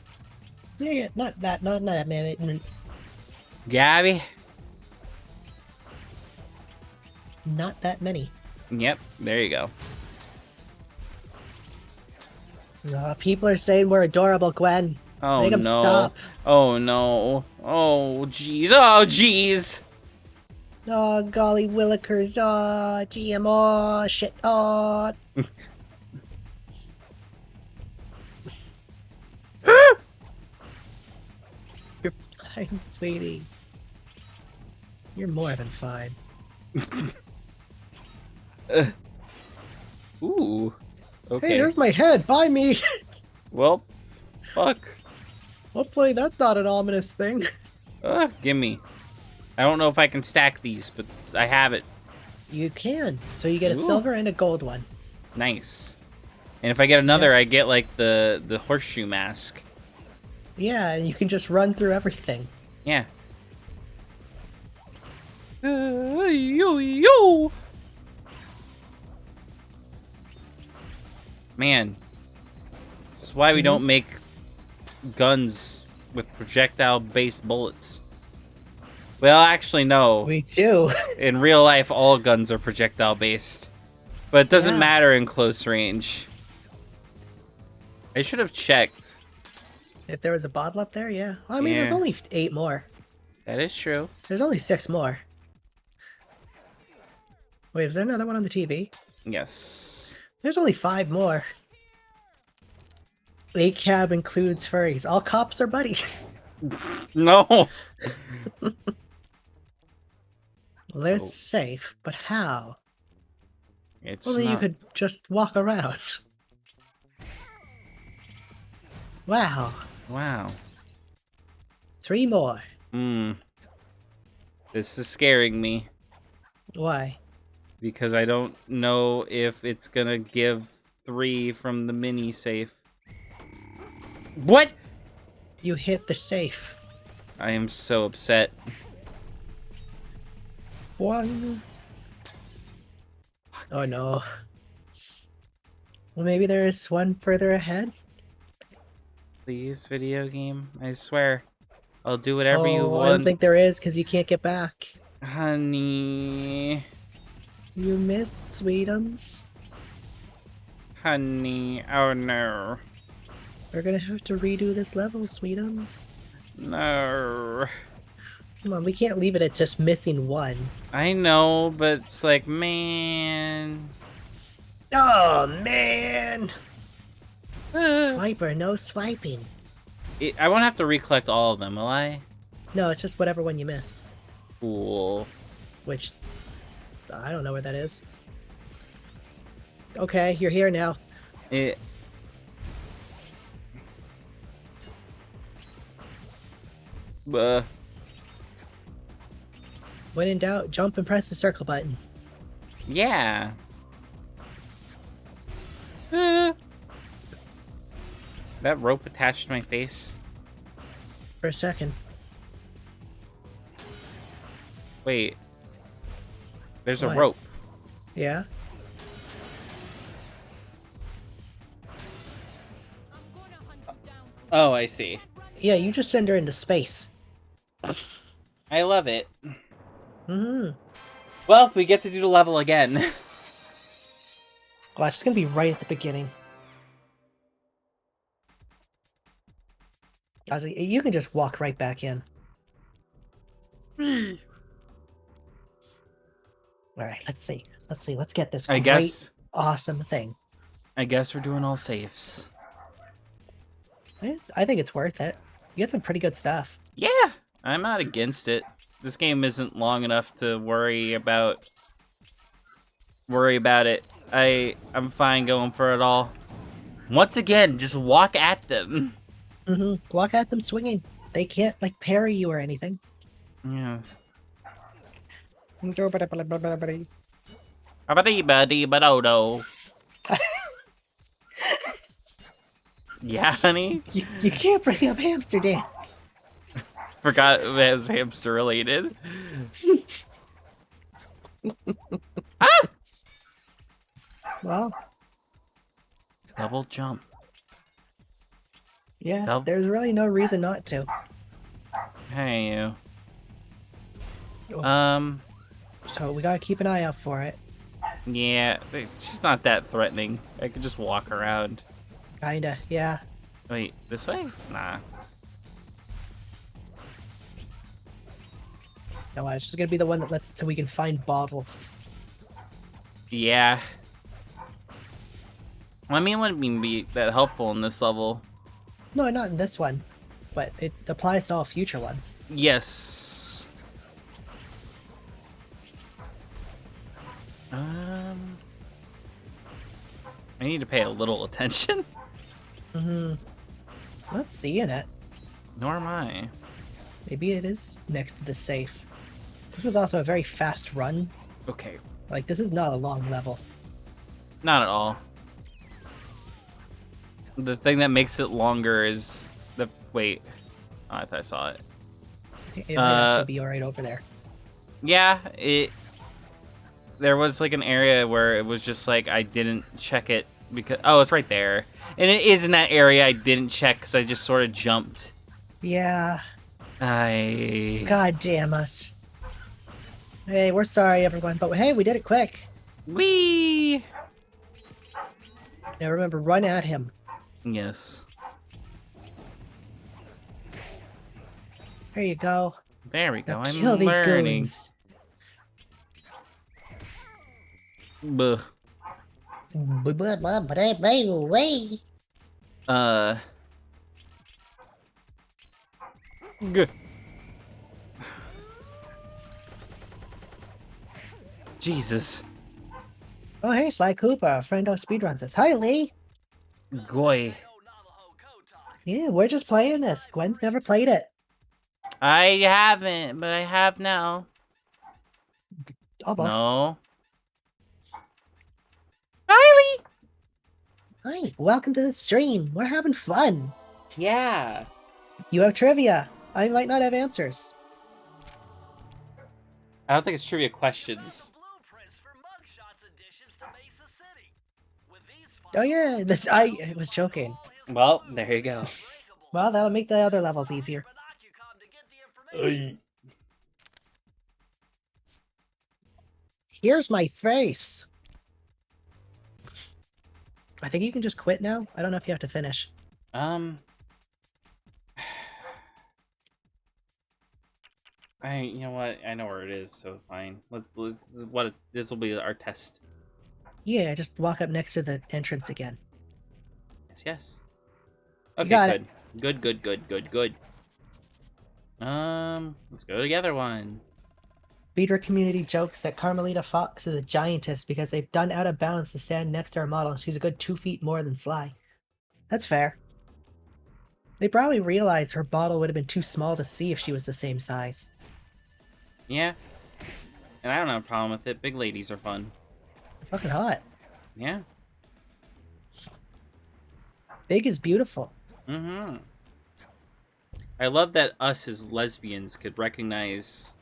Yeah, not that many. Gabby. Not that many. Yep. There you go. People are saying we're adorable, Gwen. Oh Make 'em no. stop. Oh no. Oh jeez. Oh jeez. Oh, golly willikers. Oh, GM. Oh, shit. Oh. You're fine, sweetie. You're more than fine. Ooh. Okay. Hey, there's my head. Buy me. Well, fuck. Hopefully that's not an ominous thing. Gimme. I don't know if I can stack these, but I have it. You can. So you get a Ooh. silver and a gold one. Nice. And if I get another, I get like the horseshoe mask. Yeah, and you can just run through everything. Yeah. Yo yo. Man, this is why we don't make guns with projectile-based bullets. Well, actually, no. We do. In real life, all guns are projectile-based. But it doesn't Yeah. matter in close range. I should have checked. If there was a bottle up there, yeah. I mean, there's Yeah. only 8 more. That is true. There's only 6 more. Wait, is there another one on the TV? Yes. There's only 5 more. 8 cab includes furries. All cops are buddies. No! Well, there's Oh. safe, but how? It's Only you not... could just walk around. Wow. Wow. 3 more. This is scaring me. Why? Because I don't know if it's gonna give 3 from the mini safe. What? You hit the safe. I am so upset. 1. Oh no. Well, maybe there's one further ahead? Please, video game. I swear. I'll do whatever you Oh, I want. don't think there is, because you can't get back. Honey. You missed, sweetums. Honey, oh no. We're gonna have to redo this level, sweetums. No. Come on, we can't leave it at just missing one. I know, but it's like, man. Oh, man! Uh, Swiper, no swiping. I won't have to recollect all of them, will I? No, it's just whatever one you missed. Cool. Which, I don't know where that is. Okay, you're here now. It. When in doubt, jump and press the circle button. Yeah. That rope attached to my face. For a second. Wait. There's a What? rope. Yeah? I'm gonna hunt you down. Oh, I see. Yeah, you just send her into space. I love it. Mm-hmm. Well, we get to do the level again. Watch, it's gonna be right at the beginning. I was like, you can just walk right back in. Alright, let's see. Let's get this I great, guess. awesome thing. I guess we're doing all safes. I think it's worth it. You get some pretty good stuff. Yeah, I'm not against it. This game isn't long enough to worry about it. I'm fine going for it all. Once again, just walk at them. Mm-hmm. Walk at them swinging. They can't, like, parry you or anything. Yeah. Yeah, Yeah, honey. you can't bring up hamster dance. Forgot it was hamster related. Well, Double jump. yeah, Nope. there's really no reason not to. Hey, you. Oh. So we gotta keep an eye out for it. Yeah, she's not that threatening. I could just walk around. Kinda, yeah. Wait, this way? Nah. No, it's just gonna be the one that lets so we can find bottles. Yeah. Well, I mean, it wouldn't be that helpful in this level. No, not in this one, but it applies to all future ones. Yes. I need to pay a little attention. Mm-hmm. I'm not seeing it. Nor am I. Maybe it is next to the safe. This was also a very fast run. Okay. Like, this is not a long level. Not at all. The thing that makes it longer is the... Wait. Oh, I thought I saw it. It might actually be alright over there. Yeah, there was like an area where it was just like I didn't check it because... Oh, it's right there. And it is in that area I didn't check because I just sort of jumped. Yeah. I... God damn us. Hey, we're sorry, everyone, but hey, we did it quick. Whee! Now remember, run at him. Yes. There you go. There we go. Now I'm kill these learning. goons. Buh. Good. Jesus. Oh, hey, Sly Cooper, a friend of Speedrun says, hi, Lee. Goy. Yeah, we're just playing this. Gwen's never played it. I haven't, but I have now. Almost. No. Riley! Hi, welcome to the stream. We're having fun. Yeah. You have trivia. I might not have answers. I don't think it's trivia questions. Oh yeah, I was joking. Well, there you go. Well, that'll make the other levels easier. Here's my face. I think you can just quit now. I don't know if you have to finish. You know what? I know where it is, so fine. This will be our test. Yeah, just walk up next to the entrance again. Yes, yes. You Okay, got good. it. Good. Let's go to the other one. Speedrun community jokes that Carmelita Fox is a giantess because they've done out of bounds to stand next to her model. She's a good 2 feet more than Sly. That's fair. They probably realized her bottle would have been too small to see if she was the same size. Yeah. And I don't have a problem with it. Big ladies are fun. They're fucking hot. Yeah. Big is beautiful. Mm-hmm. I love that us as lesbians could recognize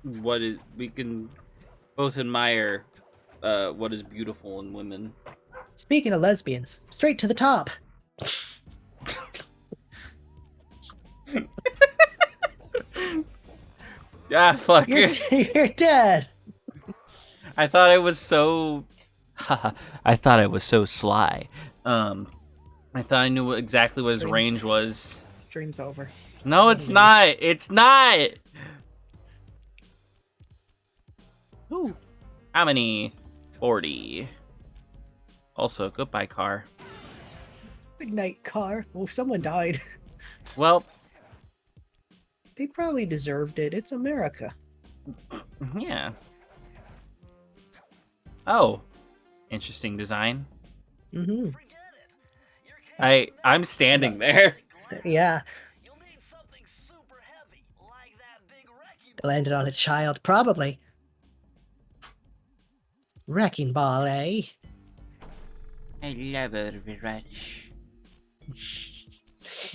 we can both admire what is beautiful in women. Speaking of lesbians, straight to the top. Ah, fuck. You're dead. I thought it was so... I thought it was so sly. I thought I knew exactly what his range was. Stream's over. No, it's not. It's not. Ooh. How many? 40. Also, goodbye, car. Good night, car. Well, someone died. Well, They probably deserved it. It's America. yeah. Oh, interesting design. Mm-hmm. I'm standing there. Yeah. You'll need something super heavy, like that big wrecking Landed on a child, probably. Wrecking ball, eh? I love Overwatch.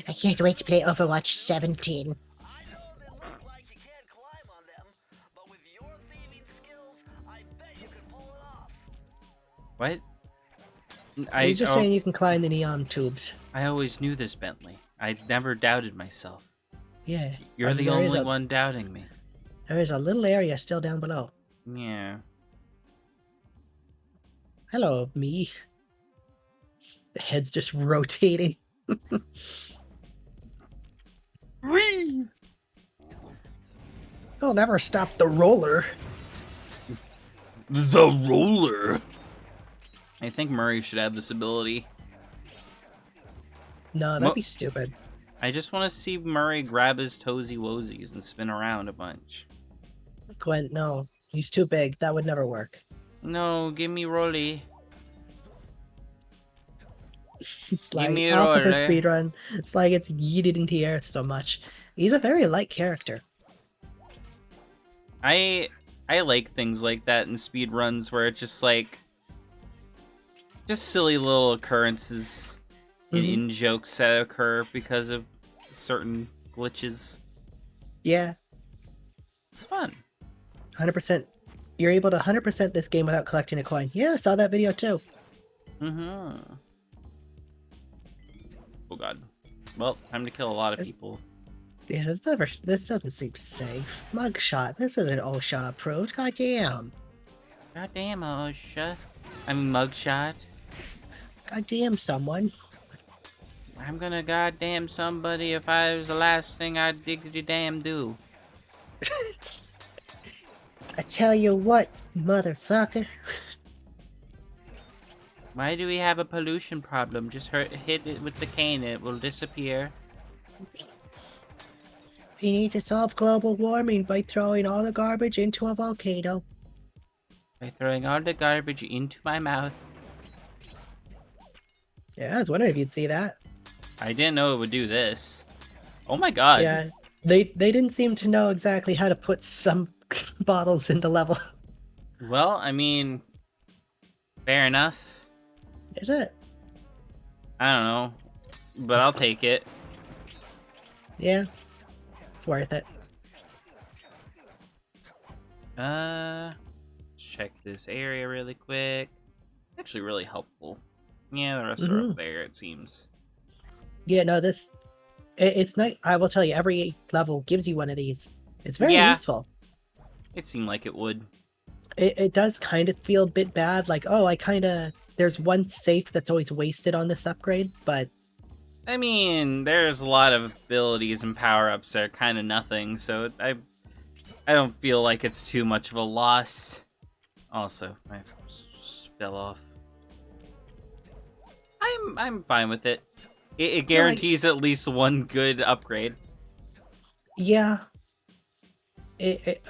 I can't wait to play Overwatch 17. I know they look like you can't climb on them, but with your thieving skills, I bet you can pull it off. What? I was just saying you can climb the neon tubes. I always knew this, Bentley. I never doubted myself. Yeah. You're the only one doubting me. There is a little area still down below. Yeah. Hello, me. The head's just rotating. Whee! It'll never stop the roller. The roller. I think Murray should have this ability. No, that'd be stupid. I just want to see Murray grab his toesy woesies and spin around a bunch. Gwent, no. He's too big. That would never work. No, give me Rolly. It's like me a also for roller. speedrun. It's like it's yeeted into the earth so much. He's a very light character. I like things like that in speedruns where it's just like just silly little occurrences and in-jokes that occur because of certain glitches. Yeah, It's fun. 100%. You're able to 100% this game without collecting a coin. Yeah, I saw that video too. Mm-hmm. Oh god. Well, time to kill a lot of people. Yeah, this doesn't seem safe. Mugshot. This isn't OSHA approved. Goddamn. Goddamn, OSHA. I mean, mugshot. Goddamn someone. I'm gonna goddamn somebody if I was the last thing I'd diggity damn do. I tell you what, motherfucker. Why do we have a pollution problem? Just hit it with the cane, it will disappear. We need to solve global warming by throwing all the garbage into a volcano. By throwing all the garbage into my mouth. Yeah, I was wondering if you'd see that. I didn't know it would do this. Oh my god. Yeah, they didn't seem to know exactly how to put some bottles in the level. Well, I mean, fair enough. Is it? I don't know, but I'll take it. Yeah, it's worth it. Let's check this area really quick. Actually, really helpful. Yeah, the rest are up there, it seems. Yeah, no, it's nice. I will tell you, every level gives you one of these. It's very useful. It seemed like it would. it does kind of feel a bit bad. Like, oh, there's one safe that's always wasted on this upgrade, but I mean, there's a lot of abilities and power-ups that are kind of nothing, so I don't feel like it's too much of a loss. Also, I fell off. I'm fine with it. It guarantees at least one good upgrade. yeah, it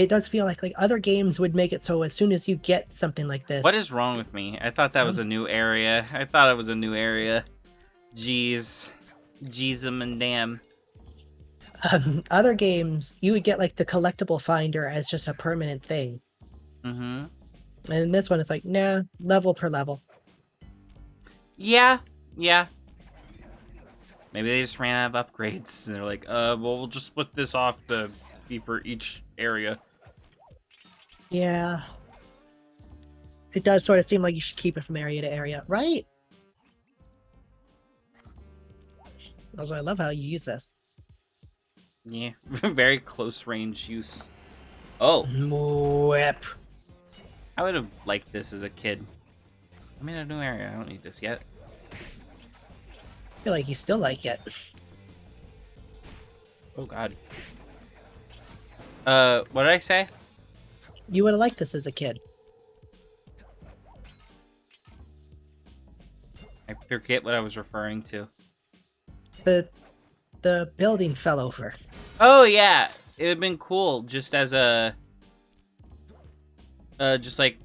does feel like other games would make it so as soon as you get something like this. What is wrong with me? I thought that was a new area. I thought it was a new area. Jeez. Jeezum and damn. Other games, you would get like the collectible finder as just a permanent thing. Mm-hmm. And in this one, it's like, nah, level per level. Yeah. Maybe they just ran out of upgrades. And they're like, well, we'll just split this off to be for each area. Yeah. It does sort of seem like you should keep it from area to area, right? Also, I love how you use this. Yeah, very close range use. Oh, Whip. I would have liked this as a kid. I'm in a new area. I don't need this yet. I feel like you still like it. Oh God. What did I say? You would have liked this as a kid. I forget what I was referring to. The building fell over. Oh yeah, it would have been cool just as a, just like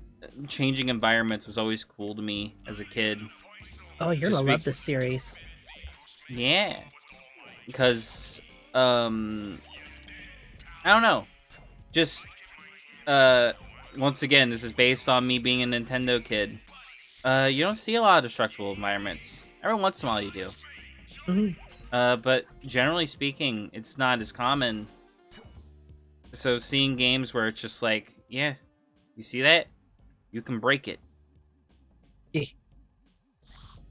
changing environments was always cool to me as a kid. Oh, you're Just gonna love this series. Yeah, because I don't know, just once again, this is based on me being a Nintendo kid. You don't see a lot of destructible environments. Every once in a while you do. Mhm. But generally speaking, it's not as common. So seeing games where it's just like, yeah, you see that? You can break it. Yeah.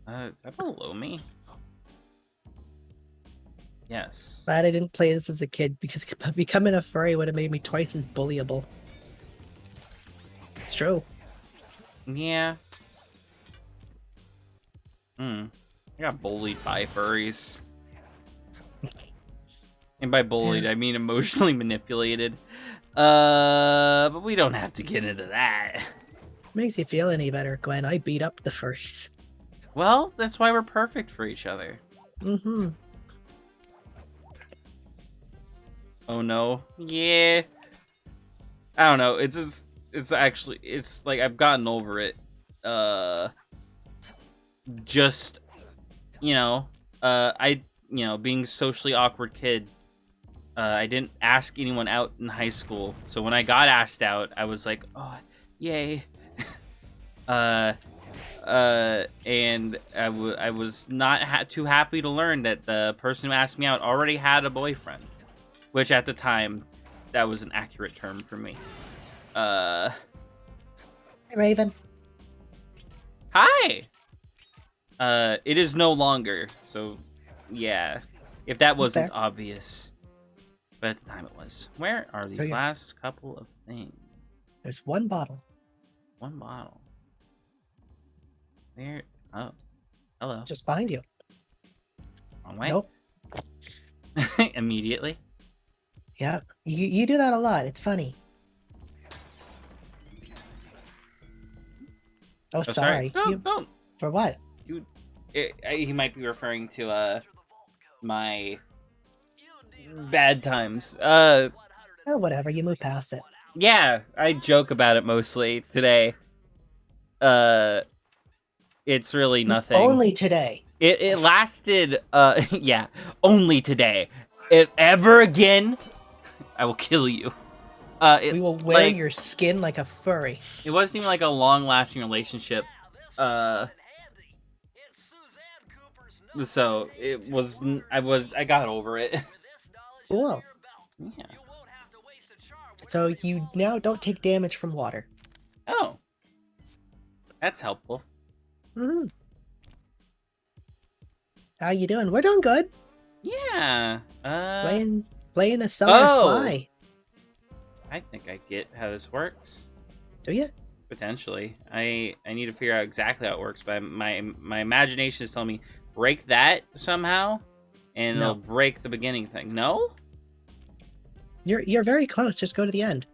Is that below me? Yes. Glad I didn't play this as a kid because becoming a furry would have made me twice as bullyable. It's true. Yeah. I got bullied by furries. And by bullied, I mean emotionally manipulated. But we don't have to get into that. Makes you feel any better, Gwen? I beat up the furries. Well, that's why we're perfect for each other. Mm-hmm. Oh no. Yeah. I don't know. It's like I've gotten over it. Just, being socially awkward kid. I didn't ask anyone out in high school. So when I got asked out, I was like, oh, yay. And I was not too happy to learn that the person who asked me out already had a boyfriend. Which at the time, that was an accurate term for me. Hey, Raven. Hi! It is no longer, so yeah. If that wasn't Fair. obvious. But at the time it was. Where are these So, yeah. last couple of things? There's one bottle. One bottle. Where? Oh. Hello. Just behind you. Wrong way? Nope. Immediately. Yeah. You do that a lot. It's funny. Oh, sorry. Don't. For what? He might be referring to, my bad times. Oh, whatever. You move past it. Yeah, I joke about it mostly today. It's really nothing. Only today. It lasted, yeah, only today. If ever again, I will kill you. We will wear your skin like a furry. It wasn't even like a long-lasting relationship. So it was. I got over it. Cool. Yeah. So you now don't take damage from water. Oh, that's helpful. Mm-hmm. How you doing? We're doing good. Yeah. Playing a summer Oh. Sly. I think I get how this works. Do you? Potentially. I need to figure out exactly how it works, but my imagination is telling me break that somehow, and No. it'll break the beginning thing. No? You're very close. Just go to the end.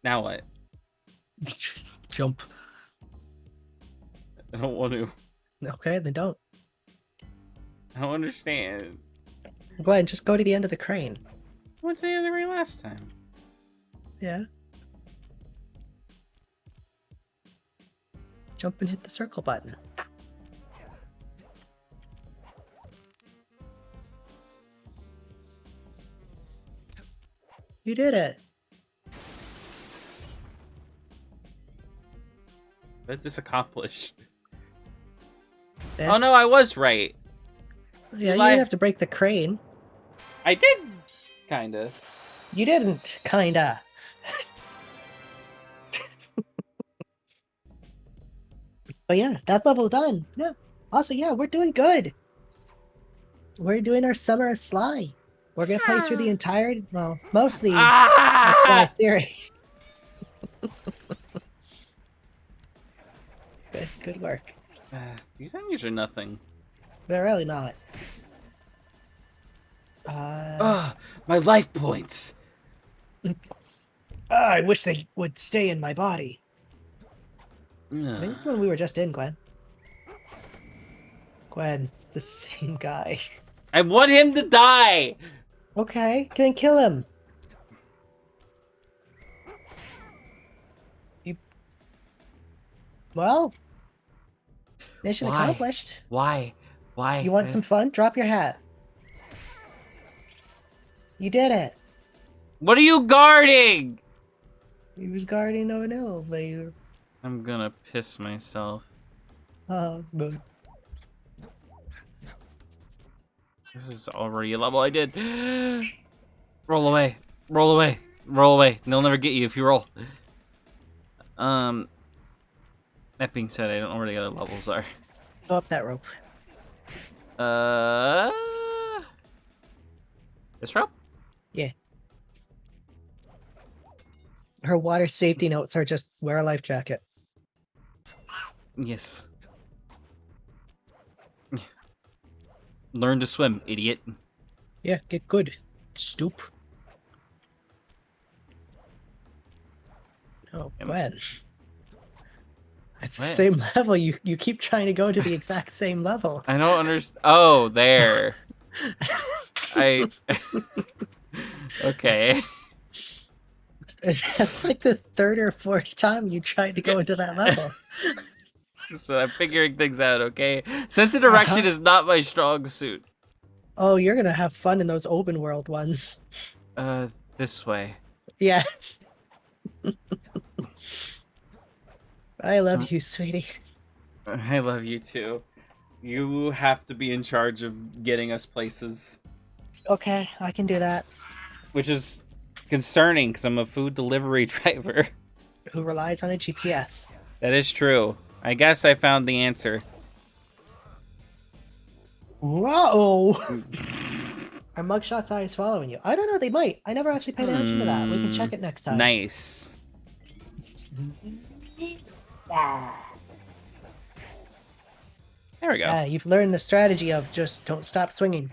Now what? Jump. I don't want to. Okay, then don't. I don't understand. Go ahead, just go to the end of the crane. I went to the other way last time. Yeah. Jump and hit the circle button. You did it. What did this accomplish? Oh That's- no, I was right. Yeah, you Life- didn't have to break the crane. I did, kinda. You didn't, kinda. But yeah, that level done. Yeah. Also, yeah, we're doing good. We're doing our Summer of Sly. We're gonna play through the entire, well, mostly the Sly series. Good work. These enemies are nothing. They're really not. My life points. I wish they would stay in my body. I think Ugh. this is one we were just in, Gwen. Gwen, it's the same guy. I want him to die. Okay, then kill him. Well, mission Why? accomplished. Why? Why? You want some fun? Drop your hat. You did it. What are you guarding? He was guarding an elevator. I'm gonna piss myself. Oh, good. This is already a level I did. Roll away. Roll away. Roll away. They'll never get you if you roll. That being said, I don't know where the other levels are. Go up that rope. This rope? Yeah. Her water safety notes are just wear a life jacket. Yes. Learn to swim, idiot. Yeah, get good. Stoop. Oh, Gwen. It's the What? same level. You keep trying to go to the exact same level. I don't understand. Oh, there. Okay. That's like the third or fourth time you tried to go into that level. So I'm figuring things out, okay? Sense of direction Uh-huh. is not my strong suit. Oh, you're gonna have fun in those open world ones. This way. Yes. I love you, sweetie. I love you too. You have to be in charge of getting us places. Okay, I can do that. Which is concerning because I'm a food delivery driver. Who relies on a GPS? That is true. I guess I found the answer. Whoa! Are Mugshot's eyes following you? I don't know, they might. I never actually paid attention to that. We can check it next time. Nice. There we go. Yeah, you've learned the strategy of just don't stop swinging.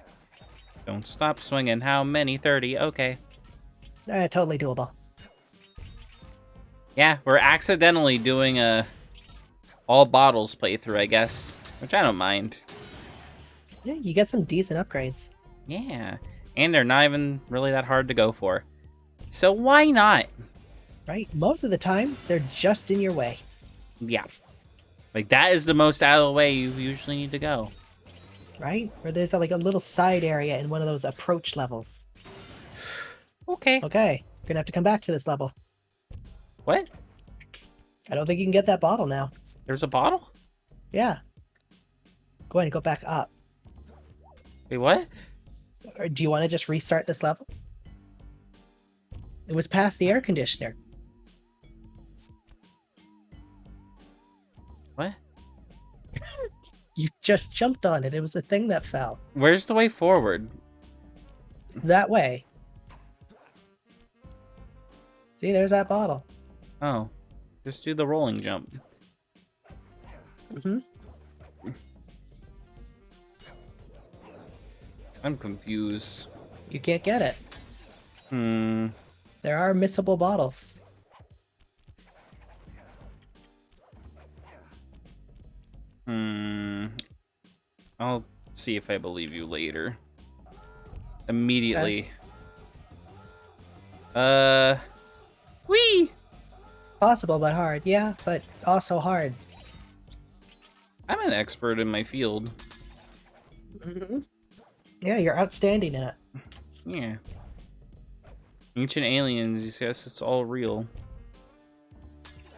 Don't stop swinging. How many? 30. Okay. Totally doable. Yeah, we're accidentally doing a all bottles playthrough, I guess. Which I don't mind. Yeah, you get some decent upgrades. Yeah. And they're not even really that hard to go for. So why not? Right? Most of the time, they're just in your way. Yeah. Like, that is the most out of the way you usually need to go. Right? Or there's like a little side area in one of those approach levels. Okay. Okay, gonna have to come back to this level. What? I don't think you can get that bottle now. There's a bottle? Yeah. Go ahead and go back up. Wait, what? Or do you want to just restart this level? It was past the air conditioner. What? You just jumped on it. It was the thing that fell. Where's the way forward? That way. See, there's that bottle. Oh. Just do the rolling jump. Mm-hmm. I'm confused. You can't get it. Hmm. There are missable bottles. I'll see if I believe you later. Immediately. Whee! Possible, but hard. Yeah, but also hard. I'm an expert in my field. Mm-hmm. Yeah, you're outstanding in it. Yeah. Ancient aliens, yes, it's all real.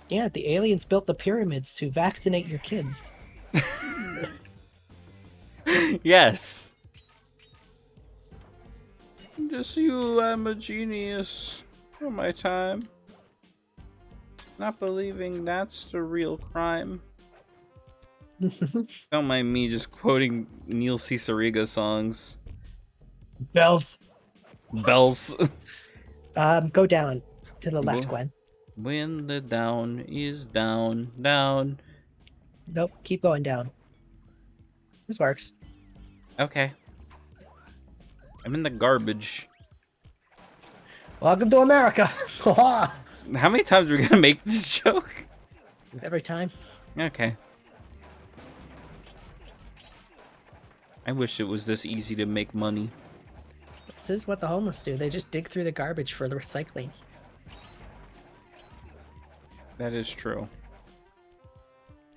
Yeah, the aliens built the pyramids to vaccinate your kids. Yes. Just you, I'm a genius for my time. Not believing that's the real crime. Don't mind me just quoting Neil Cicerega songs. Bells. Bells. Go down to the left, Gwen. When the down is down, down. Nope, keep going down. This works. Okay. I'm in the garbage. Welcome to America! How many times are we gonna make this joke? Every time. Okay. I wish it was this easy to make money. This is what the homeless do. They just dig through the garbage for the recycling. That is true.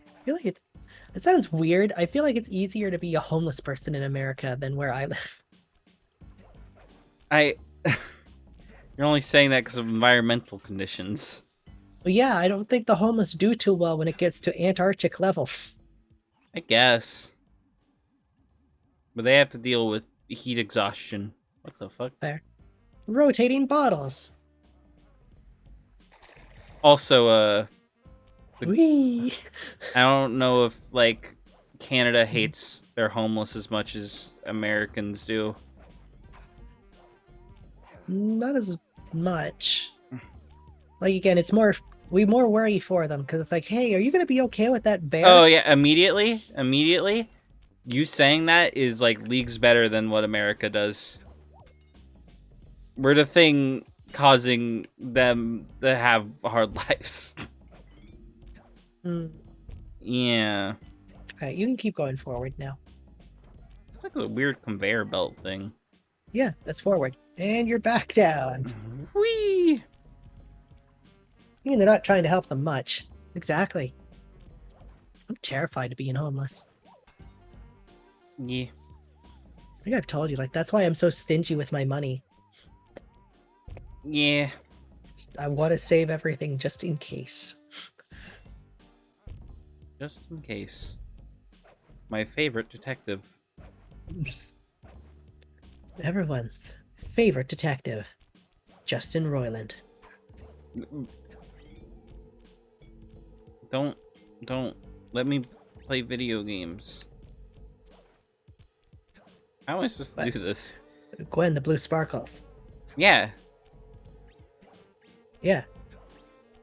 I feel like it sounds weird. I feel like it's easier to be a homeless person in America than where I live. You're only saying that because of environmental conditions. Well, yeah, I don't think the homeless do too well when it gets to Antarctic levels. I guess. But they have to deal with heat exhaustion. What the fuck? There. Rotating bottles. Also, Whee! I don't know if, like, Canada hates their homeless as much as Americans do. Not as much. Like, again, it's more... We more worry for them, because it's like, hey, are you going to be okay with that bear? Oh, yeah, immediately. You saying that is, like, leagues better than what America does. We're the thing causing them to have hard lives. Yeah. Alright, you can keep going forward now. It's like a weird conveyor belt thing. Yeah, that's forward. And you're back down. Whee! I mean, they're not trying to help them much. Exactly. I'm terrified of being homeless. Yeah. I think I've told you, like, that's why I'm so stingy with my money. Yeah. I want to save everything just in case. Just in case. My favorite detective. Everyone's favorite detective, Justin Roiland. Don't let me play video games. How am I supposed to do this? Gwen, the blue sparkles. Yeah. Yeah.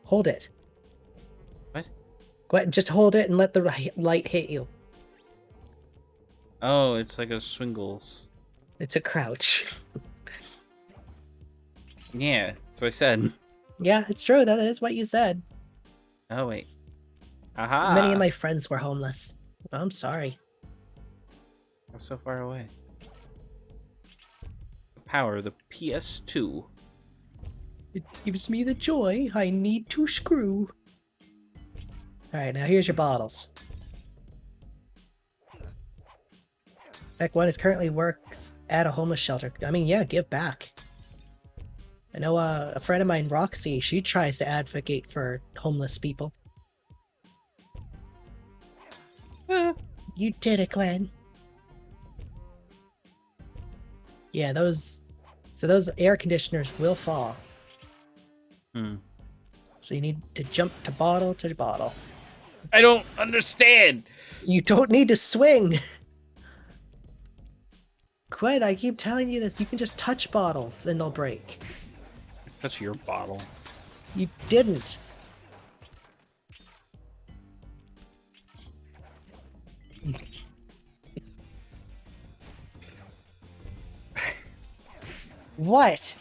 Hold it. What? Gwen, just hold it and let the light hit you. Oh, it's like a swingles. It's a crouch. Yeah, that's what I said. Yeah, it's true. That is what you said. Oh, wait. Aha! Many of my friends were homeless. I'm sorry. I'm so far away. The power of the PS2. It gives me the joy I need to screw. Alright, now here's your bottles. That one is currently works at a homeless shelter. I mean, yeah, give back. I know a friend of mine, Roxy, she tries to advocate for homeless people. You did it, Gwen. Yeah, those air conditioners will fall. So you need to jump to bottle to bottle. I don't understand! You don't need to swing! Gwen, I keep telling you this. You can just touch bottles and they'll break. Touch your bottle. You didn't. What?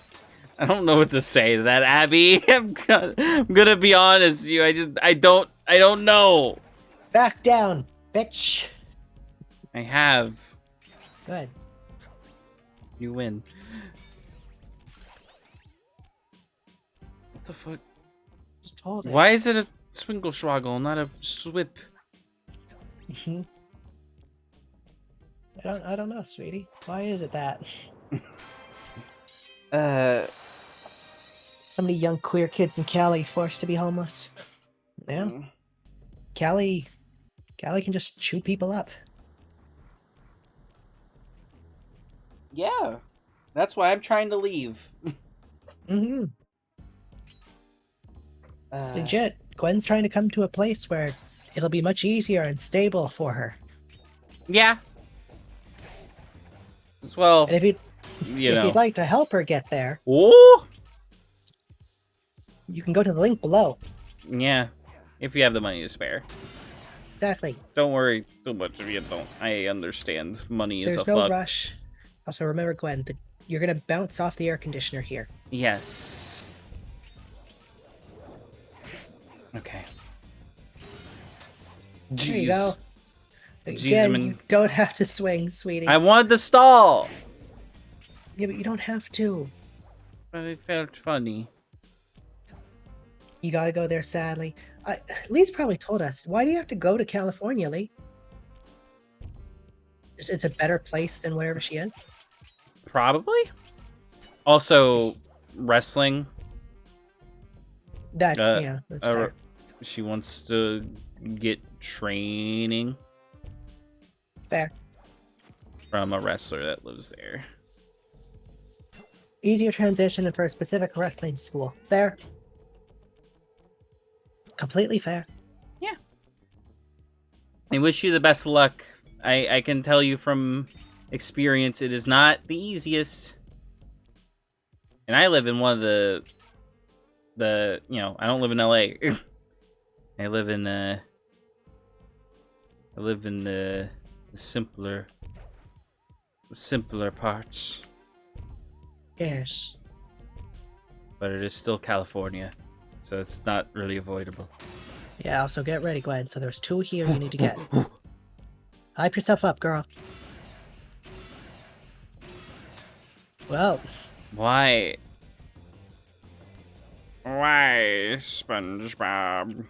I don't know what to say to that, Abby. I'm gonna be honest with you. I don't know. Back down, bitch. I have. Good. You win. What the fuck? Just hold it. Why is it a swingle-schwaggle, not a swip? Mhm. I don't know, sweetie. Why is it that? So many young queer kids in Cali forced to be homeless. Yeah. Cali can just shoot people up. Yeah. That's why I'm trying to leave. Mm-hmm. Legit. Gwen's trying to come to a place where it'll be much easier and stable for her. Yeah. As well, And if you know. you'd like to help her get there, Ooh. you can go to the link below. Yeah. If you have the money to spare. Exactly. Don't worry too much if you don't. I understand. Money is There's a no fuck. rush. Also, remember, Gwen, that you're gonna bounce off the air conditioner here. Yes. There Okay. you go. Jeez, Again, man. you don't have to swing, sweetie. I wanted to stall, Yeah, but you don't have to. but it felt funny. You gotta go there, sadly. Lee's probably told us. Why do you have to go to California, Lee? It's a better place than wherever she is? Probably. Also, wrestling. That's Uh, yeah, that's fair. She wants to get training Fair. from a wrestler that lives there. Easier transition for a specific wrestling school. Fair. Completely fair. Yeah. I wish you the best of luck. I can tell you from experience, it is not the easiest. And I live in one of the I don't live in LA. I live in the simpler parts. Yes. But it is still California, so it's not really avoidable. Yeah, also get ready, Gwen. So there's 2 here you need to get. Hype yourself up, girl. Well, Why? Why, SpongeBob?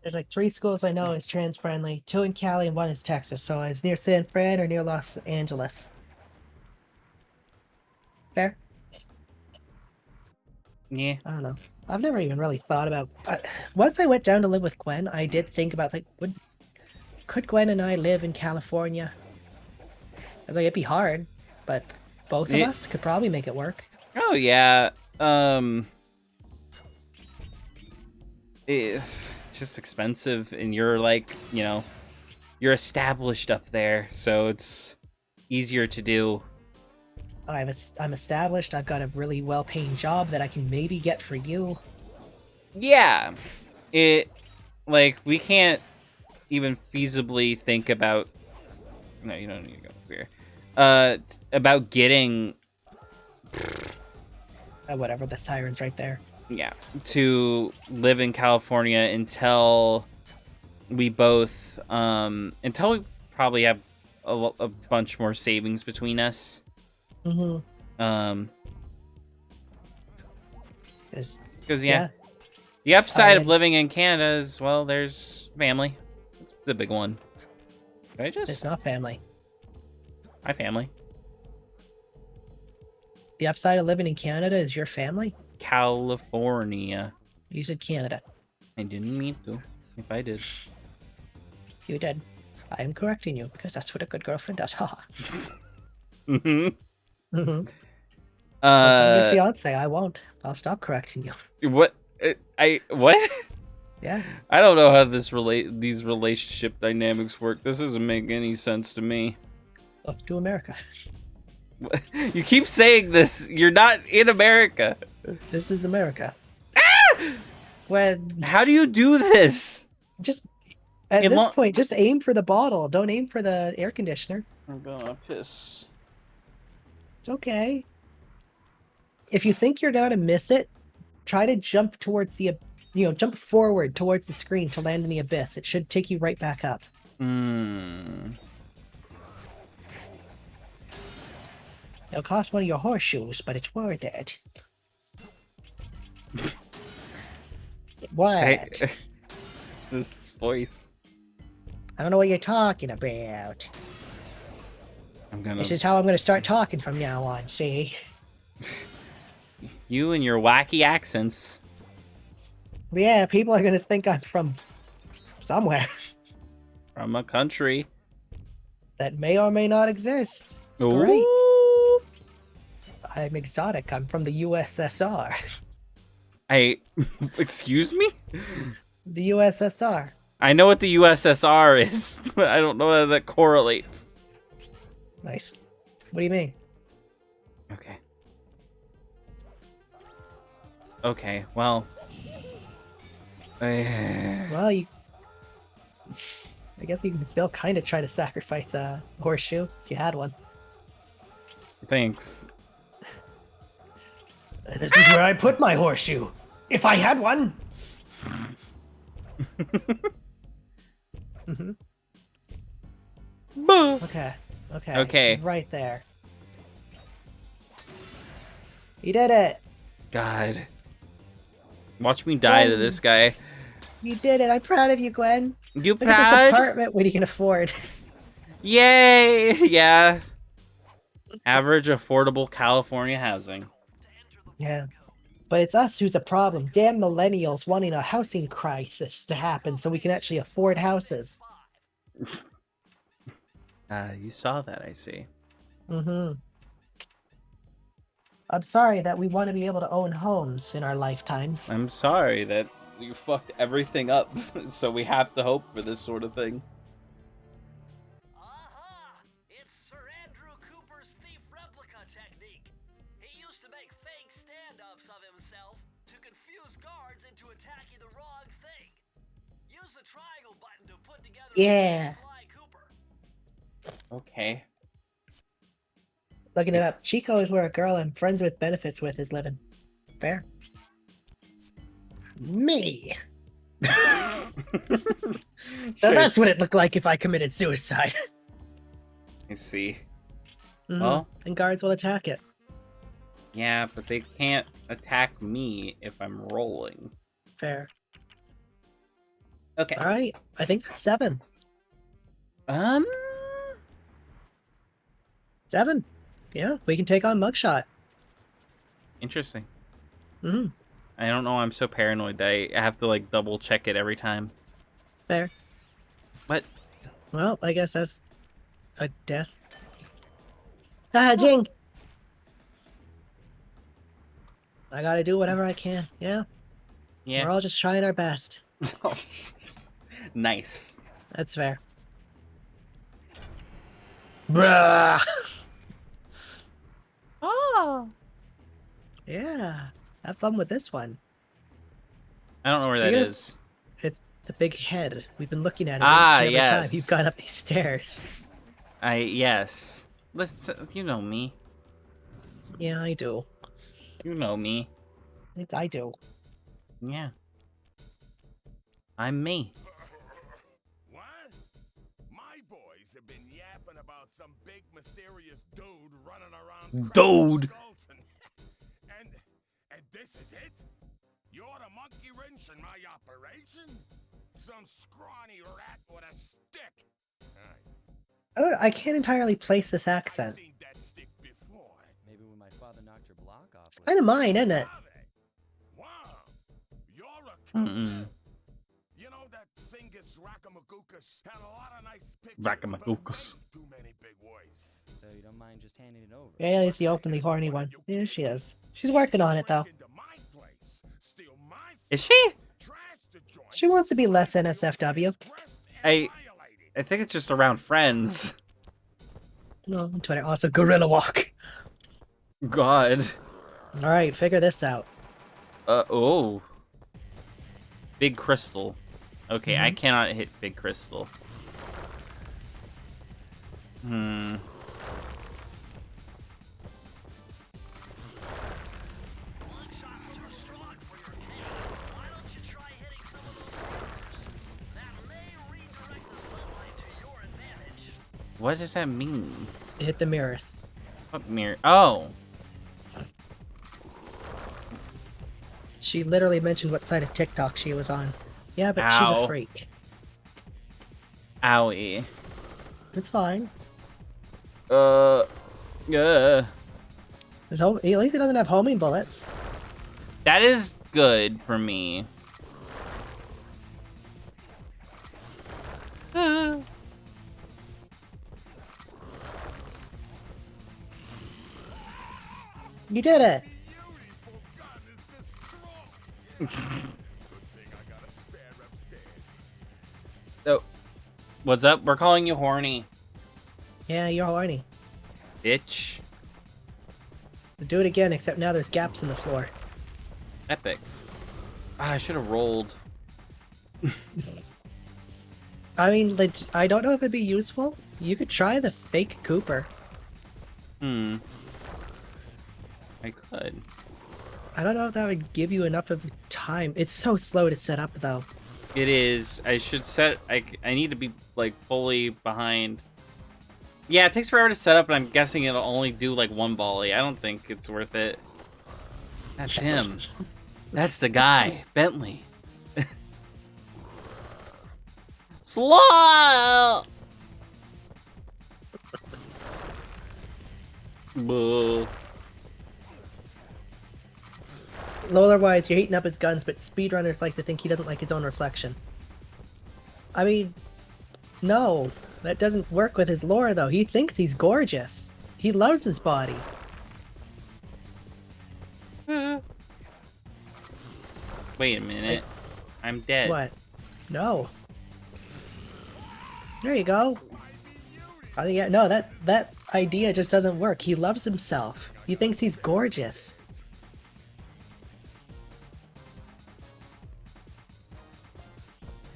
there's like 3 schools I know is trans friendly. 2 in Cali and 1 is Texas. So it's near San Fran or near Los Angeles. Fair? Yeah. I don't know. I've never even really thought about. Once I went down to live with Gwen, I did think about like, could Gwen and I live in California? I was like, it'd be hard, but both of us could probably make it work. Oh yeah. It's just expensive, and you're like, you're established up there, so it's easier to do. I'm established. I've got a really well-paying job that I can maybe get for you. Yeah. We can't even feasibly think about. No, you don't need to go over here. About getting. Whatever, the siren's right there. Yeah, to live in California until we both, until we probably have a bunch more savings between us. Mm-hmm. Because yeah, the upside of living in Canada is, well, there's family. It's the big one. It's not family. My family. The upside of living in Canada is your family? California. You said Canada. I didn't mean to. If I did. You did. I am correcting you because that's what a good girlfriend does. Haha. Mm-hmm. Mm-hmm. Once I'm your fiance, I won't. I'll stop correcting you. What? What? Yeah. I don't know how these relationship dynamics work. This doesn't make any sense to me. Look to America. You keep saying this. You're not in America. This is America. When How do you do this? just at In this lo- point, just aim for the bottle. Don't aim for the air conditioner. I'm gonna piss. It's okay. If you think you're gonna miss it, try to jump towards the, jump forward towards the screen to land in the abyss. It should take you right back up. Hmm. It'll cost one of your horseshoes, but it's worth it. What? This voice. I don't know what you're talking about. I'm gonna. This is how I'm gonna start talking from now on, see? You and your wacky accents. Yeah, people are gonna think I'm from somewhere From a country. that may or may not exist. It's Ooh. great. I'm exotic. I'm from the USSR. Excuse me? The USSR. I know what the USSR is, but I don't know how that correlates. Nice. What do you mean? Okay. Okay, well. Well, I guess you can still kind of try to sacrifice a horseshoe if you had one. Thanks. This is where I put my horseshoe. If I had one. Mhm. Okay. Okay. Okay. It's right there. You did it. God. Watch me die to this guy. You did it. I'm proud of you, Gwen. You Look at this proud? apartment. What you can afford? Yay! Yeah. Average affordable California housing. Yeah. But it's us who's a problem. Damn millennials wanting a housing crisis to happen so we can actually afford houses. You saw that, I see. Mm-hmm. I'm sorry that we want to be able to own homes in our lifetimes. I'm sorry that you fucked everything up, so we have to hope for this sort of thing. Aha! It's Sir Andrew Cooper's thief replica technique. He used to make fake stand-ups of himself to confuse guards into attacking the wrong thing. Use the triangle button to put together Yeah. Sly Cooper. Okay. Looking it up. Chico is where a girl I'm friends with benefits with is living. Fair. Me. So that's what it looked like if I committed suicide. I see. Mhm. Well, And guards will attack it. yeah, but they can't attack me if I'm rolling. Fair. Okay. Alright. I think that's 7. 7. Yeah, we can take on Mugshot. Interesting. Mm-hmm. I don't know. I'm so paranoid that I have to like double check it every time. Fair. What? Well, I guess that's a death. Ah, Jing! I gotta do whatever I can. Yeah, Yeah. we're all just trying our best. Nice. That's fair. Bruh! Oh. Yeah, have fun with this one. I don't know where that You're gonna- is. It's the big head. We've been looking at it Ah, every time yes. you've gone up these stairs. Yes. Listen, you know me. Yeah, I do. You know me. I do. Yeah. I'm me. What? My boys have been yapping about some big mysterious dude running around. Dude. Skulton. and this is it? You're the monkey wrench in my operation? Some scrawny rat with a stick. I can't entirely place this I've accent. seen that stick before. Maybe when my father knocked your block off. It's kind of mine, isn't it? Are they? Wow. You're a Mm-mm. You know that Thingus Rackamagookus had a lot of nice pictures. Rackamagookus. but way too many big words. So you don't mind just handing it over? Yeah, it's the openly horny one. Yeah, she is. She's working on it, though. Break into my place, steal my Is stuff, she? trash the joint, She wants to be less NSFW. dressed and I violated. think it's just around friends. No, on Twitter. Also, Gorilla Walk. God. All right, figure this out. Oh. Big crystal. Okay, I cannot hit big crystal. Hmm. Longshot's too strong for your cannon. Why don't you try hitting some of those corners? That may redirect the sunlight to your advantage. What does that mean? Hit the mirrors. What mirror? Oh. She literally mentioned what side of TikTok she was on. Yeah, but she's a Ow. freak. Owie. It's fine. Yeah. At least he doesn't have homing bullets. That is good for me. You did it! Beautiful gun is destroyed. Good thing I got a spare upstairs. Oh. What's up? We're calling you horny. Yeah, you're horny. Bitch. Do it again, except now there's gaps in the floor. Epic. Ah, I should have rolled. I mean, I don't know if it'd be useful. You could try the fake Cooper. Hmm. I could. I don't know if that would give you enough of time. It's so slow to set up, though. It is. I should set. I need to be like fully behind. Yeah, it takes forever to set up, and I'm guessing it'll only do like one volley. I don't think it's worth it. That's him. That's the guy, Bentley. Slow. Boo. Otherwise, you're heating up his guns, but speedrunners like to think he doesn't like his own reflection. I mean, no, that doesn't work with his lore, though. He thinks he's gorgeous. He loves his body. Wait a minute. I'm dead. What? No. There you go. Yeah, no, that idea just doesn't work. He loves himself. He thinks he's gorgeous.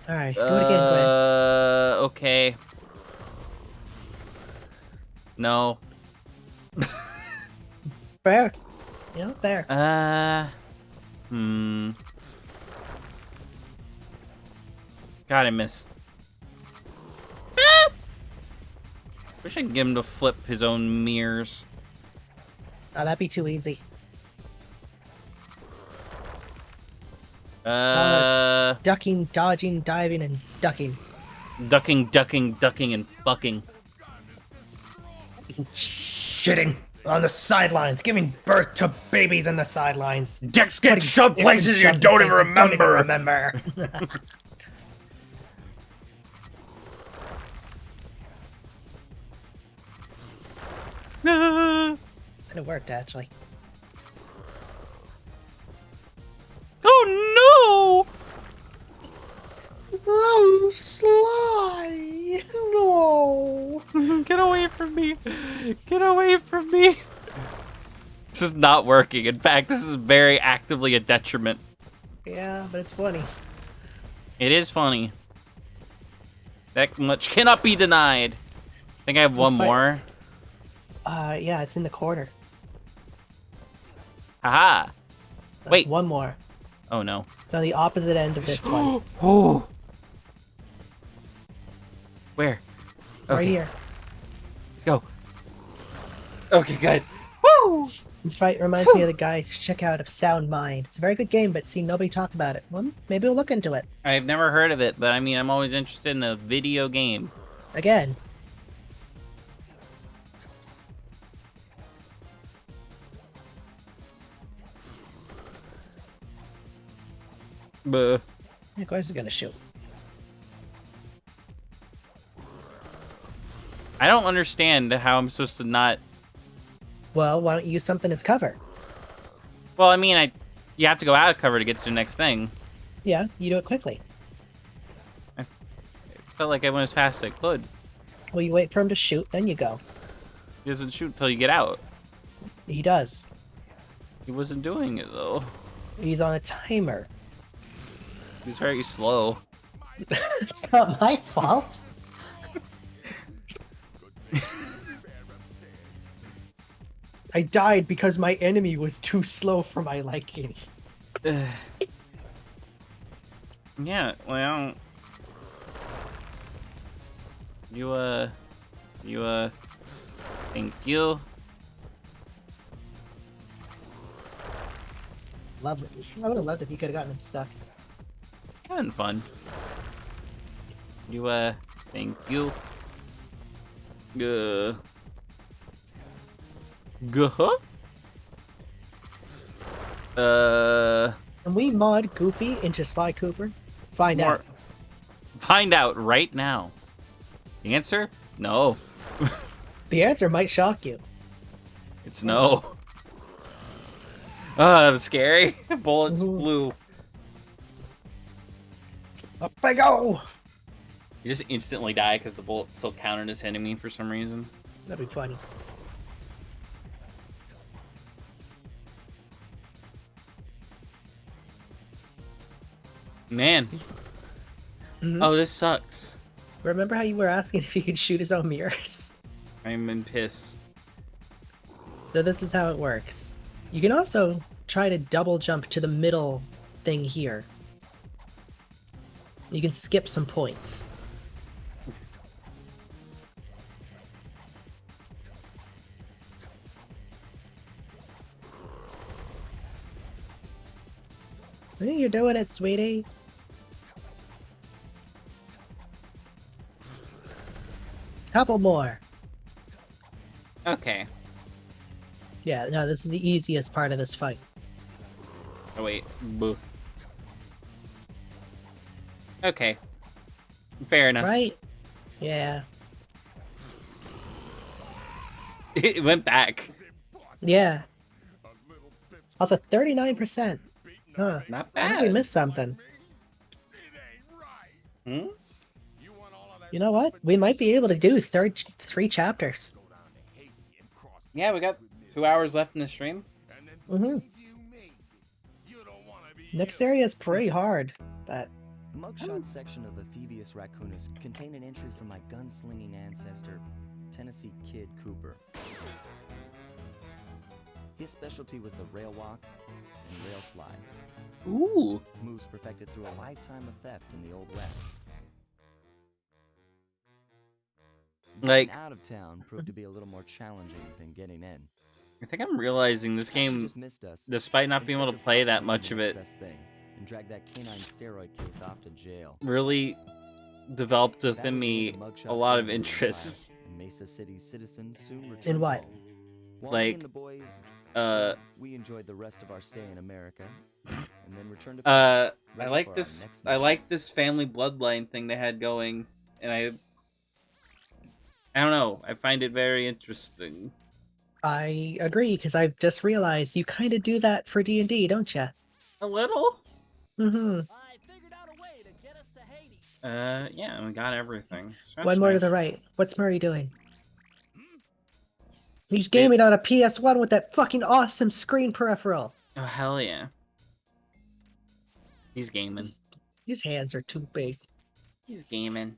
Alright, do it again, Gwen. Okay. No. Fair. You know, fair. God, I missed. Wish I could get him to flip his own mirrors. Oh, that'd be too easy. Ducking, dodging, diving, and ducking. Ducking, and fucking. Shitting on the sidelines, giving birth to babies in the sidelines. Dicks get shoved places you don't even remember. And it worked, actually. Oh Oh, Sly! No! no! Get away from me! Get away from me! This is not working. In fact, this is very actively a detriment. Yeah, but it's funny. It is funny. That much cannot be denied. I think I have one more. Yeah, it's in the corner. Haha! Wait. One more. Oh no. It's on the opposite end of this one. Oh! Where? Right Okay. here. Go. Okay, good. Woo! This fight reminds me of the guys check out of Sound Mind. It's a very good game, but see, nobody talked about it. Well, maybe we'll look into it. I've never heard of it, but I mean, I'm always interested in a video game. Again. Buh. Of course, it's gonna shoot. I don't understand how I'm supposed to not... Well, why don't you use something as cover? Well, I mean, you have to go out of cover to get to the next thing. Yeah, you do it quickly. I felt like I went as fast as I could. Well, you wait for him to shoot, then you go. He doesn't shoot till you get out. He does. He wasn't doing it though. He's on a timer. He's very slow. It's not my fault. I died because my enemy was too slow for my liking. Yeah, well, you thank you. Lovely. I would have loved if you could have gotten him stuck. Having fun. You thank you. Huh? Can we mod Goofy into Sly Cooper? Find out. Find out right now. The answer? No. The answer might shock you. It's no. Oh, that was scary. Bullets flew. Up I go! You just instantly die because the bullet still counted as hitting me for some reason. That'd be funny. Man. Mhm. Oh, this sucks. Remember how you were asking if he could shoot his own mirrors? I'm in piss. So this is how it works. You can also try to double jump to the middle thing here. You can skip some points. Hey, you're doing it, sweetie. Couple more. Okay. Yeah, no, this is the easiest part of this fight. Oh, wait. Boo. Okay. Fair enough. Right? Yeah. It went back. Yeah. Also, 39%. Huh. Not I think we bad. missed something. Hmm? You know what? We might be able to do three chapters. Yeah, we got 2 hours left in the stream. Mm-hmm. Next area is pretty hard, but The mugshot section of the Thievius Raccoonus contained an entry from my gunslinging ancestor, Tennessee Kid Cooper. His specialty was the rail walk and rail slide, Ooh. moves perfected through a lifetime of theft in the Old West. Like, Getting out of town proved to be a little more challenging than getting in. I think I'm realizing this She game, just missed us. despite not being able to Inspector play Fox that did much the of next it, best thing and dragged that canine steroid case off to jail. really developed That within was the me end of Mugshot's a lot of career interests. life, and Mesa City citizens soon returned In what? home. While Like, me and the boys, we enjoyed the rest of our stay in America, and then returned to I Paris, ready like for our this. next I mission. like this family bloodline thing they had going, and I don't know. I find it very interesting. I agree because I've just realized you kind of do that for D&D, don't you? A little. Mm-hmm. I figured out a way to get us to Haiti. Yeah, we got everything. So that's One more to nice. the right. What's Murray doing? He's gaming on a PS1 with that fucking awesome screen peripheral. Oh hell yeah. He's gaming. His hands are too big. He's gaming.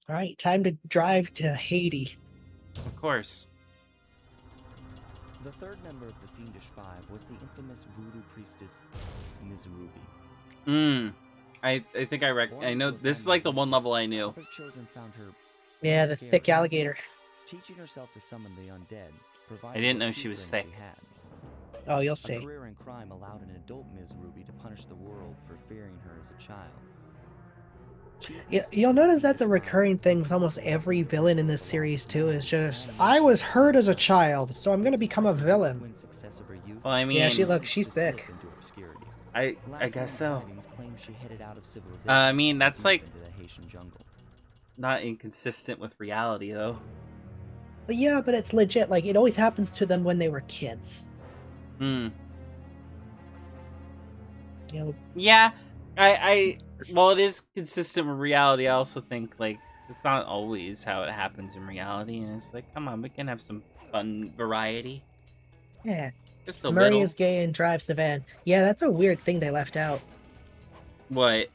All right, time to drive to Haiti. Of course. The third member of the Fiendish Five was the infamous voodoo priestess, Ms. Ruby. I think I Born know into a this is family like the of one level I mystics, knew. other children found her Yeah, the scary, thick alligator. teaching herself to summon the undead. I didn't what know she was few friends thick. she had. Oh, you'll A see. career in crime allowed an adult Ms. Ruby to punish the world for fearing her as a child. Yeah, you'll notice that's a recurring thing with almost every villain in this series too. Is just I was hurt as a child, so I'm gonna become a villain. Well, I mean, Yeah, she's thick. I guess so. She I mean, that's like into the Haitian jungle. not inconsistent with reality though. But yeah, but it's legit. Like it always happens to them when they were kids. Hmm. You know, Yeah, well, it is consistent with reality. I also think like It's not always how it happens in reality, and it's like, come on, we can have some fun variety. Yeah. Just a Murray little. is gay and drives the van. Yeah, that's a weird thing they left out. What?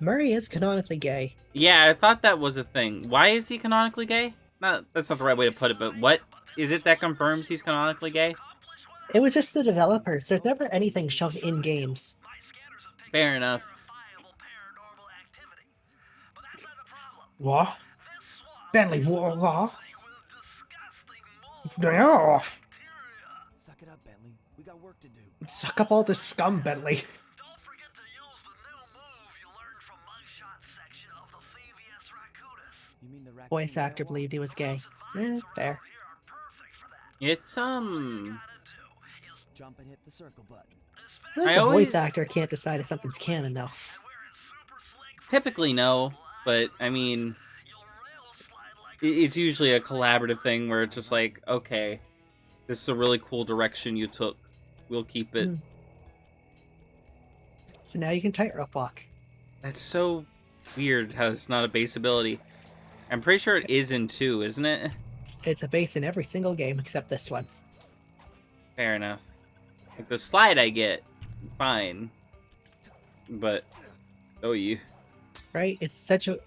Murray is canonically gay. Yeah, I thought that was a thing. Why is he canonically gay? That's not the right way to put it, but what is it that confirms he's canonically gay? It was just the developers. There's never anything shown in games. Fair enough. What? Bentley, what? Yeah. Suck it up, Bentley. We got work to do. Suck up all the scum, Bentley. Don't forget to use the new move you learned from Mugshot section of the Thievius Raccoonus. You mean the raccoon Voice actor werewolf? believed he was gay. Fair. It's Jump and hit the circle button. I think I the always- voice actor can't decide if something's canon, though. typically no, but I mean, it's usually a collaborative thing where it's just like, okay, this is a really cool direction you took. We'll keep it. So now you can tightrope walk. That's so weird how it's not a base ability. I'm pretty sure it is in 2, isn't it? It's a base in every single game except this one. Fair enough. Like the slide I get, fine. But, oh you. Right? It's such a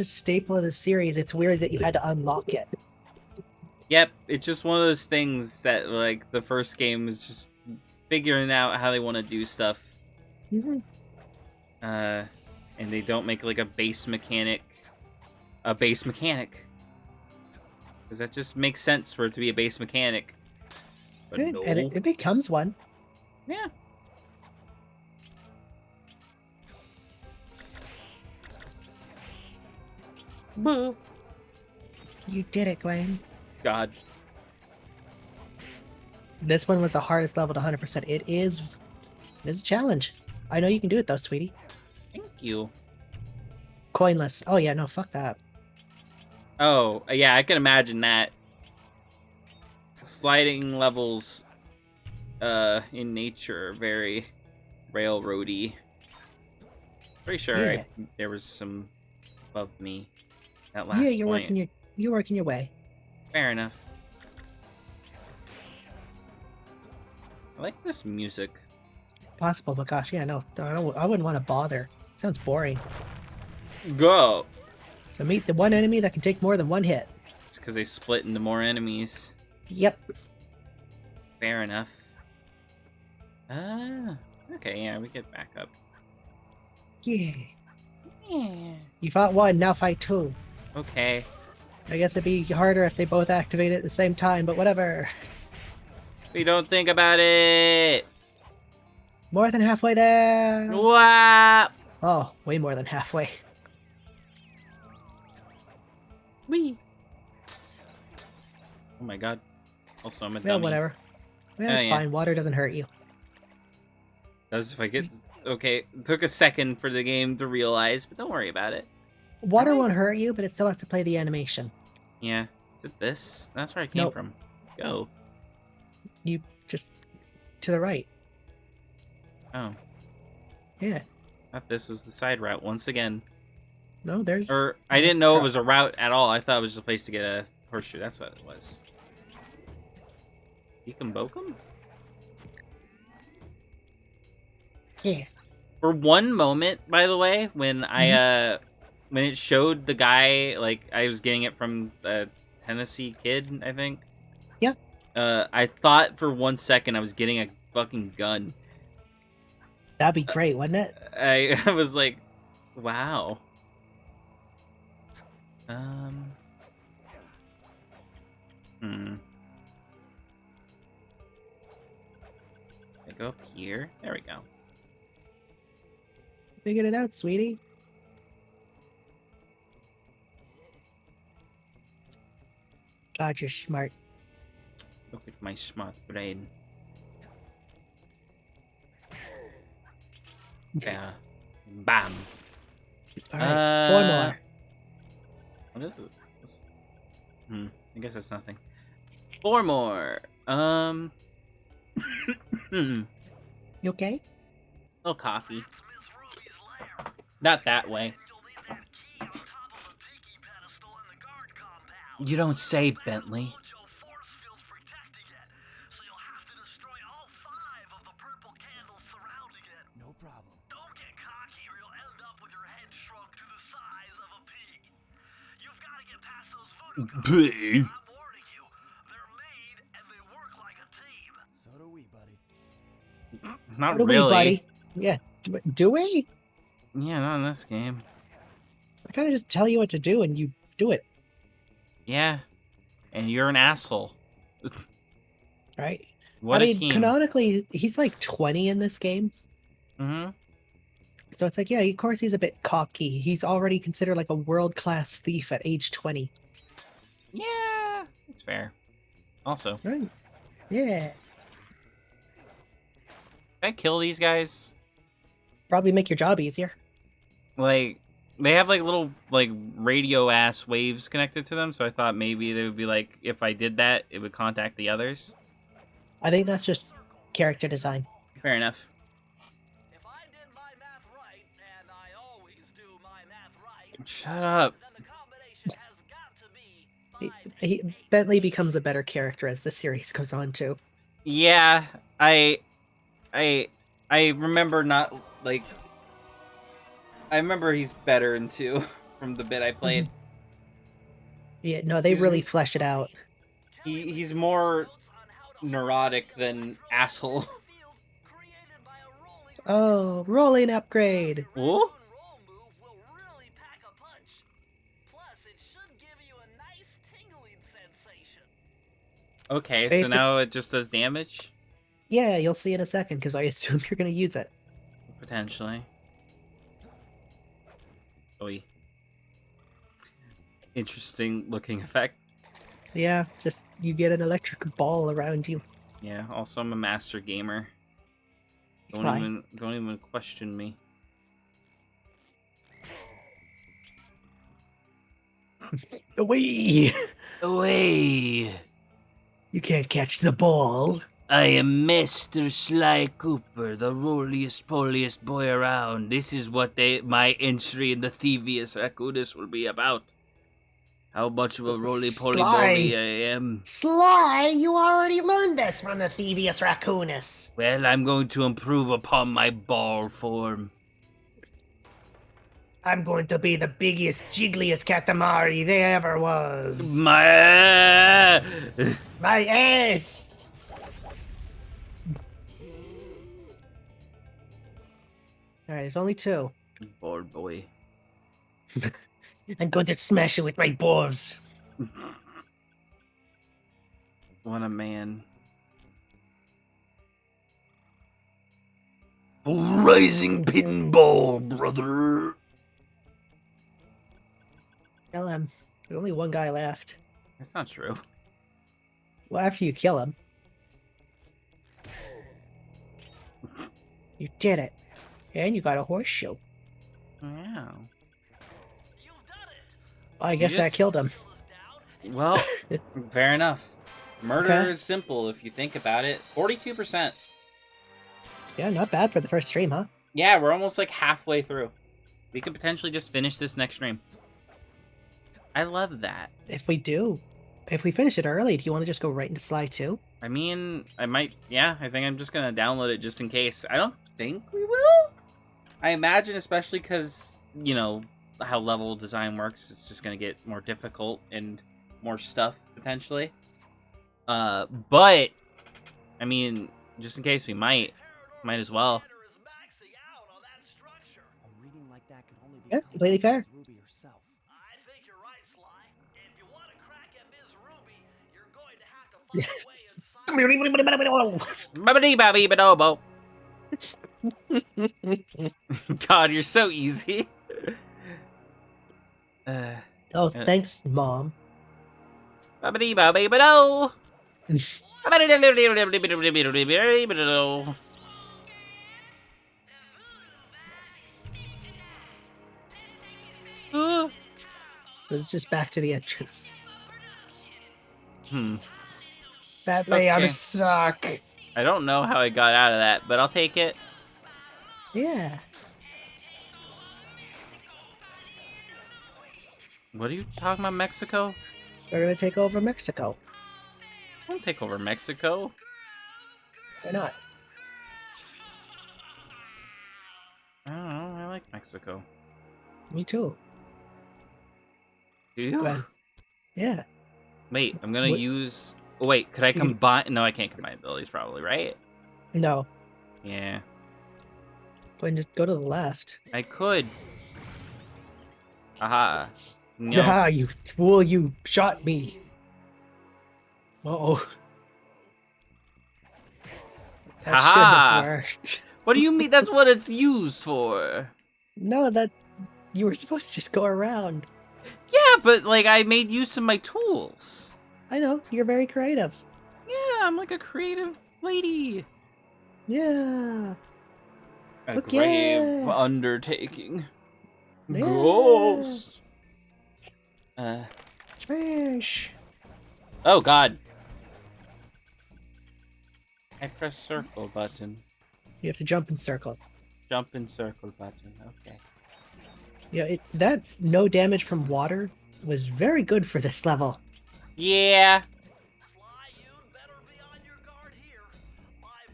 staple of the series. It's weird that you had to unlock it. Yep, it's just one of those things that, like, the first game is just figuring out how they want to do stuff. Mm-hmm. And they don't make, like, a base mechanic. Because that just makes sense for it to be a base mechanic. But no. And it becomes one. Yeah. Boo. You did it, Glenn. God. This one was the hardest level to 100%. It is a challenge. I know you can do it though, sweetie. Thank you. Coinless. Oh yeah, no, fuck that. Oh, yeah, I can imagine that. Sliding levels in nature are very railroady. Pretty sure Yeah. there was some above me at last Yeah, you're point. working your way. Fair enough. I like this music. Possible, but gosh, yeah, no, I wouldn't want to bother. Sounds boring. Go! So meet the one enemy that can take more than one hit. Just because they split into more enemies. Yep. Fair enough. Okay, yeah, we get back up. Yeah. Yeah. You fought one, now fight two. Okay. I guess it'd be harder if they both activate at the same time, but whatever. We don't think about it! More than halfway there. Wow! Oh, way more than halfway. Wee! Oh my god. Also, I'm a Well, dummy. whatever. Well, Oh, it's yeah. fine. Water doesn't hurt you. Does if I get... Okay, it took a second for the game to realize, but don't worry about it. Water Alright. won't hurt you, but it still has to play the animation. Yeah. Is it this? That's where I came Nope. from. Go. You just to the right. Oh. Yeah. Thought this was the side route once again. No, there's. Or, I didn't know it was a route at all. I thought it was just a place to get a horseshoe. That's what it was. You can boke them? Yeah. For one moment, by the way, when when it showed the guy, like, I was getting it from the Tennessee kid, I think. Yeah. I thought for 1 second I was getting a fucking gun. That'd be great, wouldn't it? I was like, wow. I go up here. There we go. Figured it out, sweetie. God, you're smart. Look at my smart brain. Yeah. Bam. Alright, 4 more. What is it? I guess that's nothing. 4 more. You okay? Little coffee. Not that way. You don't say, Bentley. Mojo force field protecting it, so you'll have to destroy all 5 of the purple candles surrounding it. No problem. Don't get cocky or you'll end up with your head shrunk to the size of a pea. You've got to get past those voodoo Pea? I'm warning you, they're mean and they work like a team. So do we, buddy. Not What do we, really. buddy? Yeah, do we? Yeah, not in this game. I kind of just tell you what to do and you do it, Yeah. And you're an asshole. right? What I a mean, team. canonically, he's like 20 in this game. Mm-hmm. So it's like, yeah, of course he's a bit cocky. He's already considered like a world-class thief at age 20. Yeah. It's fair. Also, Right? Yeah. can I kill these guys? Probably make your job easier. Like, they have like little like radio ass waves connected to them, so I thought maybe they would be like, if I did that, it would contact the others. I think that's just character design. Fair enough. If I did my math right, and I always do my math right, Shut up. then the combination has got to be 5, 8, 8. Bentley becomes a better character as the series goes on too. Yeah, I remember not like. I remember he's better in 2 from the bit I played. Yeah, no, they He's- really flesh it out. He's more neurotic than asshole. Oh, rolling upgrade. Ooh? Roll move will really pack a punch. Plus, it should give you a nice tingling sensation. Okay, so Basic- now it just does damage? Yeah, you'll see in a second because I assume you're going to use it. Potentially. Oy. Interesting looking effect. Yeah, just you get an electric ball around you. Yeah, also I'm a master gamer. It's fine. Don't even question me. Away! Away! You can't catch the ball. I am Master Sly Cooper, the roliest poliest boy around. This is what my entry in the Thievius Raccoonus will be about. How much of a roly-poly bully I am. Sly, you already learned this from the Thievius Raccoonus. Well, I'm going to improve upon my ball form. I'm going to be the biggest, jiggliest Katamari there ever was. My... My ass! Alright, there's only 2. Bored boy. I'm going to smash you with my balls. What a man. Rising pinball, brother. Kill him. There's only one guy left. That's not true. Well, after you kill him. You did it. And you got a horseshoe. Wow. You've done it. I guess that just- killed him. Well, fair enough. Murder Okay. is simple if you think about it. 42%. Yeah, not bad for the first stream, huh? Yeah, we're almost like halfway through. We could potentially just finish this next stream. I love that. If we do. If we finish it early, do you want to just go right into Sly 2? I mean, I might, yeah, I think I'm just going to download it just in case. I don't think we will. I imagine, especially because, you know, how level design works, it's just going to get more difficult and more stuff, potentially. But, I mean, just in case we might as well. Is maxing out on that structure. A reading like that could only be Yeah, completely fair. Ruby herself. I think you're right, Sly. If you want to crack at Ms. Ruby, you're going to have to find a way inside. Babbidi-babby-ba-dobo. God, you're so easy. Oh, thanks, Mom. Babbidi-babby-ba-do. It's just back to the entrance. That Okay. layout suck. I don't know how I got out of that, but I'll take it. Yeah. What are you talking about, Mexico? They're gonna take over Mexico. Don't take over Mexico. Why not? I don't know. I like Mexico. Me too. Do you? Go ahead. Yeah. Wait, I'm gonna What- use. Oh wait, could I You- combine? No, I can't combine abilities. Probably right. No. Yeah, Go ahead and just go to the left. I could. Aha. No. Ah, you fool! You shot me. Uh-oh. That shouldn't Haha. have worked. What do you mean? That's what it's used for. No, that you were supposed to just go around. Yeah, but like I made use of my tools. I know, you're very creative. Yeah, I'm like a creative lady. Yeah. A Look, grave yeah. undertaking. Yeah. Ghost. Trash. Oh God. I press circle button. You have to jump in circle. Jump in circle button. Okay. Yeah, that no damage from water was very good for this level. Yeah. Sly, you'd better be on your guard here. My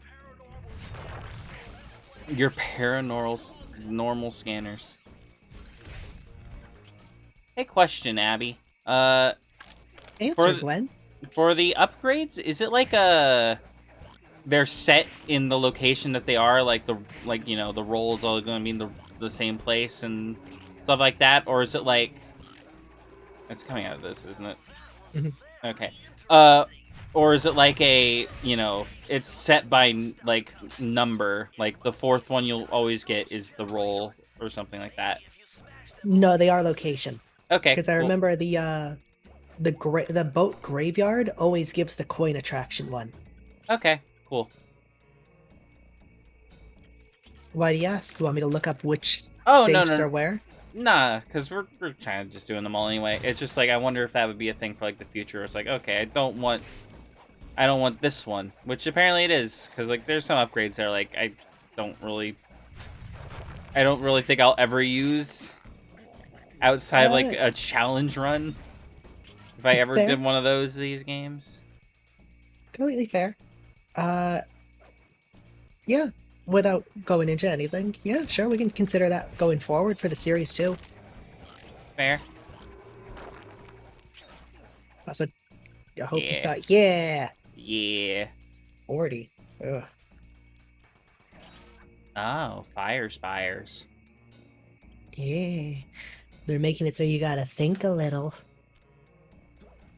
paranormal... Your normal scanners. Hey, question, Abby. Answer, For Gwen. For the upgrades, is it like they're set in the location that they are, like the roles all going to be in the same place and stuff like that, or is it like it's coming out of this, isn't it? Mhm. Okay. Or is it like it's set by like number, like the fourth one you'll always get is the role or something like that? No, they are location. Okay. Because I cool. remember the boat graveyard always gives the coin attraction one. Okay. Cool. Why do you ask? You want me to look up which Oh, safes no. are where? Nah, because we're kind of just doing them all anyway. It's just like I wonder if that would be a thing for like the future. It's like, okay, I don't want this one, which apparently it is, because like there's some upgrades there like I don't really think I'll ever use outside of like a challenge run. If I ever Fair. did one of these games. Completely fair. Yeah. Without going into anything, yeah, sure, we can consider that going forward for the series too. Fair. Also, I hope you Yeah. saw. Yeah, Yeah. 40. Ugh. Oh, fire spires. Yeah, they're making it so you gotta think a little.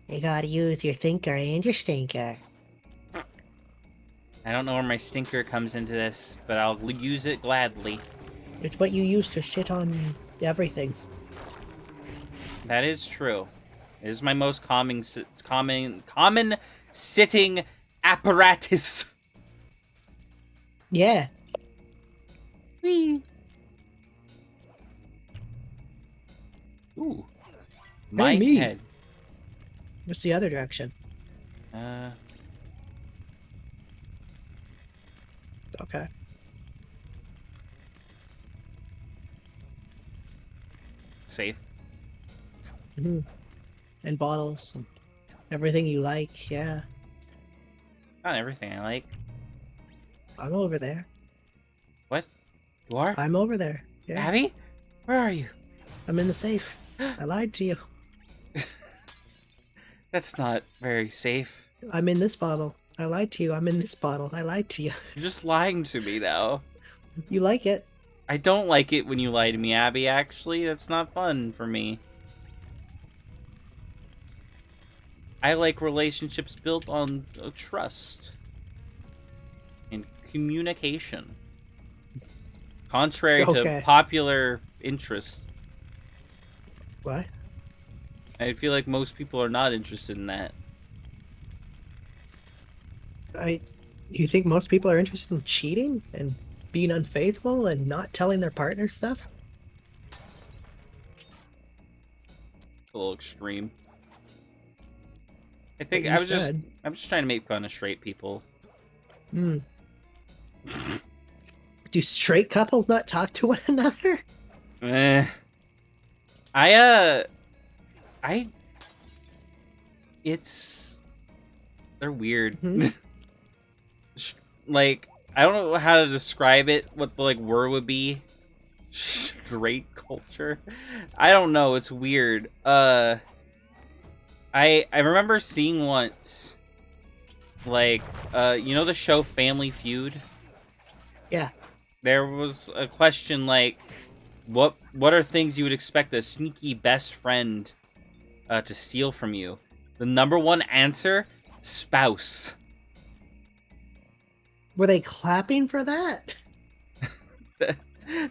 You gotta use your thinker and your stinker. I don't know where my stinker comes into this, but I'll use it gladly. It's what you use to shit on everything. That is true. It is my most common sitting apparatus. Yeah. Whee. Ooh. My me. head. What's the other direction? Okay. Safe. hmm And bottles and everything you like. Yeah, Not everything I like. I'm over there. What? You are? I'm over there. Yeah, Abby? Where are you? I'm in the safe. I lied to you. That's not very safe. I'm in this bottle. I lied to you. I'm in this bottle. I lied to you. You're just lying to me now. You like it? I don't like it when you lie to me, Abby, actually. That's not fun for me. I like relationships built on trust and communication. Contrary Okay. to popular interest. What? I feel like most people are not interested in that. You think most people are interested in cheating and being unfaithful and not telling their partner stuff? A little extreme. I think But I you was said- I'm just trying to make fun of straight people. Hmm. Do straight couples not talk to one another? they're weird. Mhm. Like, I don't know how to describe it, what the like word would be. Straight culture. I don't know, it's weird. I remember seeing once, like, you know the show Family Feud? Yeah. There was a question like, what are things you would expect a sneaky best friend to steal from you? The number one answer, spouse. Were they clapping for that?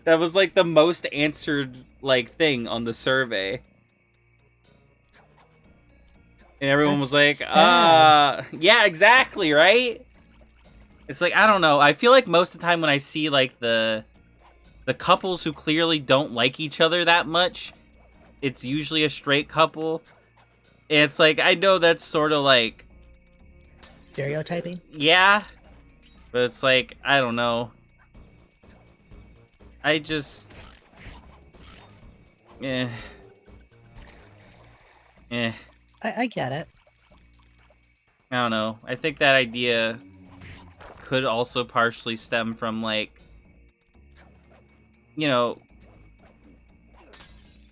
That was like the most answered like thing on the survey. And everyone was like, That's bad. yeah, exactly, right? It's like, I don't know. I feel like most of the time when I see like the couples who clearly don't like each other that much, it's usually a straight couple. And it's like, I know that's sort of like, Stereotyping? yeah, but it's like, I don't know. I just, eh. I get it. I don't know. I think that idea could also partially stem from, like, you know,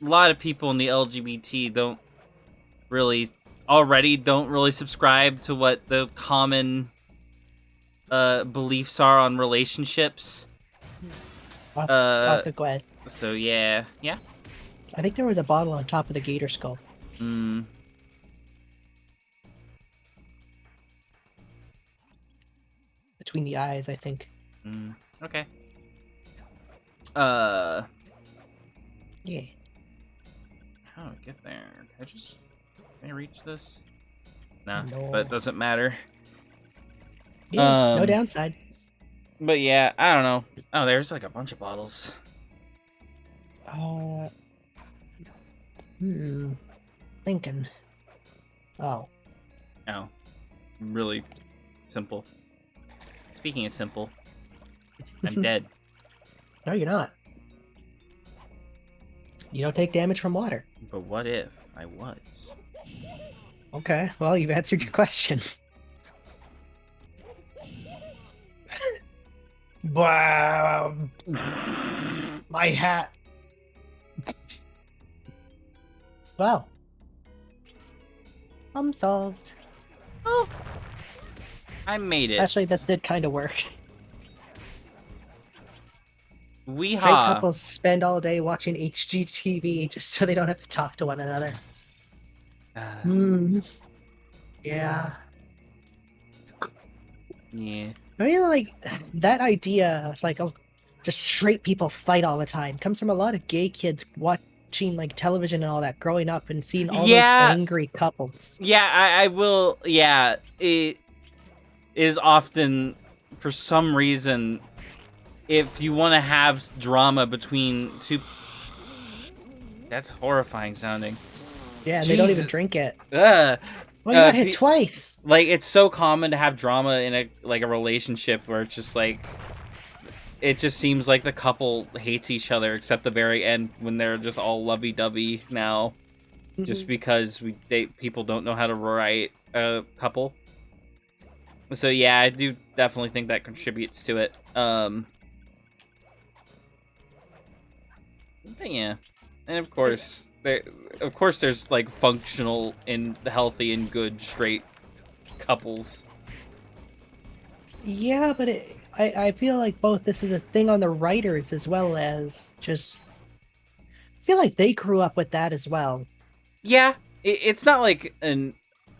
a lot of people in the LGBT don't really subscribe to what the common beliefs are on relationships. Also, go ahead. So yeah. I think there was a bottle on top of the gator skull. Between the eyes, I think. Okay. Yeah. How do I get there? Can I reach this? No, No. but it doesn't matter. Yeah, no Um, downside. But yeah, I don't know. Oh, there's like a bunch of bottles. Thinking. Oh. Oh, really simple. Speaking of simple, I'm dead. No, you're not. You don't take damage from water. But what if I was? Okay, well, you've answered your question. Wow. My hat. Well. I'm solved. Oh, I made it. Actually, this did kind of work. Weehaw. Straight couples spend all day watching HGTV just so they don't have to talk to one another. Yeah. Yeah. I mean, like, that idea of, like, just straight people fight all the time comes from a lot of gay kids watching, like, television and all that growing up and seeing all those angry couples. Yeah, I will. Yeah, it is often, for some reason, if you want to have drama between two. That's horrifying sounding. Yeah, and they don't even drink it. Ugh. Well, you got hit twice. Like, it's so common to have drama in a relationship where it's just like, it just seems like the couple hates each other except the very end when they're just all lovey-dovey now, just because people don't know how to write a couple. So yeah, I do definitely think that contributes to it. But yeah, and of course there's like functional and healthy and good straight couples. Yeah, but I feel like both this is a thing on the writers as well as just... I feel like they grew up with that as well. Yeah, it's not like an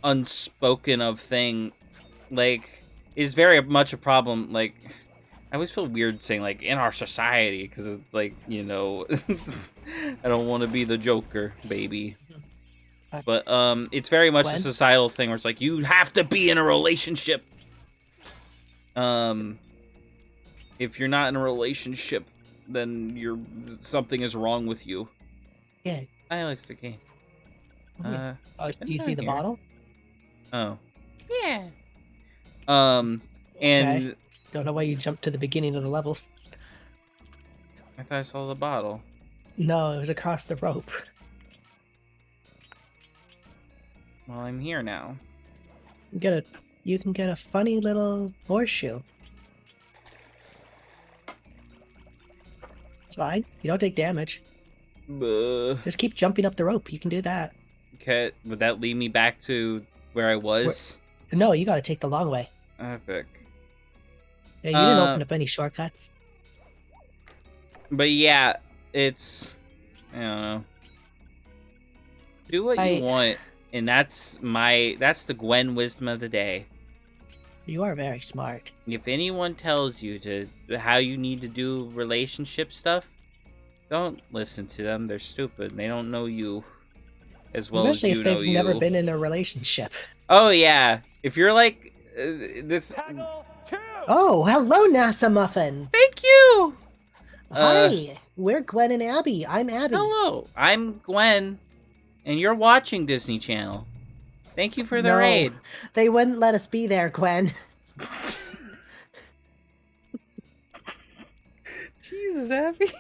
unspoken of thing. Like, it's very much a problem. Like, I always feel weird saying, like, in our society, because it's like, you know, I don't want to be the Joker, baby. But it's very much a societal thing where it's like, you have to be in a relationship. If you're not in a relationship, then something is wrong with you. Yeah. I like the game. Do you see the bottle? Oh. Yeah. And Okay. Don't know why you jumped to the beginning of the level. I thought I saw the bottle. No, it was across the rope. Well, I'm here now. You can get a funny little horseshoe. It's fine. You don't take damage. Just keep jumping up the rope. You can do that. Okay, would that lead me back to where I was? No, you gotta take the long way. Epic. Yeah, you didn't open up any shortcuts. But yeah, it's... I don't know. Do what you want, and that's the Gwen wisdom of the day. You are very smart. If anyone tells you how you need to do relationship stuff, don't listen to them. They're stupid. They don't know you as well Especially as you if know they've you. never been in a relationship. Oh yeah, if you're like this. Oh, hello, NASA Muffin. Thank you. Hi, we're Gwen and Abby. I'm Abby. Hello, I'm Gwen, and you're watching Disney Channel. Thank you for the No, raid. They wouldn't let us be there, Gwen. Jesus, Abby.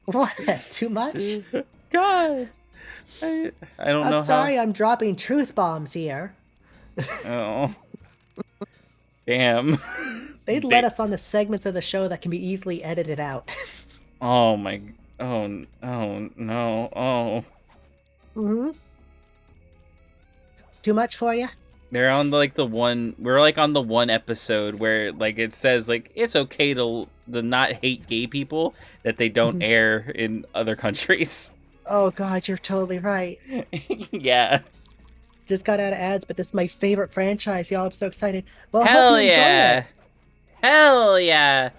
What? Too much? God. I don't know I'm sorry, I'm dropping truth bombs here. Oh. Damn. They'd let us on the segments of the show that can be easily edited out. Oh my. Oh no. Oh. Mm-hmm. Too much for you? They're on like the one. We're like on the one episode where like it says like it's okay to not hate gay people that they don't air in other countries. Oh god, you're totally right. Yeah. Just got out of ads, but this is my favorite franchise, y'all. I'm so excited. Well, I Hell hope you enjoy yeah. it. Hell yeah.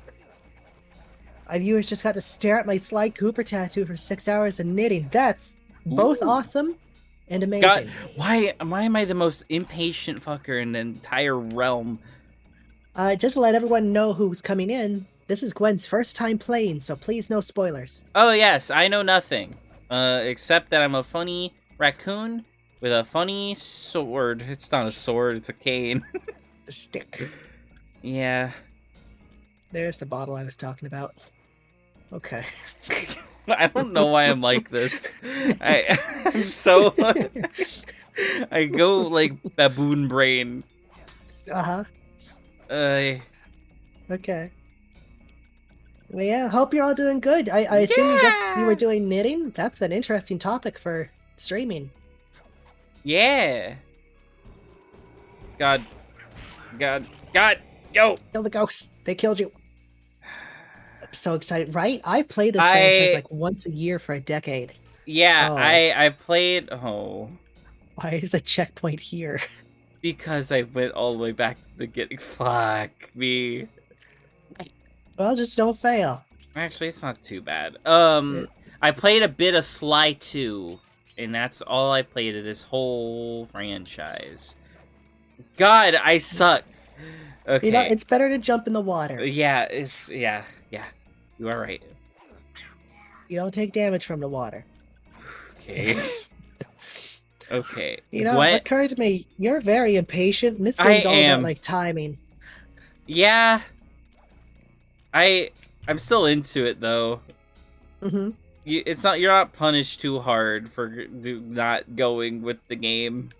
Our viewers just got to stare at my Sly Cooper tattoo for 6 hours of knitting. That's both awesome and amazing. God, why am I the most impatient fucker in the entire realm? Just to let everyone know who's coming in, this is Gwen's first time playing, so please no spoilers. Oh yes, I know nothing. Except that I'm a funny raccoon with a funny sword. It's not a sword, it's a cane. A stick. Yeah. There's the bottle I was talking about. Okay. I don't know why I'm like this. I'm so... I go, like, baboon brain. Uh-huh. Uh, Okay. Well, yeah, hope you're all doing good. I assume you were doing knitting? That's an interesting topic for streaming. yeah. God. Go! Kill the ghosts. They killed you. I'm so excited, right? I've played this franchise like once a year for a decade. Yeah, Oh. I played... Oh. Why is the checkpoint here? Because I went all the way back to the beginning. Fuck me. Well, just don't fail. Actually, it's not too bad. I played a bit of Sly 2, and that's all I played of this whole franchise. God, I suck. Okay. You know, it's better to jump in the water. Yeah, yeah. You are right. You don't take damage from the water. Okay. Okay. You know, what occurred to me, you're very impatient, and this game's all about, like, timing. Yeah. I'm still into it, though. Mm-hmm. You're not punished too hard for not going with the game.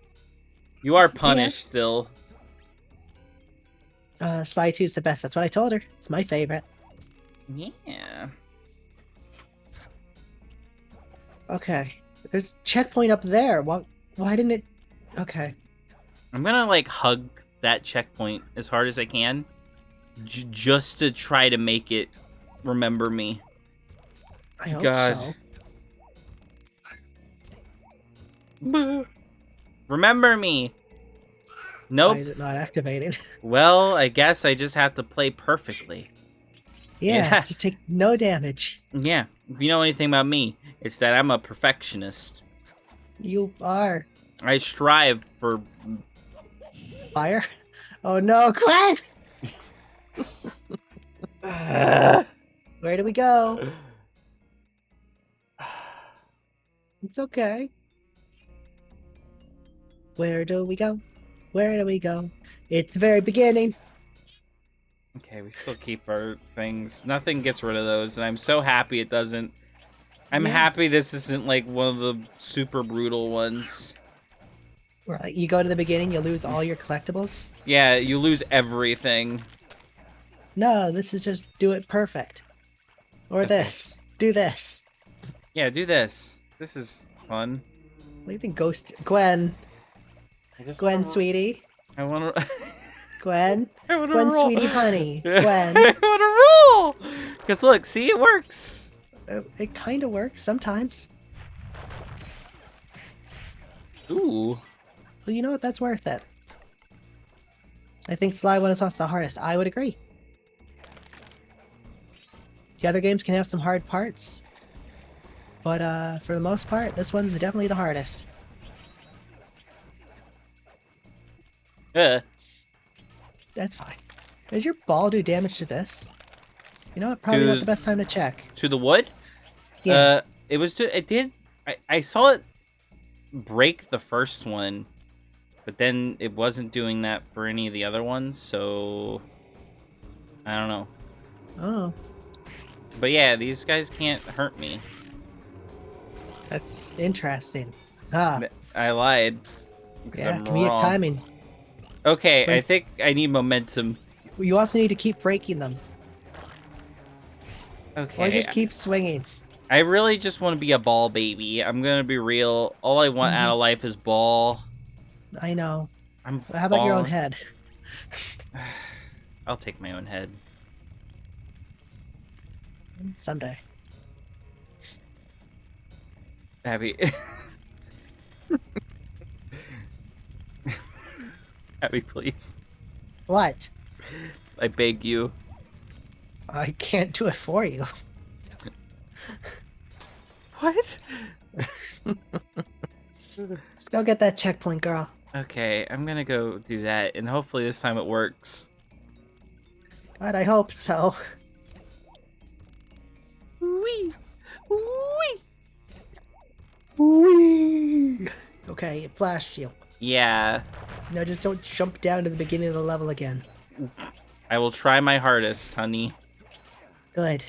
You are punished still. Sly 2's the best. That's what I told her. It's my favorite. Yeah. Okay. There's a checkpoint up there. Why didn't it... Okay. I'm gonna, like, hug that checkpoint as hard as I can. Just to try to make it remember me. I hope so. Remember me. Nope. Why is it not activated? Well, I guess I just have to play perfectly. Yeah, just take no damage. Yeah. If you know anything about me, it's that I'm a perfectionist. You are. I strive for... Fire? Oh no, Gwen! Where do we go? It's okay. Where do we go? Where do we go? It's the very beginning. Okay, we still keep our things. Nothing gets rid of those, and I'm so happy it doesn't. I'm happy this isn't like one of the super brutal ones. Where like, you go to the beginning, you lose all your collectibles. Yeah, you lose everything. No, this is just do it perfect. Or Okay. this. Do this. Yeah, do this. This is fun. What do you think, Ghost Gwen? I just Gwen, wanna, sweetie. I want to. Gwen. I want to Gwen, roll. sweetie, honey. I Gwen. want to roll. Cause look, see, it works. It kind of works sometimes. Ooh. Well, you know what? That's worth it. I think Sly One is also the hardest. I would agree. The other games can have some hard parts, but for the most part, this one's definitely the hardest. Yeah. That's fine. Does your ball do damage to this? You know what? Probably not the best time to check. To the wood? Yeah. It was to. It did. I saw it break the first one, but then it wasn't doing that for any of the other ones. So I don't know. Oh, But yeah, these guys can't hurt me. that's interesting. Ah, I lied. 'Cause yeah, I'm comedic wrong. timing. Okay, But- I think I need momentum. You also need to keep breaking them, Okay. or just keep swinging. I really just want to be a ball baby. I'm gonna be real. All I want out of life is ball. I know. I'm. But how about your own ball- head? I'll take my own head. Someday. Abby. Abby, please. What? I beg you. I can't do it for you. What? Just go get that checkpoint, girl. Okay, I'm gonna go do that, and hopefully this time it works. God, I hope so. Wee! Wee! Whee! Okay, it flashed you. Yeah, No, just don't jump down to the beginning of the level again. I will try my hardest, honey. Good.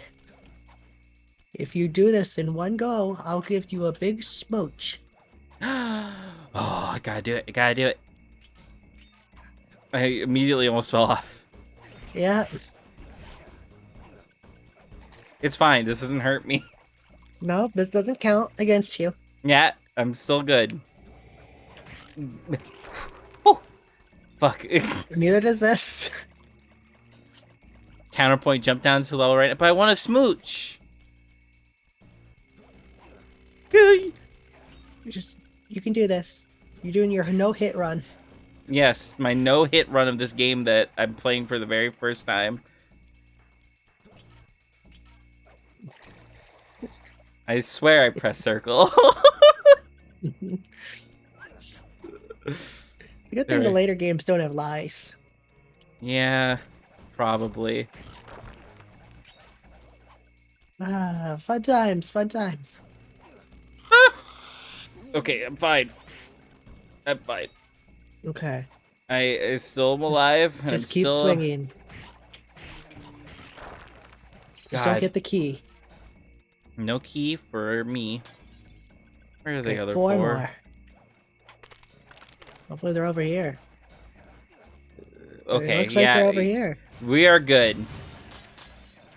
If you do this in one go, I'll give you a big smooch. Oh, I gotta do it. I gotta do it. I immediately almost fell off. Yeah. It's fine. This doesn't hurt me. No, this doesn't count against you. Yeah, I'm still good. Oh, fuck. Neither does this. Counterpoint, jump down to the level right now. But I want to smooch. You can do this. You're doing your no-hit run. Yes, my no-hit run of this game that I'm playing for the very first time. I swear I pressed circle. The good thing the Alright. later games don't have lies. Yeah, probably. Ah, fun times, fun times. Okay, I'm fine. I'm fine. Okay. I still am alive. and Just I'm keep still... swinging. Just don't God. get the key. No key for me. Where are the Okay, other four four? more. Hopefully they're over here. Okay, It looks like yeah. they're over here. We are good.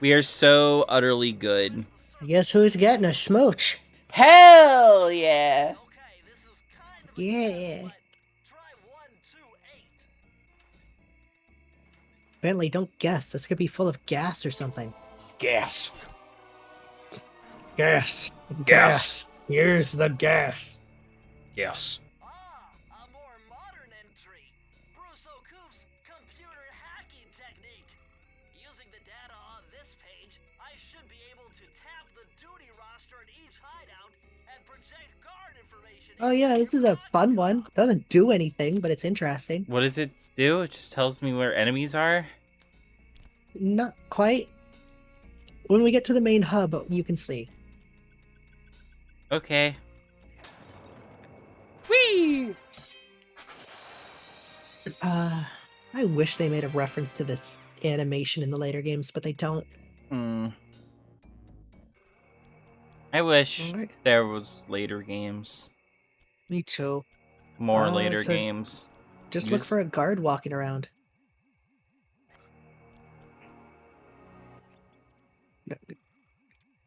We are so utterly good. I guess who's getting a smooch? Hell yeah! Okay, this is kind of Yeah. try 128. Bentley, don't guess. This could be full of gas or something. Gas. Gas. Gas. Here's the gas. Yes. A more modern entry. Bruce O'Coop's computer hacking technique. Using the data on this page, I should be able to tap the duty roster at each hideout and project guard information. Oh yeah, this is a fun one. Doesn't do anything, but it's interesting. What does it do? It just tells me where enemies are? Not quite. When we get to the main hub, you can see. Okay. Whee! I wish they made a reference to this animation in the later games, but they don't. Hmm. I wish Alright. there was later games. Me too. more later so games. Just look Use- for a guard walking around.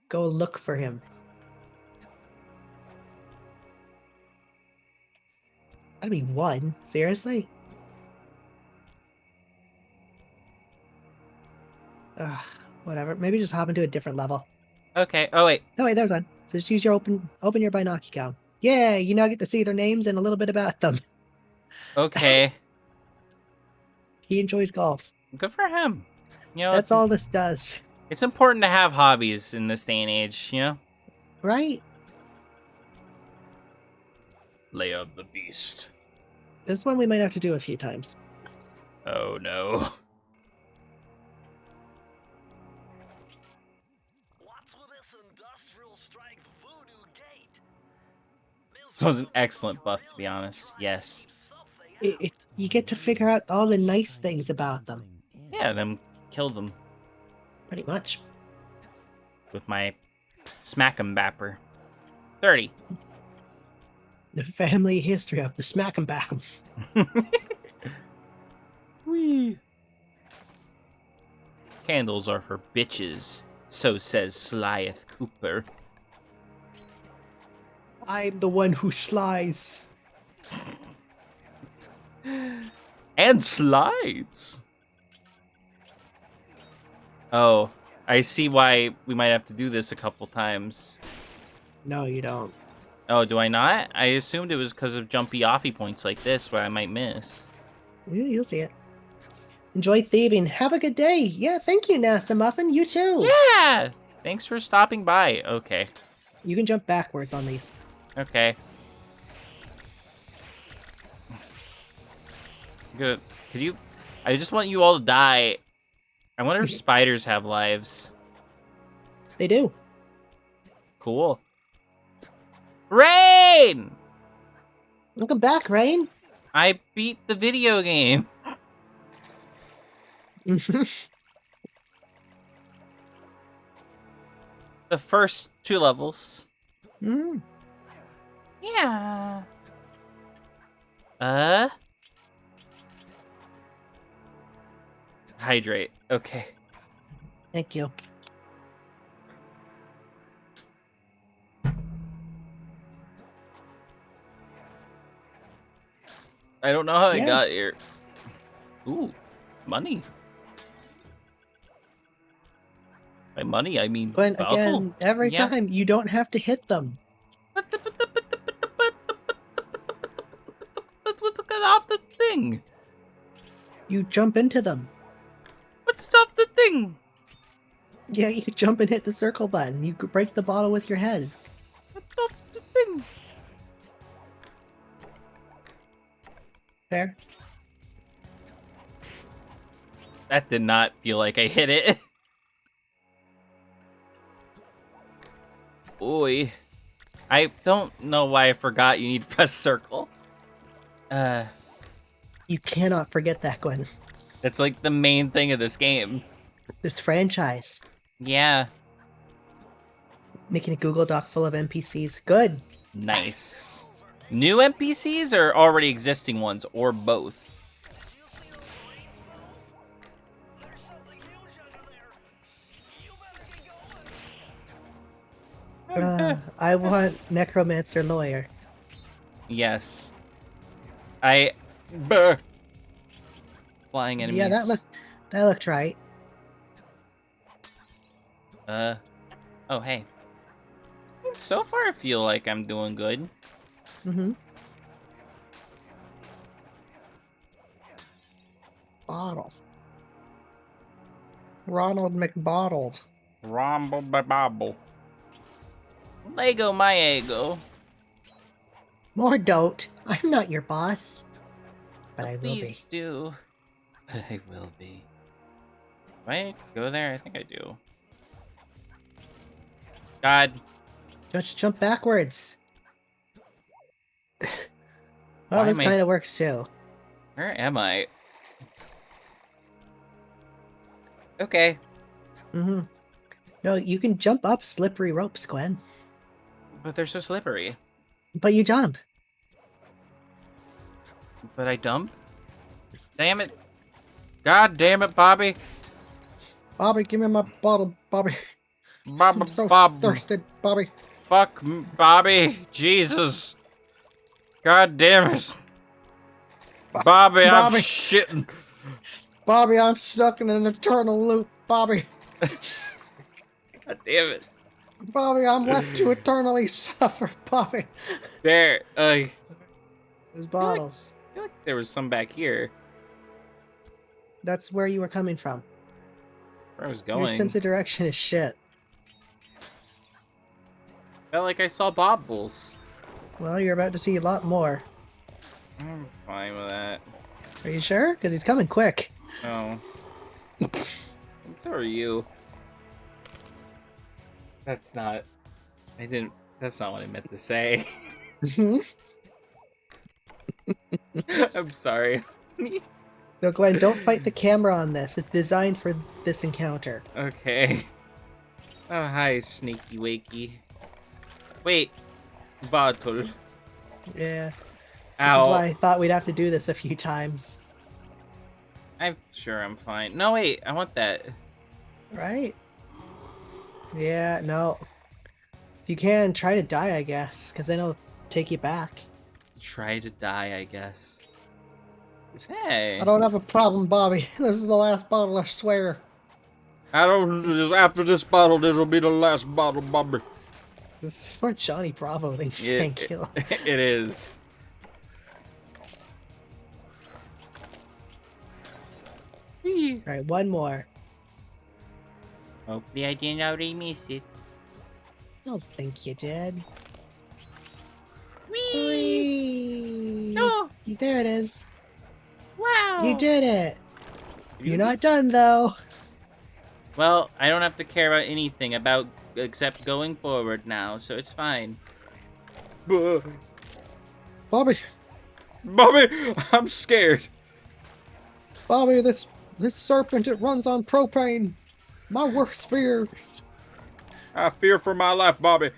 Go look for him. That'd be one. Seriously? Ugh, whatever. Maybe just hop into a different level. Okay. Oh wait. Oh wait, there's one. So just use your open your binoculars count. Yeah, you now get to see their names and a little bit about them. Okay. He enjoys golf. Good for him. You know, That's all this does. it's important to have hobbies in this day and age. You know. Right? Lair of the Beast. This one we might have to do a few times. Oh no. What's with this industrial strength voodoo gate? This was an excellent buff, to be honest. Yes. You get to figure out all the nice things about them. Yeah, them kill them Pretty much. with my smack 'em bapper. 30. The family history of the smack 'em back 'em. Whee. Candles are for bitches, so says Slyeth Cooper. I'm the one who slides. And slides. Oh, I see why we might have to do this a couple times. No, you don't. Oh, do I not? I assumed it was because of jumpy offy points like this where I might miss. Yeah, you'll see it. Enjoy thieving. Have a good day. Yeah, thank you, NASA Muffin. You too. Yeah! Thanks for stopping by. Okay. You can jump backwards on these. Okay. Good. Could you... I just want you all to die. I wonder if spiders have lives. They do. Cool. Rain! Welcome back, Rain. I beat the video game. The first 2 levels. Mm. Yeah. Hydrate. Okay. Thank you. I don't know how I Yeah. got here. Ooh, money. By money, I mean Gwen, Valkyrie. again, every Yeah. time, you don't have to hit them. What's off the thing? You jump into them. What's off the thing? Yeah, you jump and hit the circle button. You could break the bottle with your head. What's off the thing? Fair? That did not feel like I hit it. Oi. I don't know why I forgot you need to press circle. You cannot forget that, Gwen. That's like the main thing of this game. This franchise. Yeah. Making a Google Doc full of NPCs. Good. Nice. New NPCs or already existing ones, or both? There's something huge under there. You better get going. I want Necromancer Lawyer. Yes. Brr. Flying enemies. Yeah, that looked right. Oh, hey. I mean, so far I feel like I'm doing good. Mm-hmm. Bottle. Ronald McBottle. Romble babble. Lego my ego. More don't. I'm not your boss. But I will be. Please do. I will be. Do I go there? I think I do. God. Just jump backwards. Well, Why this am I- kind of works too. Where am I? Okay. Mm-hmm. No, you can jump up slippery ropes, Gwen. But they're so slippery. But you jump. But I dump? Damn it. God damn it, Bobby. Bobby, give me my bottle, Bobby. Bob, I'm so Bob. thirsty, Bobby. Fuck, Bobby. Jesus. God damn it. Bobby, I'm Bobby. shitting. Bobby, I'm stuck in an eternal loop, Bobby. God damn it. Bobby, I'm left to eternally suffer, Bobby. There. There's bottles. I feel like there was some back here. That's where you were coming from. Where I was Your going. sense of direction is shit. Felt like I saw bobbles. Well, you're about to see a lot more. I'm fine with that. Are you sure? Because he's coming quick. Oh. And so are you. That's not... That's not what I meant to say. I'm sorry. So Glenn, don't fight the camera on this. It's designed for this encounter. Okay. Oh, hi, sneaky wakey. Wait. Bottle. Yeah. Ow. This is why I thought we'd have to do this a few times. I'm sure I'm fine. No, wait. I want that. Right? Yeah, no. If you can, try to die, I guess. Because then it'll take you back. Try to die, I guess. Hey. I don't have a problem, Bobby. This is the last bottle, I swear. After this bottle, this will be the last bottle, Bobby. This is more Johnny Bravo than thank you. It is. Alright, one more. Hopefully I didn't already miss it. I don't think you did. Whee! Whee! No! See, there it is. Wow! You did it! You're not done, though. Well, I don't have to care about anything except going forward now, so it's fine. Bobby! Bobby, I'm scared. Bobby, this serpent, it runs on propane. My worst fear. I fear for my life, Bobby.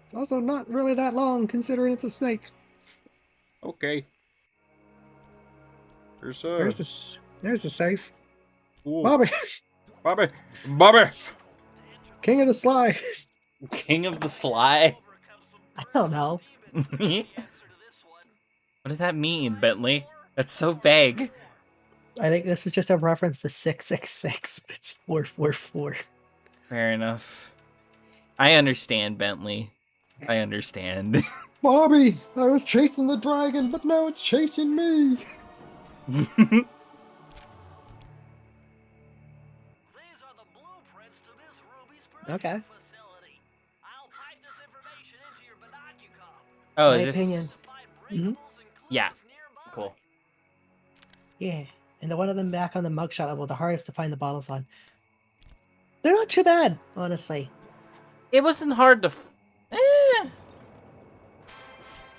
It's also not really that long, considering it's a snake. Okay. There's a safe. Ooh. Bobby! Bobby! Bobby! King of the Sly! King of the Sly? I don't know. What does that mean, Bentley? That's so vague. I think this is just a reference to 666, but it's 444. Fair enough. I understand, Bentley. I understand. Bobby! I was chasing the dragon, but now it's chasing me! These are the blueprints to Miss Ruby's production facility. I'll pipe this information into your binocular. Oh, My is this... opinion. Find breakables and Yeah. clues nearby. Cool. Yeah, and the one of them back on the mugshot level, the hardest to find the bottles on. They're not too bad, honestly. It wasn't hard to...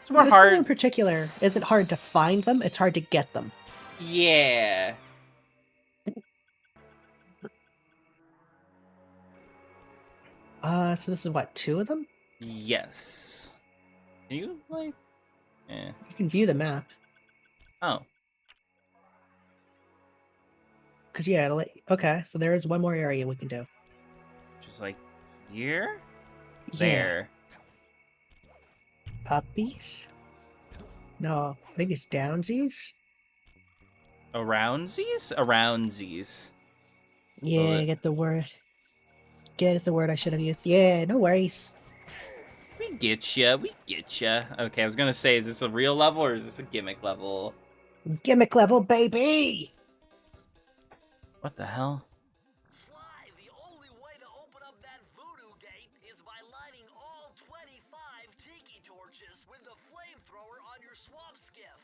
It's more This one in hard... particular isn't hard to find them, it's hard to get them. Yeah. So this is what, 2 of them? Yes. Can you, like... Yeah. You can view the map. Oh. Because, yeah, okay, so there is one more area we can do. Just like here? Yeah. There. Uppies? No, I think it's downsies? Aroundsies? Aroundsies. Yeah, What? get the word. Get is the word I should have used. Yeah, no worries. We get ya. We get ya. Okay, I was gonna say, is this a real level or is this a gimmick level? Gimmick level, baby! What the hell? Sly, the only way to open up that voodoo gate is by lighting all 25 tiki torches with the flamethrower on your swamp skiff.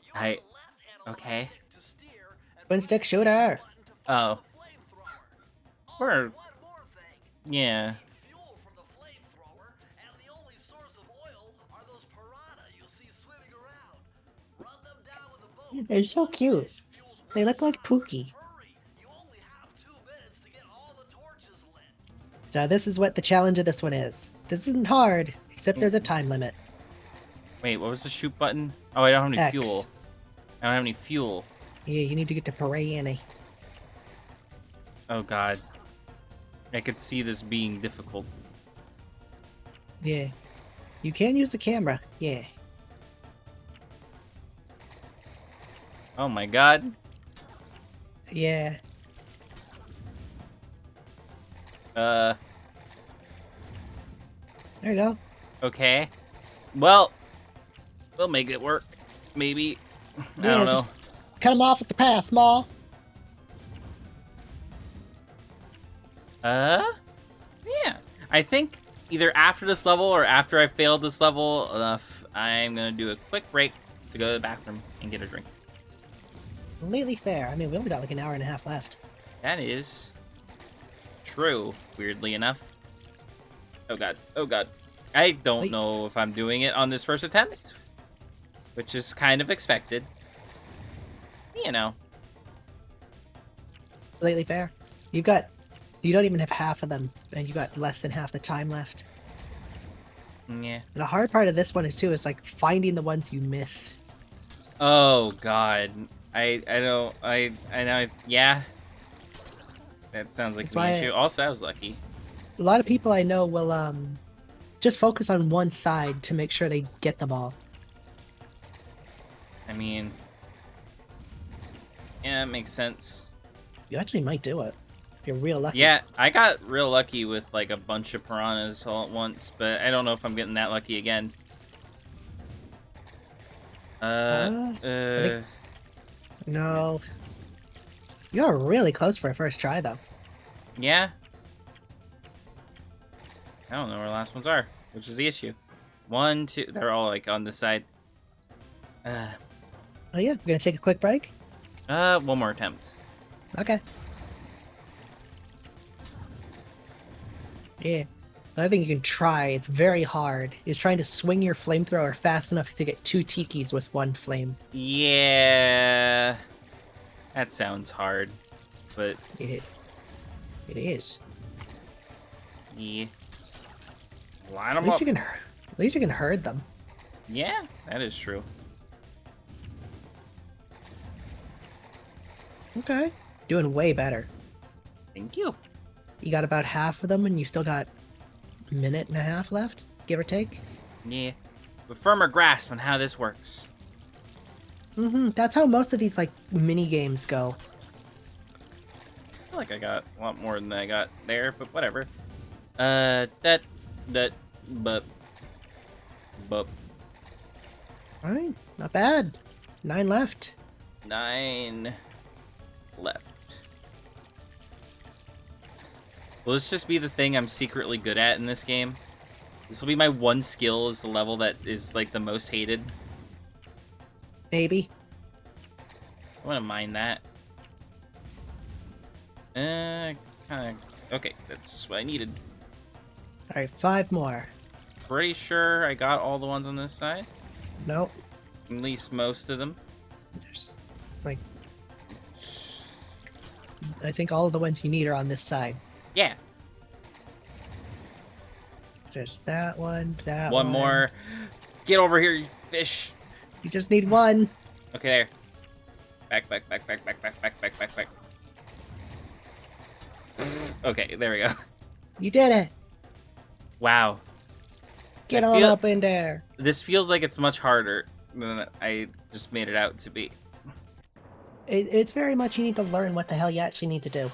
Use the left analog Okay. stick to steer and Twin stick shooter! button to Oh. the flamethrower. Oh, We're... one more thing. Yeah. Fuel from the flamethrower, and the only source of oil are those piranha you see swimming around. Run them down with a boat. They're so cute. Fuel's They look like Pookie. hurry. You only have 2 minutes to get all the torches lit. So this is what the challenge of this one is. This isn't hard, except there's a time limit. Wait, what was the shoot button? Oh, I don't have any X. fuel. I don't have any fuel. Yeah, you need to get to Parayani. Oh god. I could see this being difficult. Yeah. You can use the camera. Yeah. Oh my god. Yeah. Uh, There you go. okay. Well, we'll make it work. Maybe. I Yeah, don't know. just cut him off at the pass, Ma. Yeah. I think either after this level or after I failed this level enough, I'm gonna do a quick break to go to the bathroom and get a drink. Completely fair. I mean, we only got like an hour and a half left. That is true, weirdly enough. Oh god. Oh god. I don't Wait. know if I'm doing it on this first attempt, which is kind of expected. You know. Completely fair. You don't even have half of them, and you got less than half the time left. Yeah. And the hard part of this one is like finding the ones you missed. Oh god. I know. Yeah. That sounds like That's an why issue. Also, I was lucky. A lot of people I know will just focus on one side to make sure they get them all. I mean, yeah, it makes sense. You actually might do it. If you're real lucky. Yeah, I got real lucky with like a bunch of piranhas all at once, but I don't know if I'm getting that lucky again. think- No. You're really close for a first try, though. Yeah. I don't know where the last ones are, which is the issue. 1, 2, they're all like on this side. Oh yeah, we're gonna take a quick break. One more attempt. Okay. Yeah. Another thing you can try, it's very hard, is trying to swing your flamethrower fast enough to get 2 tikis with 1 flame. Yeah. That sounds hard, but It is. yeah. Line At them least up. you can herd them. Yeah, that is true. Okay. Doing way better. Thank you. You got about half of them, and you still got a minute and a half left, give or take. Yeah. A firmer grasp on how this works. That's how most of these like mini games go. I feel like I got a lot more than I got there, but whatever. But. All right, not bad. 9 left. 9 left. Will this just be the thing I'm secretly good at in this game? This will be my one skill, is the level that is like the most hated. Maybe. I want to mine that. Kind of. Okay, that's just what I needed. All right, 5 more. Pretty sure I got all the ones on this side. Nope. At least most of them. There's like, I think all of the ones you need are on this side. Yeah. There's that one, that One more. Get over here, you fish. You just need 1. Okay, there. Back. Okay, there we go. You did it. Wow. Get I on feel- up in there. This feels like it's much harder than I just made it out to be. It's very much you need to learn what the hell you actually need to do.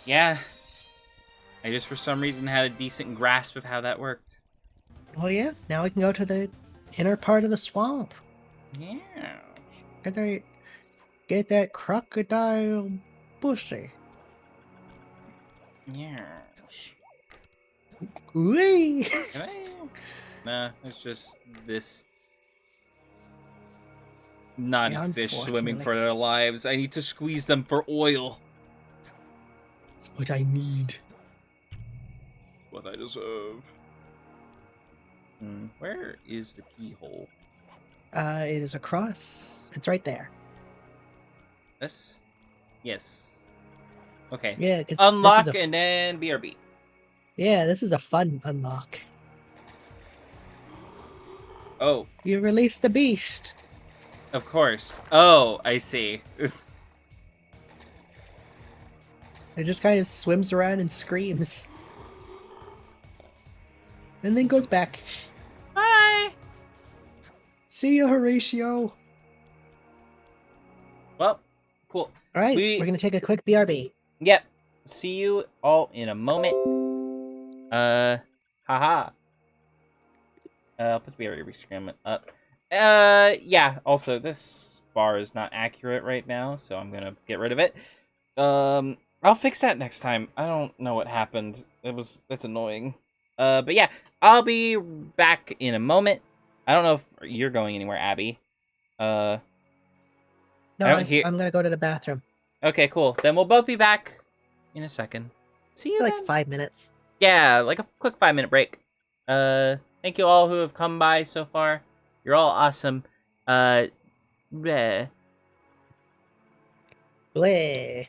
Yeah. I just for some reason had a decent grasp of how that worked. Well, yeah. Now we can go to the inner part of the swamp. Yeah. Get that crocodile pussy. Yeah. Whee! Can I? Nah, it's just this. Naughty Yeah, fish swimming unfortunately. for their lives. I need to squeeze them for oil. That's what I need. What I deserve. Where is the keyhole? It is across. It's right there. This? Yes. Okay. Yeah, 'cause Unlock this is a, and then BRB. yeah, this is a fun unlock. Oh, You released the beast. of course. Oh, I see. It just kind of swims around and screams. And then goes back. Bye. See you, Horatio. Well, cool. Alright, we're gonna take a quick BRB. Yep. See you all in a moment. Haha. I'll put the BRB screen up. Yeah. Also, this bar is not accurate right now, so I'm gonna get rid of it. I'll fix that next time. I don't know what happened. That's annoying. But yeah, I'll be back in a moment. I don't know if you're going anywhere, Abby. No, I don't hear. I'm gonna go to the bathroom. Okay, cool. Then we'll both be back in a second. See you Like then. 5 minutes. Yeah, like a quick 5-minute break. Thank you all who have come by so far. You're all awesome. Bleh. Bleh.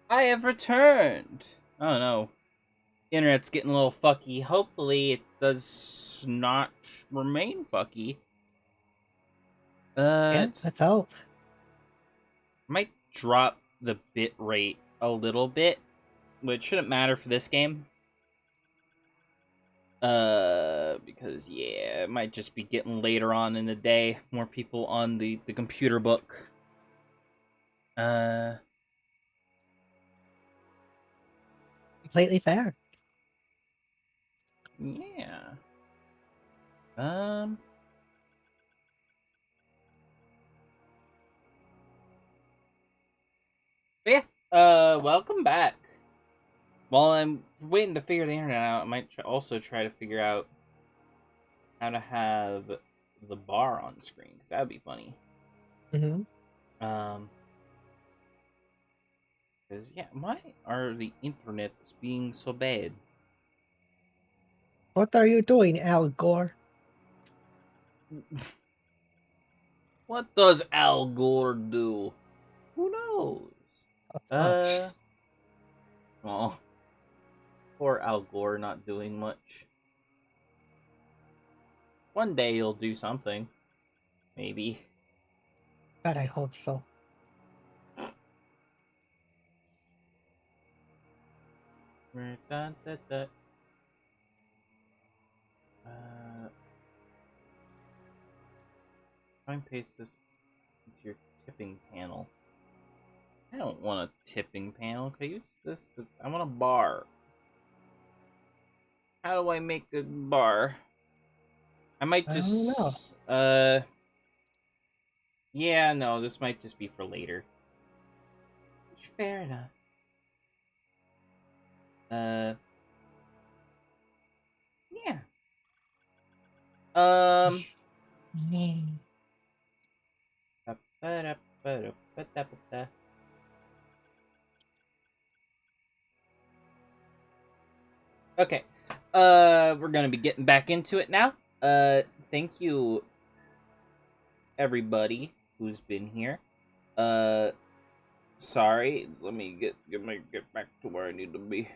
I have returned. Oh no. Internet's getting a little fucky. Hopefully it does not remain fucky. Yeah, let's hope. Might drop the bit rate a little bit, which shouldn't matter for this game. Because yeah, it might just be getting later on in the day. More people on the computer book. Completely fair. Yeah. But yeah. Welcome back. While I'm waiting to figure the internet out, I might also try to figure out how to have the bar on screen, because that would be funny. Mm-hmm. Because, yeah, why are the internets being so bad? What are you doing, Al Gore? What does Al Gore do? Who knows? Much. Oh, poor Al Gore not doing much. One day he'll do something. Maybe. God, I hope so. Dun, dun, dun. Try and paste this into your tipping panel. I don't want a tipping panel. Can I use this? I want a bar. How do I make a bar? I might I just. don't know. Yeah, no, this might just be for later. Which, fair enough. Yeah. Okay. We're gonna be getting back into it now. Thank you, everybody who's been here. Sorry. Let me get back to where I need to be.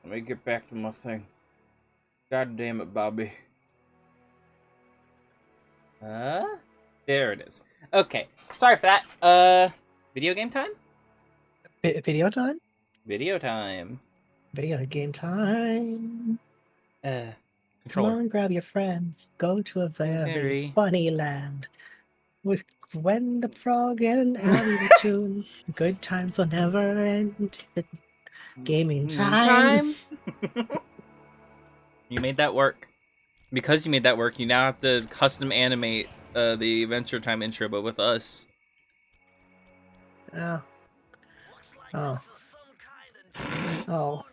Let me get back to my thing. God damn it, Bobby. There it is. Okay. Sorry for that. Video game time? Video time? Video time. Video game time. Come Controller. on, grab your friends. Go to a very funny land. With Gwen the Frog and Abby the Toon. Good times will never end. Gaming time. You made that work. Because you made that work, you now have to custom animate the Adventure Time intro, but with us. Oh. Oh. Oh.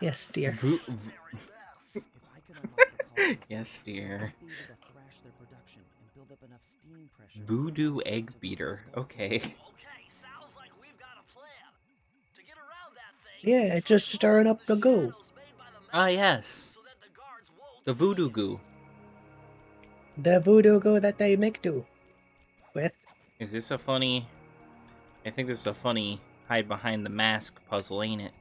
Yes, dear. Yes, dear. Voodoo egg beater. Okay. Yeah, just stirring up the goo. Ah, yes. The voodoo goo. The voodoo goo that they make do with. Is this a funny... I think this is a funny hide behind the mask puzzle, ain't it?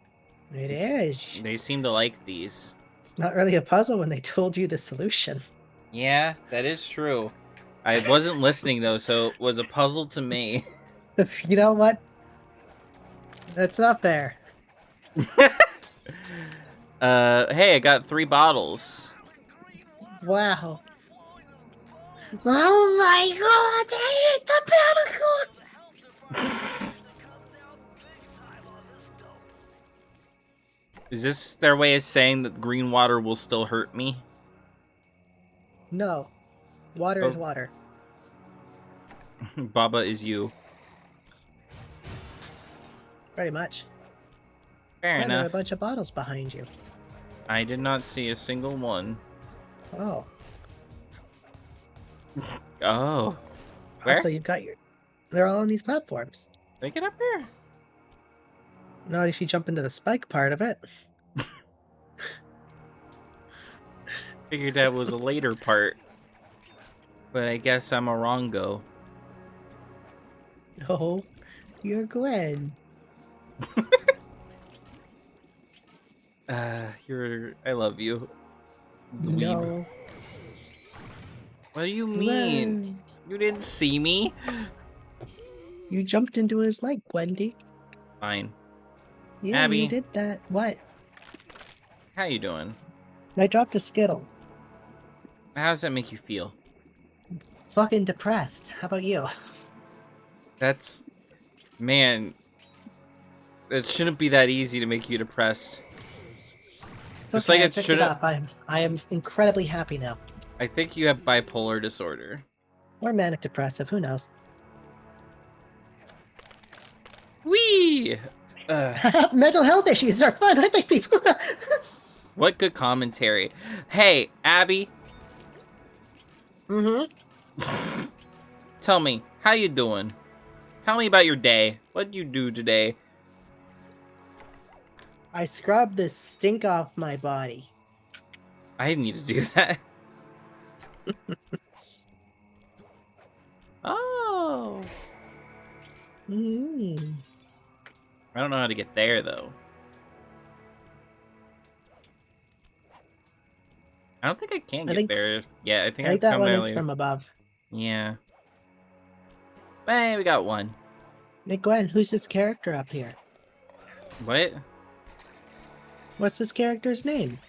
It is. They seem to like these. It's not really a puzzle when they told you the solution. Yeah, that is true. I wasn't listening, though, so it was a puzzle to me. You know what? That's not fair. Hey, I got 3 bottles. Wow. Oh my god, they hit the pinnacle! Is this their way of saying that green water will still hurt me? No. Water is water. Baba is you. Pretty much. Fair And there are a enough. bunch of bottles behind you. I did not see a single one. Oh. Oh. Where? Also, you've got your... They're all on these platforms. They get up here. Not if you jump into the spike part of it. Figured that was a later part. But I guess I'm a wrongo. No, you're Gwen. I love you. Dweeb. No. What do you mean? Gwen. You didn't see me? You jumped into his leg, Gwendy. Fine. Yeah, Abby. you did that. What? How you doing? I dropped a Skittle. How does that make you feel? Fucking depressed. How about you? That's... Man... It shouldn't be that easy to make you depressed. Just Okay, like I it picked shouldn't... up. I am incredibly happy now. I think you have bipolar disorder. Or manic depressive, who knows? Whee! Mental health issues are fun, aren't they, people? What good commentary. Hey, Abby. Mm-hmm. Tell me, how you doing? Tell me about your day. What did you do today? I scrubbed the stink off my body. I didn't need to do that. Oh. Mm. I don't know how to get there, though. I don't think I can get there. Yeah, I think I think that one is from above. Yeah. Hey, we got one. Hey, Gwen, who's this character up here? What? What's this character's name?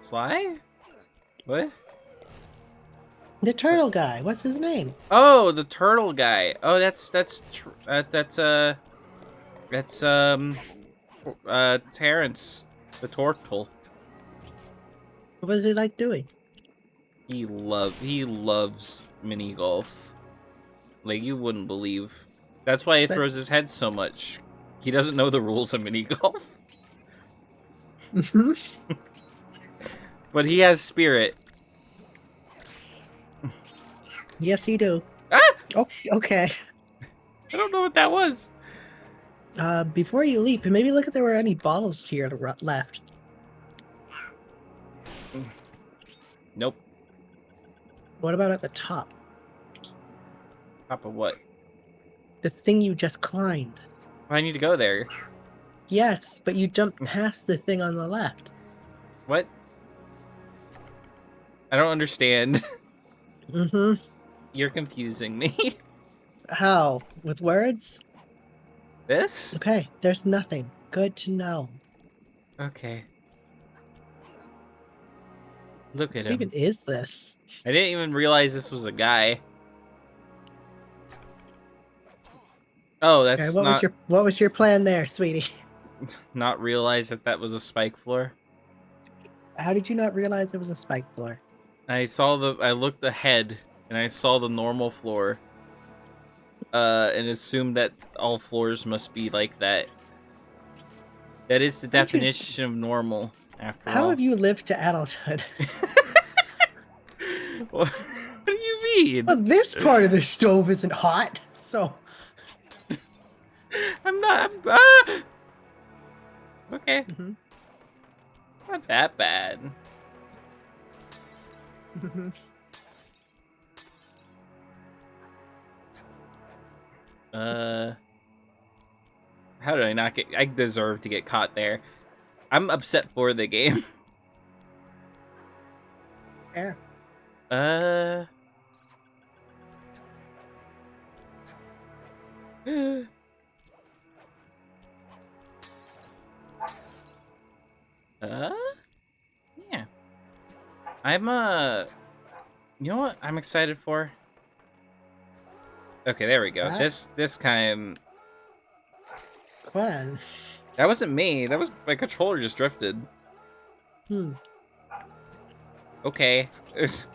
Sly? What? The turtle guy. What's his name? Oh, the turtle guy. Oh, that's Terrence, the turtle. What was he like doing? He loves mini golf. Like, you wouldn't believe. That's why he throws his head so much. He doesn't know the rules of mini golf. Mm-hmm. But he has spirit. Yes, you do. Ah! Oh, okay. I don't know what that was. Before you leap, maybe look if there were any bottles to your left. Nope. What about at the top? Top of what? The thing you just climbed. I need to go there. Yes, but you jumped past the thing on the left. What? I don't understand. Mm-hmm. You're confusing me. How? With words? This? Okay, there's nothing. Good to know. Okay. Look at What him. even is this? I didn't even realize this was a guy. Oh, that's Okay, what was your plan there, sweetie? not realize that was a spike floor. How did you not realize it was a spike floor? I looked ahead and I saw the normal floor. And assumed that all floors must be like that. That is the definition of normal, after all. How have you lived to adulthood? What do you mean? Well, this part of the stove isn't hot, so... Okay. Mm-hmm. Not that bad. How did I not get... I deserve to get caught there. I'm upset for the game. Fair. Yeah. You know what I'm excited for? Okay, there we go. What? This kind... Gwen. That wasn't me. That was... My controller just drifted. Okay. That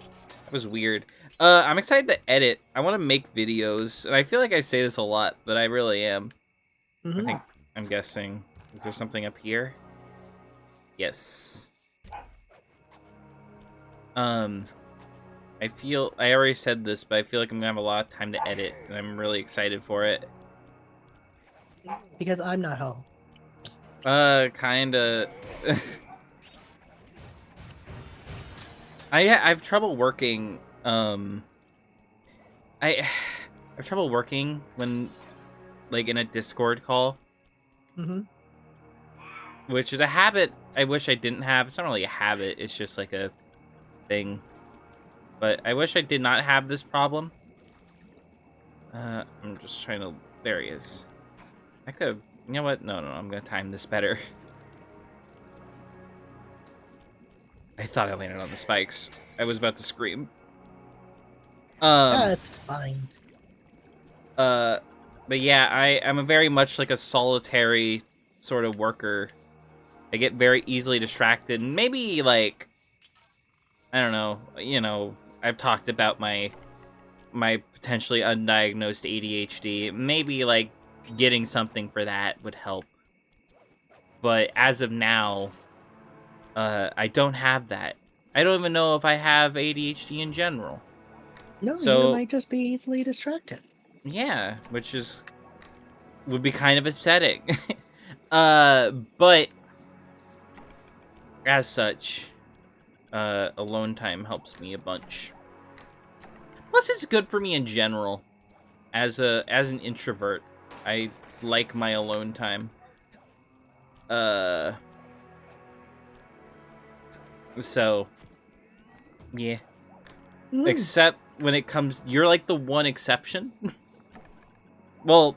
was weird. I'm excited to edit. I want to make videos. And I feel like I say this a lot, but I really am. Mm-hmm. I'm guessing. Is there something up here? Yes. I already said this, but I feel like I'm gonna have a lot of time to edit, and I'm really excited for it. Because I'm not home. Kinda. I have trouble working. I have trouble working when, like, in a Discord call. Mm-hmm. Which is a habit I wish I didn't have. It's not really a habit. It's just like a thing. But I wish I did not have this problem. I'm just trying to... There he is. I could have... You know what? No, I'm going to time this better. I thought I landed on the spikes. I was about to scream. That's fine. But yeah, I'm a very much like a solitary sort of worker. I get very easily distracted. And maybe, like... I don't know. You know, I've talked about my potentially undiagnosed ADHD. Maybe, like, getting something for that would help. But as of now, I don't have that. I don't even know if I have ADHD in general. No, you So might just be easily distracted. yeah, which would be kind of upsetting. But as such, alone time helps me a bunch. Plus, it's good for me in general. As an introvert, I like my alone time. So yeah. Mm. Except when it comes, you're like the one exception. Well,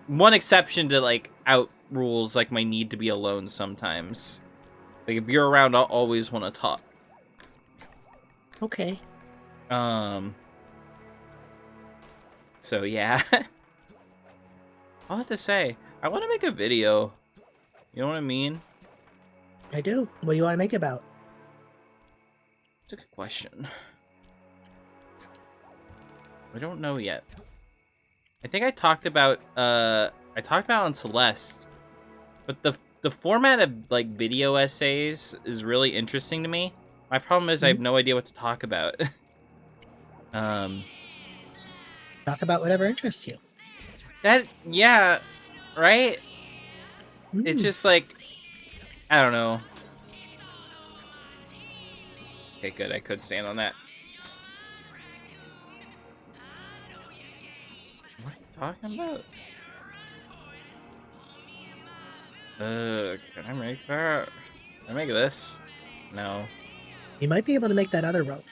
one exception to like out rules like my need to be alone sometimes. Like if you're around, I'll always want to talk. Okay. So yeah. I'll have to say, I want to make a video. You know what I mean? I do. What do you want to make it about? It's a good question. I don't know yet. I think I talked about on Celeste, but the format of like video essays is really interesting to me. My problem is I have no idea what to talk about. Talk about whatever interests you. Yeah, right? Mm. It's just like, I don't know. Okay, good. I could stand on that. What are you talking about? Can I make that? Can I make this? No. You might be able to make that other rope.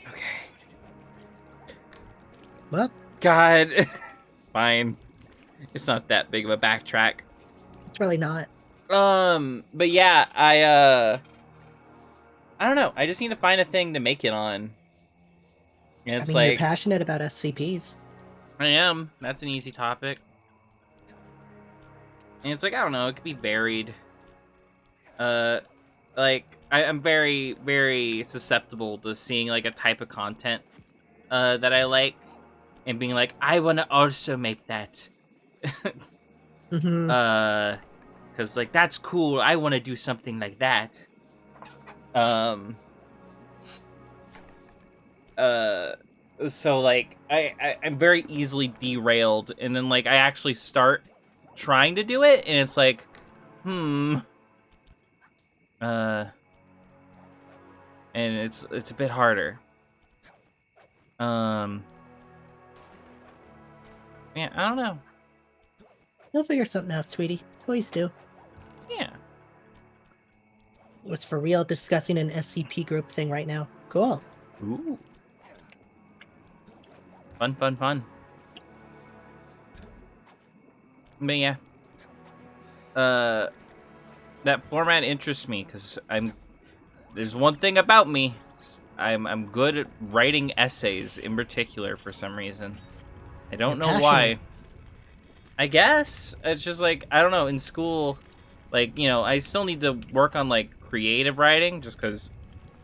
Okay. Well, God. Fine. It's not that big of a backtrack. it's really not. But yeah, I don't know. I just need to find a thing to make it on. And it's You're like, passionate about SCPs. I am. That's an easy topic. And it's like, I don't know, it could be varied. Like, I'm very, very susceptible to seeing, like, a type of content, that I like, and being like, I want to also make that. Mm-hmm. Because, like, that's cool, I want to do something like that. So, like, I'm very easily derailed, and then, like, I actually start trying to do it, and it's like, and it's a bit harder. Yeah, I don't know. You'll figure something out, sweetie. Always do. Yeah. Was for real discussing an SCP group thing right now. Cool. Ooh. Fun. But yeah. That format interests me because there's one thing about me. I'm good at writing essays in particular for some reason. I don't know why. I guess it's just like, I don't know, in school, like, you know, I still need to work on like creative writing just because,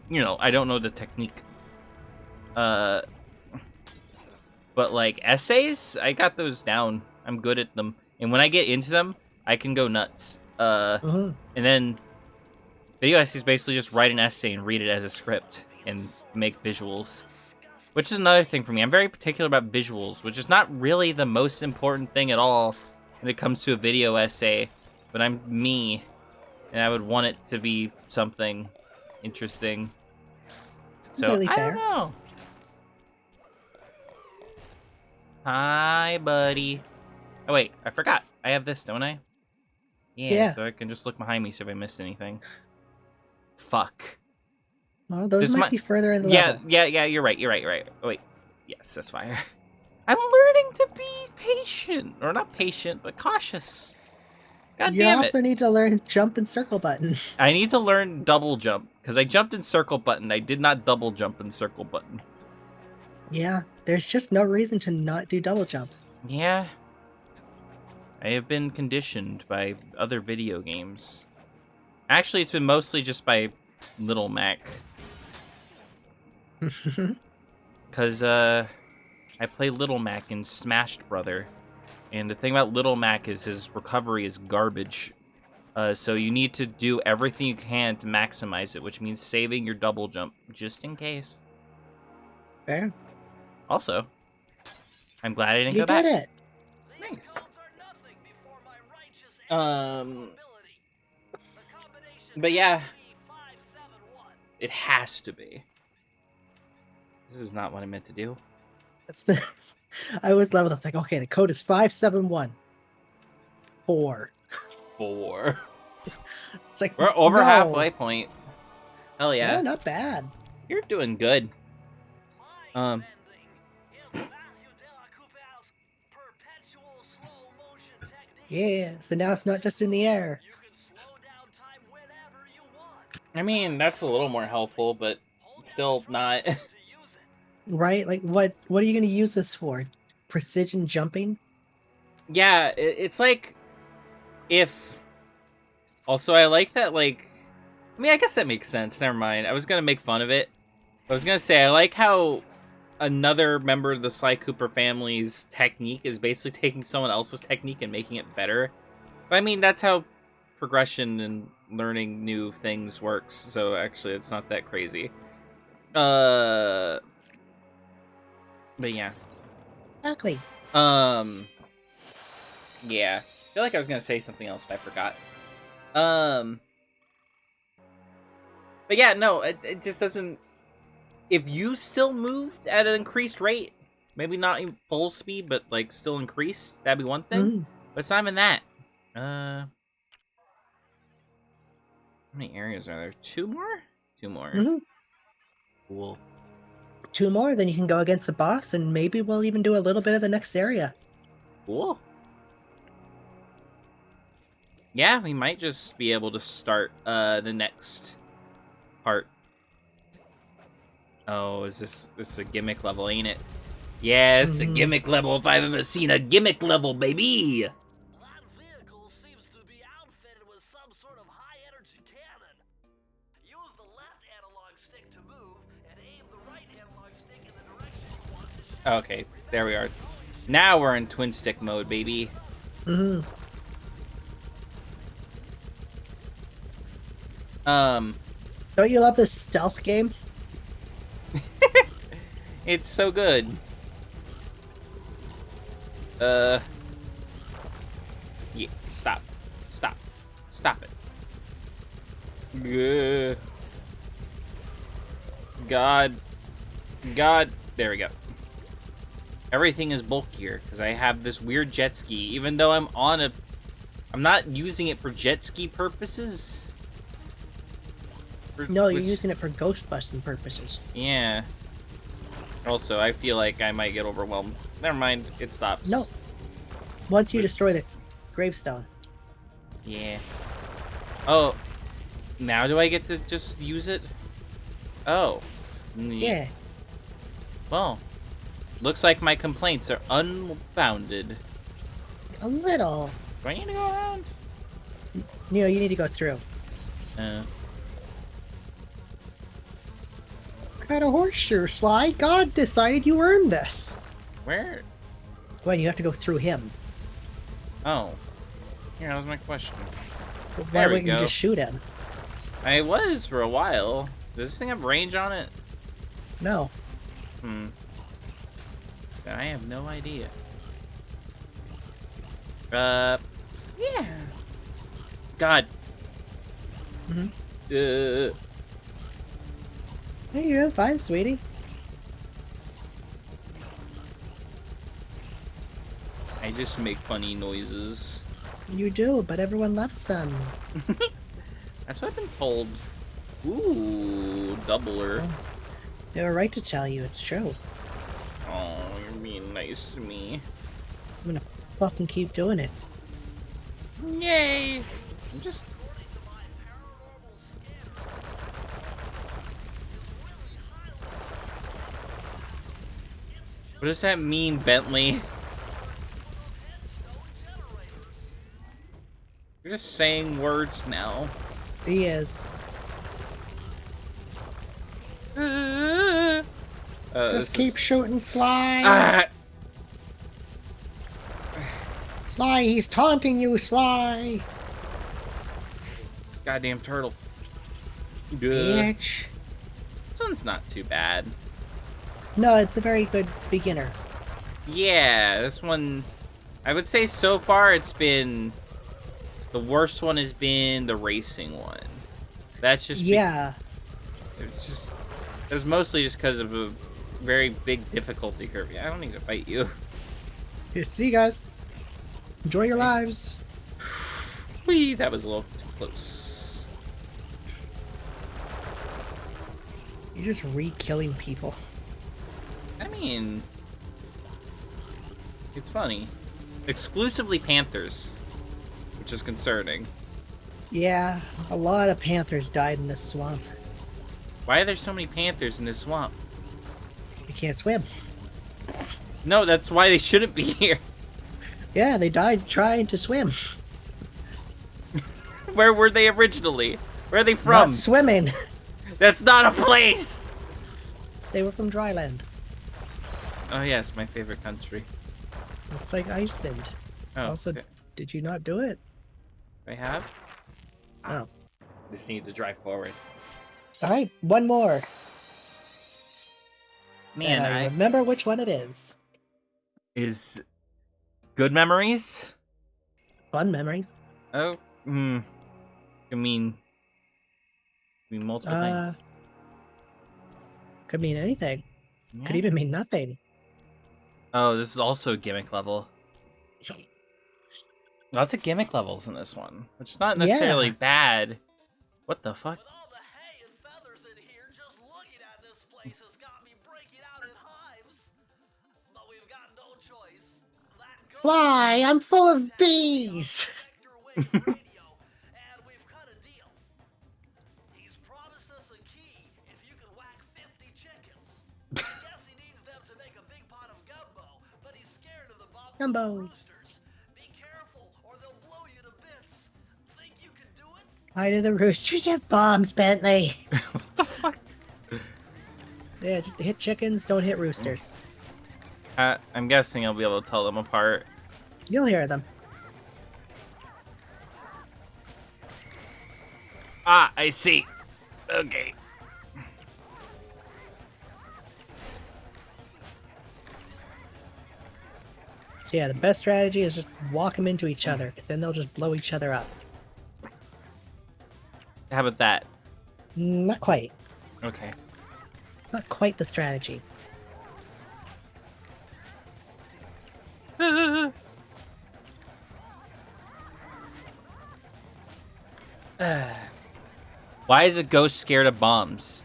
you know, I don't know the technique. But like essays, I got those down. I'm good at them. And when I get into them, I can go nuts. And then video essays basically just write an essay and read it as a script and make visuals. Which is another thing for me. I'm very particular about visuals, which is not really the most important thing at all when it comes to a video essay. But I'm me, and I would want it to be something interesting. So, Completely I fair. don't know. Hi, buddy. Oh, wait, I forgot. I have this, don't I? Yeah. So I can just look behind me see if I missed anything. Fuck. Well, those This might might- be further in the Yeah, level. yeah, you're right. Oh, wait. Yes, that's fire. I'm learning to be patient. Or not patient, but cautious. God You damn it. also need to learn jump and circle button. I need to learn double jump. Because I jumped in circle button. I did not double jump in circle button. Yeah, there's just no reason to not do double jump. Yeah. I have been conditioned by other video games. Actually, it's been mostly just by Little Mac. Because, I play Little Mac in Smashed Brother. And the thing about Little Mac is his recovery is garbage. So you need to do everything you can to maximize it, which means saving your double jump, just in case. Fair. Also, I'm glad I didn't You go back. did it. Nice. Are nothing before my righteous Um, ability. The combination but yeah, has to be 571. it has to be. This is not what I meant to do. That's the. I was like, okay, the code is 571. 4. 4. It's like We're over no. halfway point. Hell Yeah, yeah. not bad. You're doing good. Mind bending is Matthew de la Coupeau's perpetual slow motion technique. Yeah. So now it's not just in the air. You can slow down time whenever you want. I mean, that's a little more helpful, but still not. To use it. Right? Like what are you gonna use this for? Precision jumping? Yeah, it's like if. Also, I like that, like. I mean, I guess that makes sense. Never mind. I was gonna make fun of it. I was gonna say, I like how another member of the Sly Cooper family's technique is basically taking someone else's technique and making it better. But I mean, that's how progression and learning new things works. So actually, it's not that crazy. But yeah. Exactly. Yeah. I feel like I was gonna say something else, but I forgot. But yeah, no, it just doesn't. If you still moved at an increased rate, maybe not in full speed, but like still increased, that'd be one thing. Mm. But it's not even that. How many areas are there? 2 more? 2 more. Mhm. Cool. 2 more, then you can go against the boss, and maybe we'll even do a little bit of the next area. Cool. Yeah, we might just be able to start the next part. Oh, is this a gimmick level, ain't it? Yeah, it's a gimmick level if I've ever seen a gimmick level, baby! That vehicle seems to be outfitted with some sort of high-energy cannon. Use the left analog stick to move, and aim the right analog stick in the direction you want to shoot. Okay, there we are. Now we're in twin stick mode, baby. Mm-hmm. Don't you love this stealth game? It's so good. Yeah, stop. Stop it. God. There we go. Everything is bulkier, because I have this weird jet ski, even though I'm not using it for jet ski purposes. No, you're using it for ghost busting purposes. Yeah. Also, I feel like I might get overwhelmed. Never mind, it stops. No. Once you destroy the gravestone. Yeah. Oh. Now do I get to just use it? Oh. Yeah. Well. Looks like my complaints are unfounded. A little. Do I need to go around? You need to go through. What kind of horseshoe, Sly? God decided you earned this. Where? Well, you have to go through him. Oh. Here, that was my question. Why There we wouldn't you go. just shoot him? I was for a while. Does this thing have range on it? No. I have no idea. Yeah. God. Hey, you're doing fine, sweetie. I just make funny noises. You do, but everyone loves them. That's what I've been told. Ooh, doubler. They were right to tell you it's true. Oh, you're being nice to me. I'm gonna fucking keep doing it. Yay! I'm just... What does that mean, Bentley? You're just saying words now. He is. Just keep shooting, Sly. Ah! Sly, he's taunting you, Sly. This goddamn turtle. Good. Bitch. This one's not too bad. No, it's a very good beginner. Yeah, this one, I would say so far it's been, the worst one has been the racing one. That's just Yeah. It was mostly just because of a very big difficulty curve. Yeah, I don't need to fight you. Yeah, see you guys. Enjoy your lives. Whee, that was a little too close. You're just re-killing people. I mean, it's funny. Exclusively Panthers, which is concerning. Yeah, a lot of panthers died in this swamp. Why are there so many Panthers in this swamp? They can't swim. No, that's why they shouldn't be here. Yeah, they died trying to swim. Where were they originally? Where are they from? Not swimming. That's not a place! They were from dry land. Oh yes, my favorite country. Looks like Iceland. Oh, Also, okay. did you not do it? I have? Oh. Just need to drive forward. Alright, one more. Man, And I I remember which one it is. is good memories? Fun memories. Oh, I mean multiple things. Could mean anything. Could Yeah. even mean nothing. Oh, this is also a gimmick level. Lots of gimmick levels in this one, which is not necessarily Yeah. bad. What the fuck? With all the hay and feathers in here, just looking at this place has got me breaking out in hives. But we've got no choice. That ghost Sly, I'm full of bees! Vector wave radio, and we've cut a deal. He's promised us a key if you can whack 50 chickens. Yes, he needs them to make a big pot of gumbo, but he's scared of the Gumbo. roosters. Be careful, or they'll blow you to bits. Think you can do it? Why do the roosters have bombs, Bentley? What the fuck? Yeah, just hit chickens, don't hit roosters. I'm guessing I'll be able to tell them apart. You'll hear them. Ah, I see. Okay. So yeah, the best strategy is just walk them into each other, because then they'll just blow each other up. How about that? Not quite. Okay. Not quite the strategy. Why is a ghost scared of bombs?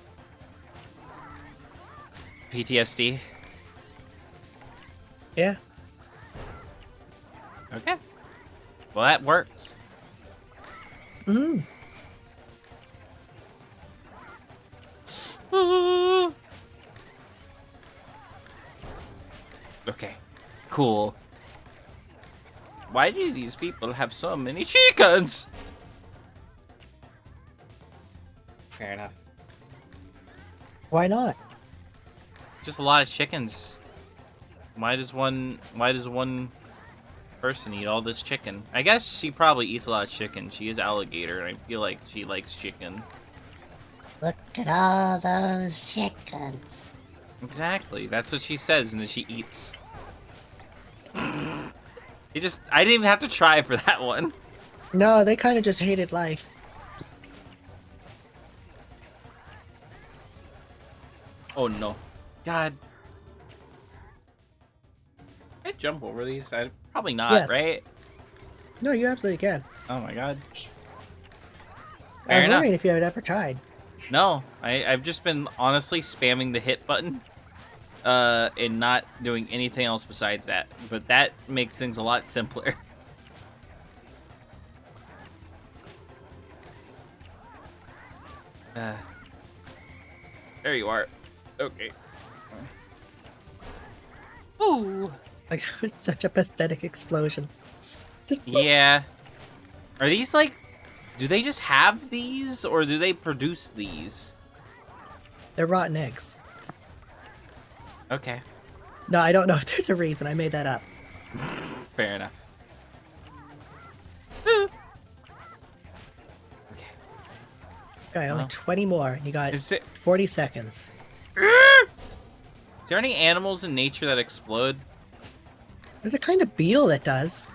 PTSD? Yeah. Okay. Well, that works. Mm-hmm. Okay. Cool. Why do these people have so many chickens? Fair enough. Why not? Just a lot of chickens. Why does one person eat all this chicken? I guess she probably eats a lot of chicken. She is alligator, and I feel like she likes chicken. Look at all those chickens. Exactly. That's what she says, and then she eats. I didn't even have to try for that one. No, they kind of just hated life. Oh no. God. Can I jump over these? Probably not, Yes. right? No, you absolutely can. Oh my god. I Fair was enough. wondering if you had ever tried. No, I've just been honestly spamming the hit button. And not doing anything else besides that. But that makes things a lot simpler. There you are. Okay. Ooh. Like, it's such a pathetic explosion. Just Yeah. Are these like... Do they just have these? Or do they produce these? they're rotten eggs. Okay. No, I don't know if there's a reason. I made that up. Fair enough. Okay. Okay, only Well, 20 more. You got Is it... 40 seconds. Is there any animals in nature that explode? There's a kind of beetle that does.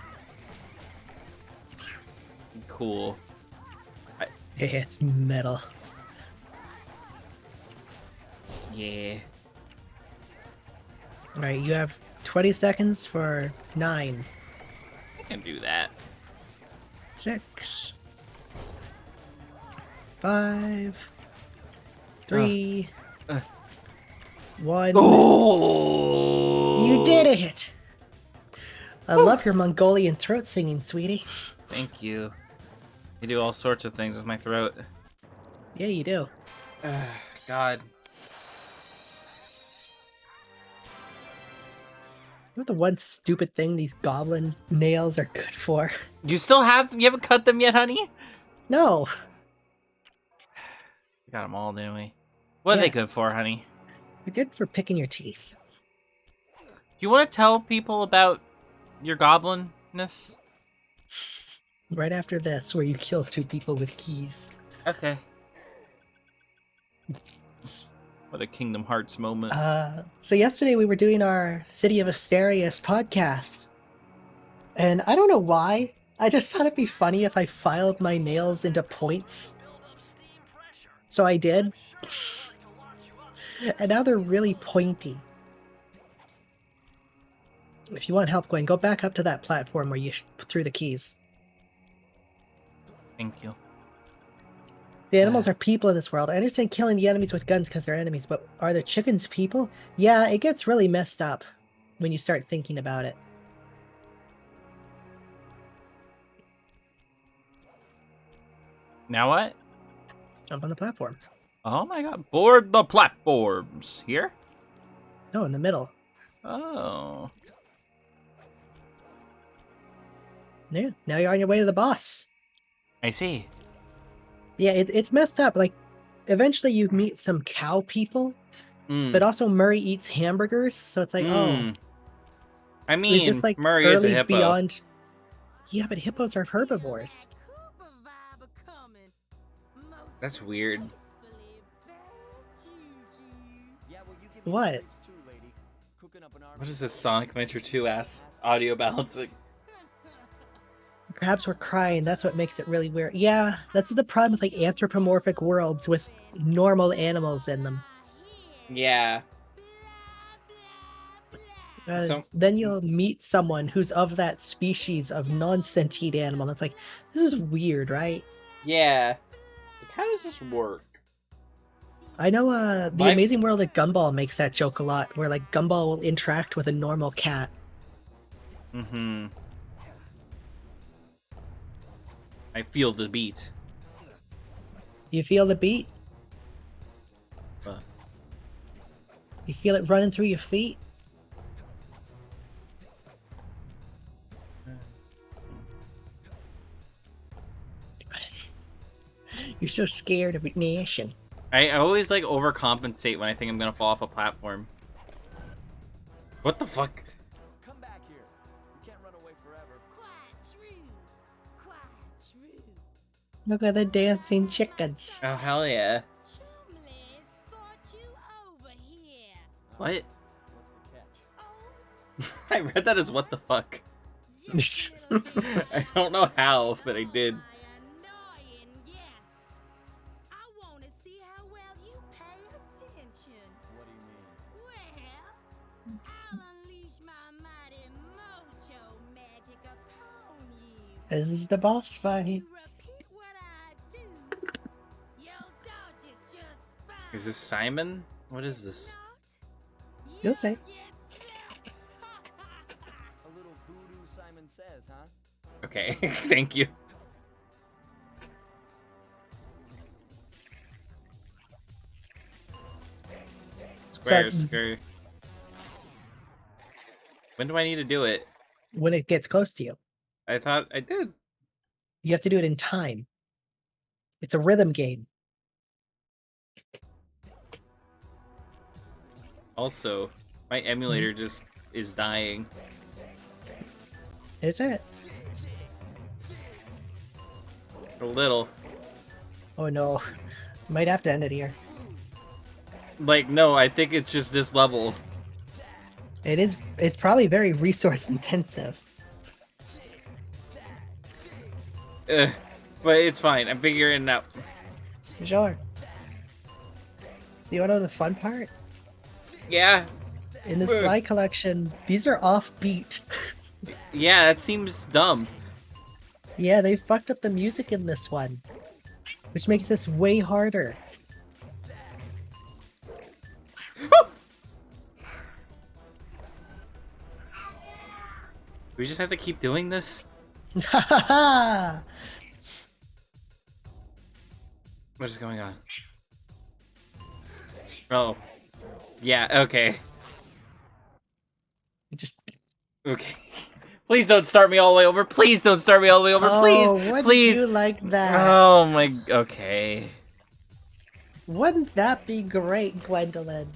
Cool. Yeah, it's metal. Yeah. Alright, you have 20 seconds for 9, I can do that. 6, 5, 3, 1. Oh! You did it! I love your Mongolian throat singing, sweetie. Thank you. You do all sorts of things with my throat. Yeah, you do. God. What the one stupid thing these goblin nails are good for? You haven't cut them yet, honey? No! We got them all, didn't we? What are Yeah. they good for, honey? They're good for picking your teeth. Do you want to tell people about your goblinness? Right after this, where you kill 2 people with keys. Okay. What a Kingdom Hearts moment. So yesterday we were doing our City of Asterius podcast. And I don't know why, I just thought it'd be funny if I filed my nails into points. So I did. And now they're really pointy. If you want help, Gwen, go back up to that platform where you threw the keys. Thank you. The animals are people in this world. I understand killing the enemies with guns because they're enemies, but are the chickens people? Yeah, it gets really messed up when you start thinking about it. Now what? Jump on the platform. Oh my god. Board the platforms. Here? No, in the middle. Oh. Yeah, now you're on your way to the boss. I see. Yeah, it's messed up. Like, eventually you meet some cow people, but also Murray eats hamburgers, so it's like, oh. I Is mean, this like Murray is a early hippo. beyond? Yeah, but hippos are herbivores. That's weird. What? What is this Sonic Adventure 2 ass audio balancing? Perhaps we're crying. That's what makes it really weird. Yeah, that's the problem with like anthropomorphic worlds with normal animals in them. Yeah. Then you'll meet someone who's of that species of non-sentient animal. And it's like, this is weird, right? Yeah. Like, how does this work? I know The Amazing World of Gumball makes that joke a lot, where like Gumball will interact with a normal cat. Mm-hmm. I feel the beat. You feel the beat? What? You feel it running through your feet? You're so scared of ignition. I always like overcompensate when I think I'm gonna fall off a platform. What the fuck? Come back here. You can't run away forever. Look at the dancing chickens. Oh, hell yeah. What? I read that as what the fuck. I don't know how, but I did. This is the boss fight. Is this Simon? What is this? You'll see. A little voodoo Simon Says, huh? Okay, thank you. Square, square. When do I need to do it? When it gets close to you. I thought I did. You have to do it in time. It's a rhythm game. Also, my emulator just is dying. Is it? A little. Oh no. Might have to end it here. Like, no, I think it's just this level. It's probably very resource intensive. But it's fine. I'm figuring it out. Sure. So you wanna know the fun part? Yeah. In the Ugh. slide collection, these are offbeat. Yeah, that seems dumb. Yeah, they fucked up the music in this one, which makes this way harder. We just have to keep doing this? Ha What is going on? Oh. Yeah, okay. Just Okay. Please don't start me all the way over. Please don't start me all the way over. Please. wouldn't Please. you like that? Oh my. Okay. Wouldn't that be great, Gwendolyn?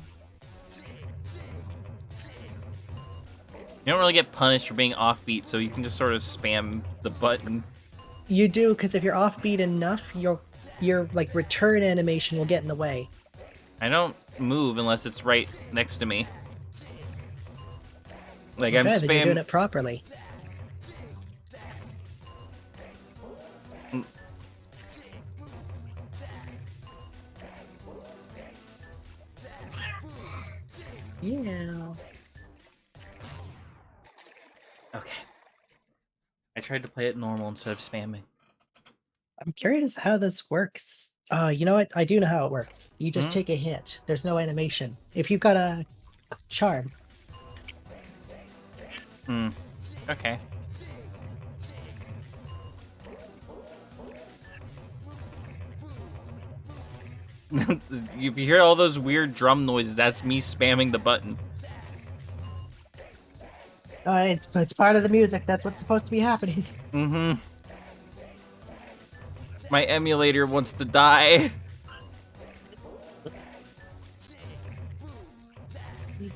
You don't really get punished for being offbeat, so you can just sort of spam the button. You do, because if you're offbeat enough, your like return animation will get in the way. I don't move unless it's right next to me. Like Okay, I'm then you're doing spam. it properly. Yeah. Okay. I tried to play it normal instead of spamming. I'm curious how this works. You know what? I do know how it works. You just Hmm? take a hit. There's no animation. If you've got a charm. Hmm. Okay. If you hear all those weird drum noises, that's me spamming the button. It's part of the music. That's what's supposed to be happening. Mm-hmm. My emulator wants to die.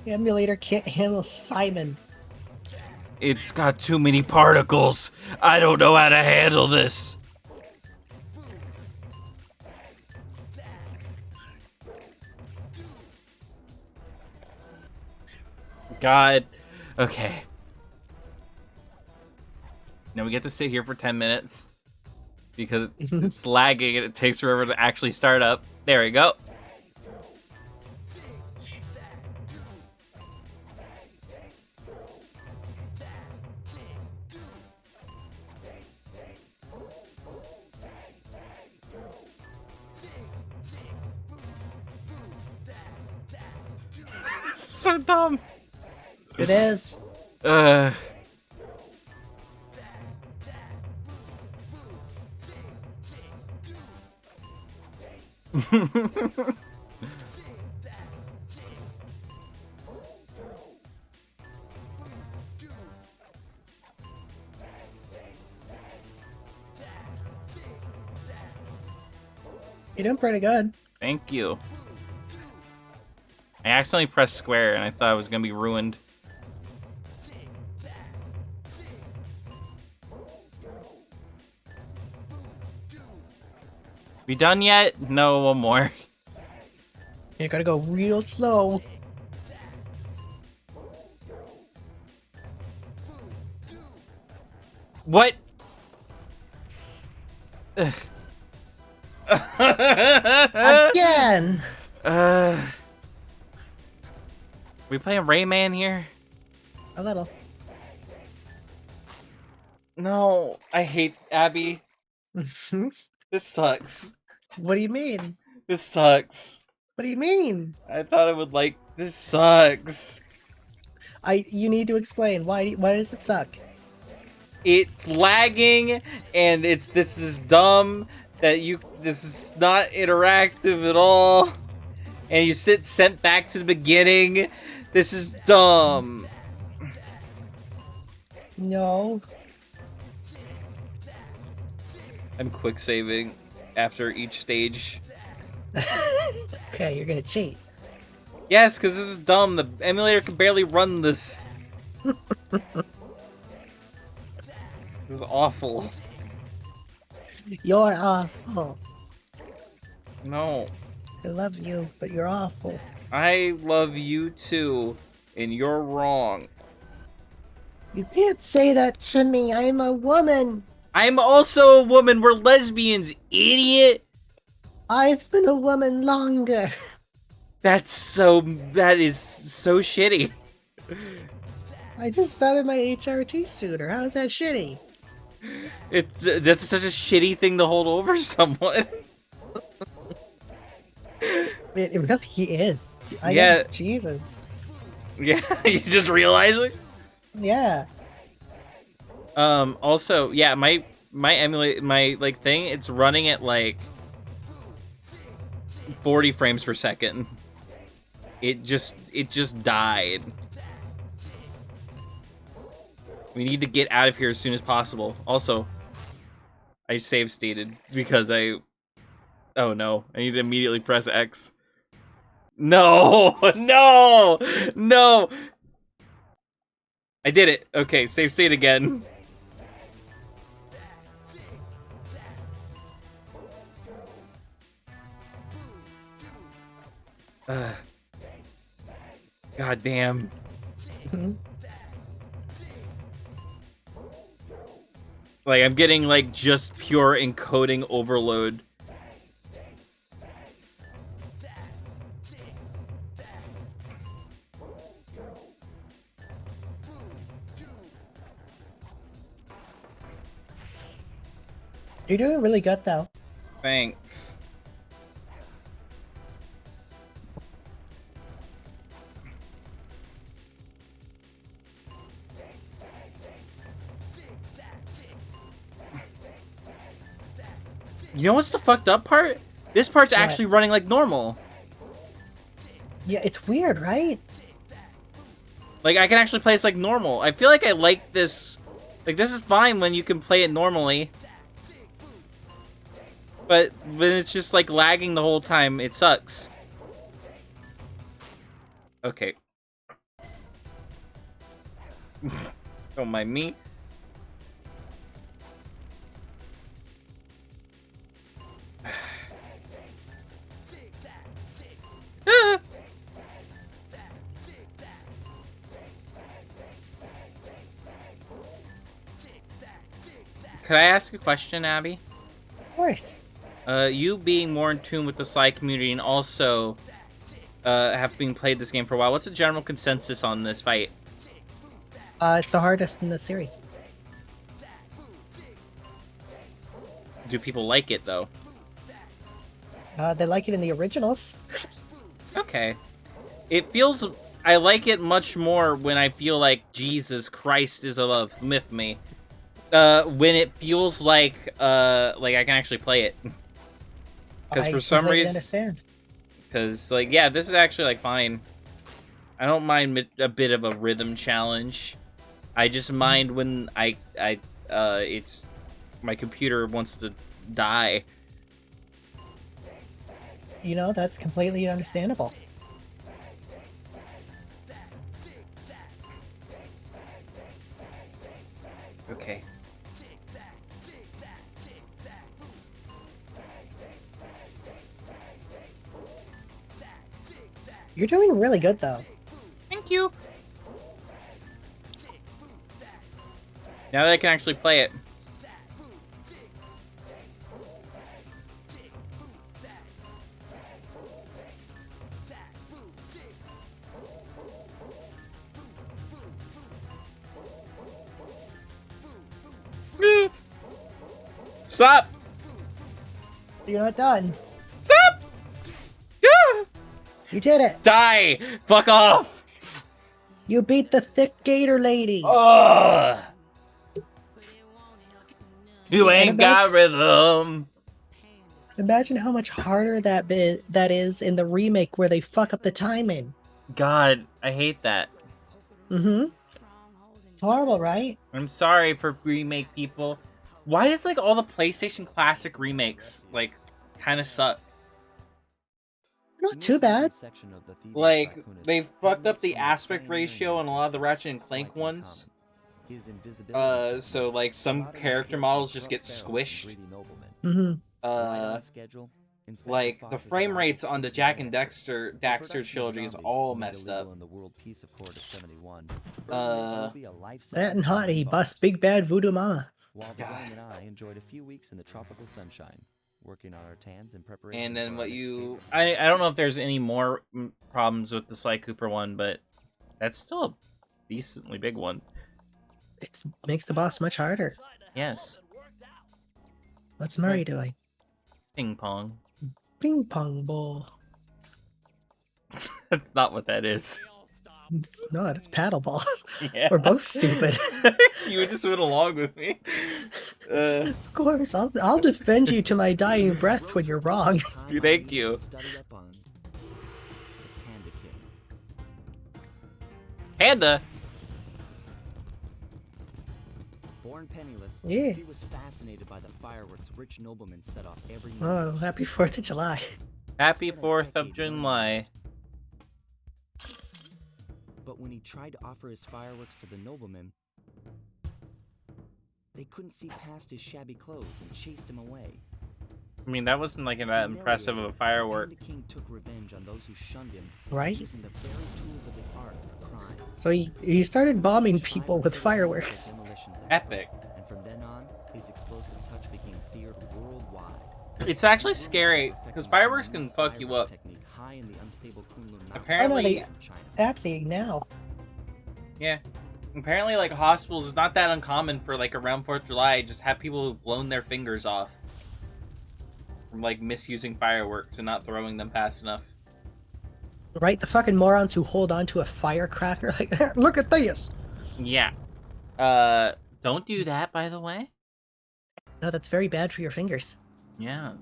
The emulator can't handle Simon. It's got too many particles. I don't know how to handle this. God. Okay. Now we get to sit here for 10 minutes because it's lagging and it takes forever to actually start up. There we go. So dumb. It is. Uh. You're doing pretty good. Thank you. I accidentally pressed square and I thought I was gonna be ruined. We done yet? No, one more. You gotta go real slow. What? Again! We playing Rayman here? A little. No, I hate Abby. This sucks. What do you mean? This sucks. What do you mean? I thought I would like this sucks. You need to explain why does it suck? It's lagging and this is dumb that this is not interactive at all. And you sent back to the beginning. This is dumb. No. I'm quick saving after each stage. Okay, you're gonna cheat. Yes, because this is dumb. The emulator can barely run this. This is awful. You're awful. No. I love you, but you're awful. I love you too. and you're wrong. You can't say that to me. I'm a woman. I'm also a woman. We're lesbians, idiot. I've been a woman longer. That is so shitty. I just started my HRT sooner. How is that shitty? That's such a shitty thing to hold over someone. It really is. Yeah. Jesus. Yeah, you just realizing? Yeah. Also, yeah, my like thing, it's running at like 40 frames per second. It just died. We need to get out of here as soon as possible. Also, I save stated because oh no, I need to immediately press X. No, no, no. I did it. Okay, save state again. God damn. Like, I'm getting, like, just pure encoding overload. You're doing really good, though. Thanks. You know what's the fucked up part? This part's actually running like normal. Yeah, it's weird, right? Like, I can actually play this like normal. I feel like I like this. Like, this is fine when you can play it normally. But when it's just, like, lagging the whole time, it sucks. Okay. Don't mind me. Could I ask a question, Abby? Of course. You being more in tune with the Sly community and also have been played this game for a while, what's the general consensus on this fight? It's the hardest in the series. Do people like it, though? They like it in the originals. Okay. It feels... I like it much more when I feel like Jesus Christ is above with me. When it feels like I can actually play it. Because for some reason... understand. Because, like, yeah, this is actually, like, fine. I don't mind a bit of a rhythm challenge. I just mind when it's... my computer wants to die. You know, that's completely understandable. Okay. You're doing really good, though. Thank you. Now that I can actually play it. Stop! You're not done. Stop! You did it. Die! Fuck off! You beat the thick gator lady. Ugh! You ain't got rhythm. Imagine how much harder that is in the remake where they fuck up the timing. God, I hate that. Mm-hmm. It's horrible, right? I'm sorry for remake people. Why does, like, all the PlayStation Classic remakes, like, kind of suck? Not too bad. Like, they've fucked up the aspect ratio on a lot of the Ratchet and Clank ones. So, like, some character models just get squished. Mm-hmm. Inspector Like the Fox's frame arrival rates on the proved Jack and unanswered. Dexter The production of trilogy is Zombies all made a messed up. little in the World Peace Accord of 71. Uh, Will be a life That and sentence hot, he behind busts bars. big bad voodoo mama. While the God. gang and I enjoyed a few weeks in the tropical sunshine, working on our tans in preparation And then for what our next you caper. I don't know if there's any more problems with the Sly Cooper one, but that's still a decently big one. It makes the boss much harder. Yes. What's Murray doing? Ping pong. Ping pong ball. That's not what that is. It's not, it's paddleball. Yeah. We're both stupid. You just went along with me. Of course, I'll defend you to my dying breath when you're wrong. Thank you. Study up on the Panda King. Panda. Born penniless, Yeah. he was fascinated by the fireworks rich noblemen set off every night. Oh, happy 4th of July. Happy 4th of July. But when he tried to offer his fireworks to the noblemen, they couldn't see past his shabby clothes and chased him away. I mean, that wasn't like that impressive of a firework. The King took revenge on those who shunned him, Right? using the very tools of his art for crime. So he started bombing people with fireworks. Epic. And from then on, his explosive touch became feared worldwide. It's actually scary because fireworks can fuck you up. Apparently, Absolutely now. yeah. Apparently, like hospitals, it's not that uncommon for like around 4th of July, just have people who've blown their fingers off from like misusing fireworks and not throwing them fast enough. Right? The fucking morons who hold on to a firecracker like, look at this! Yeah. Don't do that, by the way. No, that's very bad for your fingers. Yes.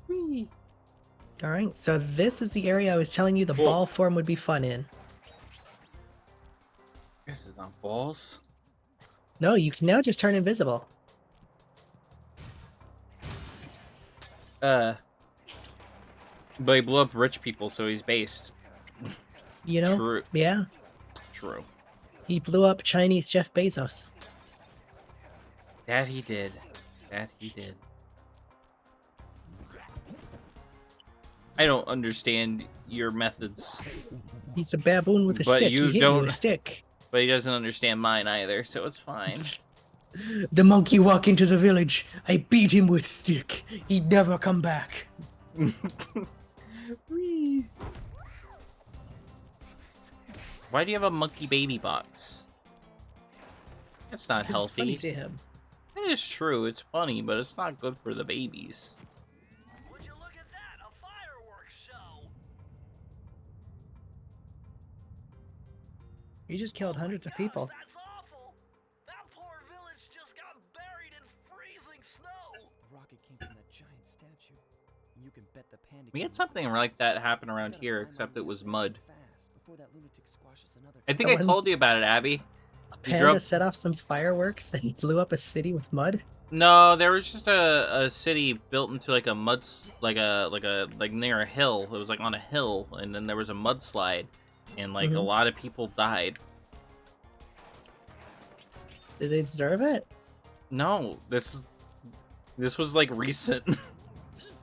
Whee. Alright, so this is the area I was telling you the ball form would be fun in. This is not balls. No, you can now just turn invisible. But he blew up rich people, so he's based. You know? True. Yeah. True. He blew up Chinese Jeff Bezos. That he did. That he did. I don't understand your methods. He's a baboon with a But stick. you He hit you don't- with a stick. But he doesn't understand mine either, so it's fine. The monkey walk into the village. I beat him with stick. He'd never come back. Whee. Why do you have a monkey baby box? That's not It's funny healthy. to him. That is true, it's funny, but it's not good for the babies. Would you look at that? A fireworks show! You just killed hundreds of people. That's awful! That poor village just got buried in freezing snow! The rocket came from that giant statue. You can bet the Panda We King had something like that happen around gotta here, climb except on it was that mud. fast before that lunatic squashes another I think The I one- told you about it, Abby. A You panda drove- set off some fireworks and blew up a city with mud. No, there was just a city built into like a like near a hill. It was like on a hill, and then there was a mudslide, and like a Mhm. lot of people died. Did they deserve it? No, this was like recent.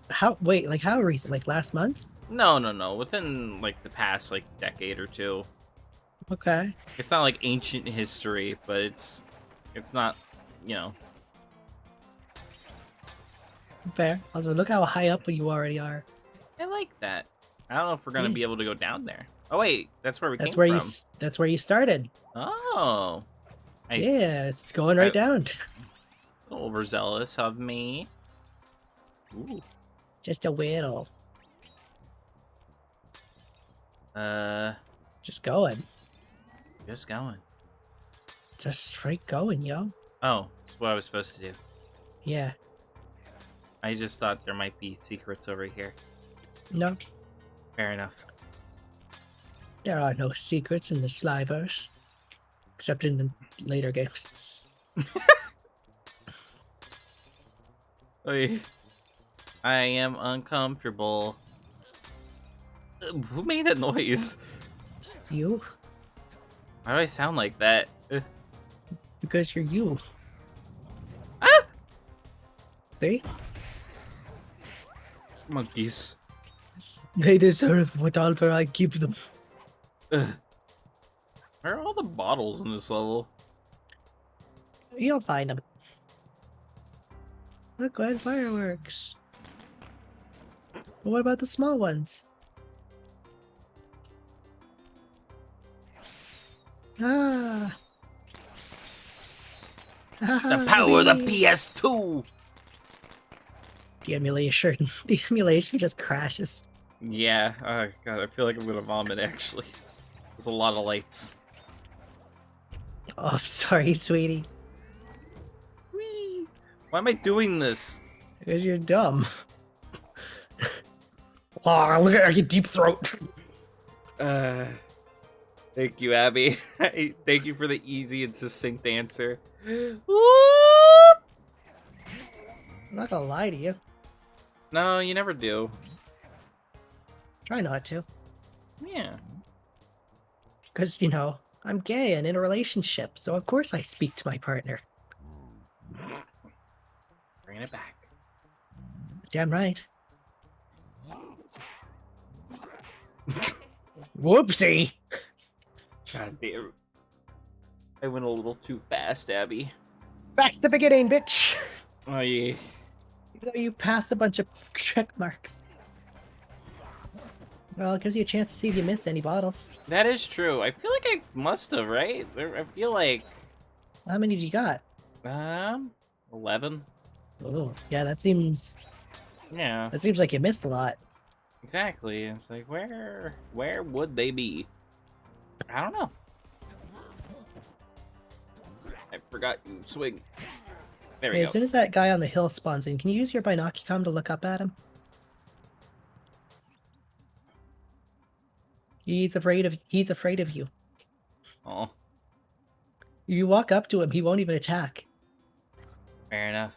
How? Wait, like how recent? Like last month? No, within like the past like decade or two. Okay. It's not like ancient history, but it's not, you know. Fair. Also, look how high up you already are. I like that. I don't know if we're gonna be able to go down there. Oh wait, that's where we That's came where from. that's where you started. Oh, Yeah, it's going right down. overzealous of me. Ooh. Just a whittle. Just going. Just going. Just straight going, yo. Oh, that's what I was supposed to do. Yeah. I just thought there might be secrets over here. No, Fair enough. there are no secrets in the Slyverse. Except in the later games. Oy. I am uncomfortable. Who made that noise? You? Why do I sound like that? Because you're you. Ah! See? Monkeys. They deserve whatever I give them. Ugh. Where are all the bottles in this level? You'll find them. Look, red fireworks. But what about the small ones? Ah. The power of the PS2! The emulation just crashes. Yeah, oh god, I feel like I'm gonna vomit actually. There's a lot of lights. Oh, I'm sorry, sweetie. Whee! Why am I doing this? Because you're dumb. Oh, look at your deep throat. Thank you, Abby. Thank you for the easy and succinct answer. Whoop! I'm not gonna lie to you. No, you never do. Try not to. Yeah. Because, you know, I'm gay and in a relationship, so of course I speak to my partner. Bringing it back. Damn right. Whoopsie! God damn. I went a little too fast, Abby. Back to the beginning, bitch! Oh, yeah. Even though you passed a bunch of check marks. Well, it gives you a chance to see if you missed any bottles. That is true. I feel like I must have, right? I feel like... How many did you got? 11. Oh, yeah, that seems Yeah, like you missed a lot. exactly. It's like, where would they be? I don't know. I forgot you swing. There we Hey, go. as soon as that guy on the hill spawns in, can you use your binoculum to look up at him? He's afraid of you. Oh, You walk up to him, he won't even attack. fair enough.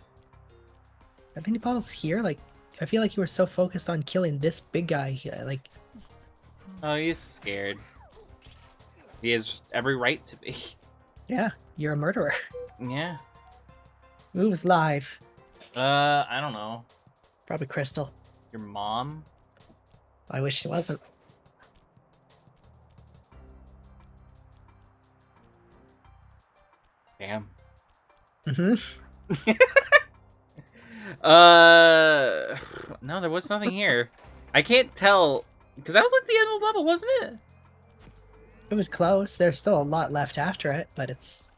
Are there any bottles here? Like, I feel like you were so focused on killing this big guy here. Like, Oh, he's scared. He has every right to be. yeah, you're a murderer. Yeah. Moves live. I don't know. Probably Crystal. Your mom? I wish she wasn't. Damn. Mm-hmm. No, there was nothing here. I can't tell, because that was like the end of the level, wasn't it? It was close. There's still a lot left after it, but it's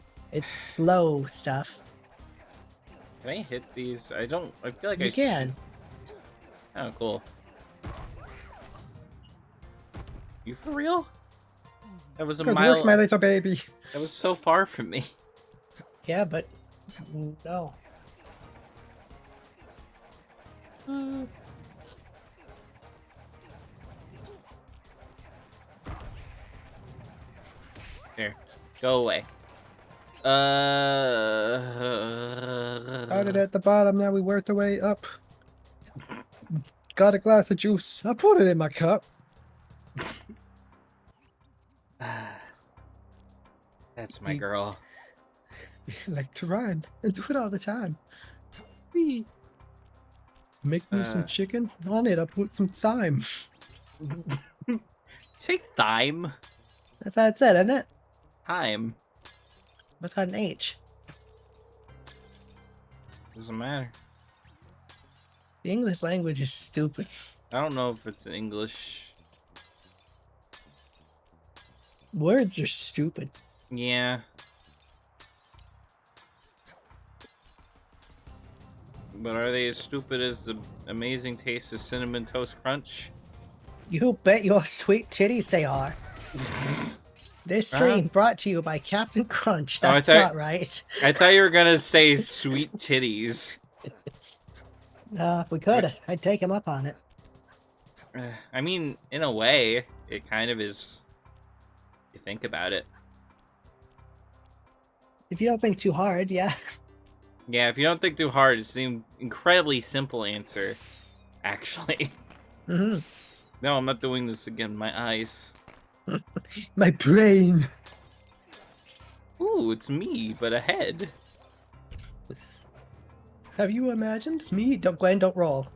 slow stuff. Can I hit these? I feel like You can. Oh, cool. You for real? That was a Good mile. work, my little baby. That was so far from me. Yeah, but no. Here, go away. Started at the bottom, now we worked our way up. Got a glass of juice. I put it in my cup. That's my girl. Like to rhyme and do it all the time. Make me some chicken. On it, I put some thyme. Say thyme? That's how it said, isn't it? Thyme. What's got an H? Doesn't matter. The English language is stupid. I don't know if it's in English. Words are stupid. Yeah. But are they as stupid as the amazing taste of Cinnamon Toast Crunch? You bet your sweet titties they are. This stream brought to you by Captain Crunch. Oh, I That's thought- not right. I thought you were gonna say sweet titties. If we could, I'd take him up on it. I mean, in a way, it kind of is. You think about it. If you don't think too hard, yeah. Yeah, if you don't think too hard, it's an incredibly simple answer. Actually. Mm-hmm. No, I'm not doing this again. My eyes. My brain. Ooh, it's me, but a head. Have you imagined me? Don't, Glenn, don't roll.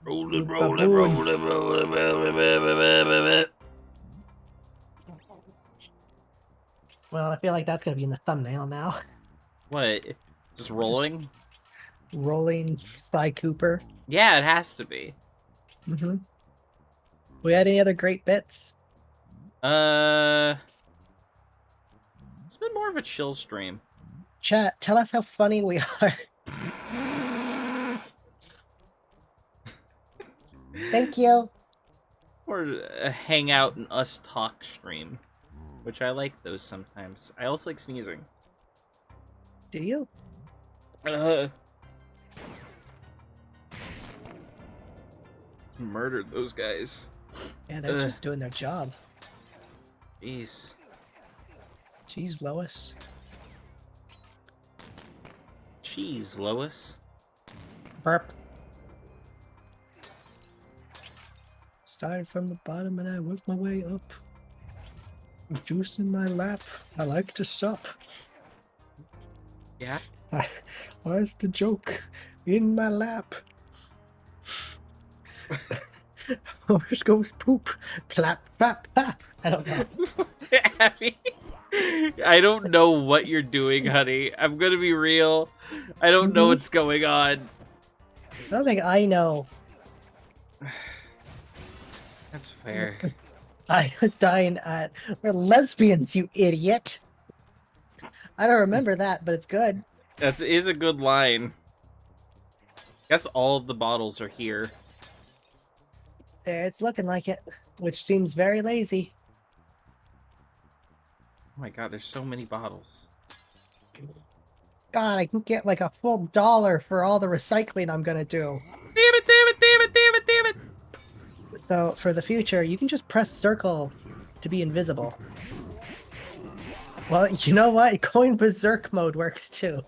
Roll You it, roll it, baboon. roll it, roll it, roll it, roll it. Well, I feel like that's gonna be in the thumbnail now. What? Just rolling? Rolling Sly Cooper. Yeah, it has to be. Mm-hmm. We had any other great bits? It's been more of a chill stream. Chat, tell us how funny we are. Thank you. Or a hangout and us talk stream, which I like those sometimes. I also like sneezing. Do you? Murdered those guys. Yeah, they're just doing their job. Jeez. Jeez, Lois. Jeez, Lois. Burp. Started from the bottom and I worked my way up. Juice in my lap. I like to sup. Yeah? Where's the joke? In my lap. Where's goes poop? Plap, plap, plap. I don't know. Abby, I don't know what you're doing, honey. I'm gonna be real. I don't know what's going on. I don't think I know. That's fair. I was dying at. We're lesbians, you idiot. I don't remember that, but it's good. That is a good line. Guess all of the bottles are here. It's looking like it, which seems very lazy. Oh my god, there's so many bottles. God, I can get like a full $1 for all the recycling I'm gonna do. Damn it, damn it, damn it, damn it, damn it! So, for the future, you can just press circle to be invisible. Well, you know what? Going berserk mode works too.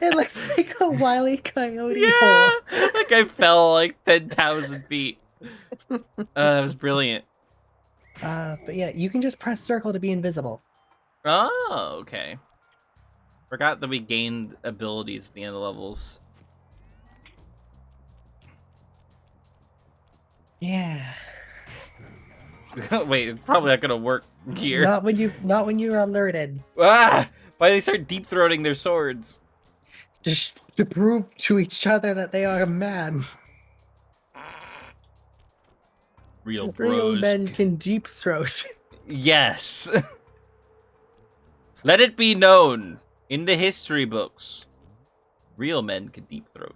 It looks like a Wile E. Coyote Yeah! hole. Like I fell like 10,000 feet. That was brilliant. But yeah, you can just press circle to be invisible. Oh, okay. Forgot that we gained abilities at the end of the levels. Yeah. Wait, it's probably not gonna work here. Not when you're alerted. Ah! Why they start deep throating their swords? Just to prove to each other that they are a man. Real Real bros. men can deep throat. Yes. Let it be known in the history books. Real men can deep throat.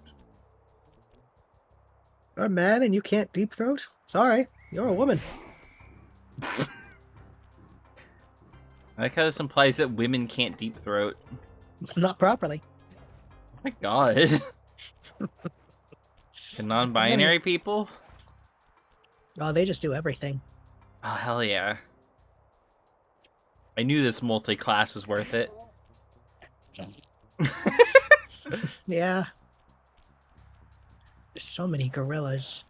You're a man and you can't deep throat? Sorry, you're a woman. I like how this implies that women can't deep throat. Not properly. Oh my god. Can non-binary people? Oh, they just do everything. Oh, hell yeah. I knew this multi-class was worth it. Yeah. There's so many gorillas.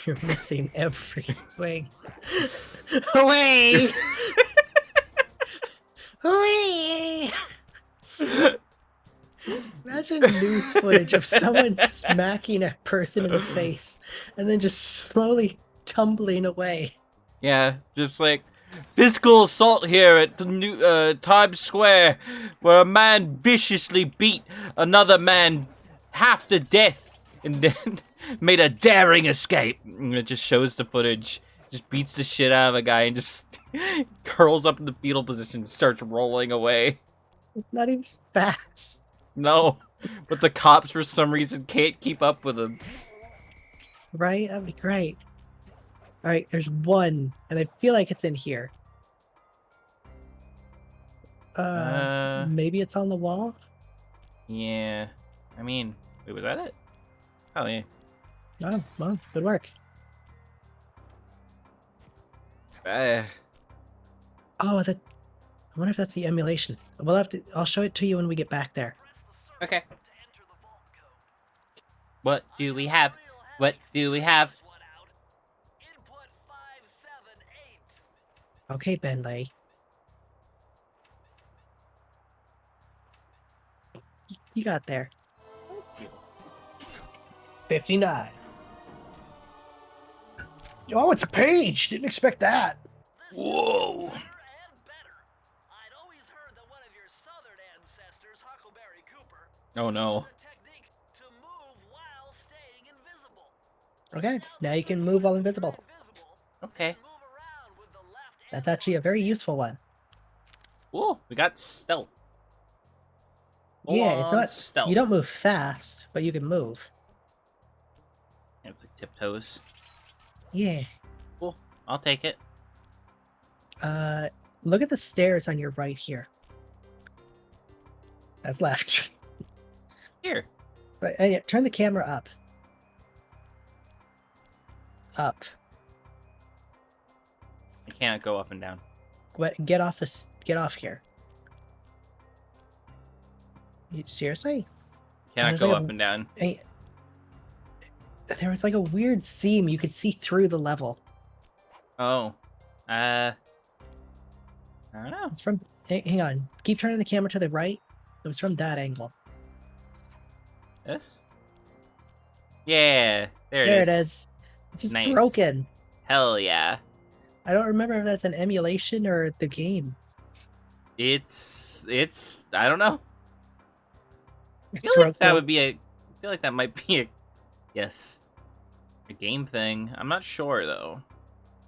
You're missing every swing. Away! Away! Imagine news footage of someone smacking a person in the face and then just slowly tumbling away. Yeah, just like physical assault here at the new Times Square, where a man viciously beat another man half to death and then made a daring escape. And it just shows the footage, just beats the shit out of a guy and just curls up in the fetal position and starts rolling away. It's not even fast. No, but the cops for some reason can't keep up with him. Right? That'd be great. Alright, there's one, and I feel like it's in here. Maybe it's on the wall? Yeah, I mean, wait, was that it? Oh yeah. Oh, well, good work. Oh, that. I wonder if that's the emulation. We'll have to. I'll show it to you when we get back there. Okay. What do we have? What do we have? Okay, Benley. You got there. 59. Oh, it's a page! Didn't expect that. Whoa. And better. I'd always heard that one of your southern ancestors, Huckleberry Cooper, Oh no. used a technique to move while staying invisible. Okay, now you can move while invisible. Okay. Move around with the left and That's actually a very useful one. Ooh, we got stealth. Yeah, it's Full-on not. stealth. You don't move fast, but you can move. It's like tiptoes. Yeah. Cool. I'll take it. Look at the stairs on your right here. That's left. Here. But turn the camera up. Up. I can't go up and down. Get off this. Get off here. Seriously? Cannot There's go like up and down. There was like a weird seam. You could see through the level. Oh. I don't know. It's from. Hang on. Keep turning the camera to the right. It was from that angle. This? Yeah. There There it it is. is. It's just Nice. broken. Hell yeah. I don't remember if that's an emulation or the game. It's I don't know. I feel Broke like that would once. be I feel like that might be a game thing. I'm not sure though.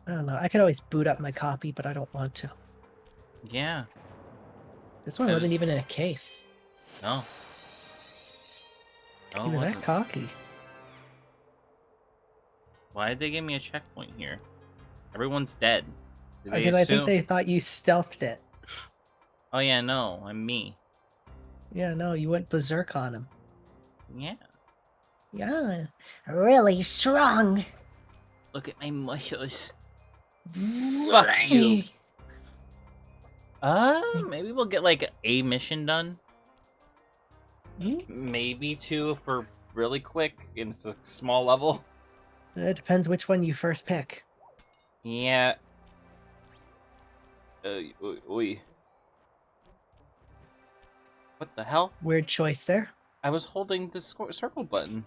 I don't know. I could always boot up my copy, but I don't want to. Yeah. This one I wasn't just- even in a case. No. No, He it was that wasn't. cocky. Why did they give me a checkpoint here? Everyone's dead. Did they Because I think assume- they thought you stealthed it. Oh yeah, no, I'm me. Yeah, no, you went berserk on him. Yeah. Yeah, really strong. Look at my muscles. Fuck you. Maybe we'll get like a mission done. Hmm? Maybe two if we're really quick and it's a small level. It depends which one you first pick. Yeah. Oi. What the hell? Weird choice there. I was holding the circle button.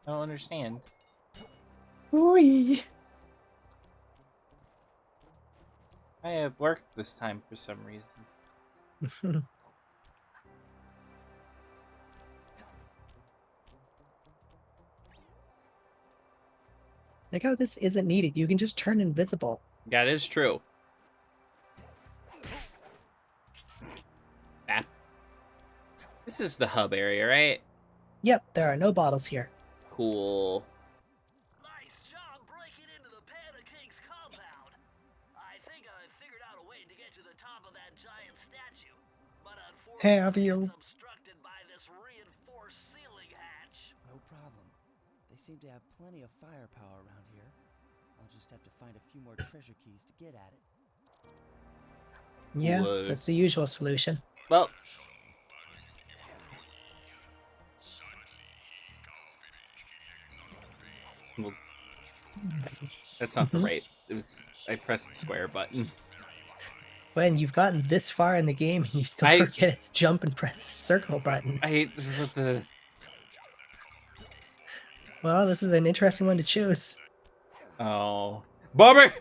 I don't understand. Whee! I have worked this time for some reason. Like how this isn't needed. You can just turn invisible. That is true. Ah. This is the hub area, right? Yep, there are no bottles here. Cool. Nice job breaking into the Panda King's compound. I think I figured out a way to get to the top of that giant statue. But Have unfortunately, you? it's obstructed by this reinforced ceiling hatch. No problem. They seem to have plenty of firepower around here. I'll just have to find a few more treasure keys to get at it. Yeah, Whoa. that's the usual solution. Well, that's not the right. It was. I pressed the square button. When you've gotten this far in the game and you still I- forget it's jump and press the circle button. I hate this is the. Well, this is an interesting one to choose. Oh, Bobby!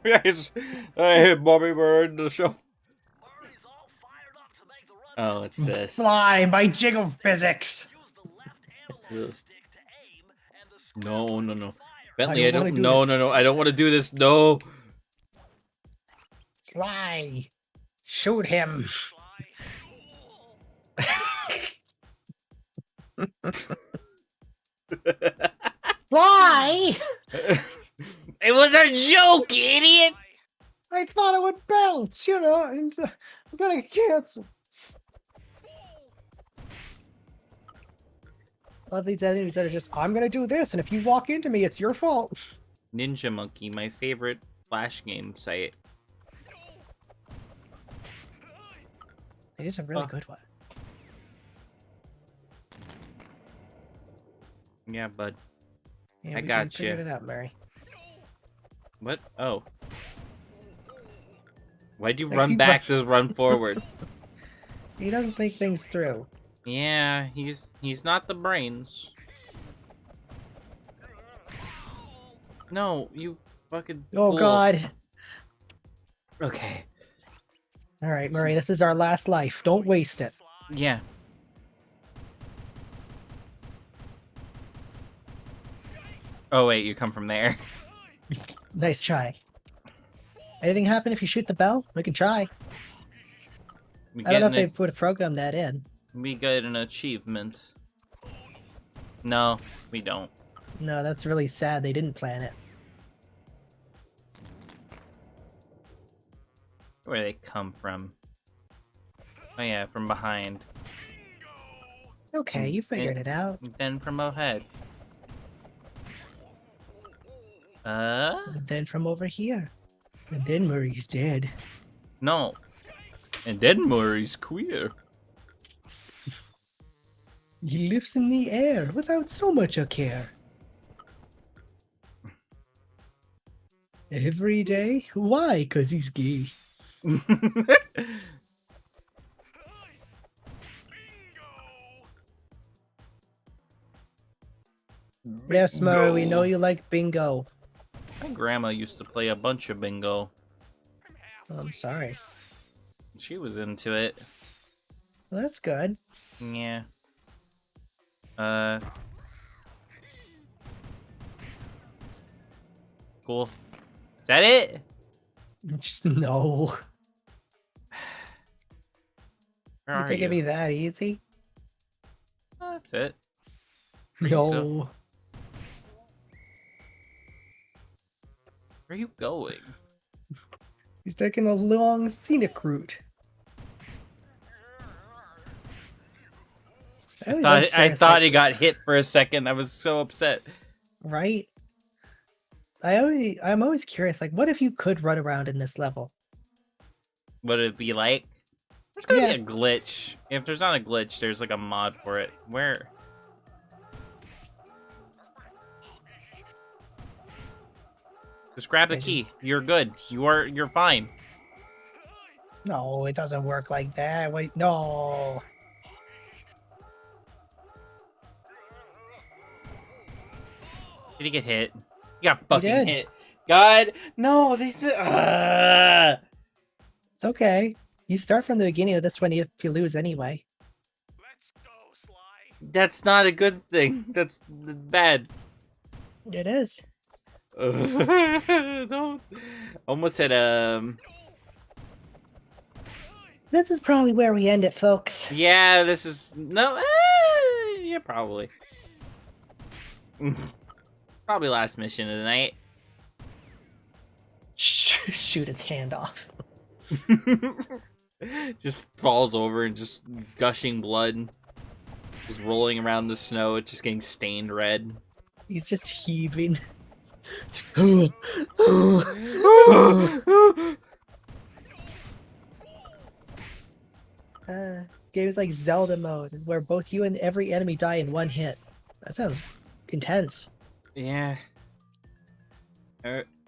Yes, I hit Bobby Bird the show. Murray's all fired up to make the run. Oh, it's this. Fly by jiggle physics. Use the left analog Ugh. stick to aim, and the square No, will no, no. fire. Bentley, I don't wanna don't. do No, this. no, no. I don't want to do this. No. Sly. Shoot him. Fly! It was a joke, idiot. I thought it would bounce, you know, and I'm gonna cancel. I love these enemies that are just, I'm gonna do this, and if you walk into me, it's your fault. Ninja Monkey, my favorite Flash game site. It is a really Oh. good one. Yeah, bud. Yeah, I we got figured you. it out, Mary. What? Oh. Why'd you Like, run he back rushed. to run forward? He doesn't think things through. Yeah, he's not the brains. No, you fucking Oh fool. God! Okay. All right, Murray, this is our last life. Don't waste it. Yeah. Oh wait, you come from there. Nice try. Anything happen if you shoot the bell? We can try. I don't know if they would have programmed that in. We get an achievement. No, we don't. No, that's really sad. They didn't plan it. Where they come from? Oh yeah, from behind. Okay, you figured it out. Then from ahead. And then from over here. And then Murray's dead. No. And then Murray's queer. He lives in the air without so much a care. Every day? Why? 'Cause he's gay. Yes, Murray, we know you like bingo. My grandma used to play a bunch of bingo. Oh, I'm sorry. She was into it. Well, that's good. Yeah. Cool. Is that it? Just no. Where You are think you? it'd be that easy? That's it. Where you No. go? Where are you going? He's taking a long scenic route. I thought he got hit for a second. I was so upset. Right? I'm always curious, like, what if you could run around in this level? What would it be like? There's gonna Yeah. be a glitch. If there's not a glitch, there's like a mod for it. Where? Just grab the key. You're good. You're fine. No, it doesn't work like that. Wait, no. Did he get hit? He got fucking did. hit. God, no, these. It's okay. You start from the beginning of this one if you lose anyway. Let's go, Sly. That's not a good thing. That's bad. It is. Don't. Almost hit This is probably where we end it, folks. Yeah, this is no. Yeah, probably. Probably last mission of the night. Shoot his hand off. Just falls over and just gushing blood. Just rolling around the snow, it's just getting stained red. He's just heaving. This game is like Zelda mode, where both you and every enemy die in one hit. That sounds intense. Yeah.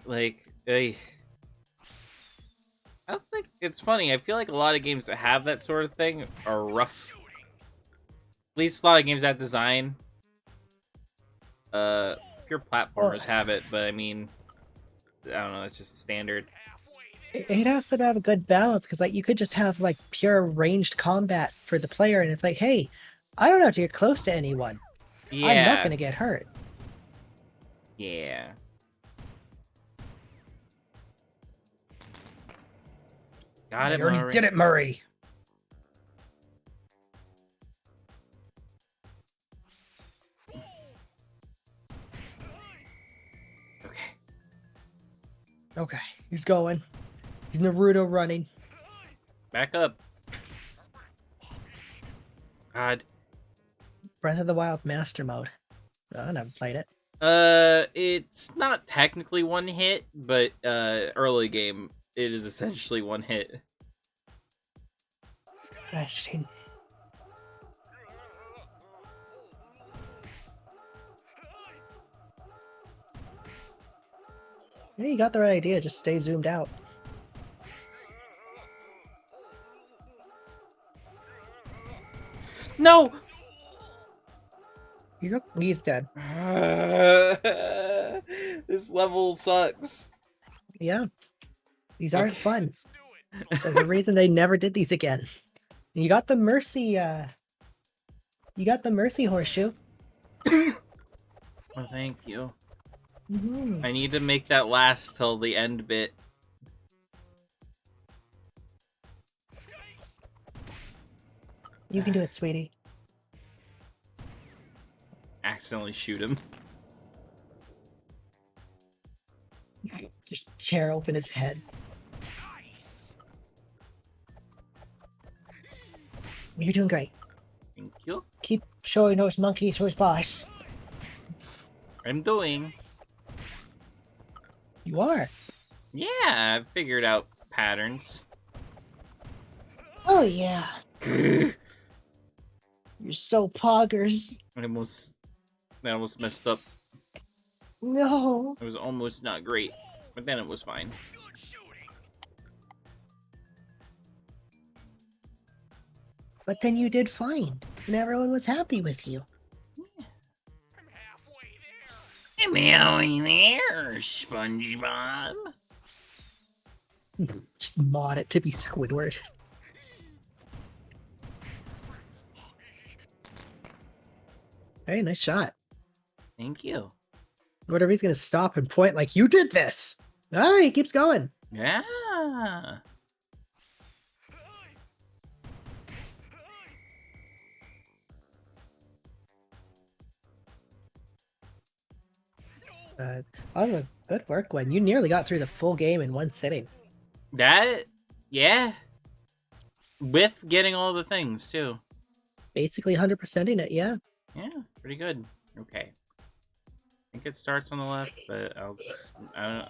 Like, I don't think it's funny. I feel like a lot of games that have that sort of thing are rough. At least a lot of games that design. Pure platformers have it, but I mean, I don't know. It's just standard. It has to have a good balance because, like, you could just have like pure ranged combat for the player, and it's like, hey, I don't have to get close to anyone. Yeah. I'm not gonna get hurt. Yeah. Got it, You already Murray. did it, Murray. Okay. Okay, he's going. He's Naruto running. Back up. God. Breath of the Wild Master Mode. Oh, I never played it. It's not technically one hit, but early game it is essentially one hit. Interesting. Yeah, you got the right idea. Just stay zoomed out. No! He's dead. This level sucks. Yeah. These aren't fun. There's a reason they never did these again. You got the mercy, you got the mercy horseshoe. Oh, thank you. Mm-hmm. I need to make that last till the end bit. You can do it, sweetie. Accidentally shoot him. Just tear open his head. You're doing great. Thank you. Keep showing those monkeys who's boss. I'm doing. You are. Yeah, I've figured out patterns. Oh yeah. You're so poggers. I almost messed up. No. It was almost not great, but then it was fine. But then you did fine, and everyone was happy with you. I'm halfway there, SpongeBob. Just mod it to be Squidward. Hey, nice shot. Thank you. What if he's gonna stop and point like, you did this? Ah, he keeps going. Yeah. Oh, good work, Gwen. You nearly got through the full game in one sitting. That, yeah. With getting all the things, too. Basically 100%ing it, yeah. Yeah, pretty good. Okay. I think it starts on the left, but I'll just... I don't know.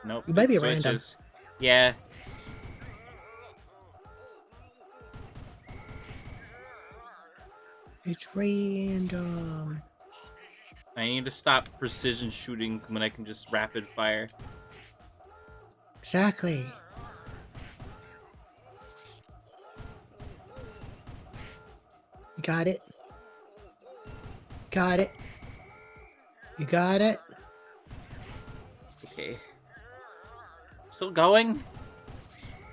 Nope. You might be it random. switches. Yeah. It's random. I need to stop precision shooting when I can just rapid fire. Exactly. You got it. Got it. You got it. Okay. Still going?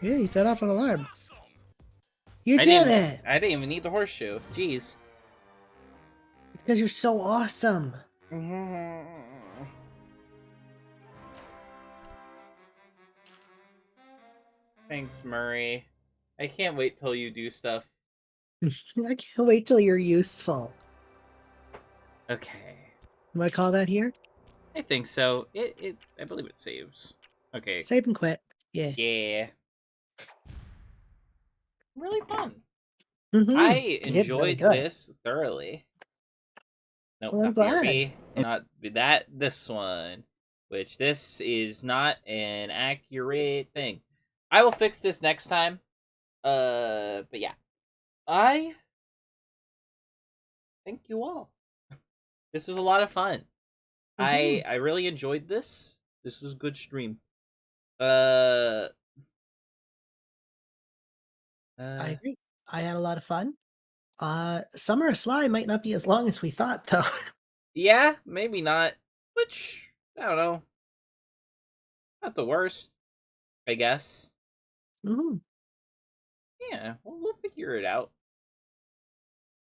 Yeah, you set off an alarm. You I did didn't, it! I didn't even need the horseshoe. Jeez. It's because you're so awesome. Thanks, Murray. I can't wait till you do stuff. I can't wait till you're useful. Okay. You want to call that here? I think so. I believe it saves. Okay. Save and quit. Yeah. Yeah. Really fun. Mm-hmm. I You did enjoyed really good. this thoroughly. Nope, Well, I'm not glad. BRB. Not that. This one. Which this is not an accurate thing. I will fix this next time. But yeah. I thank you all. This was a lot of fun. Mhm. I really enjoyed this. This was a good stream. I I agree. I had a lot of fun. Summer of Sly might not be as long as we thought, though. Yeah, maybe not. Which I don't know. Not the worst, I guess. Mhm. Yeah, we'll figure it out.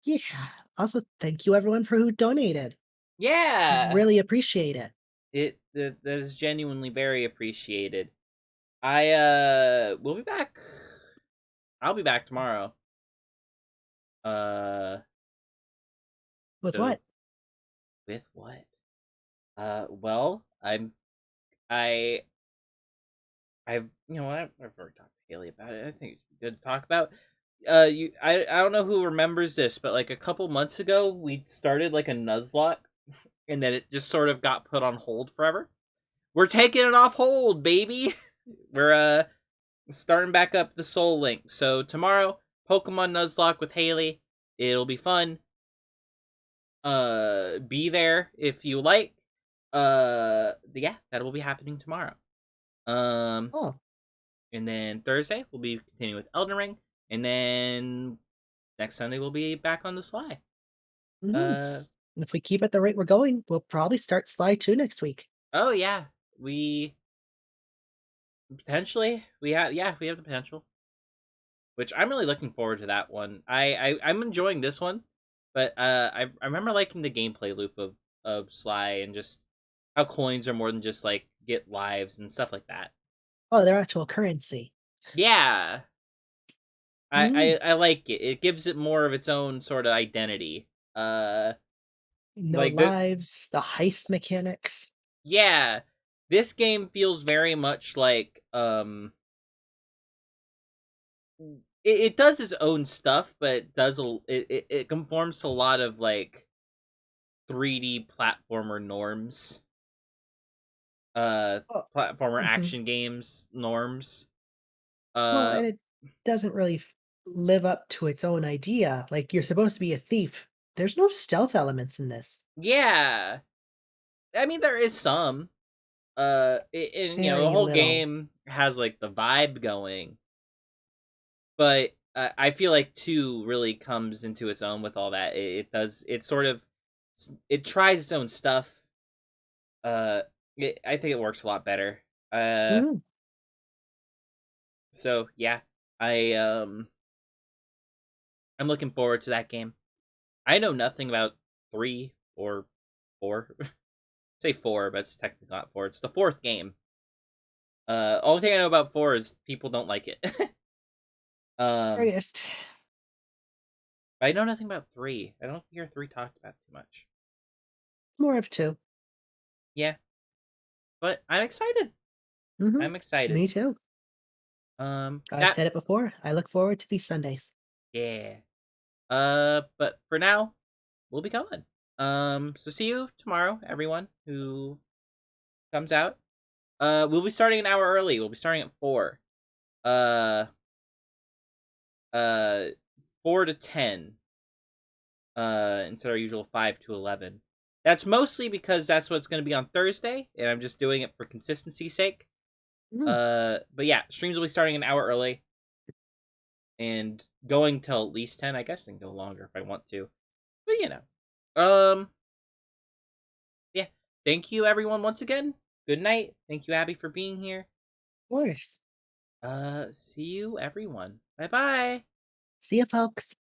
Yeah. Also, thank you everyone for who donated. Yeah, Really appreciate it. That is genuinely very appreciated. We'll be back. I'll be back tomorrow. With So- what? With what? Well, I've you know what? I've never talked to Haley about it. I think it's good to talk about. I don't know who remembers this, but like a couple months ago, we started like a Nuzlocke, and then it just sort of got put on hold forever. We're taking it off hold, baby. We're starting back up the Soul Link. So tomorrow, Pokemon Nuzlocke with Haley. It'll be fun. Be there if you like. yeah, that will be happening tomorrow. Um, Oh, and then Thursday we'll be continuing with Elden Ring, and then next Sunday we'll be back on the Sly. mhm. Uh, If we keep at the rate we're going, we'll probably start Sly 2 next week. oh yeah, we potentially we have the potential, which I'm really looking forward to that one. I'm enjoying this one, but I remember liking the gameplay loop of Sly and just how coins are more than just like get lives and stuff like that. Oh, their actual currency. Yeah, Mm. I like it. It gives it more of its own sort of identity. Uh, No like the lives, the heist mechanics. yeah, this game feels very much like it does its own stuff, but it conforms to a lot of like 3D platformer norms, uh, Oh, platformer mhm. action games norms. Well, Uh, and it doesn't really live up to its own idea. Like, you're supposed to be a thief. There's no stealth elements in this. yeah, I mean there is some. And the Very whole little. game has like the vibe going, but I feel like two really comes into its own with all that. It does. It sort of it tries its own stuff. Uh, I think it works a lot better. Uh, Mhm. so yeah, I I'm looking forward to that game. I know nothing about 3 or 4. Say 4, but it's technically not 4. It's the fourth game. Only thing I know about 4 is people don't like it. um, Greatest. but I know nothing about 3. I don't hear 3 talked about too much. More of two. Yeah, but I'm excited. Mhm. I'm excited. Me too. I've That said it before. I look forward to these Sundays. yeah. But for now, we'll be going. So see you tomorrow, everyone who comes out. We'll be starting an hour early. We'll be starting at 4. Uh, uh, 4 to 10. Instead of our usual 5 to 11. That's mostly because that's what's going to be on Thursday, and I'm just doing it for consistency's sake. Mhm. But yeah, streams will be starting an hour early and going till at least 10. I guess I can go longer if I want to, but yeah. Thank you, everyone, once again. Good night. Thank you, Abby, for being here. Of course. See you, everyone. Bye bye. See ya, folks.